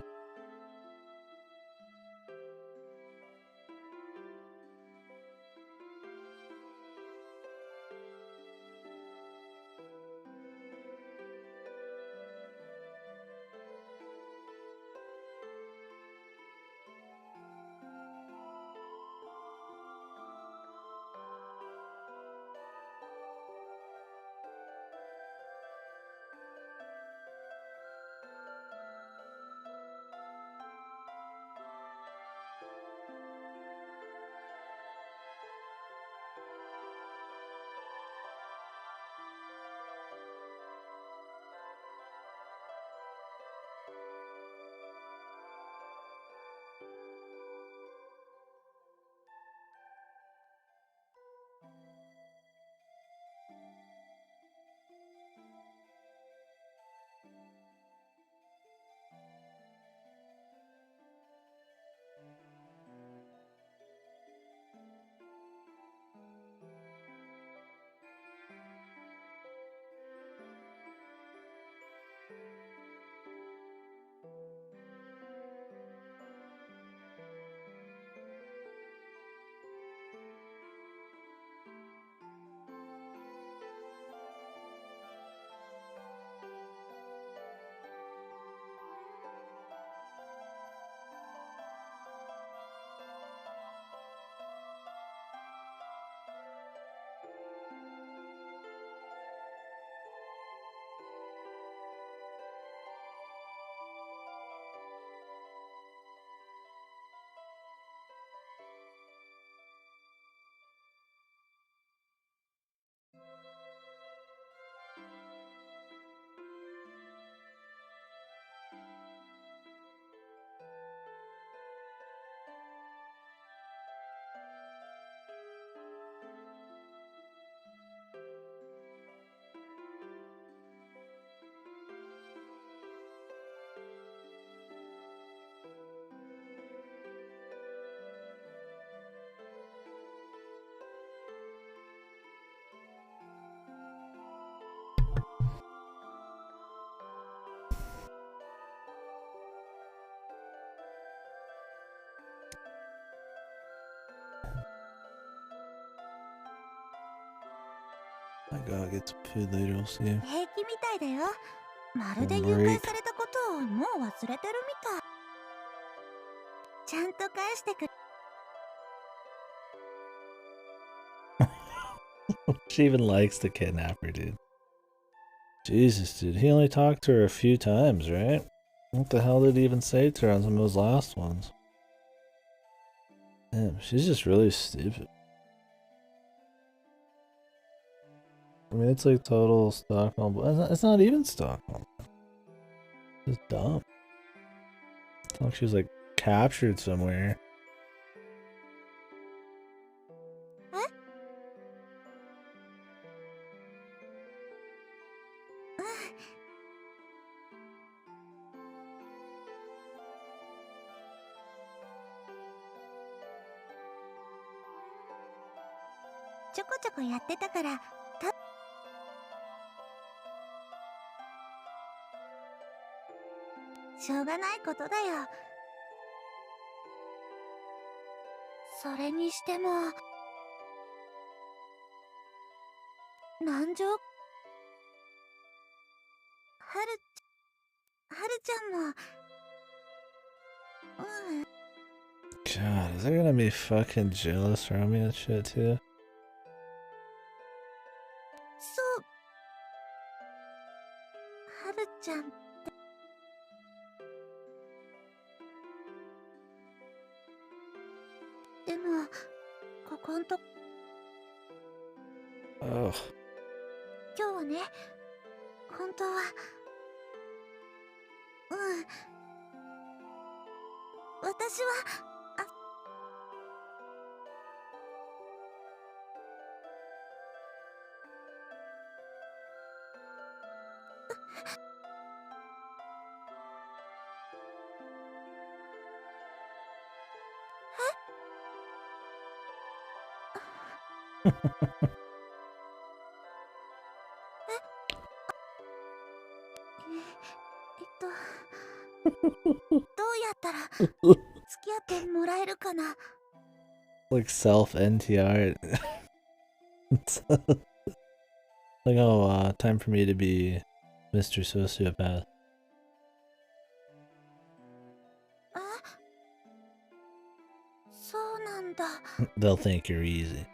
My god, get some food later, we'll see. 平気みたいだよ。まるで誘拐されたことをもう忘れてるみたい。ちゃんと返してくれ。 She even likes the kidnapper, dude. Jesus, dude. He only talked to her a few times, right? What the hell did he even say to her on some of those last ones? Damn, she's just really stupid. I mean, it's like total Stockholm. It's not even Stockholm. It's just dumb. It's like she was like captured somewhere. Huh? ちょこちょこやってたから、しょうがないことだよ。それにしても、南條はるちゃんも、God, is there gonna be fucking jealous romance shit too? そう。はるちゃん。でも、ここんと。Oh. 今日はね、本当は。私は。どうやったら付き合ってもらえるかな。 Like self NTR. Like, oh, time for me to be Mr. Sociopath. そうなんだ。 They'll think you're easy.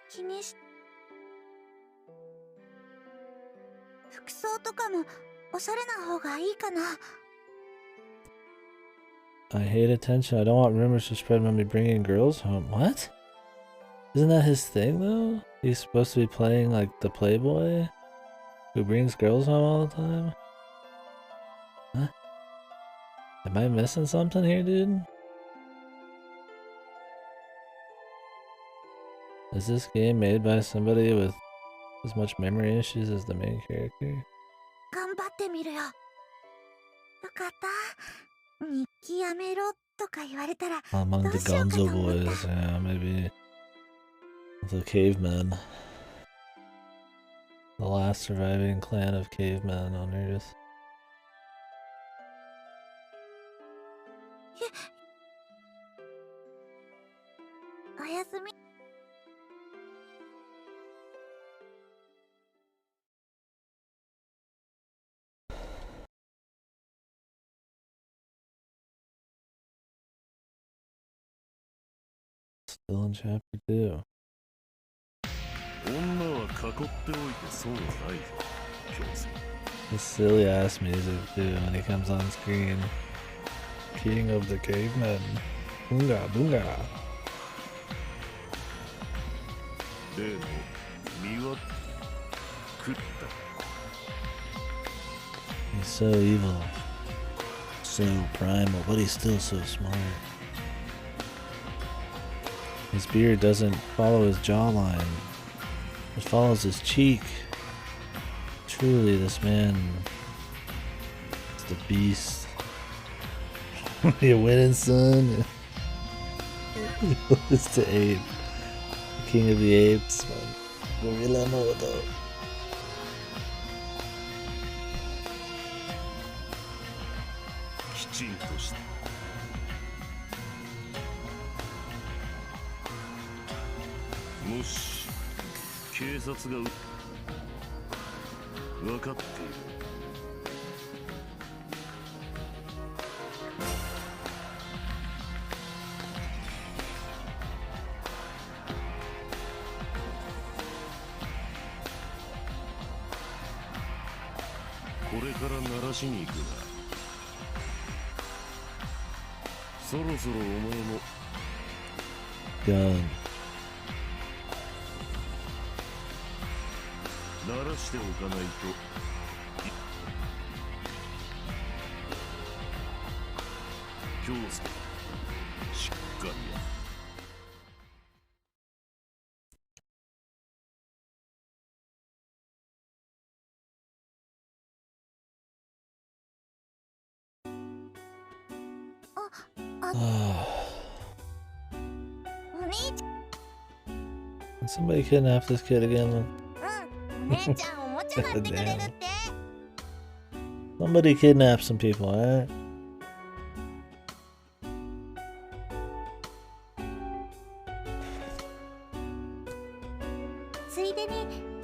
気にし。服装とかもおしゃれな方がいいかな。 I hate attention. I don't want rumors to spread about me bringing girls home. What? Isn't that his thing though? He's supposed to be playing like the playboy who brings girls home all the time? Huh? Am I missing something here, dude? Is this game made by somebody with as much memory issues as the main character? 頑張ってみるよ。よかった。日記やめろとか言われたら Among the Gonzo boys, yeah, maybe the cavemen. The last surviving clan of cavemen on Earth. おやすみ。 Still in chapter 2. 女は囲っておいて損はないぞ、教授。 The silly ass music too when he comes on screen. King of the cavemen. Boonga boonga. 例の身は食った。 He's so evil. So primal, but he's still so smart. His beard doesn't follow his jawline. It follows his cheek. Truly, this man is the beast. You winning, son? He was the ape. The king of the apes. Gorilla Modo. きちんとして。もし警察が分かっている。これから鳴らしに行くが、そろそろお前も Gun. 鳴らしておかないと。京介、しっかりや。お兄ち Can somebody kidnap this kid again? ゃん。お姉ちゃんおもちゃ買ってくれるって。 Somebody kidnap some people, alright? ついでに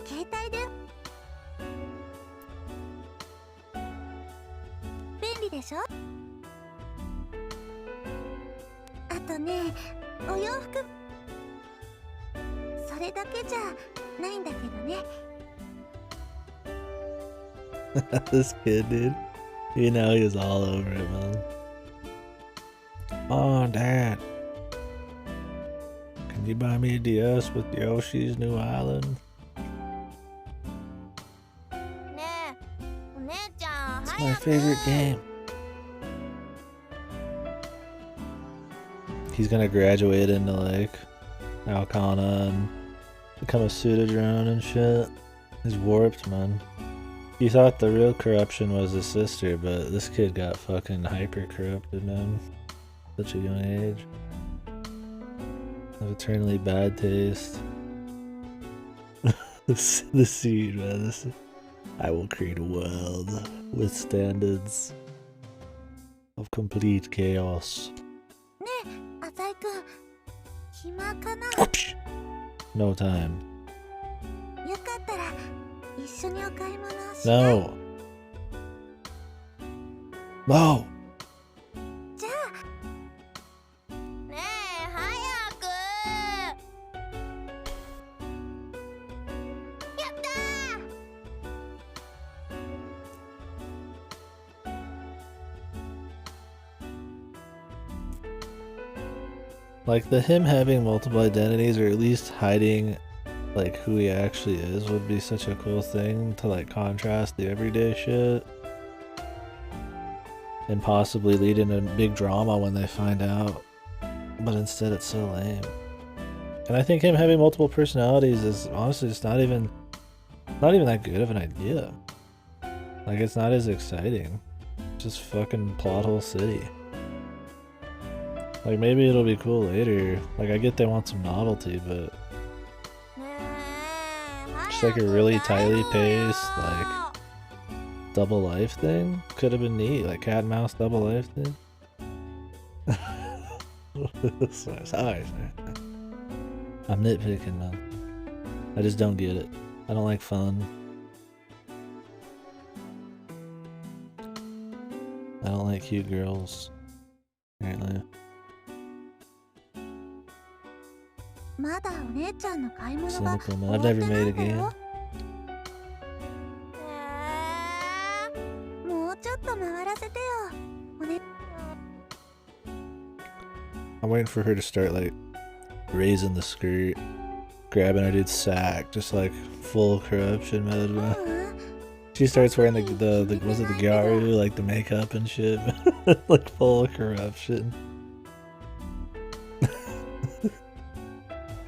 携帯で便利でしょ。ね、お洋服それだけじゃないんだけどね。This kid, dude. You know he was all over it, man. Oh, Dad. Can you buy me a DS with Yoshi's New Island? ねえ、お姉ちゃん It's my 早く。 favorite game. He's gonna graduate into like Alcana and become a pseudo-drone and shit. He's warped, man. He thought the real corruption was his sister, but this kid got fucking hyper-corrupted, man. Such a young age. Of eternally bad taste. The seed, man. I will create a world with standards of complete chaos. ねえ、浅井くん、暇かな？ No time. よかったら一緒にお買い物しない？ No. No. じゃあ。ねえ、早く。やったー。 Like him having multiple identities, or at least hiding like who he actually is, would be such a cool thing to like contrast the everyday shit. And possibly lead in a big drama when they find out. But instead it's so lame. And I think him having multiple personalities is honestly just not even that good of an idea. Like it's not as exciting. Just fucking plot hole city. Like maybe it'll be cool later. Like I get they want some novelty, but ねえ、 just like a really tightly paced, like double life thing could have been neat. Like cat and mouse double life thing. Sorry. I'm nitpicking, man. I just don't get it. I don't like fun. I don't like cute girls. Apparently. まだお姉ちゃんの買い物が Cynical, 終 man. わ I've って never な made い a んだよ。 game. もうちょっと回らせてよ。おね。 I'm waiting for her to start like raising the skirt, grabbing a dude's sack, just like full corruption mode. Man. She starts wearing the was it the gyaru, like the makeup and shit, like full corruption.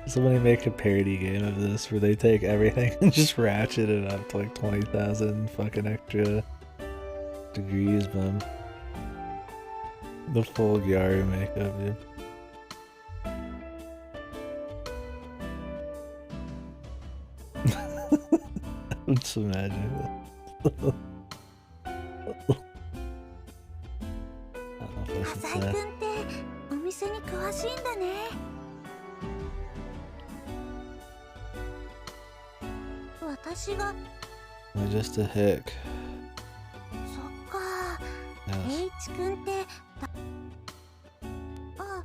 Somebody make a parody game of this where they take everything and just ratchet it up to like 20,000 fucking extra degrees, man. The full gyaru makeup, dude. I'm just imagining that. I don't know if I should 浅井 say. くんってお店に詳しいんだね。私が I'm just a hick. そっか。 Yes. H くんってあ、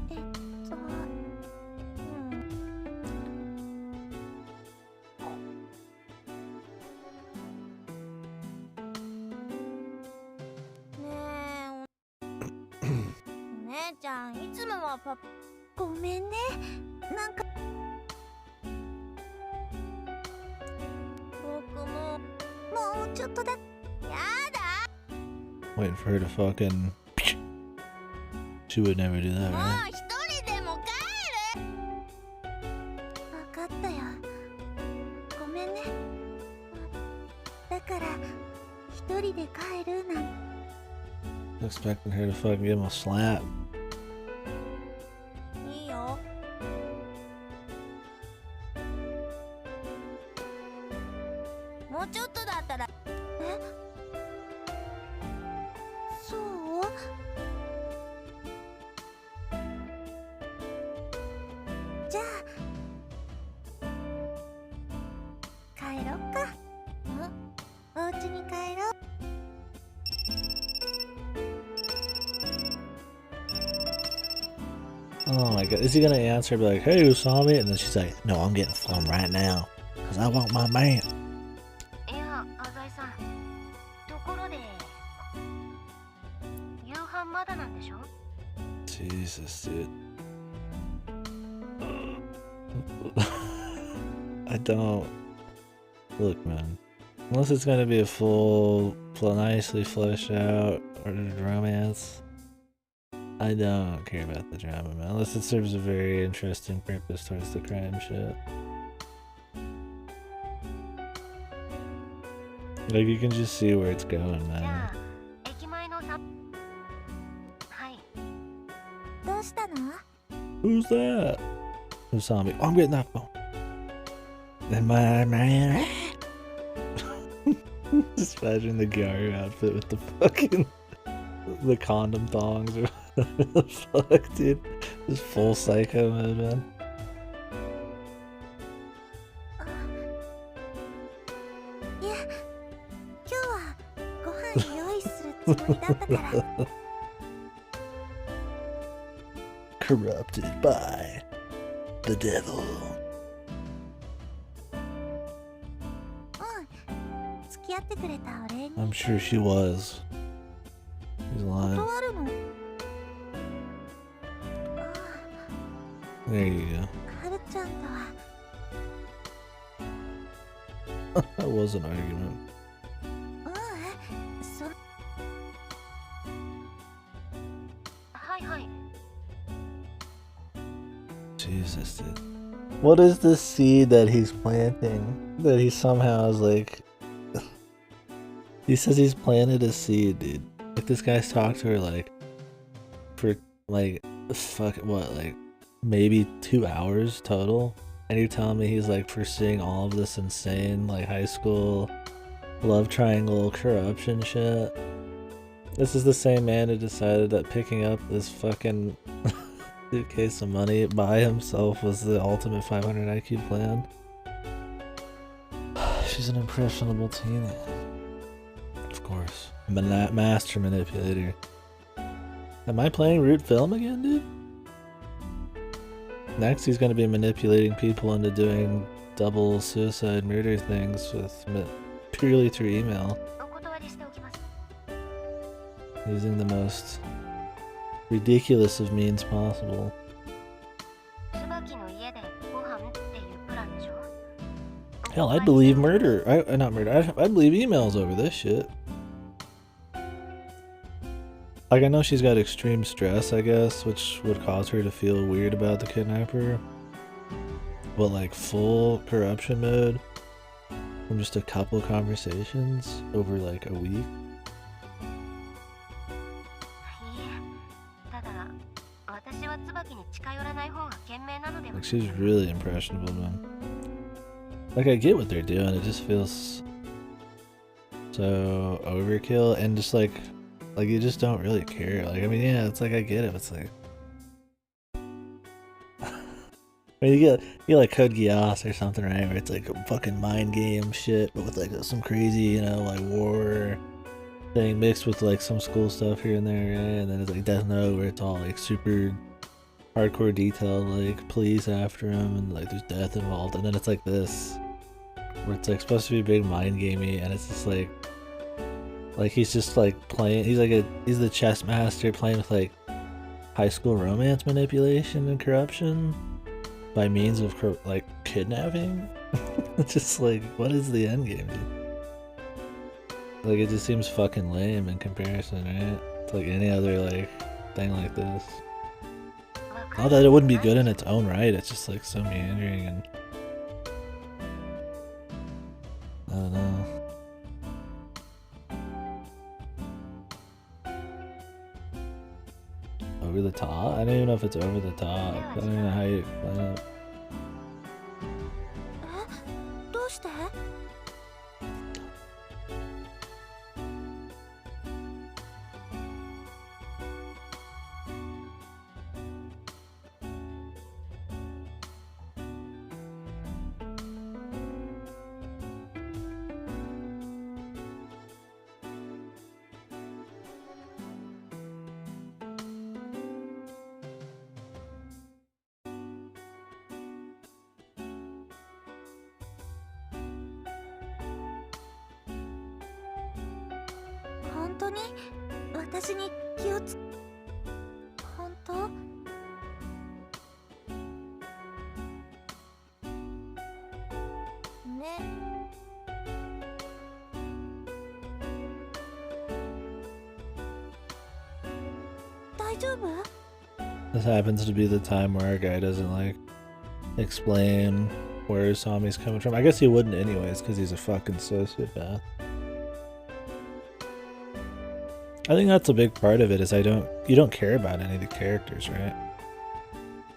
ねえ、お姉ちゃんいつもはごめんね。なんか僕ももうちょっとだ。やだ。 Waiting for her to fucking. She would never do that, もう right? 一人でも帰る。分かったよ。ごめんね。だから一人で帰るなんて。 Expecting her to fucking give him a slap. いいよ。もうちょっとだったら。え？そう？じゃあ帰ろっか。お家に帰ろう。Oh my god, is he gonna answer be like, hey Usami? And then she's like, no, I'm getting flown right now. Cause I want my man. いや、浅井さん。ところで、夕飯まだなんでしょ？ Jesus, dude. I don't... Look, man. Unless it's gonna be a full, nicely fleshed out romance, I don't care about the drama, man. Unless it serves a very interesting purpose towards the crime shit. Like, you can just see where it's going, じ man. ゃあ、駅前のさ。はい。どうしたの？ Who's that? Usami. Oh, I'm getting that phone. And my man. Just imagine the Gyaru outfit with the fucking the condom thongs or whatever the fuck, dude. Just full psycho mode, man. いや、今日はご飯用意するつもりだったから。Corrupted by the devil. 付き合ってくれたお礼に I'm sure she was. He's lying. 断るの。There you はるちゃんとは go. That was an argument. そはいはい。 Jesus, dude. What is this seed that he's planting? That he somehow is like... He says he's planted a seed, dude. Like, this guy's talked to her, like, for, like, fuck, what, like, maybe 2 hours total? And you're telling me he's, like, pursuing all of this insane, like, high school love triangle corruption shit? This is the same man who decided that picking up this fucking suitcase of money by himself was the ultimate 500 IQ plan. She's an impressionable teenager. Of course. Master manipulator. Am I playing Root Film again, dude? Next he's gonna be manipulating people into doing double suicide murder things with purely through email. お断りしておきます。 Using the most ridiculous of means possible. 椿の家でご飯っていうプランでしょ？ Hell, I'd believe murder. Not murder. I'd believe emails over this shit. Like, I know she's got extreme stress, I guess, which would cause her to feel weird about the kidnapper. But, like, full corruption mode from just a couple conversations over, like, a week. いいえ、ただ私は椿に近寄らない方が賢明なのでは。 Like, she's really impressionable, man. Like, I get what they're doing, it just feels so overkill and just like you just don't really care. Like, I mean, yeah, it's like I get it, but it's like I mean, you get like Code Geass or something, right? Where it's like a fucking mind game shit, but with like some crazy, you know, like war thing mixed with like some school stuff here and there, right? And then it's like Death Note, where it's all like super hardcore detail, like police after him, and like there's death involved. And then it's like this, where it's like supposed to be big mind gamey, and it's just like he's just like playing. He's the chess master playing with like high school romance manipulation and corruption by means of like kidnapping. It's just like, what is the end game, dude? Like, it just seems fucking lame in comparison, right? To like any other like thing like this. Not that it wouldn't be good in its own right. It's just like so meandering and I don't know. Over the top? I don't even know if it's over the top. I don't even know how you explain it. どうして？ I 当に私に気をつ本当ね。大丈夫？ This happens to be the time where our guy doesn't like explain where his Tommy's coming from. I guess he wouldn't anyways, because he's a fucking sociopath. I think that's a big part of it, is you don't care about any of the characters, right?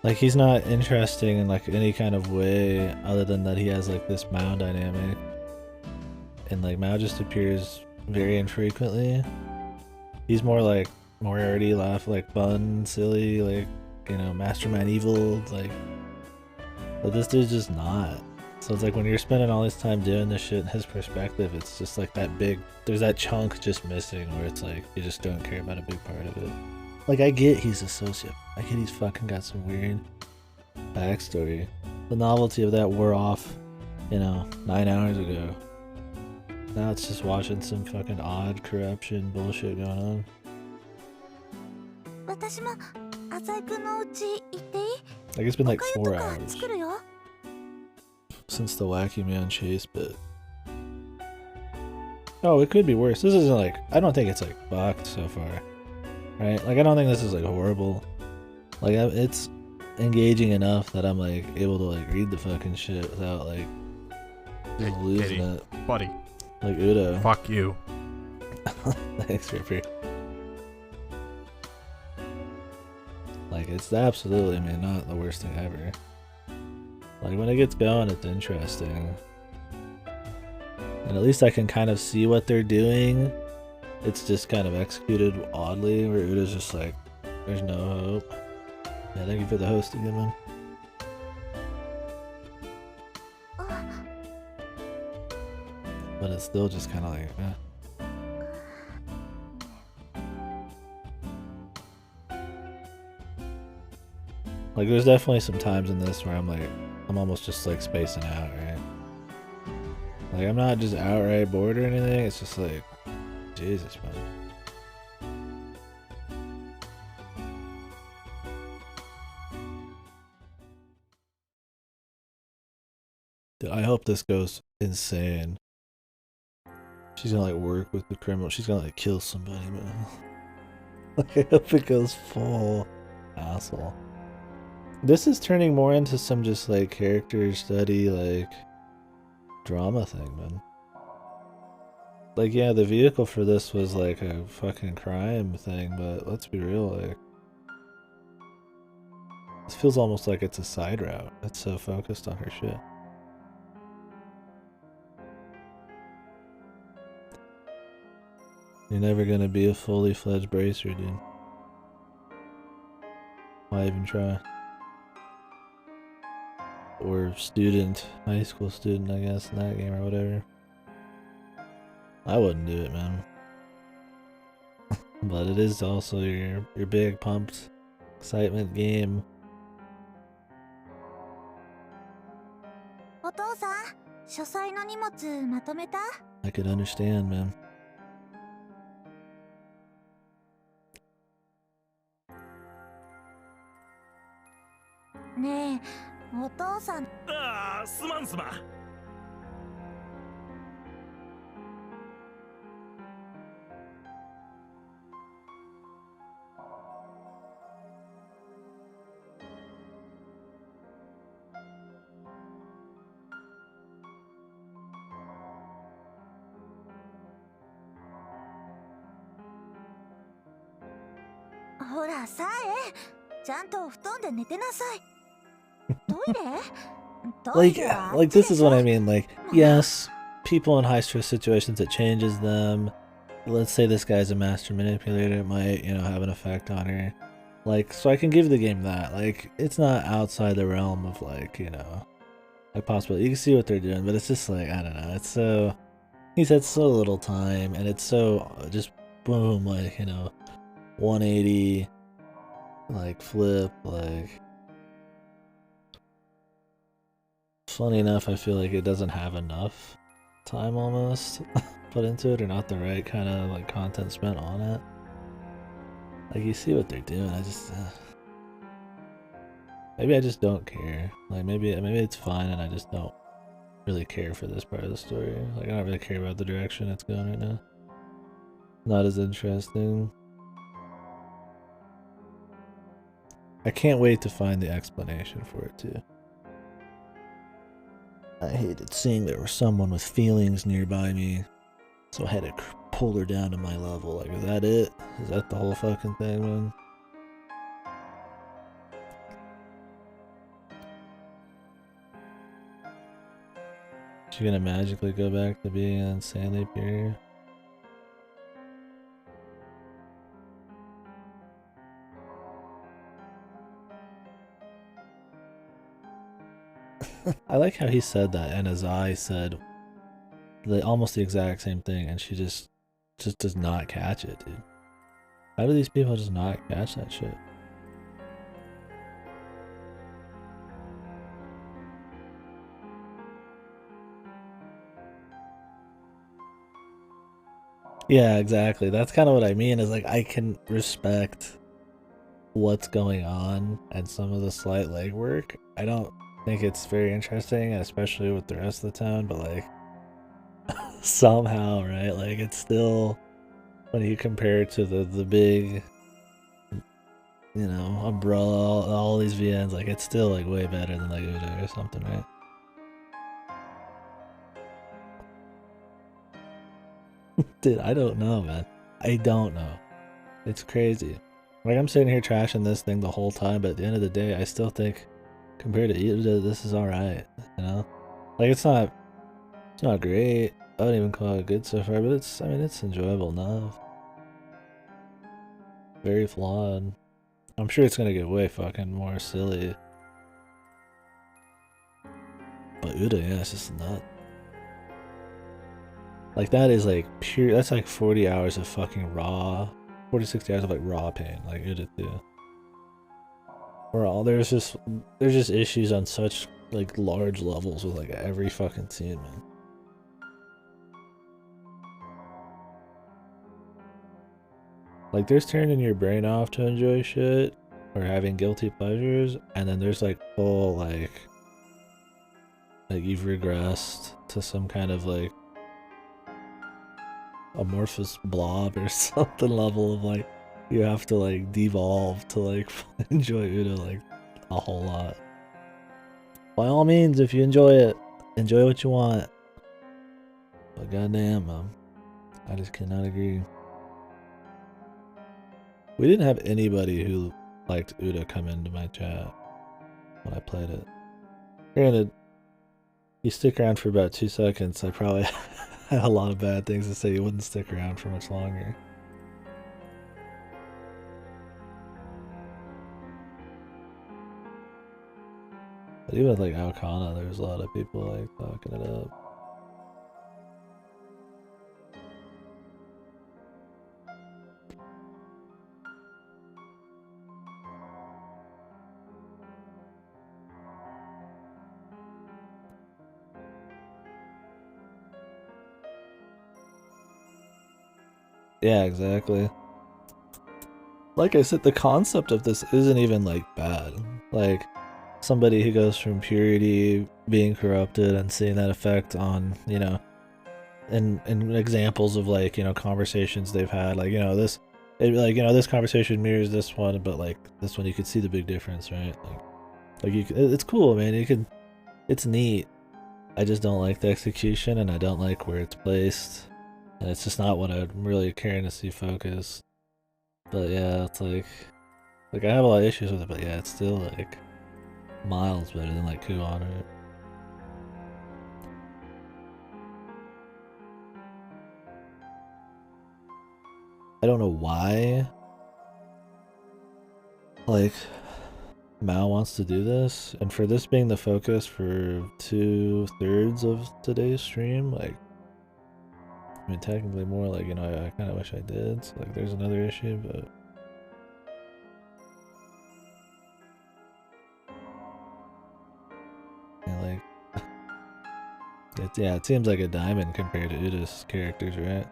Like, he's not interesting in like any kind of way other than that he has like this Mao dynamic. And like Mao just appears very infrequently. He's more like Moriarty, laugh, like fun, silly, like, you know, mastermind evil, like, but this dude's just not. So it's like when you're spending all this time doing this shit in his perspective, it's just like that there's that chunk just missing where it's like you just don't care about a big part of it. Like, I get he's a sociopath. I get he's fucking got some weird backstory. The novelty of that wore off, you know, 9 hours ago. Now it's just watching some fucking odd corruption bullshit going on. 私も浅井くんの家行っていい？ Like, it's been like 4お粥とか hours 作るよ。 since the Wacky Man chase bit. Oh, it could be worse. This isn't like, I don't think it's like fucked so far. Right? Like, I don't think this is like horrible. Like, it's engaging enough that I'm like able to like read the fucking shit without like just losing Kitty, it. buddy. Like Udo. Fuck you. Thanks, Ripper. Like, it's absolutely, I mean, not the worst thing ever. Like, when it gets going, it's interesting. And at least I can kind of see what they're doing. It's just kind of executed oddly, where Uda's just like, there's no hope. Yeah, thank you for the host again, man. But it's still just kind of like, eh. Like, there's definitely some times in this where I'm like, I'm almost just like spacing out, right? Like, I'm not just outright bored or anything, it's just like, Jesus, man. Dude, I hope this goes insane. She's gonna like work with the criminal, she's gonna like kill somebody, man. Like, I hope it goes full asshole. This is turning more into some just like character study, like drama thing, man. Like, yeah, the vehicle for this was like a fucking crime thing, but let's be real, like, this feels almost like it's a side route. It's so focused on her shit. You're never gonna be a fully fledged bracer, dude. Why even try? Or student, high school student, I guess, in that game or whatever. I wouldn't do it, man. But it is also your big pumped excitement game. お父さん、書斎の荷物まとめた？ I could understand, man. ねえ、お父さん。ああ、すまんすまん。ほらさえ、ちゃんと布団で寝てなさい。トイレ？トイレはあっちでしょ？ Like, this is what I mean. Like, yes, people in high stress situations, it changes them. Let's say this guy's a master manipulator, it might, you know, have an effect on her. Like, so I can give the game that. Like, it's not outside the realm of, like, you know, like possible. You can see what they're doing, but it's just like, I don't know. It's so, he's had so little time, and it's so just boom, like, you know, 180, like flip, like. Funny enough, I feel like it doesn't have enough time almost. put into it or not the right kind of like content spent on it. Like you see what they're doing, I just maybe I just don't care. Like maybe it's fine and I just don't really care for this part of the story. Like I don't really care about the direction it's going right now. Not as interesting. I can't wait to find the explanation for it too. I hated seeing there was someone with feelings nearby me, so I had to pull her down to my level. Like, is that it? Is that the whole fucking thing, man? Is she gonna magically go back to being insanely pure? I like how he said that, and his eye said almost the exact same thing, and she just does not catch it, dude. How do these people just not catch that shit? Yeah, exactly. That's kind of what I mean, is like I can respect what's going on and some of the slight legwork. I don't think it's very interesting, especially with the rest of the town, but like somehow, right? Like it's still, when you compare it to the big, you know, umbrella, all these VNs, like it's still like way better than like Udo or something, right? Dude, I don't know, man. I don't know. It's crazy. Like I'm sitting here trashing this thing the whole time, but at the end of the day, I still think compared to Udo, this is alright, you know? Like it's not great. I wouldn't even call it good so far, but it's, I mean, it's enjoyable enough. Very flawed. I'm sure it's gonna get way fucking more silly. But Uda, yeah, it's just nut. Like that is like pure, that's like 40 hours of fucking raw, 40, 60 hours of like raw pain, like Uda too. Where all there's just issues on such like large levels with like every fucking scene, man. Like there's turning your brain off to enjoy shit or having guilty pleasures, and then there's like full like you've regressed to some kind of like amorphous blob or something level of like you have to like devolve to like enjoy Udo like a whole lot. By all means, if you enjoy it, enjoy what you want. But goddamn, I just cannot agree. We didn't have anybody who liked Udo come into my chat when I played it. Granted, you stick around for about 2 seconds, I probably had a lot of bad things to say. You wouldn't stick around for much longer. But even with like Alcana, there was a lot of people like talking it up. Yeah, exactly. Like I said, the concept of this isn't even like bad. Like somebody who goes from purity being corrupted and seeing that effect on, you know, and examples of like, you know, conversations they've had, like, you know, this conversation mirrors this one, but like this one you could see the big difference, right? Like you can, it's cool, man. You can, it's neat. I just don't like the execution, and I don't like where it's placed. And it's just not what I'm really caring to see focused. But yeah, it's like I have a lot of issues with it, but yeah, it's still like miles better than like Ku on it. I don't know why like Mao wants to do this, and for this being the focus for 2/3 of today's stream, like, I mean, technically more, like, you know, I kind of wish I did, so like there's another issue, but yeah, like Yeah, it seems like a diamond compared to Uda's characters, right?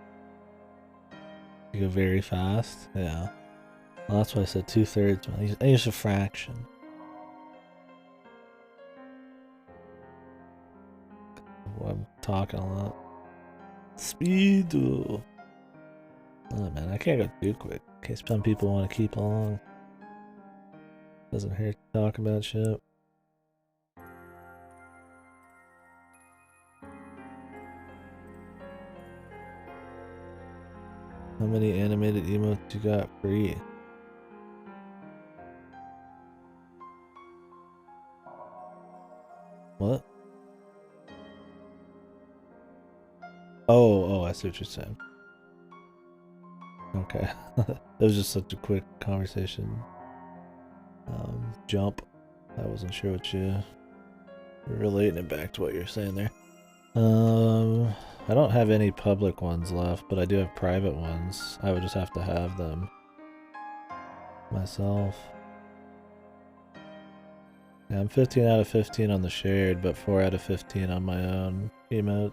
You go very fast. Yeah. Well, that's why I said 2/3. I use a fraction. Well, I'm talking a lot. Speed. Oh man, I can't go too quick in case some people want to keep along. Doesn't hurt to talk about shit. How many animated emotes you got free? What? Oh, I see what you're saying. Okay. That was just such a quick conversation. Jump. I wasn't sure what you were relating it back to what you're saying there. I don't have any public ones left, but I do have private ones. I would just have to have them myself. Yeah, I'm 15 out of 15 on the shared, but 4 out of 15 on my own emote.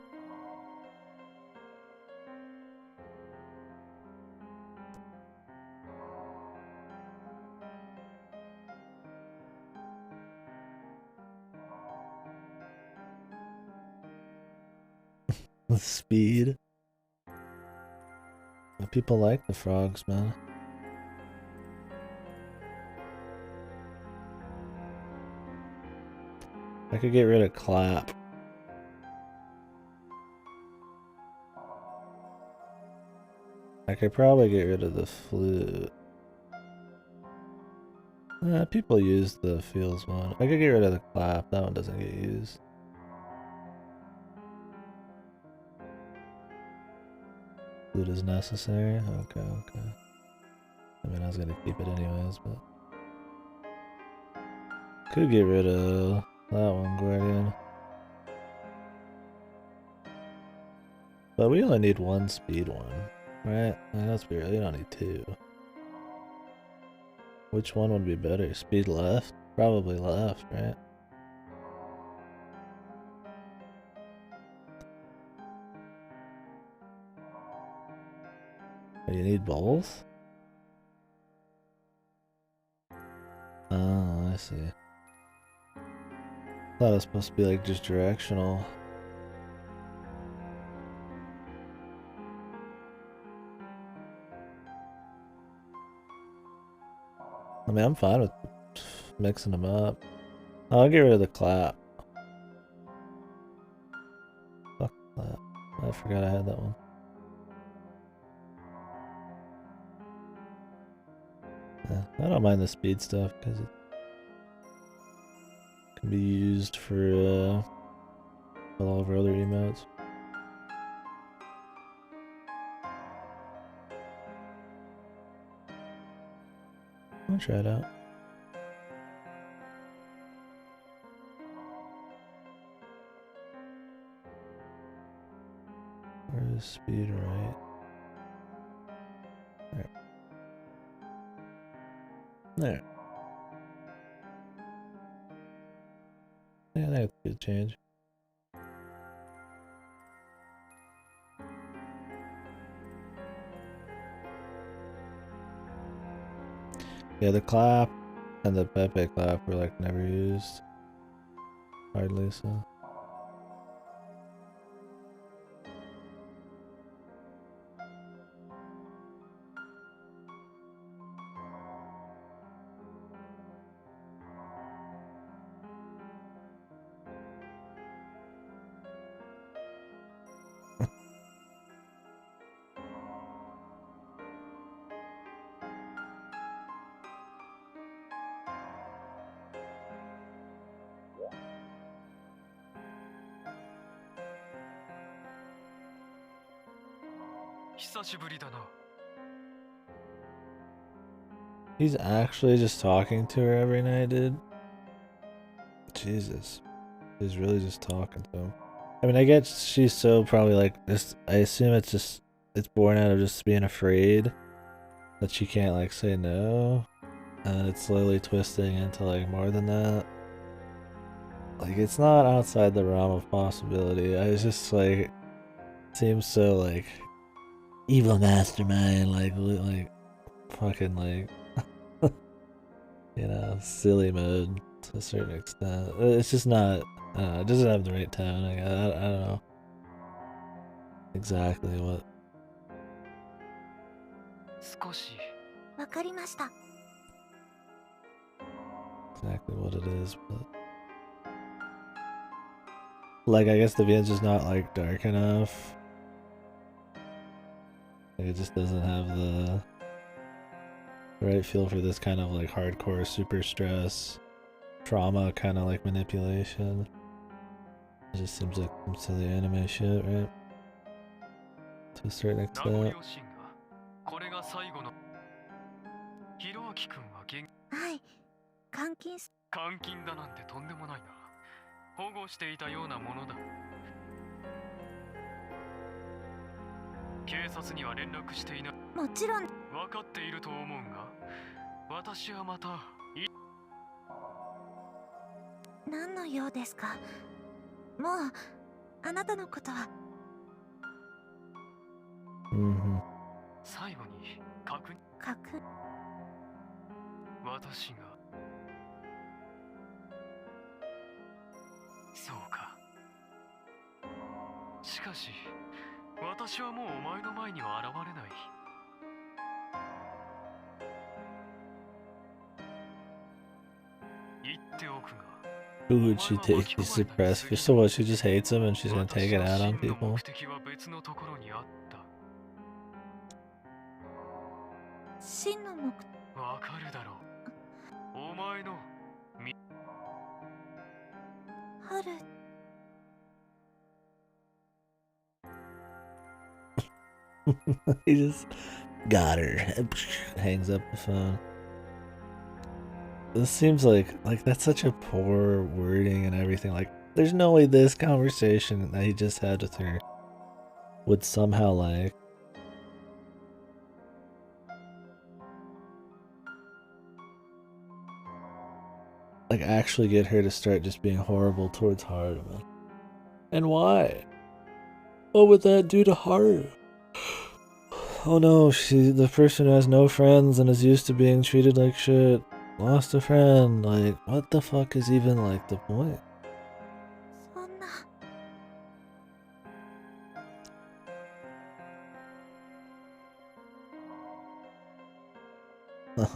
The speed. People like the frogs, man. I could get rid of clap. I could probably get rid of the flute. People use the feels one. I could get rid of the clap. That one doesn't get used. Flute is necessary? Okay. I mean, I was gonna keep it anyways, but... Could get rid of that one, Guardian. But we only need one speed one, right? Let's be real, you don't need two. Which one would be better? Speed left? Probably left, right? Oh, you need both? Oh, I see. Thought it was supposed to be like just directional. I mean, I'm fine with mixing them up. I'll get rid of the clap. Fuck clap. I forgot I had that one. Yeah, I don't mind the speed stuff because it can be used for all of our other emotes. I'll try it out. Where is speed right? There. Yeah, that's a good change. Yeah, the clap and the Pepe clap were like never used. Hardly so. He's actually just talking to her every night, dude. Jesus. He's really just talking to him. I mean, I guess she's so probably like this. I assume it's born out of just being afraid that she can't like say no. And it's slowly twisting into like more than that. like it's not outside the realm of possibility. I was just like, seems so like evil mastermind, like fucking like you know, silly mode to a certain extent. It's just not. It doesn't have the right tone. I don't know exactly what. 少しわかりました。 Exactly what it is, but like I guess the VN's just not like dark enough. Like, it just doesn't have the right feel for this kind of like hardcore super stress trauma kind of like manipulation. It just seems like some silly anime shit, right? To a certain 名残 extent. 惜しいがこれが最後のひろあきくんは元はい。監禁す。監禁だなんてとんでもないな保護していたようなものだ警察には連絡していないもちろん。分かっていると思うが私はまた何の用ですか。もうあなたのことは。 Mm-hmm. 最後に確認私がそうかしかし私はもうお前の前には現れない言っておくが Who would she take? Be suppressed? So what? She just hates him and she's gonna take it out on people. 目的は別のところにあった真の目的。わかるだろうお前の春。 He just got her. Hangs up the phone. This seems like that's such a poor wording and everything. Like, there's no way this conversation that he just had with her would somehow like actually get her to start just being horrible towards Haruman. And why? What would that do to Haru? Oh no, the person who has no friends and is used to being treated like shit lost a friend. Like, what the fuck is even like the point? そんな。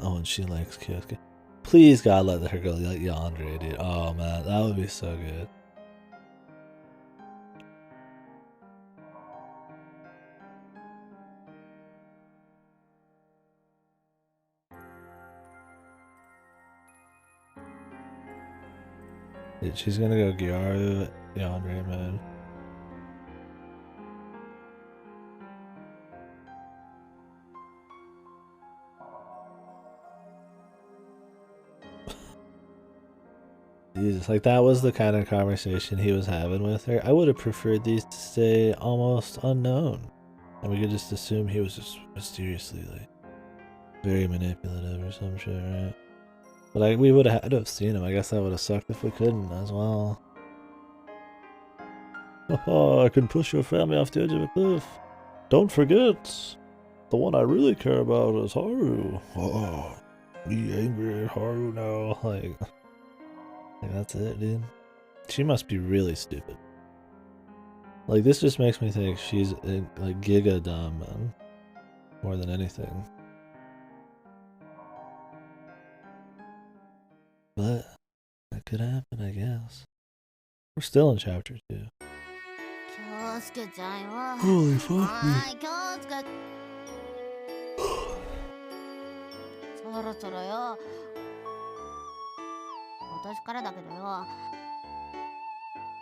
Oh, and she likes Kyosuke. Please, God, let her go like Yandere, dude. Oh man, that would be so good. Dude, she's gonna go Gyaru, Yandere, man. Jesus, like that was the kind of conversation he was having with her. I would have preferred these to stay almost unknown. And we could just assume he was just mysteriously like very manipulative or some shit, right? But like we would have had to have seen him. I guess that would have sucked if we couldn't as well. Oh, I can push your family off the edge of a cliff. Don't forget, the one I really care about is Haru. Oh, be angry at Haru now. Like that's it, dude. She must be really stupid. Like, this just makes me think she's like giga dumb, man. More than anything. But that could happen, I guess. We're still in chapter 2. 京介ちゃんよ Holy fuck はい京介そろそろよ私からだけどよ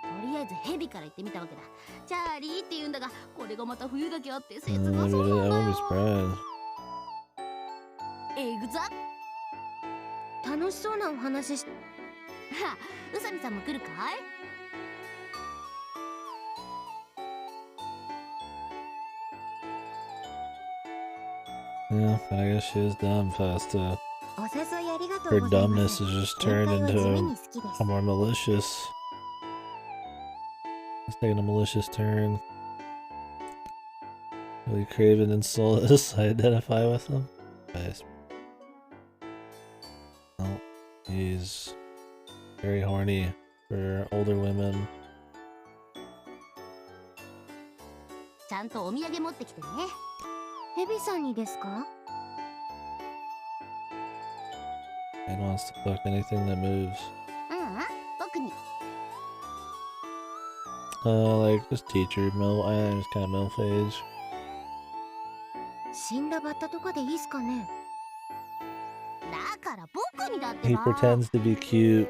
とりあえずヘビから言ってみたわけだチャーリーって言うんだがこれがまた冬だけあって切なそうなんだ I よ was surprised. エグザ楽しそうなお話しは宇佐美さんも来るかい Yeah, but I guess she is dumb fast. お誘いありがと Her うございま dumbness す is just 宴 turned 会は地味 into に好きです more malicious. It's taking a malicious turn. Really craven and soulless. I identify with him. Nice. Well, he's very horny for older women. ちゃんとお土産持ってきてね。ヘビさんにですか？ And wants to fuck anything that moves. 僕に。Like just teacher, mill. I think it's kind of mill phase. 死んだバッタとかでいいっすかね？だから僕にだって He ば。 pretends to be cute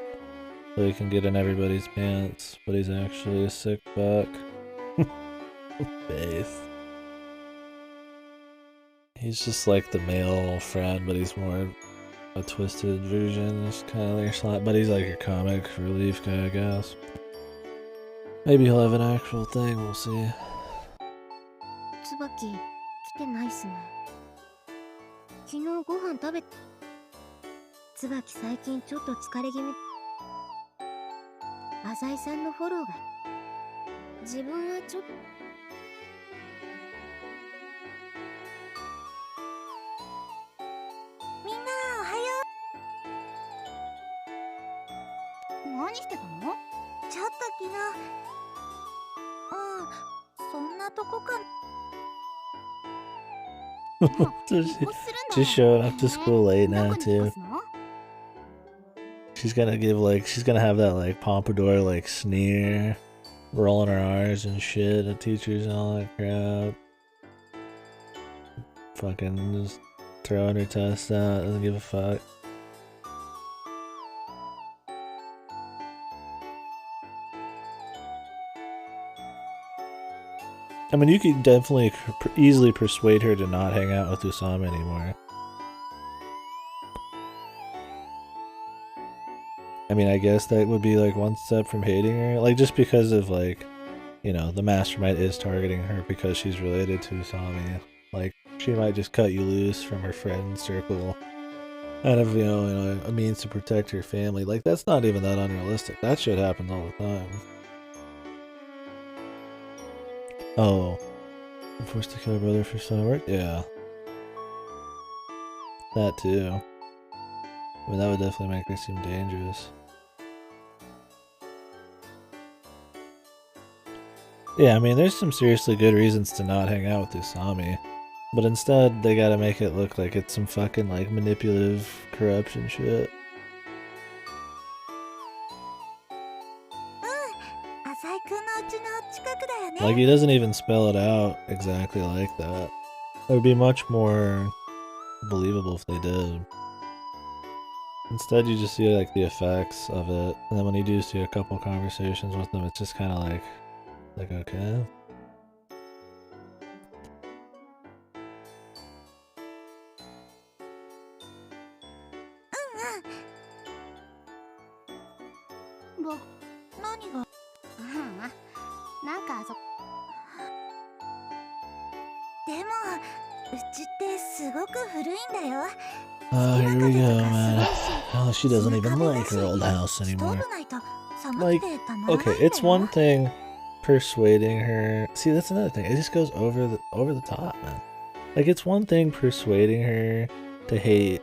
so he can get in everybody's pants, but he's actually a sick fuck. Faith. He's just like the male friend, but he's more a twisted version. It's kind of like your slot, but he's like your comic relief guy, I guess. Maybe he'll have an actual thing, we'll see. ツバキ来てないっすね。昨日ご飯食べ。ツバキ最近ちょっと疲れ気味。浅井さんのフォローが。自分はちょっと。みんなおはよ何してたの？う。ちょっと昨日そんなとこか。 So she's showing up to school late now too. She's gonna have that like pompadour like sneer, rolling her R's and shit at teachers and all that crap. Fucking just throwing her tests out, doesn't give a fuck. I mean, you could definitely easily persuade her to not hang out with Usama anymore. I mean, I guess that would be like one step from hating her. Like, just because of like, you know, the mastermind is targeting her because she's related to Usami. Like, she might just cut you loose from her friend circle out of, you know, a means to protect her family. Like, that's not even that unrealistic. That shit happens all the time. Oh, I'm forced to kill her brother for son work? Yeah. That too. I mean, that would definitely make her seem dangerous. Yeah, I mean, there's some seriously good reasons to not hang out with Usami. But instead, they gotta make it look like it's some fucking, like, manipulative corruption shit. 浅井くんの家の近くだよね。 Like, he doesn't even spell it out exactly like that. It would be much more believable if they did. Instead, you just see, like, the effects of it. And then when you do see a couple conversations with them, it's just kind of like, okay. 何が？なんかそ。でもうちってすごく古いんだよ。 Oh, here we go, man. Oh, she doesn't even like her old house anymore. Like, okay, it's one thing persuading her. See, that's another thing. It just goes over the top, man. Like, it's one thing persuading her to hate,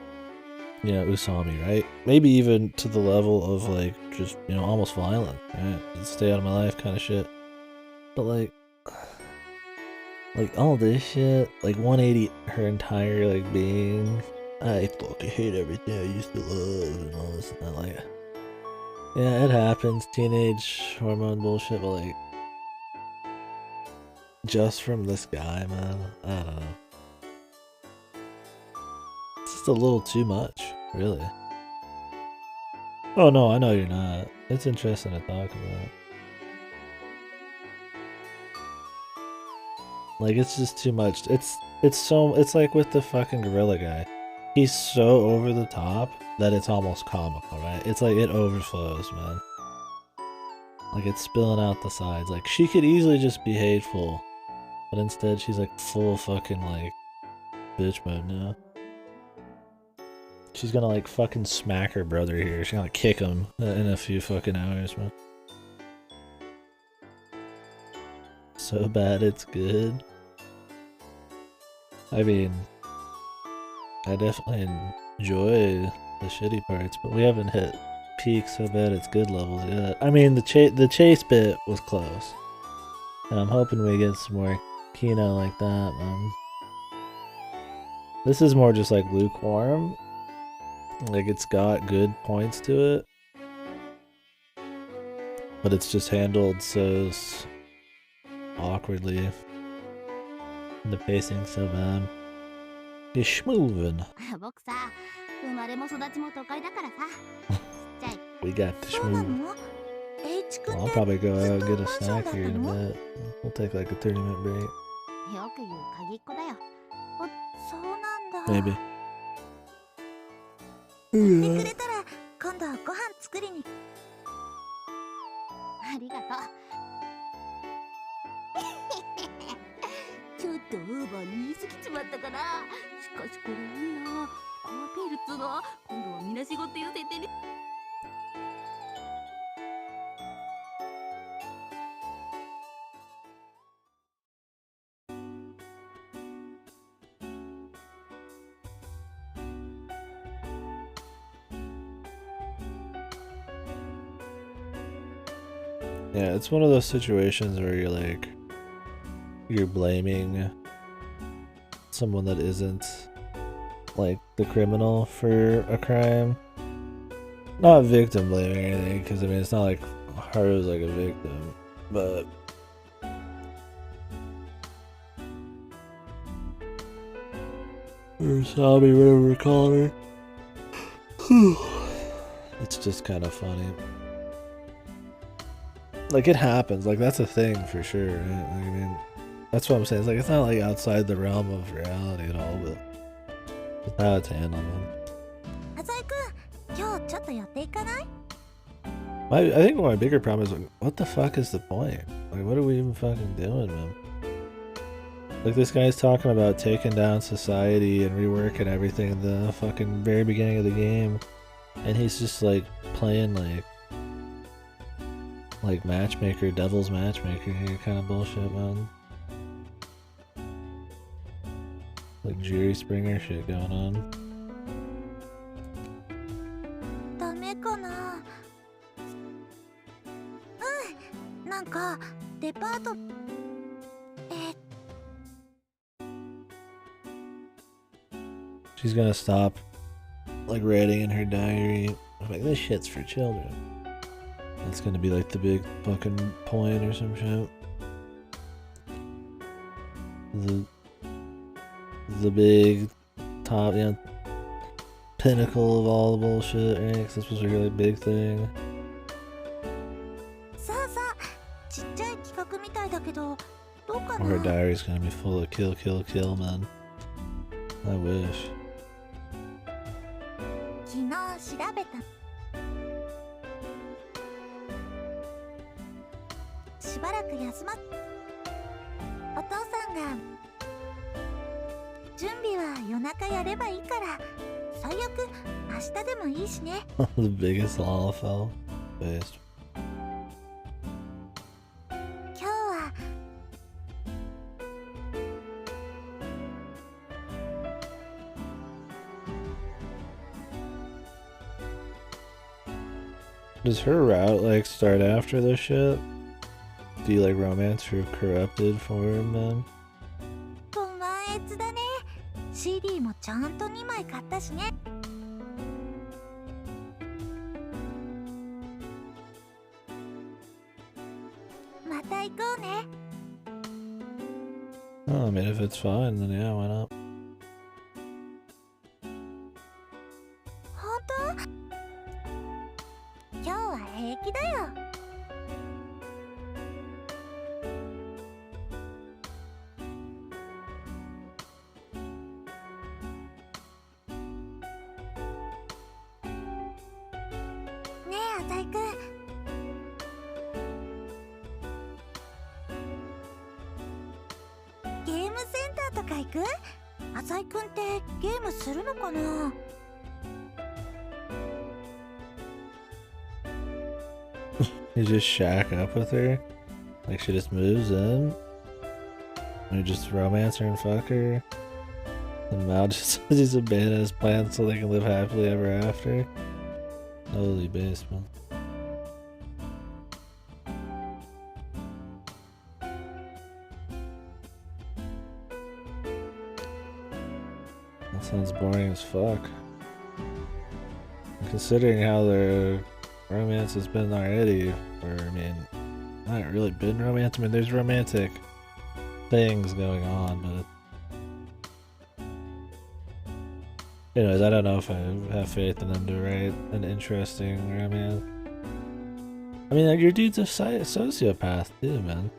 you know, Usami, right? Maybe even to the level of, like, just, you know, almost violent, right? Stay out of my life kind of shit. But, like all this shit, like 180 her entire, like, being. I fucking hate everything I used to love and all this and that. Like, yeah, it happens. Teenage hormone bullshit, but, like, just from this guy, man, I don't know. It's just a little too much, really. Oh no, I know you're not. It's interesting to talk about. Like, it's just too much. It's like with the fucking gorilla guy. He's so over the top that it's almost comical, right? It's like it overflows, man. Like, it's spilling out the sides. Like, she could easily just be hateful, but instead she's like full fucking like bitch mode now. She's gonna like fucking smack her brother here. She's gonna kick him in a few fucking hours, man. so bad it's good. I mean, I definitely enjoy the shitty parts, but we haven't hit peak so bad it's good levels yet. I mean, the chase bit was close, and I'm hoping we get some more Kino like that, man. This is more just like lukewarm. Like, it's got good points to it, but it's just handled so awkwardly. And the pacing's so bad. You're schmoving. 僕さ、生まれも育ちも都会だからさ。ちっちゃい。 We got to そうな schmove. の H 君 Well, っ I'll て probably go ずっ out と and get a マンション snack だった here in a の bit. We'll take like a 30-minute break. よく言う鍵っ子だよ。そうなんだ Maybe. 言ってくれたら今度ご飯作りにありがとう。ちょっとオーバーに言い過ぎちまったかな。しかしこれいいな。コアピールっつうの。今度はみなしごっていう設定に。 Yeah, it's one of those situations where you're blaming someone that isn't like the criminal for a crime. Not victim blaming or anything, because I mean it's not like Haru's like a victim, but or Sabi, whatever we're calling her. It's just kind of funny. Like, it happens. Like, that's a thing for sure. Right? Like, I mean, that's what I'm saying. It's like, it's not like outside the realm of reality at all, but it's how it's handled. 浅井君今日ちょっと寄っていかない I think my bigger problem is, like, what the fuck is the point? Like, what are we even fucking doing, man? Like, this guy's talking about taking down society and reworking everything in the fucking very beginning of the game, and he's just, like, playing, like matchmaker, devil's matchmaker here kind of bullshit, man. Like Jerry Springer shit going on. ダメかななんかデパート She's gonna stop, like, writing in her diary. I'm like, this shit's for children. That's gonna be like the big fucking point or some shit. The big top, pinnacle of all the bullshit, right? 'Cause this was a really big thing. さあさあちっちゃい企画みたいだけどどうか Or her な diary's gonna be full of kill, kill, kill, man. I wish. 昨日調べたしばらく休まお父さんが準備は夜中やればいいから最悪明日でもいいしね The biggest lolfell based. 今日は Does her route, like, start after this shit? Do you, like, romance her corrupted for him, man? ご満悦だね CD もちゃんと2枚買ったしねまた行こうね Oh, I mean, if it's fine, then yeah, why not? 本当今日は平気だよねえ浅井くんゲームセンターとか行く浅井くんってゲームするのかな You just shack up with her? Like, she just moves in? Or just romance her and fuck her. And Mao just says he's abandoned his plan so they can live happily ever after. Holy basement. That sounds boring as fuck. Considering how their romance has been already, or I mean, not really been romantic. I mean, there's romantic things going on, but anyways, I don't know if I have faith in them to write an interesting romance. I mean, like, your dude's a sociopath too, man.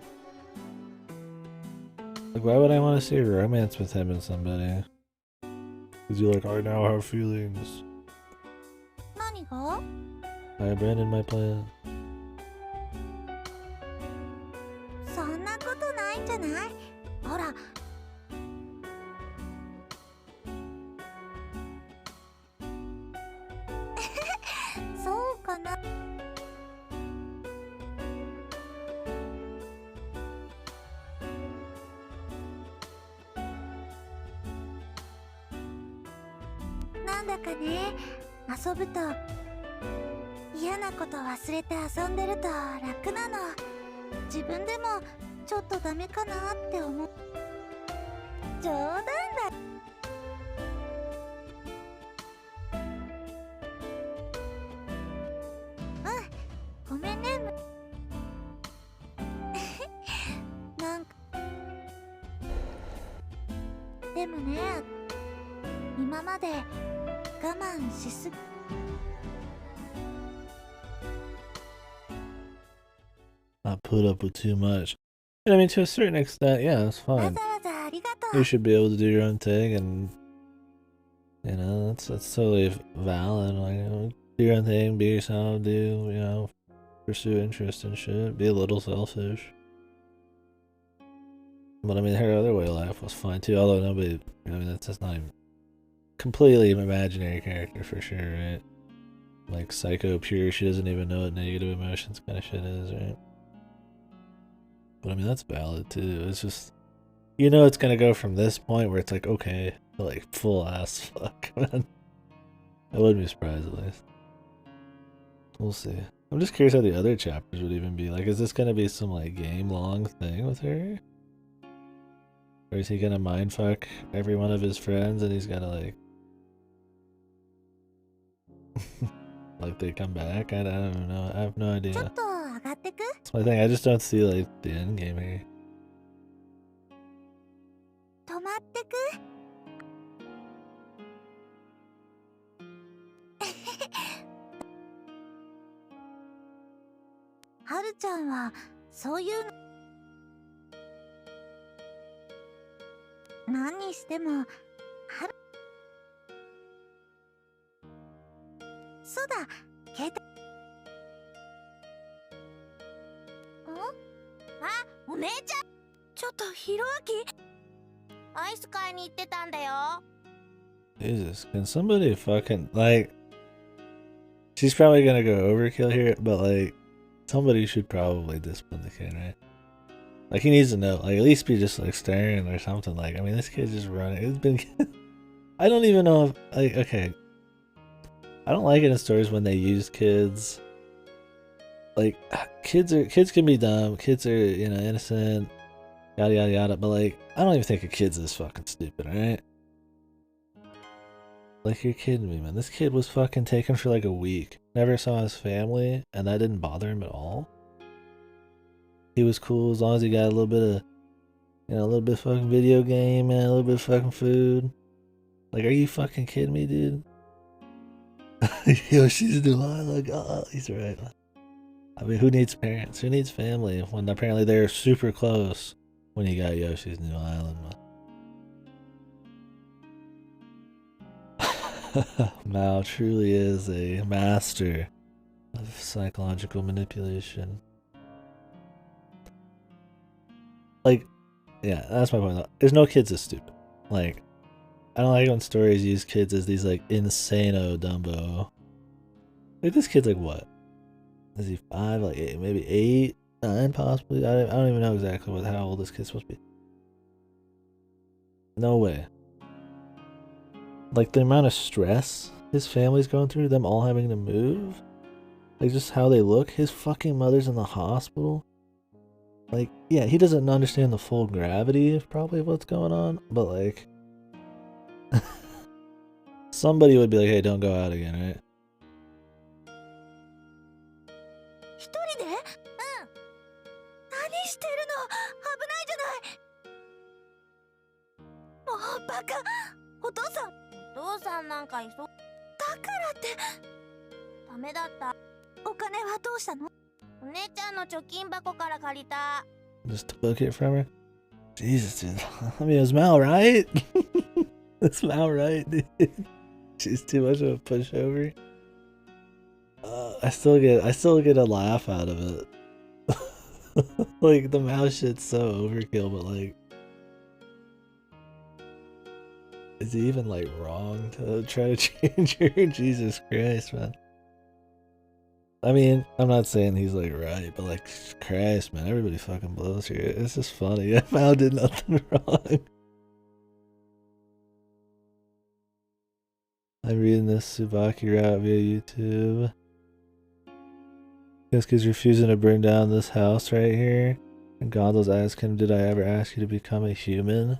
Like, why would I want to see a romance with him and somebody? Because you're like, I now have feelings. 何が I abandoned my plan. そんなことないんじゃないほらそうかななんだかね遊ぶと嫌なこと忘れて遊んでると楽なの自分でもちょっとダメかなって思う冗談だうんごめんねなんかでもね今まで我慢しすぎNot put up with too much. And I mean, to a certain extent, yeah, that's わ fine. ざわざありがとう You should be able to do your own thing, and you know, that's totally valid. Like, you know, do your own thing, be yourself, pursue interest and shit. Be a little selfish. But I mean, her other way of life was fine too. Although nobody, I mean, that's not even completely imaginary character for sure, right? Like psycho pure, she doesn't even know what negative emotions kind of shit is, right? But I mean, that's valid too. It's just, you know, it's gonna go from this point where it's like, okay, to like full ass fuck, man. I wouldn't be surprised at least. We'll see. I'm just curious how the other chapters would even be. Like, is this gonna be some like game long thing with her? Or is he gonna mindfuck every one of his friends and he's gotta like like they come back? I don't know. I have no ちょ idea. っと上がってく That's my thing. I just don't see like the end game here. 止まってくはるちゃんはそういうの何にしてもはるそうだ携帯あお姉ちゃんちょっとひろあきアイス買いに行ってたんだよ Jesus, can somebody fucking like? She's probably gonna go overkill here, but like, somebody should probably discipline the kid, right? Like, he needs to know, like, at least be just like staring or something. Like, I mean, this kid's just running. It's been. I don't even know if like, okay. I don't like it in stories when they use kids. Like, kids can be dumb. Kids are, you know, innocent. Yada yada yada. But like, I don't even think a kid's this fucking stupid, right? Like, you're kidding me, man. This kid was fucking taken for like a week. Never saw his family, and that didn't bother him at all. He was cool as long as he got a little bit of, you know, a little bit of fucking video game and a little bit of fucking food. Like, are you fucking kidding me, dude? Yo, she's new island. Oh, he's right. I mean, who needs parents? Who needs family when apparently they're super close when you got Yoshi's New Island, man? Mao truly is a master of psychological manipulation. Like, yeah, that's my point. There's no kids as stupid. Like, I don't like when stories use kids as these, like, insano Dumbo. Like, this kid's like, what? Is he 5? Like, maybe 8? 9, possibly? I don't even know exactly how old this kid's supposed to be. No way. Like, the amount of stress his family's going through, them all having to move. Like, just how they look. His fucking mother's in the hospital. Like, yeah, he doesn't understand the full gravity of probably what's going on, but like, somebody would be like, hey, don't go out again, right? 一人で？うん。何してるの？危ないじゃない。もうバカ。お父さん。お父さんなんかだからって。ダメだった。お金はどうしたの？お姉ちゃんの貯金箱から借りた。Just took it from her? Jesus, dude. I mean, it's Mal, right? It's Mal, right, dude? She's too much of a pushover. I still get a laugh out of it. Like, the Mal shit's so overkill, but like, is it even like wrong to try to change her? Jesus Christ, man. I mean, I'm not saying he's like right, but like, Christ, man, everybody fucking blows here. It's just funny. Mal did nothing wrong. I'm reading this Tsubaki route via YouTube. Yosuke's refusing to burn down this house right here. And Gonzo's asking him, did I ever ask you to become a human?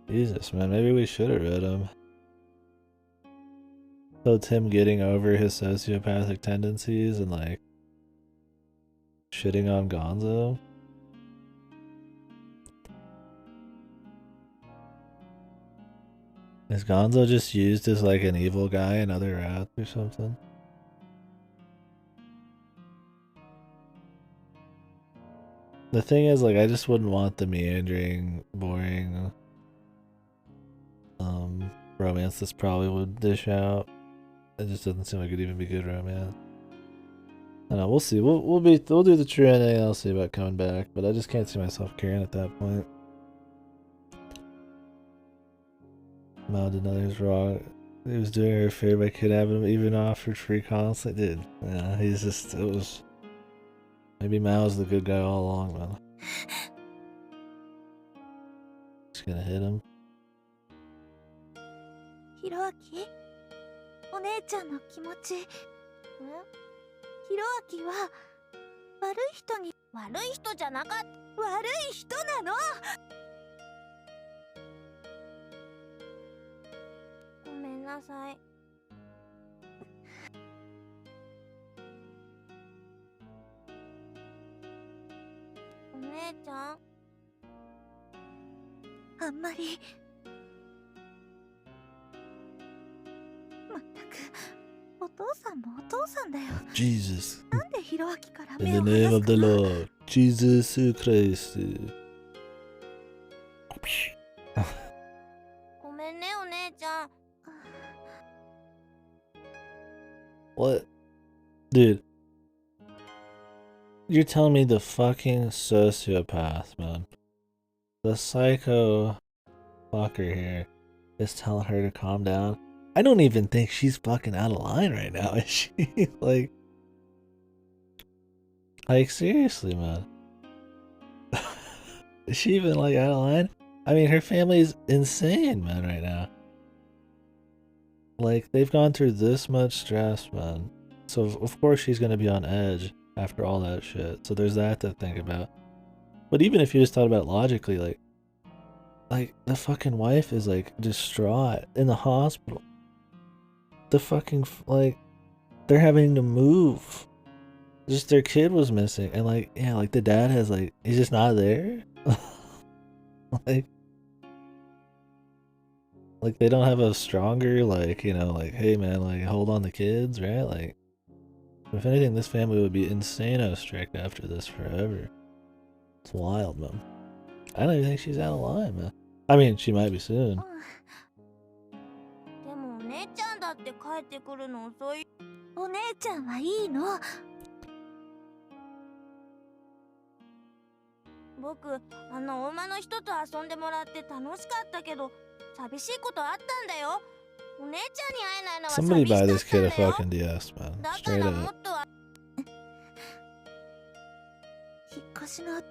Jesus, man, maybe we should have read him. So it's him getting over his sociopathic tendencies and like shitting on Gonzo. Is Gonzo just used as like an evil guy in other rats or something? The thing is, like, I just wouldn't want the meandering, boring romance this probably would dish out. It just doesn't seem like it'd even be good romance. I don't know, we'll see. We'll do the true ending and I'll see about coming back, but I just can't see myself caring at that point. Mal did nothing's wrong. He was doing her a favor by kidnapping him, even offered free consult. Dude, yeah, he's just, it was. Maybe Mal's the good guy all along, man. Just gonna hit him. ひろあき、お姉ちゃんの気持ち。ひろあきは悪い人に。悪い人じゃなかった。悪い人なの。ごめんなさい。お姉ちゃん。あんまり。まったく、お父さんもお父さんだよ。Jesus. なんでひろあきから In 目 the を name 離 of す the かな。 Lord, Jesus Christ. ごめんね、お姉ちゃん。What? Dude. You're telling me the fucking sociopath, man. The psycho fucker here is telling her to calm down. I don't even think she's fucking out of line right now, is she? Like seriously, man. Is she even like out of line? I mean, her family's insane, man, right now. Like, they've gone through this much stress, man. So of course she's gonna be on edge after all that shit. So there's that to think about. But even if you just thought about it logically, like the fucking wife is like distraught in the hospital. The fucking like they're having to move. Just their kid was missing, and like yeah, like the dad has like he's just not there. like they don't have a stronger like you know like hey man like hold on the kids right like. If anything, this family would be insano strict after this forever. It's wild, man. I don't even think she's out of line, man. I mean, she might be soon. でもお姉ちゃんだって帰ってくるの遅い。お姉ちゃんはいいの。僕、あのお馬の人と遊んでもらって楽しかったけど、寂しいことあったんだよ。お姉ちゃんに会えないのは寂 Somebody しか buy った this kid ん a だよ。 fucking DS, man. だか Straight らも up. っとは引っ越しの。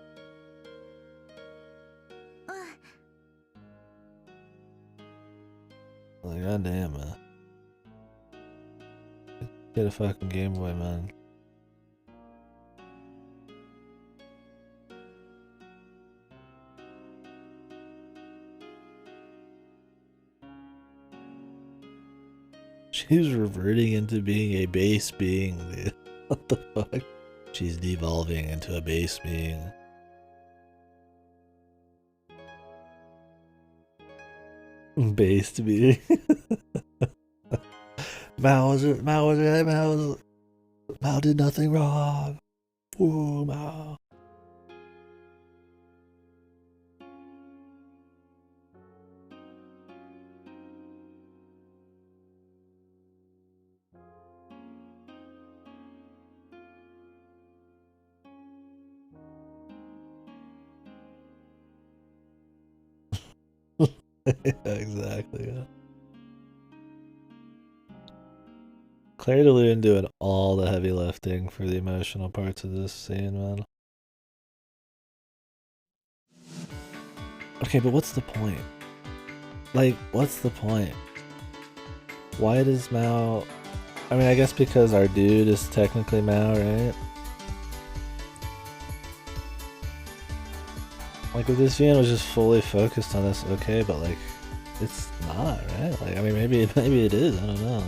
Goddamn, man. Get a fucking Game Boy, man. She's reverting into being a base being, dude. What the fuck? She's devolving into a base being. Based being. Mao did nothing wrong. Ooh, Mao. Yeah, exactly. Yeah. Claire DeLune doing all the heavy lifting for the emotional parts of this scene, man. Okay, but what's the point? Like, what's the point? Why does Mao... I mean, I guess because our dude is technically Mao, right? Like, if this VN was just fully focused on this, okay, but like, it's not, right? Like, I mean, maybe it is, I don't know.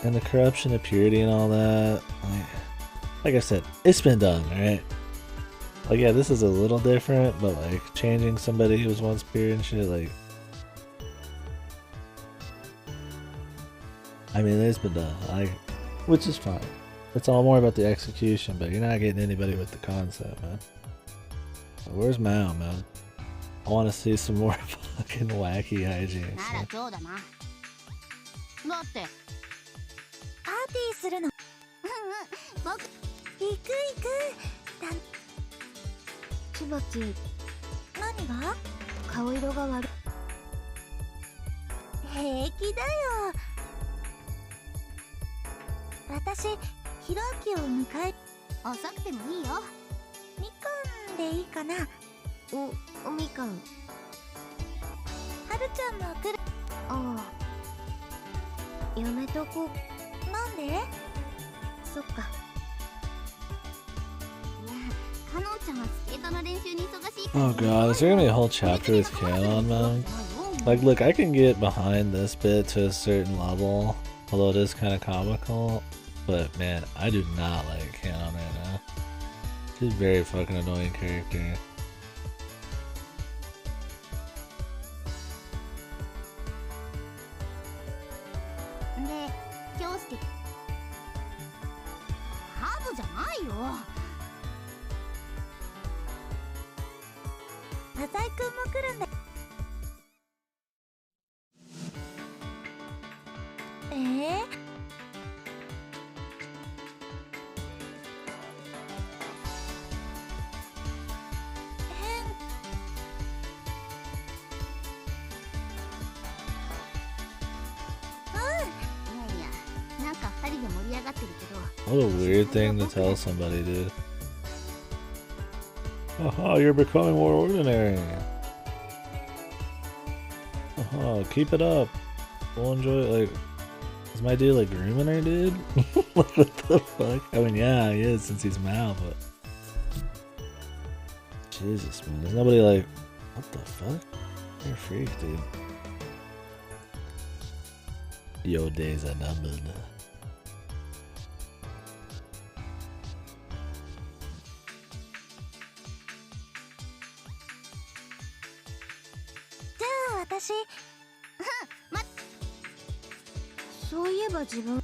And the corruption of purity and all that, like I said, it's been done, right? Like, yeah, this is a little different, but like, changing somebody who was once pure and shit, like, I mean, it's been done, like, which is fine. It's all more about the execution, but you're not getting anybody with the concept, man. So where's Mao, man? I want to see some more fucking wacky hijinks. Man. パーティーするの。僕、行く。椿、何が？顔色が悪い。平気だよ。私、ひろあきを迎え。遅くてもいいよ。みかんでいいかな。みかん。はるちゃんも来る。ああ。やめとこう。なんで？そっか。Oh god, is there gonna be a whole chapter with canon, man? Like, look, I can get behind this bit to a certain level, although it is kind of comical, but man, I do not like canon right now. She's a very fucking annoying character. What a weird thing to tell somebody, dude. Haha, you're becoming more ordinary. Haha, keep it up. We'll enjoy it. Like, is my dude like grooming her, dude? Like, what the fuck? I mean, yeah, he is since he's Mal, but Jesus, man. There's nobody like, what the fuck? You're a freak, dude. Your days are numbered. Zibun.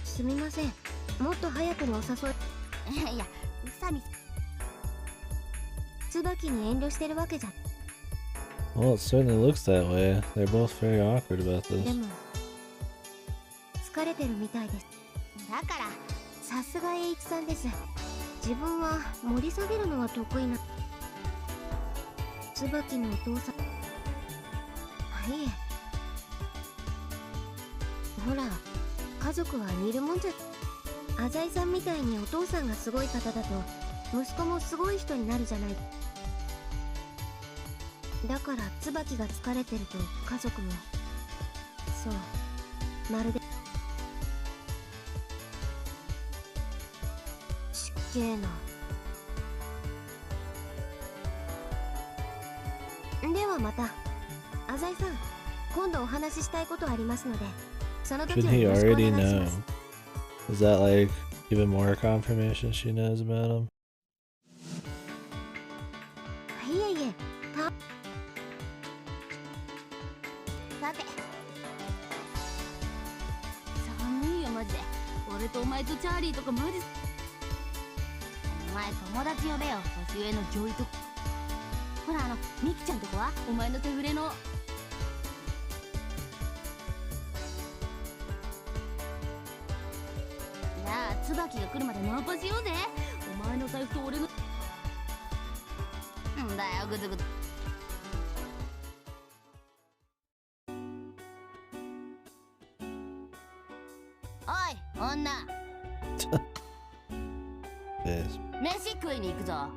すみません。もっと早くにお誘い。いや、宇佐美。椿に遠慮してるわけじゃ。Well, it certainly looks that way. They're both very awkward about this. でも、疲れてるみたいです。だから、さすが栄一さんです。自分は盛り下げるのは得意な。椿のお父さん。はいえ。ほら、家族は似るもんじゃ。浅井さんみたいにお父さんがすごい方だと息子もすごい人になるじゃない。だから椿が疲れてると家族もそうまるでちっけえな。ではまた浅井さん、今度お話ししたいことありますので、その時 Shouldn't は he よろしくお願 already いしま know? す。 Is that like even more confirmation she knows about him? いえいえ、さて、寒いよマジで。俺とお前とチャーリーとかマジ。お前友達呼べよ、年上のジョイと。ほらミキちゃんとこはお前の手触れの。じゃあ椿が来るまでナンパしようぜ。お前の財布と俺の。んだよグズグズ。おい女、 Face. 飯食いに行くぞ。